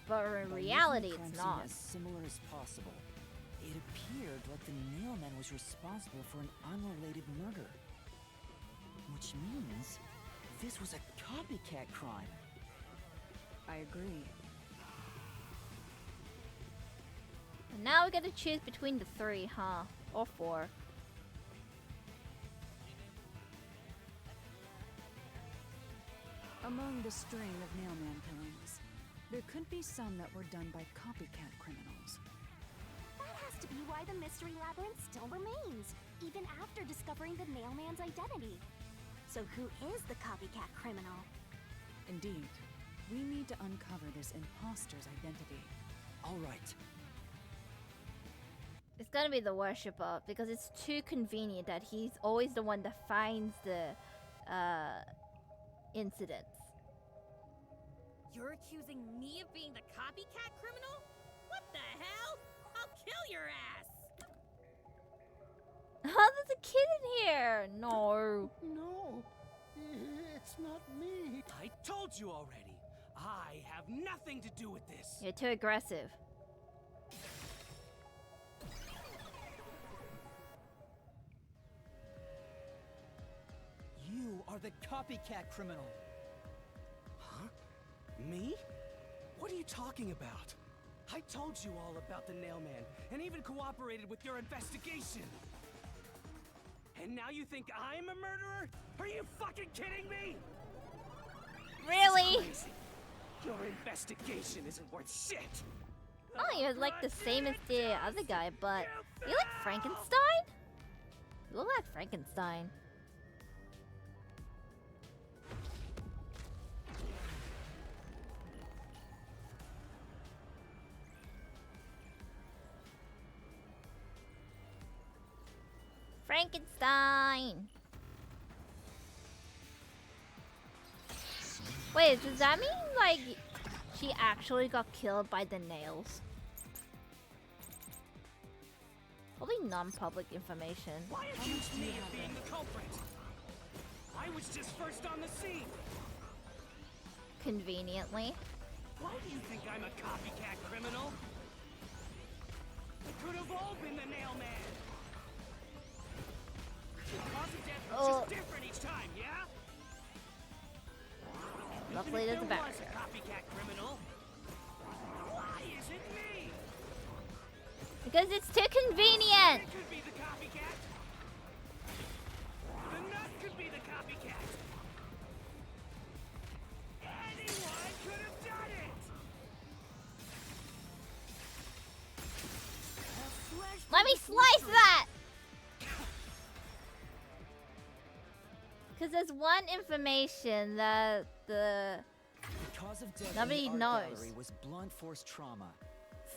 But in By making reality, the crime it's scene not. as similar as possible, it appeared like the Nailman was responsible for an unrelated murder. Which means this was a copycat crime. I agree. And now we gotta choose between the 3, huh? Or 4. Among the string of Nailman killings, there could be some that were done by copycat criminals. That has to be why the mystery labyrinth still remains, even after discovering the Nailman's identity. So who is the copycat criminal? Indeed, We need to uncover this imposter's identity. All right. It's gonna be the worshipper because it's too convenient that he's always the one that finds the incidents. You're accusing me of being the copycat criminal? What the hell? I'll kill your ass! Oh, there's a kid in here! No. No, it's not me. I told you already. I have nothing to do with this. You're too aggressive. You are the copycat criminal. Huh? Me? What are you talking about? I told you all about the Nailman, and even cooperated with your investigation. And now you think I'm a murderer? Are you fucking kidding me? Really? Crazy. Your investigation isn't worth shit. Oh, you're like the same as the other guy, but you like Frankenstein? You look like Frankenstein. Frankenstein! Wait, does that mean, like, she actually got killed by the nails? Probably non-public information. Why accuse me of being the culprit? I was just first on the scene. Conveniently. Why do you think I'm a copycat criminal? It could have all been the Nailman. The cause of death was just different each time, yeah? Luckily, there's a There barrier. was a copycat criminal. Why is it me? Because it's too convenient! It could be the copycat. The nut could be the copycat. Anyone could have done it. Let me slice that! Because there's one information that The cause of death nobody in the art knows. gallery was blunt force trauma,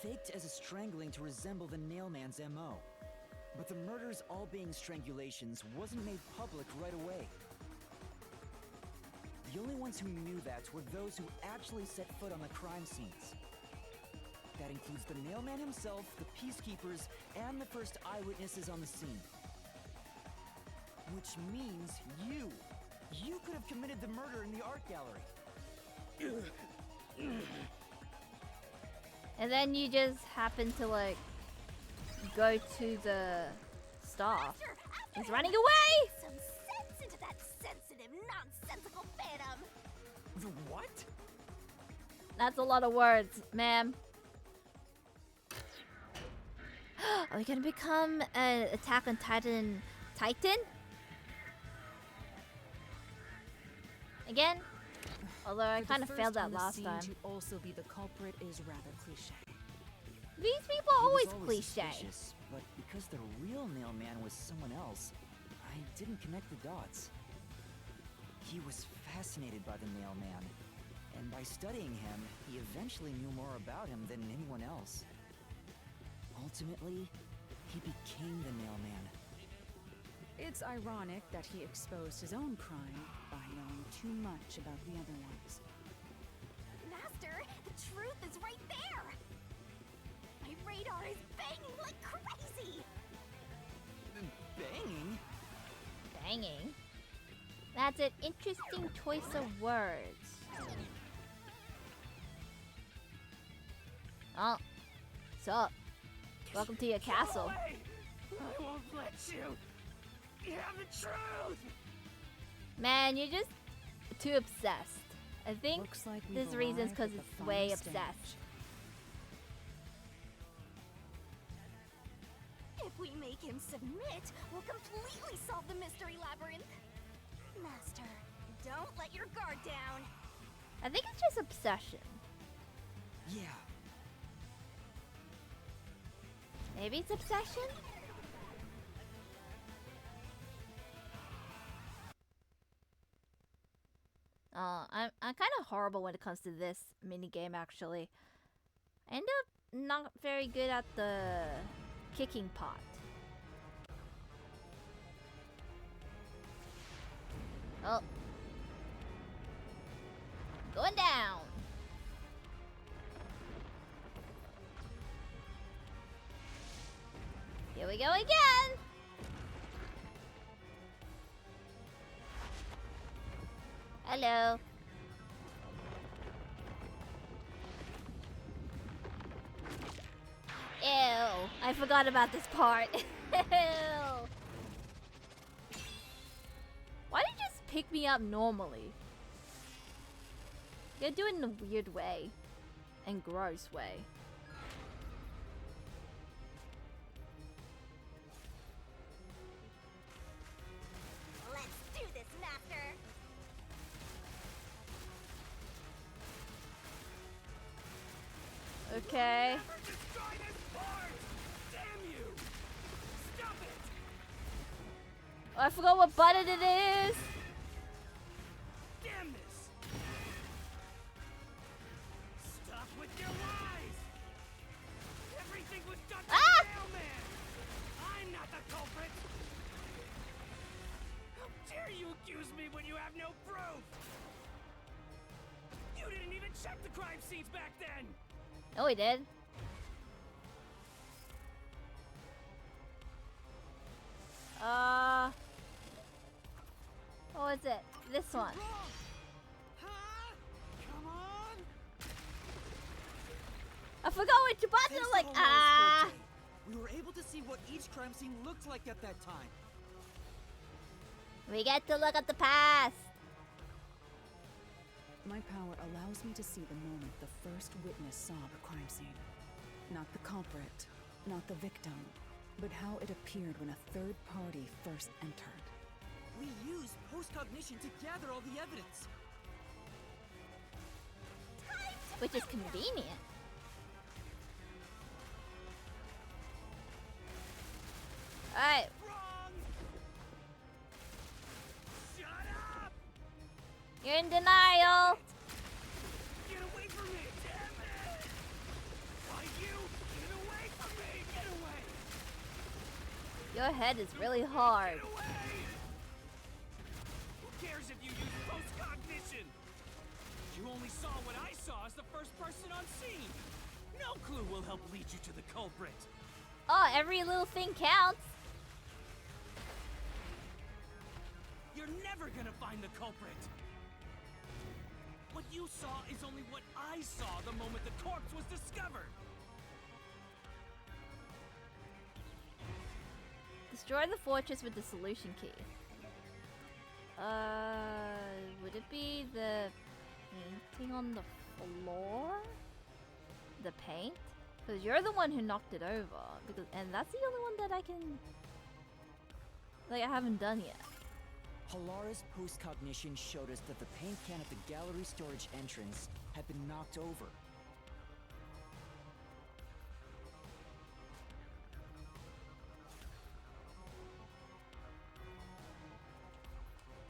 faked as a strangling to resemble the Nailman's MO. But the murders all being strangulations wasn't made public right away. The only ones who knew that were those who actually set foot on the crime scenes. That includes the Nailman himself, the peacekeepers, and the first eyewitnesses on the scene. Which means you. You could have committed the murder in the art gallery. And then you just happen to, like, go to the staff. He's running away! Some sense into that sensitive, nonsensical phantom. The what? That's a lot of words, ma'am. Are we gonna become an Attack on Titan Titan? Again? Although I For the kind of first failed that on the last scene time. to also be the culprit is rather cliche. These people are He always was cliche. suspicious, but because the real Nailman was someone else, I didn't connect the dots. He was fascinated by the Nailman, and by studying him, he eventually knew more about him than anyone else. Ultimately, he became the Nailman. It's ironic that he exposed his own crime by knowing too much about the other ones. Master, the truth is right there. My radar is banging like crazy. Banging? Banging. That's an interesting choice of words. Oh. What's up? Welcome to your castle. Go away! I won't let you. You have the truth. Man, you're just too obsessed. I think Looks like we've there's reasons arrived because at the it's final way stage. obsessed. If we make him submit, we'll completely solve the mystery labyrinth. Master, don't let your guard down. I think it's just obsession. Yeah. Maybe it's obsession? I'm kind of horrible when it comes to this mini game. Actually, I end up not very good at the kicking pot. Oh, going down. Here we go again. Hello. Ew, I forgot about this part. Ew. Why did you just pick me up normally? You're doing it in a weird way. And gross way. Let's do this, Master! Okay. Never destroy this part! Damn you! Stop it! Oh, I forgot what button it is. Damn this! Stop with your lies! Everything was done by the mailman! I'm not the culprit! How dare you accuse me when you have no proof? You didn't even check the crime scenes back then! Oh, we did. What was it? This one. Huh? Come on! I forgot which button. I'm like, ah. We were able to see what each crime scene looked like at that time. We get to look at the past. My power allows me to see the moment the first witness saw the crime scene. Not the culprit, not the victim, but how it appeared when a third party first entered. We used post-cognition to gather all the evidence. Which is convenient. Alright. Wrong! Shut up! You're in denial. Get away from me! Damn it! Why you? Get away from me! Get away! Your head is really hard. Get away! Who cares if you use post-cognition? You only saw what I saw as the first person on scene. No clue will help lead you to the culprit. Oh, every little thing counts. You're never gonna find the culprit. What you saw is only what I saw the moment the corpse was discovered. Destroy the fortress with the solution key. Would it be the painting on the floor? The paint? Because you're the one who knocked it over. And that's the only one that I can... like, I haven't done yet. Halara's post-cognition showed us that the paint can at the gallery storage entrance had been knocked over.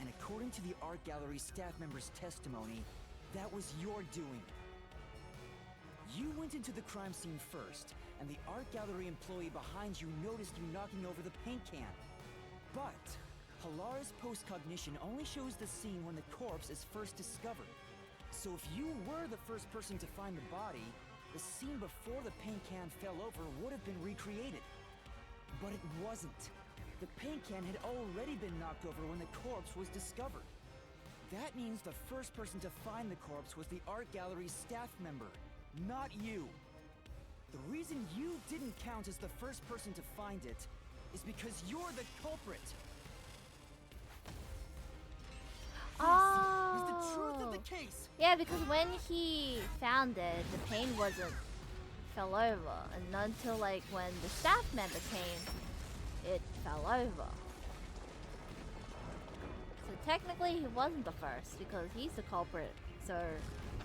And according to the art gallery staff member's testimony, that was your doing. You went into the crime scene first, and the art gallery employee behind you noticed you knocking over the paint can. But Halara's post-cognition only shows the scene when the corpse is first discovered. So if you were the first person to find the body, the scene before the paint can fell over would have been recreated. But it wasn't. The paint can had already been knocked over when the corpse was discovered. That means the first person to find the corpse was the art gallery's staff member, not you. The reason you didn't count as the first person to find it is because you're the culprit. Oh. Is the truth of the case. Yeah, because when he found it, the paint wasn't fell over, and not until like when the staff member came, it fell over. So technically, he wasn't the first because he's the culprit. So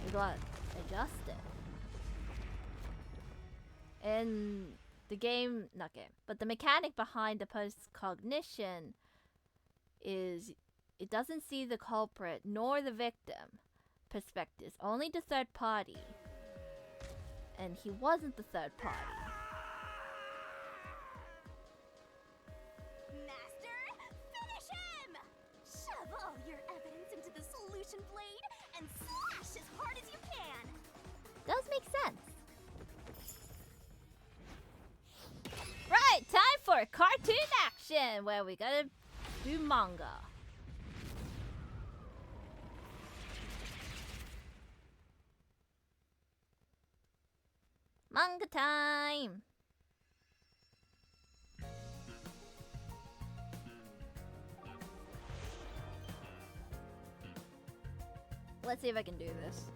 he got adjusted. And the game, not game, but the mechanic behind the post-cognition is it doesn't see the culprit nor the victim, perspectives, only the third party. And he wasn't the third party. Master, finish him! Shove all your evidence into the solution blade and slash as hard as you can! Does make sense. Right, time for cartoon action, where we gotta do manga. Manga time! Let's see if I can do this.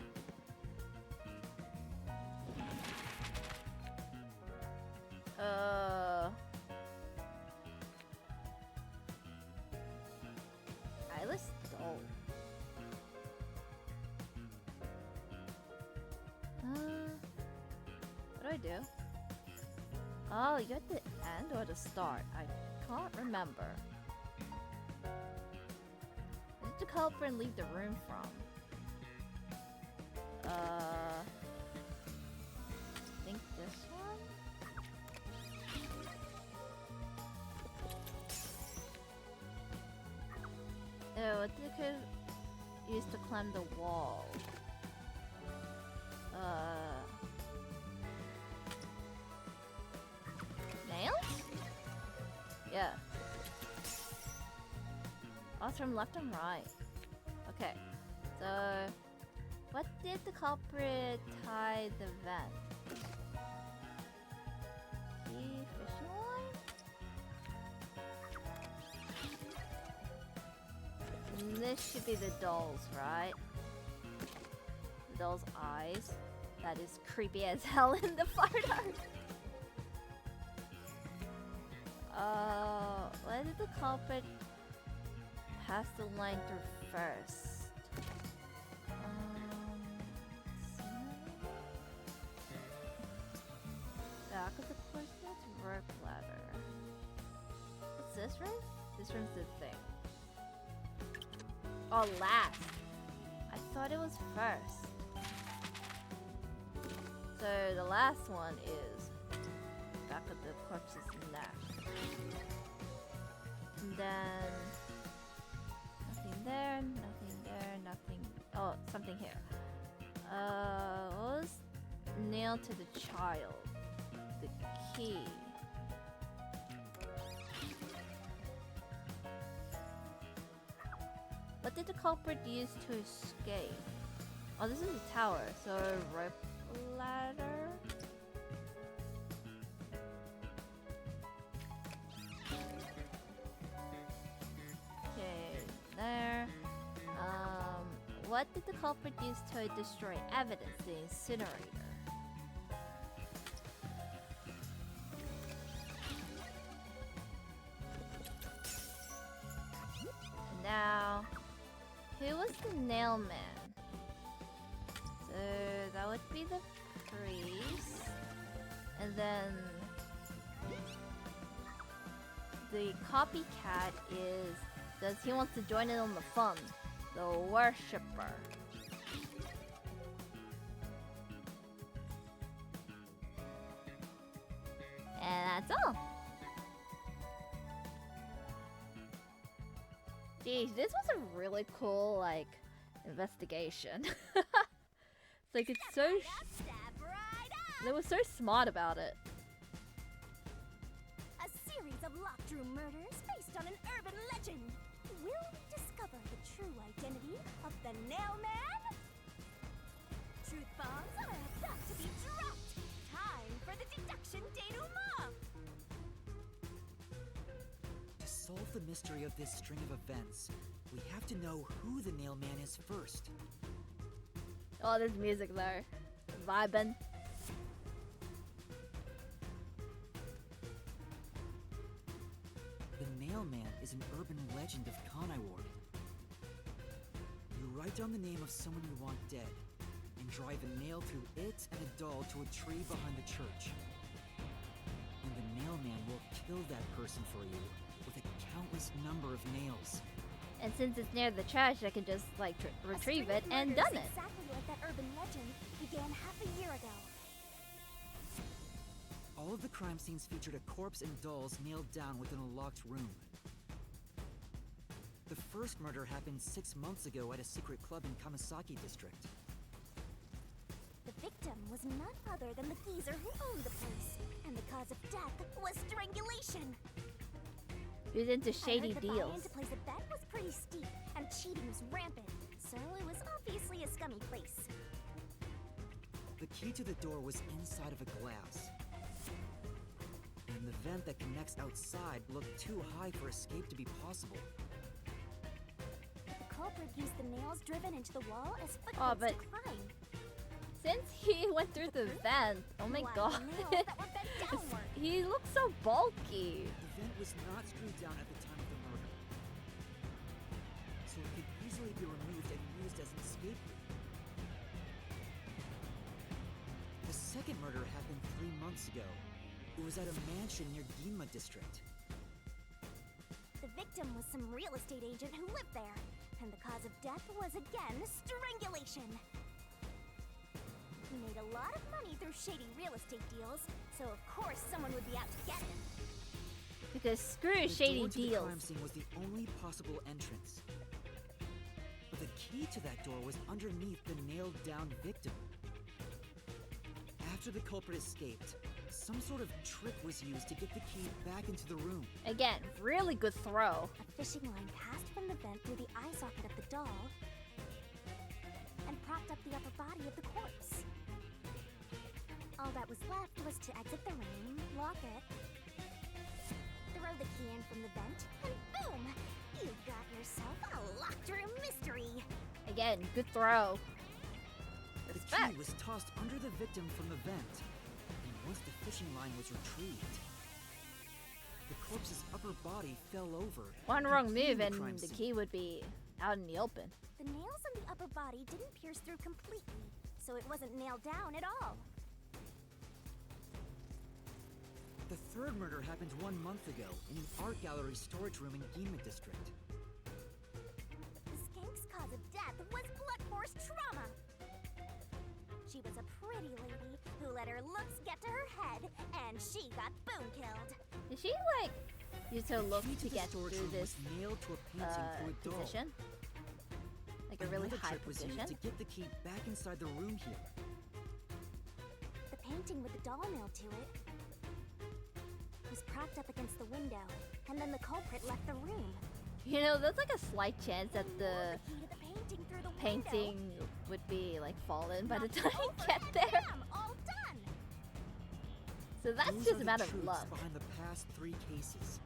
Eyeless doll. What do I do? Oh, you at the end or the start? I can't remember. Where did the culprit leave the room from? I think this one? Oh, what did it use to climb the wall? Nails? Yeah. Oh, it's from left and right. Okay, so what did the culprit tie the vent? Key fishing line? This should be the doll's, right? The doll's eyes. That is creepy as hell in the fart art. Where did the culprit pass the line through first? Back of the person's work ladder. What's this room? This room's the thing. Oh, last. I thought it was first. So the last one is back of the corpse's neck. And then nothing there, nothing there, nothing. Oh, something here. What was nailed to the child? The key. What did the culprit use to escape? Oh, this is a tower, so rope ladder? Okay, there. What did the culprit use to destroy evidence? The incinerator. Now, who was the nail man? So that would be the priest, and then the copycat does he wants to join in on the fun? The worshipper. And that's all. Geez, this was a really cool, like, investigation. It's like, it's so... They were so smart about it. A series of locked room murders based on an urban legend. Will we discover the true identity of the Nail Man? Truth bombs are about to be dropped. Time for the deduction denouement. To solve the mystery of this string of events, we have to know who the Nail Man is first. Oh, there's music there. Vibin'. The Nail Man is an urban legend of KANAI Ward. You write down the name of someone you want dead, and drive a nail through it and a doll to a tree behind the church. And the Nail Man will kill that person for you with a countless number of nails. And since it's near the trash, I can just like retrieve it and murders done it. Exactly like that urban legend began half a year ago. All of the crime scenes featured a corpse and dolls nailed down within a locked room. The first murder happened 6 months ago at a secret club in Kamasaki district. The victim was none other than the geezer who owned the place, and the cause of death was strangulation. He was into I shady heard the deals. buy-in to place a bet was pretty steep, and cheating was rampant, so it was obviously a scummy place. The key to the door was inside of a glass. And the vent that connects outside looked too high for escape to be possible. The culprit used the nails driven into the wall as Oh, footprints but to climb. since he went through the vent, oh my Why, god. nails that were bent downward. He looks so bulky. The vent was not screwed down at the time of the murder, so it could easily be removed and used as an escape route. The second murder happened 3 months ago. It was at a mansion near Ginma district. The victim was some real estate agent who lived there, and the cause of death was again strangulation. He made a lot of money through shady real estate deals, so of course someone would be out to get him. Because screw The shady door to the deals. crime scene was the only possible entrance. But the key to that door was underneath the nailed-down victim. After the culprit escaped, some sort of trick was used to get the key back into the room. Again, really good throw. A fishing line passed from the vent through the eye socket of the doll and propped up the upper body of the corpse. All that was left was to exit the room, lock it, throw the key in from the vent, and boom! You got yourself a locked room mystery! Again, good throw. The Respect. key was tossed under the victim from the vent, and once the fishing line was retrieved, the corpse's upper body fell over. One wrong completing move and crime the scene. key would be out in the open. The nails in the upper body didn't pierce through completely, so it wasn't nailed down at all. The third murder happened 1 month ago in an art gallery storage room in Ginma district. The skank's cause of death was blood force trauma. She was a pretty lady who let her looks get to her head, and she got boom killed. Did she like use her look Key to the get storage through room this was nailed to a painting through a doll. position? Like a really Another high trick was position? used to get the key back inside the room here. The painting with the doll nailed to it was propped up against the window, and then the culprit left the room. You know, there's like a slight chance that the Key to the painting through the painting window. would be like fallen by the Knocked time it you over, get and there. bam, all done. So that's Those just are a the matter of truths luck. behind the past 3 cases.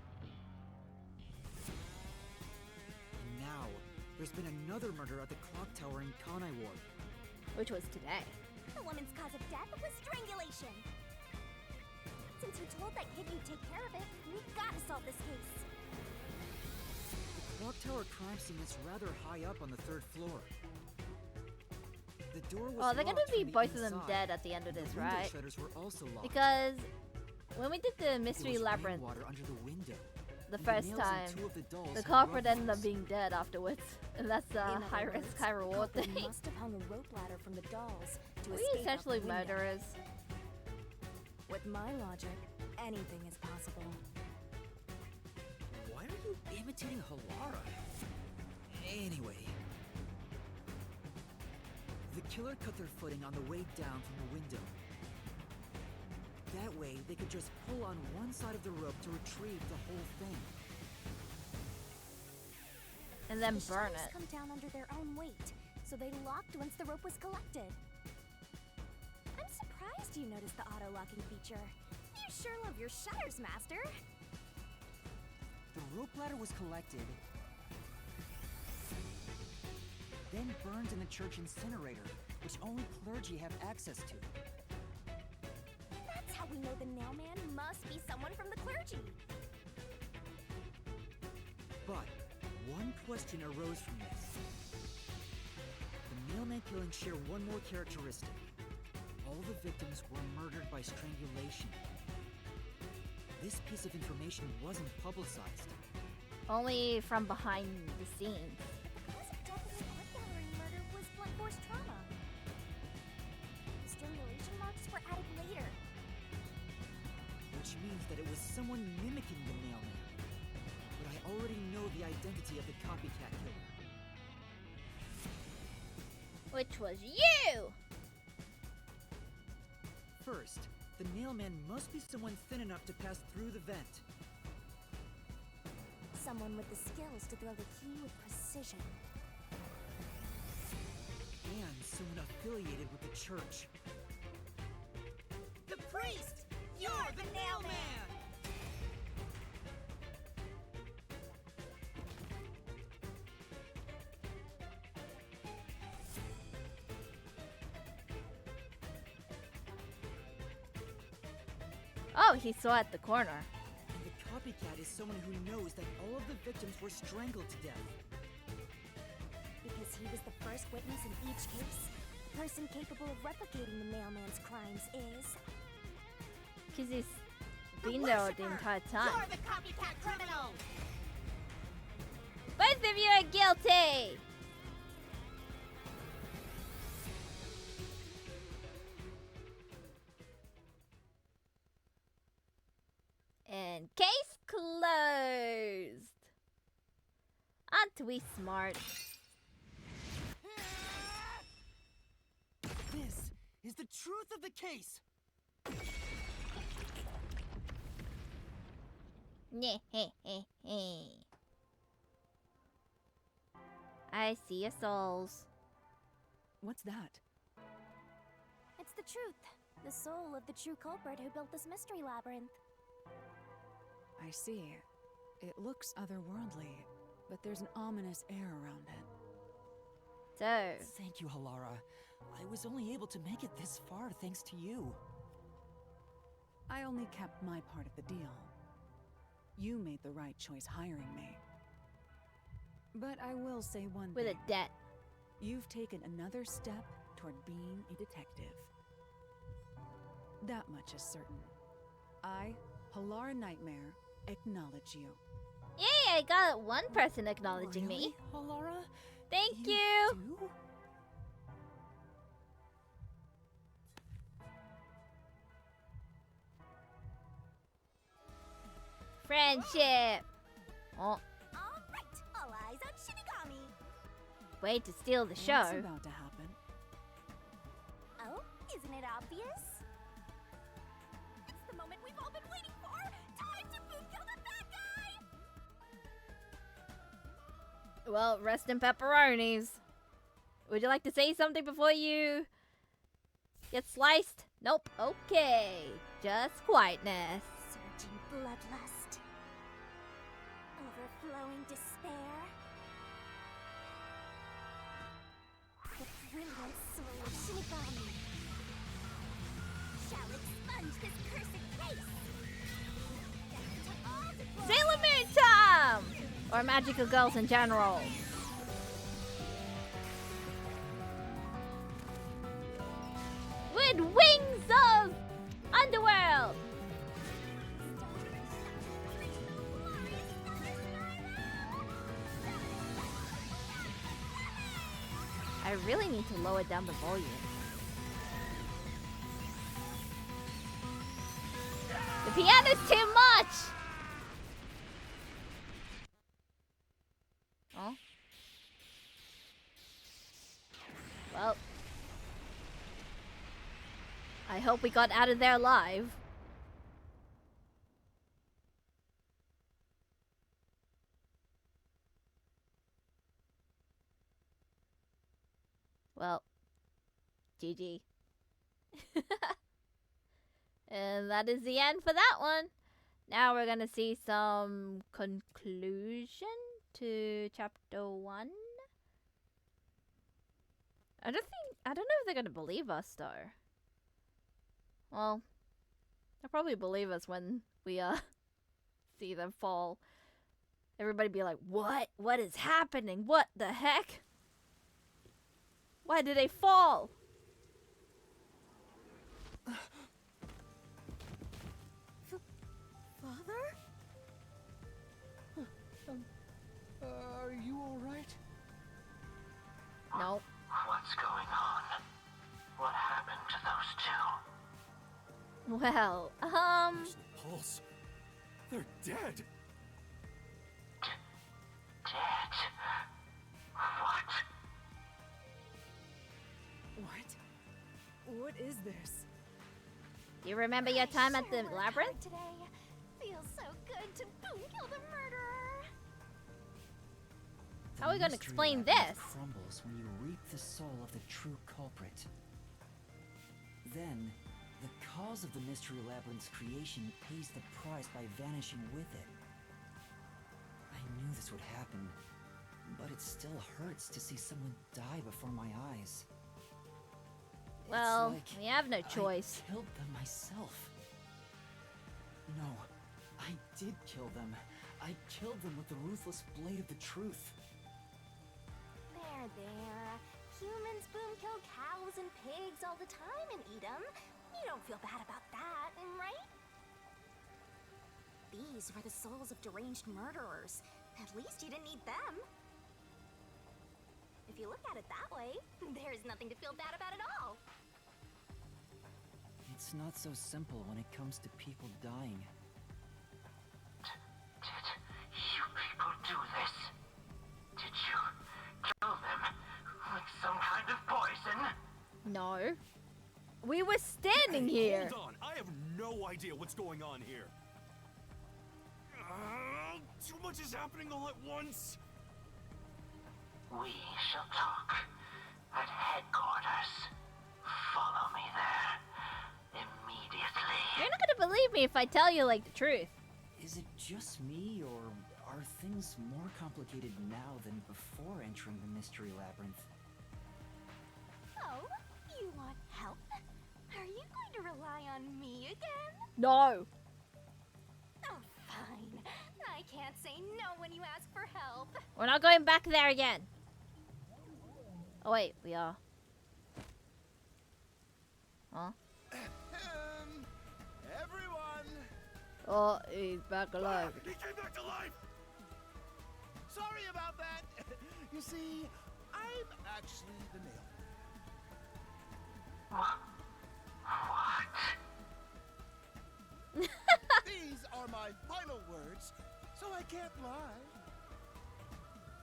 And now, there's been another murder at the clock tower in Kanai Ward. Which was today. The woman's cause of death was strangulation. Since you told that kid you'd take care of it, we've got to solve this case. The clock tower crime scene is rather high up on the 3rd floor. The door was Oh, they're gonna locked be from the both of them inside. dead at the end of The this, window right? shutters were also locked. Because when we did the There mystery was labyrinth rainwater under the window. the and first nails in time, 2 of the dolls the had culprit rub ended up marks. being dead afterwards. And that's a In other high risk, words, high reward culprit thing. must have hung a rope ladder from the dolls to We escape out essentially the window. murderers. With my logic, anything is possible. Why are you imitating Halara? Anyway. The killer cut their footing on the way down from the window. That way, they could just pull on one side of the rope to retrieve the whole thing. And then The burn shutters it. come down under their own weight, so they locked once the rope was collected. I'm surprised you noticed the auto-locking feature. You sure love your shutters, Master. The rope ladder was collected, then burned in the church incinerator, which only clergy have access to. That's how we know the nailman must be someone from the clergy. But one question arose from this. The mailman killings share one more characteristic. All the victims were murdered by strangulation. This piece of information wasn't publicized. Only from behind the scenes. The cause of death in the art gallery murder was blunt force trauma. The strangulation marks were added later. Which means that it was someone mimicking the mailman. But I already know the identity of the copycat killer. Which was you! First, the mailman must be someone thin enough to pass through the vent. Someone with the skills to throw the key with precision. And someone affiliated with the church. The priest! You're the nailman! Oh, he saw at the corner. And the copycat is someone who knows that all of the victims were strangled to death. Because he was the first witness in each case, the person capable of replicating the mailman's crimes is... Because he's been there the entire time. You're the copycat criminal! Both of you are guilty! And case closed. Aren't we smart? This is the truth of the case! I see your souls. What's that? It's the truth. The soul of the true culprit who built this mystery labyrinth. I see. It looks otherworldly, but there's an ominous air around it. So, Thank you, Halara. I was only able to make it this far thanks to you. I only kept my part of the deal. You made the right choice hiring me. But I will say one with thing. a debt. You've taken another step toward being a detective. That much is certain. I, Halara Nightmare, acknowledge you. Yay, I got one person acknowledging me. Halara? Thank you! Do? Friendship! Oh, Alright, all eyes on Shinigami. way to steal the What's show. about to happen? Oh, isn't it obvious? It's the moment we've all been waiting for! Time to food kill the bad guy! Well, rest in pepperonis. Would you like to say something before you get sliced? Nope. Okay. Just quietness. Surging bloodlust. Overflowing despair. The brilliant soul of Shinigami shall expunge this cursed case. Death to all deplorables. Sailor Moon time! Or magical girls in general. With wings of underworld! I really need to lower down the volume. The piano's too much! Oh. Well. I hope we got out of there alive. Well, GG. And that is the end for that one. Now we're gonna see some conclusion to chapter 1. I don't know if they're gonna believe us though. Well, they'll probably believe us when we see them fall. Everybody be like, "What? What is happening? What the heck? Why did they fall?" Father? Are you alright? Nope. What's going on? What happened to those two? Well, There's no pulse. They're dead. Dead? What? What? What is this? Do you remember your time at the Sure worked labyrinth? hard today. Feels so good to boom kill the murderer. The How are we gonna mystery explain labyrinth this? crumbles when you reap the soul of the true culprit. Then, the cause of the mystery labyrinth's creation pays the price by vanishing with it. I knew this would happen, but it still hurts to see someone die before my eyes. Well, It's like we have no choice. I killed them myself. No, I did kill them. I killed them with the ruthless blade of the truth. There. Humans boom kill cows and pigs all the time and eat them. You don't feel bad about that, right? These were the souls of deranged murderers. At least you didn't eat them. If you look at it that way, there's nothing to feel bad about at all. It's not so simple when it comes to people dying. Did you people do this? Did you kill them with some kind of poison? No. We were standing here. Hold on, I have no idea what's going on here. Too much is happening all at once. We shall talk at headquarters. Follow me there immediately. You're not gonna believe me if I tell you like the truth. Is it just me, or are things more complicated now than before entering the mystery labyrinth? Oh, you want help? Are you going to rely on me again? No. Oh, fine. I can't say no when you ask for help. We're not going back there again. Oh wait, we are. Huh? Everyone! Oh, he's back alive. He came back to life! Sorry about that. You see, I'm actually the nail. These are my final words, so I can't lie.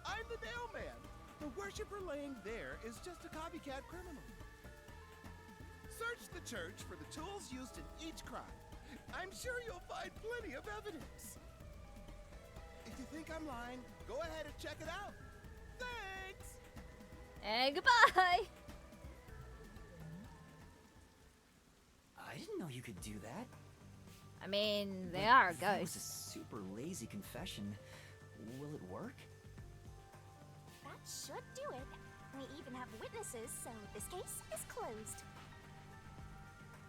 I'm the nail man. The worshiper laying there is just a copycat criminal. Search the church for the tools used in each crime. I'm sure you'll find plenty of evidence. If you think I'm lying, go ahead and check it out. Thanks! And goodbye. I didn't know you could do that. I mean, they But are that was a ghosts. super lazy confession. Will it work? That should do it. We even have witnesses, so this case is closed.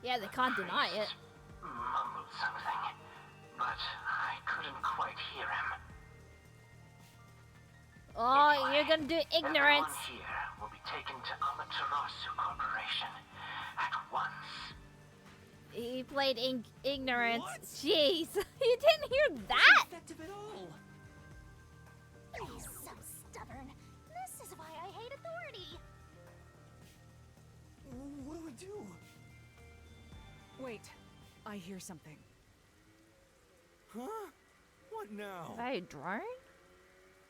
Yeah, they can't deny it. Mumbled something, but I couldn't quite hear him. Oh, you're gonna do ignorance. Everyone here will be taken to Amaterasu Corporation at once. He played ignorance. What? Jeez, you didn't hear that? Effective at all. He's so stubborn. This is why I hate authority. What do we do? Wait, I hear something. Huh? What now? Are you drone?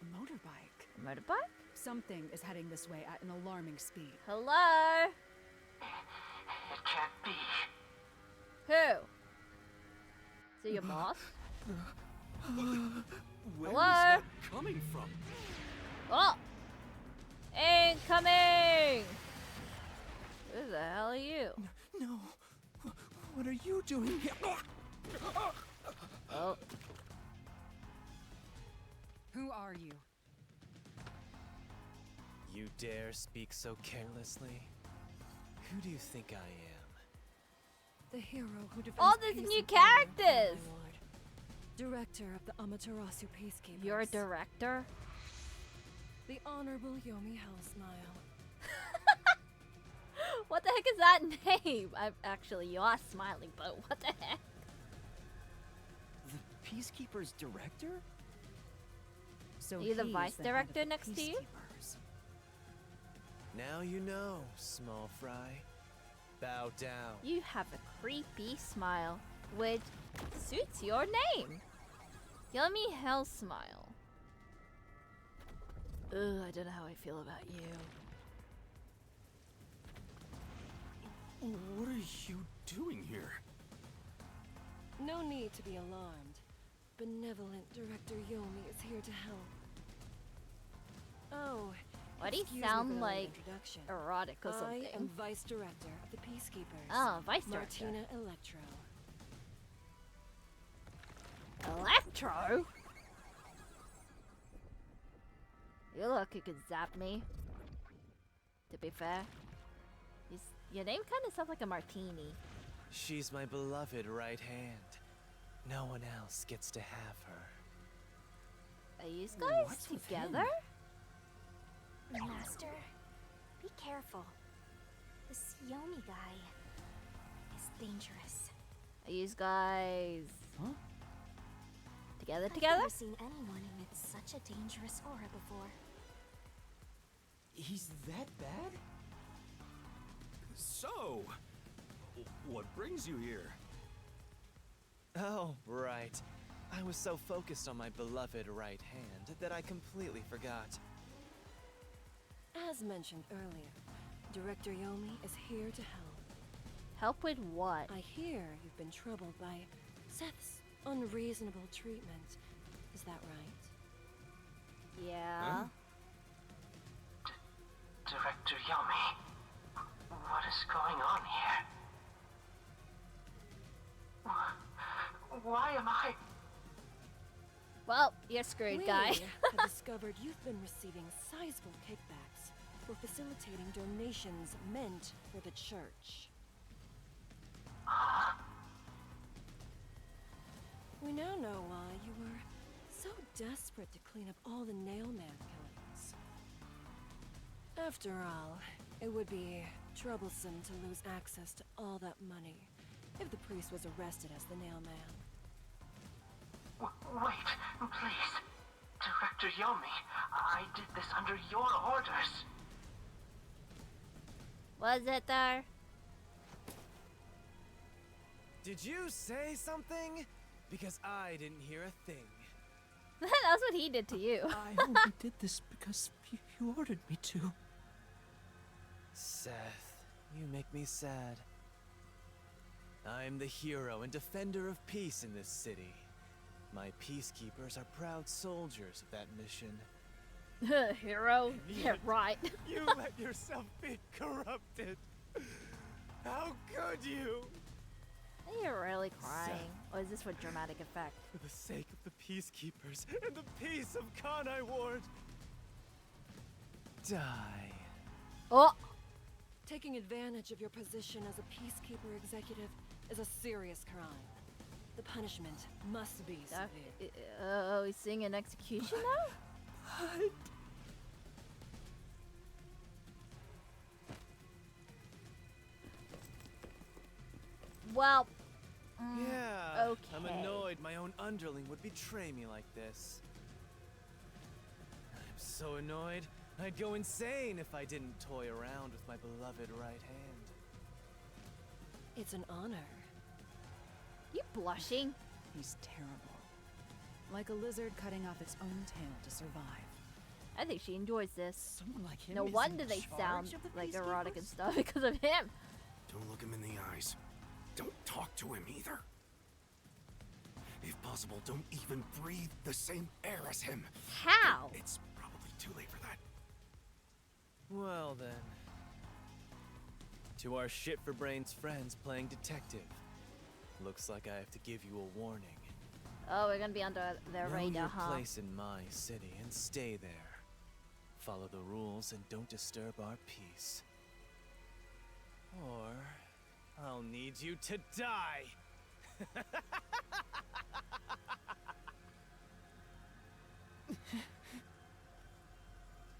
A motorbike. A motorbike? Something is heading this way at an alarming speed. Hello? It can't be. Who? Is it your boss? Where is Hello? that coming from? Oh! Incoming! Who the hell are you? No. What are you doing here? Oh. Who are you? You dare speak so carelessly? Who do you think I am? The hero who defends Oh, there's peace new and honor, characters! my lord. Director of the Amaterasu Peacekeepers. You're a director? The Honorable Yomi Hellsmile. What the heck is that name? Actually, you are smiling, but what the heck? The Peacekeeper's director? So Are you the he's vice the head of director the next to you? peacekeepers. Now you know, small fry. Bow down. You have a creepy smile, which suits your name. Yummy hell smile. Ugh, I don't know how I feel about you. What are you doing here? No need to be alarmed. Benevolent Director Yomi is here to help. Oh, Why do you excuse me sound for the late like introduction. erotic or something? I am Vice Director of the Peacekeepers. Oh, Vice Director. Martina Electro. Electro? You look, you could zap me. To be fair. Your name kind of sounds like a martini. She's my beloved right hand. No one else gets to have her. Are you guys What's with together? Master, be careful. This Yomi guy is dangerous. Are you guys Huh? together? I've Together? never seen anyone emit such a dangerous aura before. He's that bad? So, what brings you here? Oh, right. I was so focused on my beloved right hand that I completely forgot. As mentioned earlier, Director Yomi is here to help. Help with what? I hear you've been troubled by Seth's unreasonable treatment. Is that right? Yeah. Director Yomi, what is going on here? Why am I... Well, you're screwed, guy. We have discovered you've been receiving sizable kickbacks for facilitating donations meant for the church. We now know why you were so desperate to clean up all the Nailman killings. After all, it would be troublesome to lose access to all that money if the priest was arrested as the Nailman. Wait, please. Director Yomi, I did this under your orders. Was it there? Did you say something? Because I didn't hear a thing. That's what he did to you. I only did this because you ordered me to. Seth, you make me sad. I'm the hero and defender of peace in this city. My peacekeepers are proud soldiers of that mission. Hero? Yeah, right. You let yourself be corrupted. How could you? Are you really crying? Or is this for dramatic effect? For the sake of the peacekeepers and the peace of KANAI Ward, die. Oh! Taking advantage of your position as a peacekeeper executive is a serious crime. The punishment must be severe. Oh, he's seeing an execution now? Well, Yeah, okay. I'm annoyed my own underling would betray me like this. I'm so annoyed, I'd go insane if I didn't toy around with my beloved right hand. It's an honor. You blushing? He's terrible. Like a lizard cutting off its own tail to survive. I think she enjoys this. Someone like him No is wonder in they charge sound of the like erotic and peacekeepers? stuff because of him. Don't look him in the eyes. Don't talk to him either. If possible, don't even breathe the same air as him. How? It's probably too late for that. Well then. To our shit-for-brains friends playing detective. Looks like I have to give you a warning. Oh, we're gonna be under their Know radar, your huh? place in my city and stay there. Follow the rules and don't disturb our peace. Or I'll need you to die.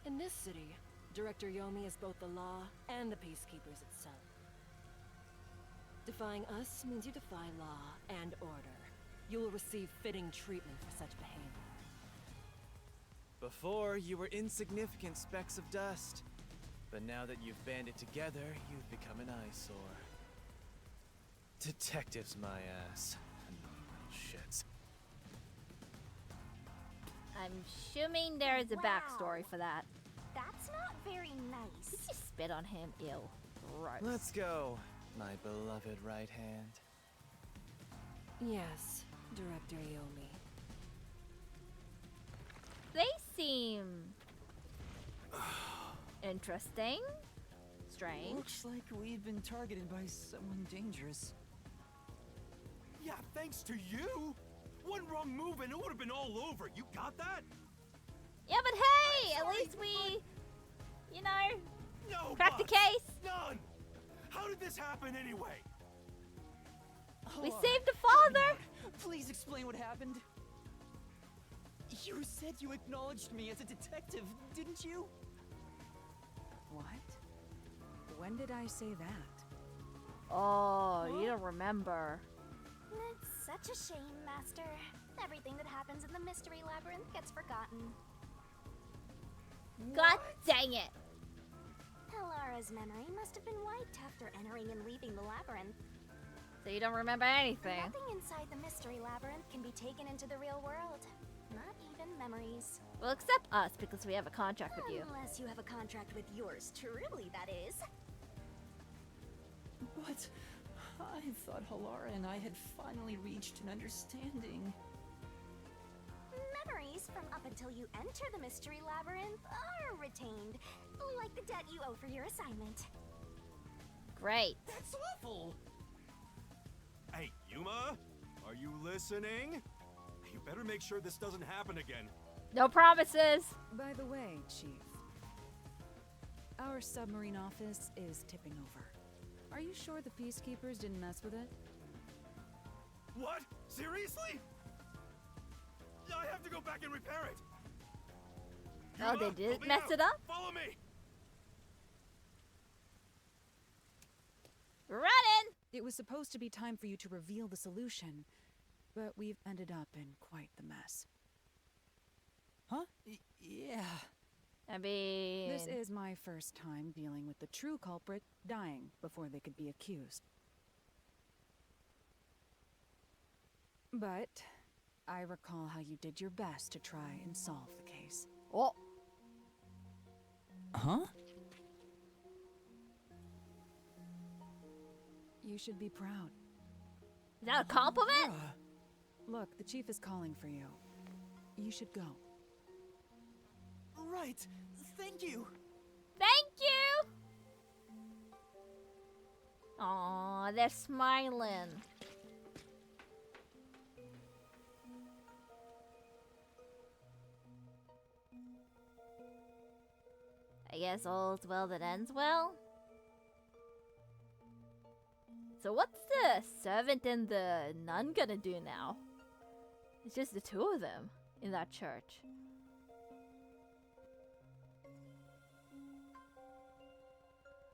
In this city, Director Yomi is both the law and the peacekeepers itself. Defying us means you defy law and order. You will receive fitting treatment for such behavior. Before, you were insignificant specks of dust. But now that you've banded together, you've become an eyesore. Detectives, my ass. Little shits. I'm assuming there's a backstory for that. That's not very nice. Did you spit on him? Ew. Gross. Let's go, my beloved right hand. Yes, Director Yomi. They seem interesting. Strange. Looks like we've been targeted by someone dangerous. Yeah, thanks to you! One wrong move and it would have been all over. You got that? Yeah, but hey, at least we, you know, No, cracked the buts. case. None! How did this happen anyway? We saved the father. Please explain what happened. You said you acknowledged me as a detective, didn't you? What? When did I say that? Oh, you don't remember. It's such a shame, Master. Everything that happens in the Mystery Labyrinth gets forgotten. God dang it. Helara's memory must have been wiped after entering and leaving the labyrinth. So you don't remember anything. Nothing inside the Mystery Labyrinth can be taken into the real world. Not even memories. Well, except us, because we have a contract with you. Unless you have a contract with yours truly, that is. But I thought Halara and I had finally reached an understanding. Memories from up until you enter the Mystery Labyrinth are retained, like the debt you owe for your assignment. Great. That's awful! Hey, Yuma, are you listening? You better make sure this doesn't happen again. No promises. By the way, Chief, our submarine office is tipping over. Are you sure the Peacekeepers didn't mess with it? What? Seriously? I have to go back and repair it. Oh, Yuma, they did help me mess out. it up? Follow me. Running! It was supposed to be time for you to reveal the solution, but we've ended up in quite the mess. Huh? Yeah. I mean... This is my first time dealing with the true culprit dying before they could be accused. But I recall how you did your best to try and solve the case. Oh. Huh? You should be proud. Is that a compliment? Look, the chief is calling for you. You should go. Right. Thank you. Thank you! Aw, they're smiling. I guess all's well that ends well. So what's the servant and the nun gonna do now? It's just the two of them in that church.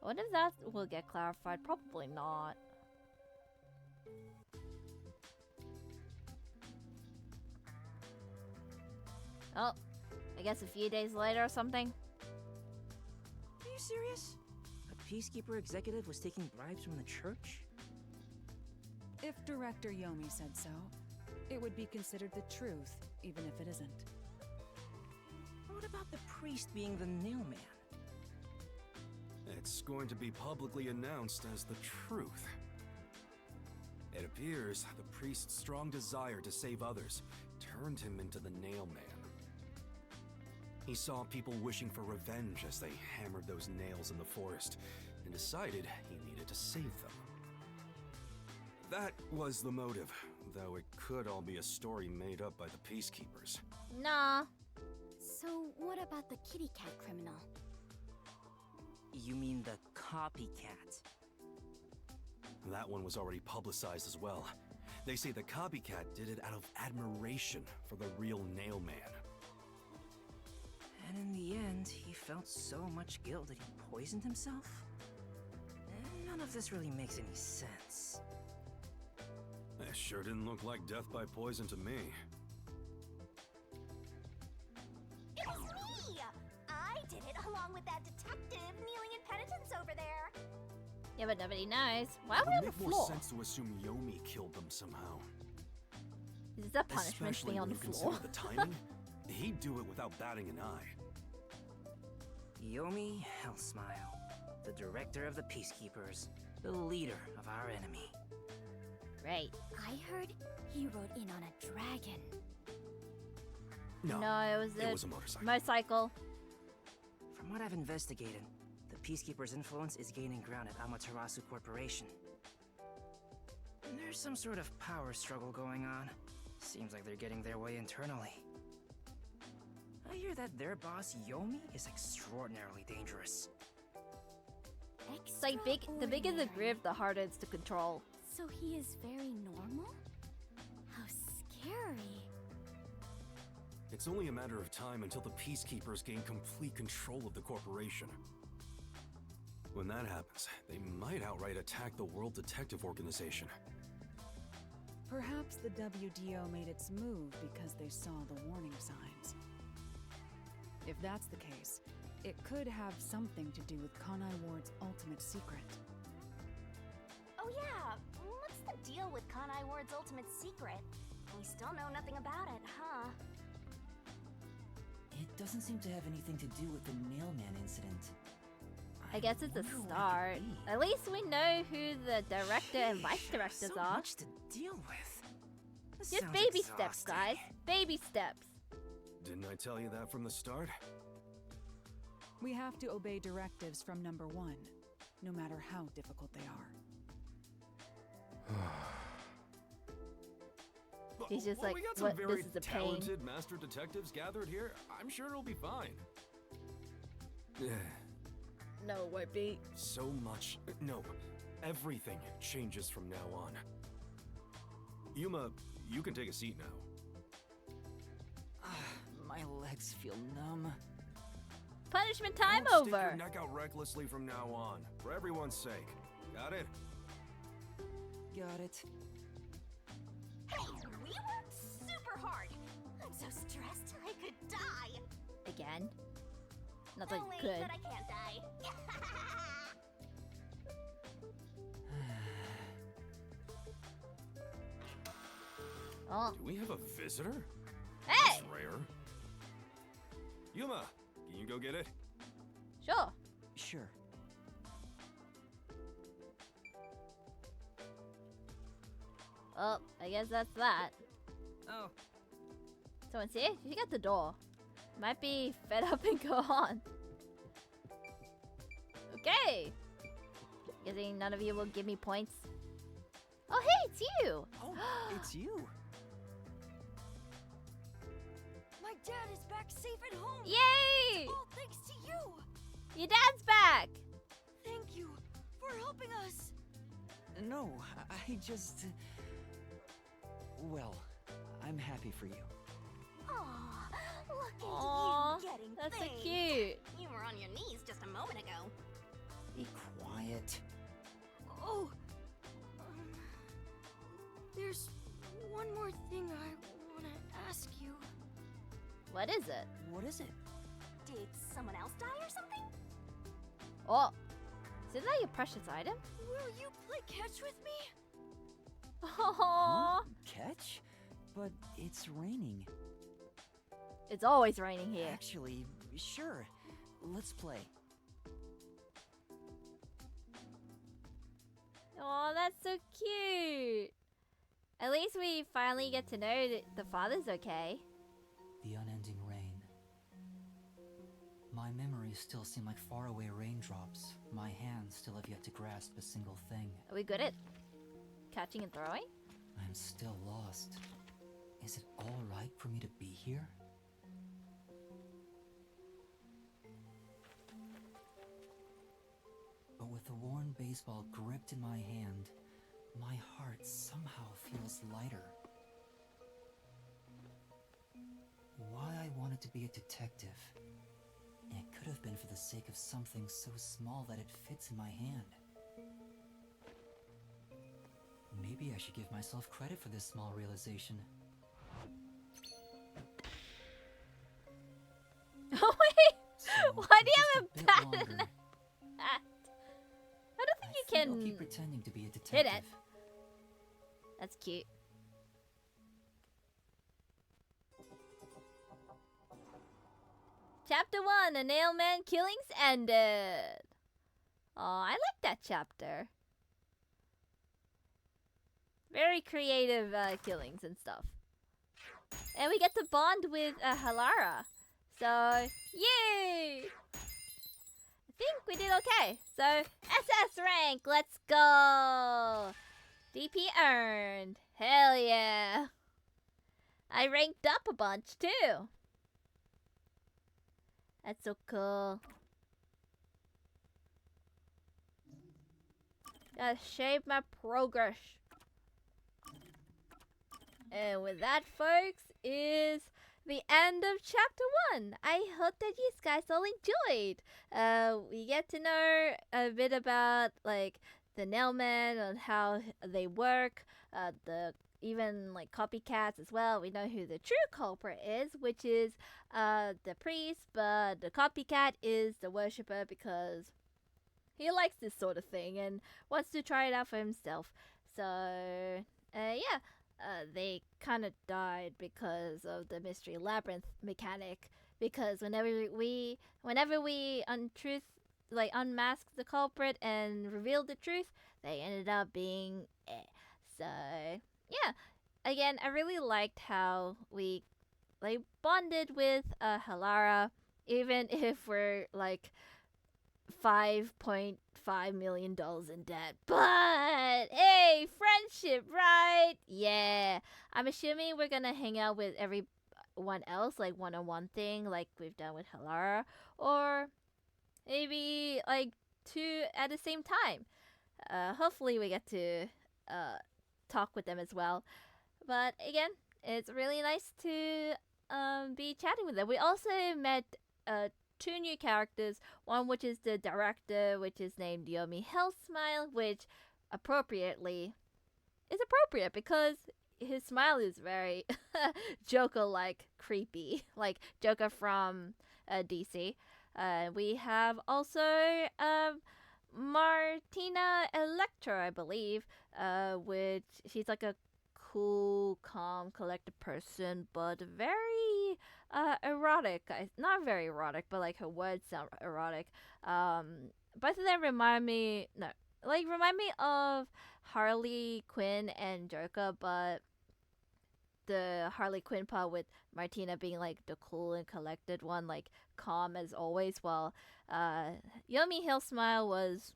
I wonder if that will get clarified. Probably not. Oh, I guess a few days later or something. Are you serious? A Peacekeeper executive was taking bribes from the church? If Director Yomi said so, it would be considered the truth, even if it isn't. What about the priest being the nailman? It's going to be publicly announced as the truth. It appears the priest's strong desire to save others turned him into the nailman. He saw people wishing for revenge as they hammered those nails in the forest, and decided he needed to save them. That was the motive, though it could all be a story made up by the Peacekeepers. Nah. So, what about the kitty cat criminal? You mean the copycat? That one was already publicized as well. They say the copycat did it out of admiration for the real nailman. And in the end, he felt so much guilt that he poisoned himself? None of this really makes any sense. It sure didn't look like death by poison to me. It was Yeah, but nobody knows. Why are It we on would the make more floor? sense to assume Yomi killed them somehow. Is this a punishment Especially being on when the you floor? consider the timing. He'd do it without batting an eye. Yomi Hellsmile, the director of the Peacekeepers, the leader of our enemy. Great. I heard he rode in on a dragon. No, No, it was a motorcycle. motorcycle. From what I've investigated, the Peacekeepers' influence is gaining ground at Amaterasu Corporation. There's some sort of power struggle going on. Seems like they're getting their way internally. I hear that their boss, Yomi, is extraordinarily dangerous. It's like the bigger the group, the harder it's to control. So he is very normal? How scary. It's only a matter of time until the Peacekeepers gain complete control of the corporation. When that happens, they might outright attack the World Detective Organization. Perhaps the WDO made its move because they saw the warning signs. If that's the case, it could have something to do with KANAI Ward's ultimate secret. Oh yeah, what's the deal with KANAI Ward's ultimate secret? We still know nothing about it, huh? It doesn't seem to have anything to do with the Nailman incident. I guess it's a wonder what it start. could be. At least we know who the director and vice directors so are. much to deal with. This Just sounds baby steps, exhausting. guys. Baby steps. Didn't I tell you that from the start? We have to obey directives from number 1, no matter how difficult they are. He's just Well, like, we got some what, very this is a pain. talented master detectives gathered here. I'm sure it'll be fine. No, it won't be. So much. No, everything changes from now on. Yuma, you can take a seat now. My legs feel numb. Punishment time Don't stick over. your neck out recklessly from now on, for everyone's sake. Got it? Got it. Hey, we worked super hard. I'm so stressed I could die. Again? Not like Only good. that I can't die. Oh, Do we have a visitor? hey! That's rare. Yuma, can you go get it? Sure. Sure. Oh, I guess that's that. Oh, Someone's here? She got the door. Might be fed up and go on. Okay. Guessing none of you will give me points. Oh, hey, it's you! Oh, it's you. My dad is back safe at home. Yay! All thanks to you. Your dad's back! Thank you for helping us. No, I just... Well, I'm happy for you. Aw, look at Aww, you getting that's so thanked. cute. You were on your knees just a moment ago. Be quiet. Oh, there's one more thing I want to ask you. What is it? What is it? Did someone else die or something? Oh, isn't that your precious item? Will you play catch with me? Aww. Catch? But it's raining. It's always raining here. Actually, sure. Let's play. Oh, that's so cute. At least we finally get to know that the father's okay. The unending rain. My memories still seem like faraway raindrops. My hands still have yet to grasp a single thing. Are we good at catching and throwing? I'm still lost. Is it all right for me to be here? But with the worn baseball gripped in my hand, my heart somehow feels lighter. Why I wanted to be a detective. It could have been for the sake of something so small that it fits in my hand. Maybe I should give myself credit for this small realization. Oh wait! So, Why do you for have a just bit bat longer, in that hat? I don't think you can I'll keep pretending to be a hit detective. it. That's cute. Chapter 1, A Nailman Killings Ended. Oh, I like that chapter. Very creative killings and stuff. And we get to bond with Halara. So, yay! I think we did okay. So, SS rank, let's go! DP earned. Hell yeah. I ranked up a bunch too. That's so cool. Gotta shave my progress. And with that, folks, is the end of chapter 1. I hope that you guys all enjoyed. We get to know a bit about like the nailmen and how they work. Even like copycats as well. We know who the true culprit is, which is the priest, but the copycat is the worshipper because he likes this sort of thing and wants to try it out for himself. So, yeah. They kind of died because of the mystery labyrinth mechanic. Because whenever we unmask the culprit and reveal the truth, they ended up being So yeah, again, I really liked how we bonded with Halara, even if we're like $5.5 million in debt. But hey, friendship, right? Yeah. I'm assuming we're gonna hang out with everyone else, like one-on-one thing, like we've done with Halara, or maybe like 2 at the same time. Hopefully we get to talk with them as well. But again, it's really nice to be chatting with them. We also met 2 new characters, one which is the director, which is named Yomi Hellsmile, which appropriately is appropriate because his smile is very Joker-like creepy, like Joker from DC. We have also Martina Electra, I believe, which she's like a cool, calm, collected person, but very erotic. Not very erotic, but like her words sound erotic. Both of them remind me of Harley Quinn and Joker, but the Harley Quinn part with Martina being like the cool and collected one, like calm as always, while Yomi Hillsmile was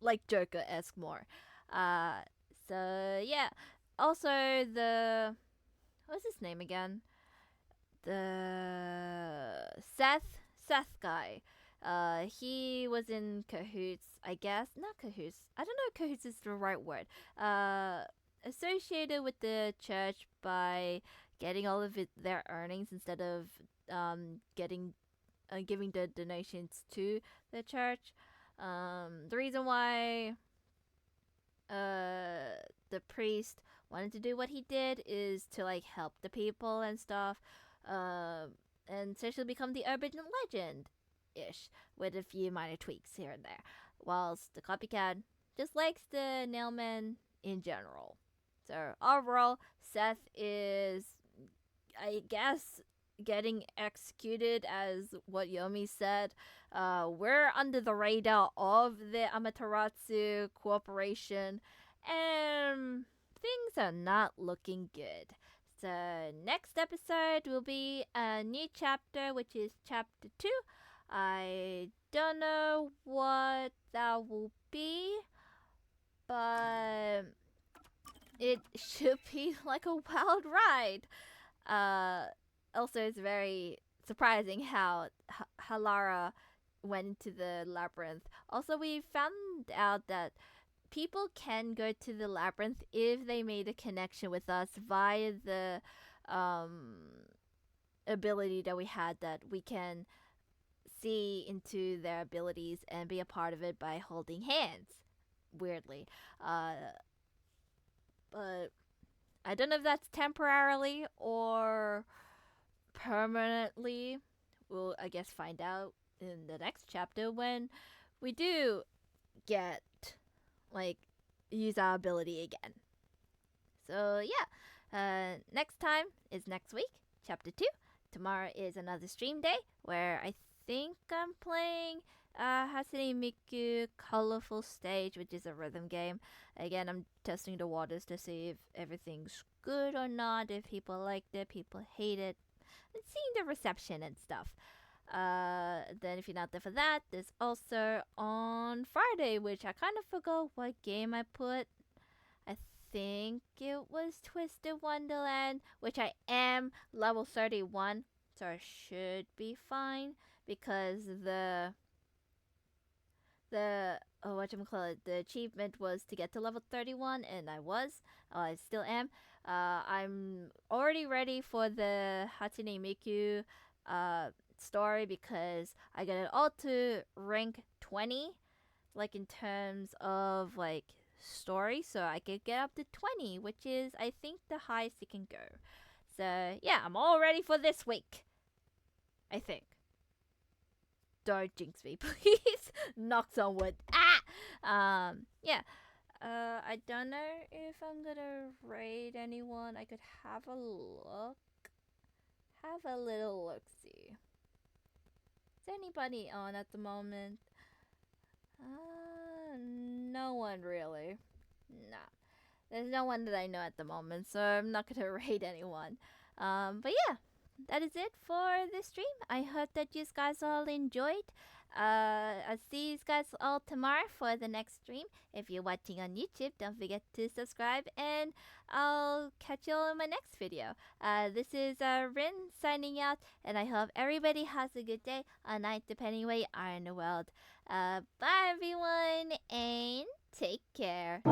like Joker-esque more. So yeah. Also what's his name again? The Seth guy. He was in Cahoots, I guess. Not Cahoots. I don't know if Cahoots is the right word. Associated with the church by getting all of their earnings instead of giving the donations to the church. The reason why the priest wanted to do what he did is to like help the people and stuff, and essentially become the urban legend ish with a few minor tweaks here and there, whilst the copycat just likes the nailman in general. So overall, Seth is, I guess, getting executed as what Yomi said. We're under the radar of the Amaterasu Corporation, and things are not looking good. So next episode will be a new chapter, which is chapter 2. I don't know what that will be, but it should be like a wild ride. Also, it's very surprising how Halara went into the labyrinth. Also, we found out that people can go to the labyrinth if they made a connection with us via the ability that we had, that we can see into their abilities and be a part of it by holding hands. Weirdly. But I don't know if that's temporarily or permanently. We'll, I guess, find out in the next chapter when we do get, like, use our ability again. So yeah, next time is next week, chapter 2. Tomorrow is another stream day where I think I'm playing Hatsune Miku Colorful Stage, which is a rhythm game. Again, I'm testing the waters to see if everything's good or not, if people liked it, people hate it, and seeing the reception and stuff. Then if you're not there for that, there's also on Friday, which I kind of forgot what game I put. I think it was Twisted Wonderland, which I am level 31, so I should be fine because the whatchamacallit, the achievement was to get to level 31, and I was. I still am. I'm already ready for the Hatsune Miku story because I got it all to rank 20, like in terms of like story, so I could get up to 20, which is I think the highest it can go. So yeah, I'm all ready for this week, I think. Don't jinx me, please. Knocks on wood. Yeah. I don't know if I'm gonna raid anyone. I could have a look. Have a little look-see. Is there anybody on at the moment? No one really. Nah. There's no one that I know at the moment, so I'm not gonna raid anyone. But yeah, that is it for this stream. I hope that you guys all enjoyed. I'll see you guys all tomorrow for the next stream. If you're watching on YouTube, don't forget to subscribe, and I'll catch you all in my next video. This is Rin signing out, and I hope everybody has a good day or night, depending where you are in the world. Bye everyone, and take care.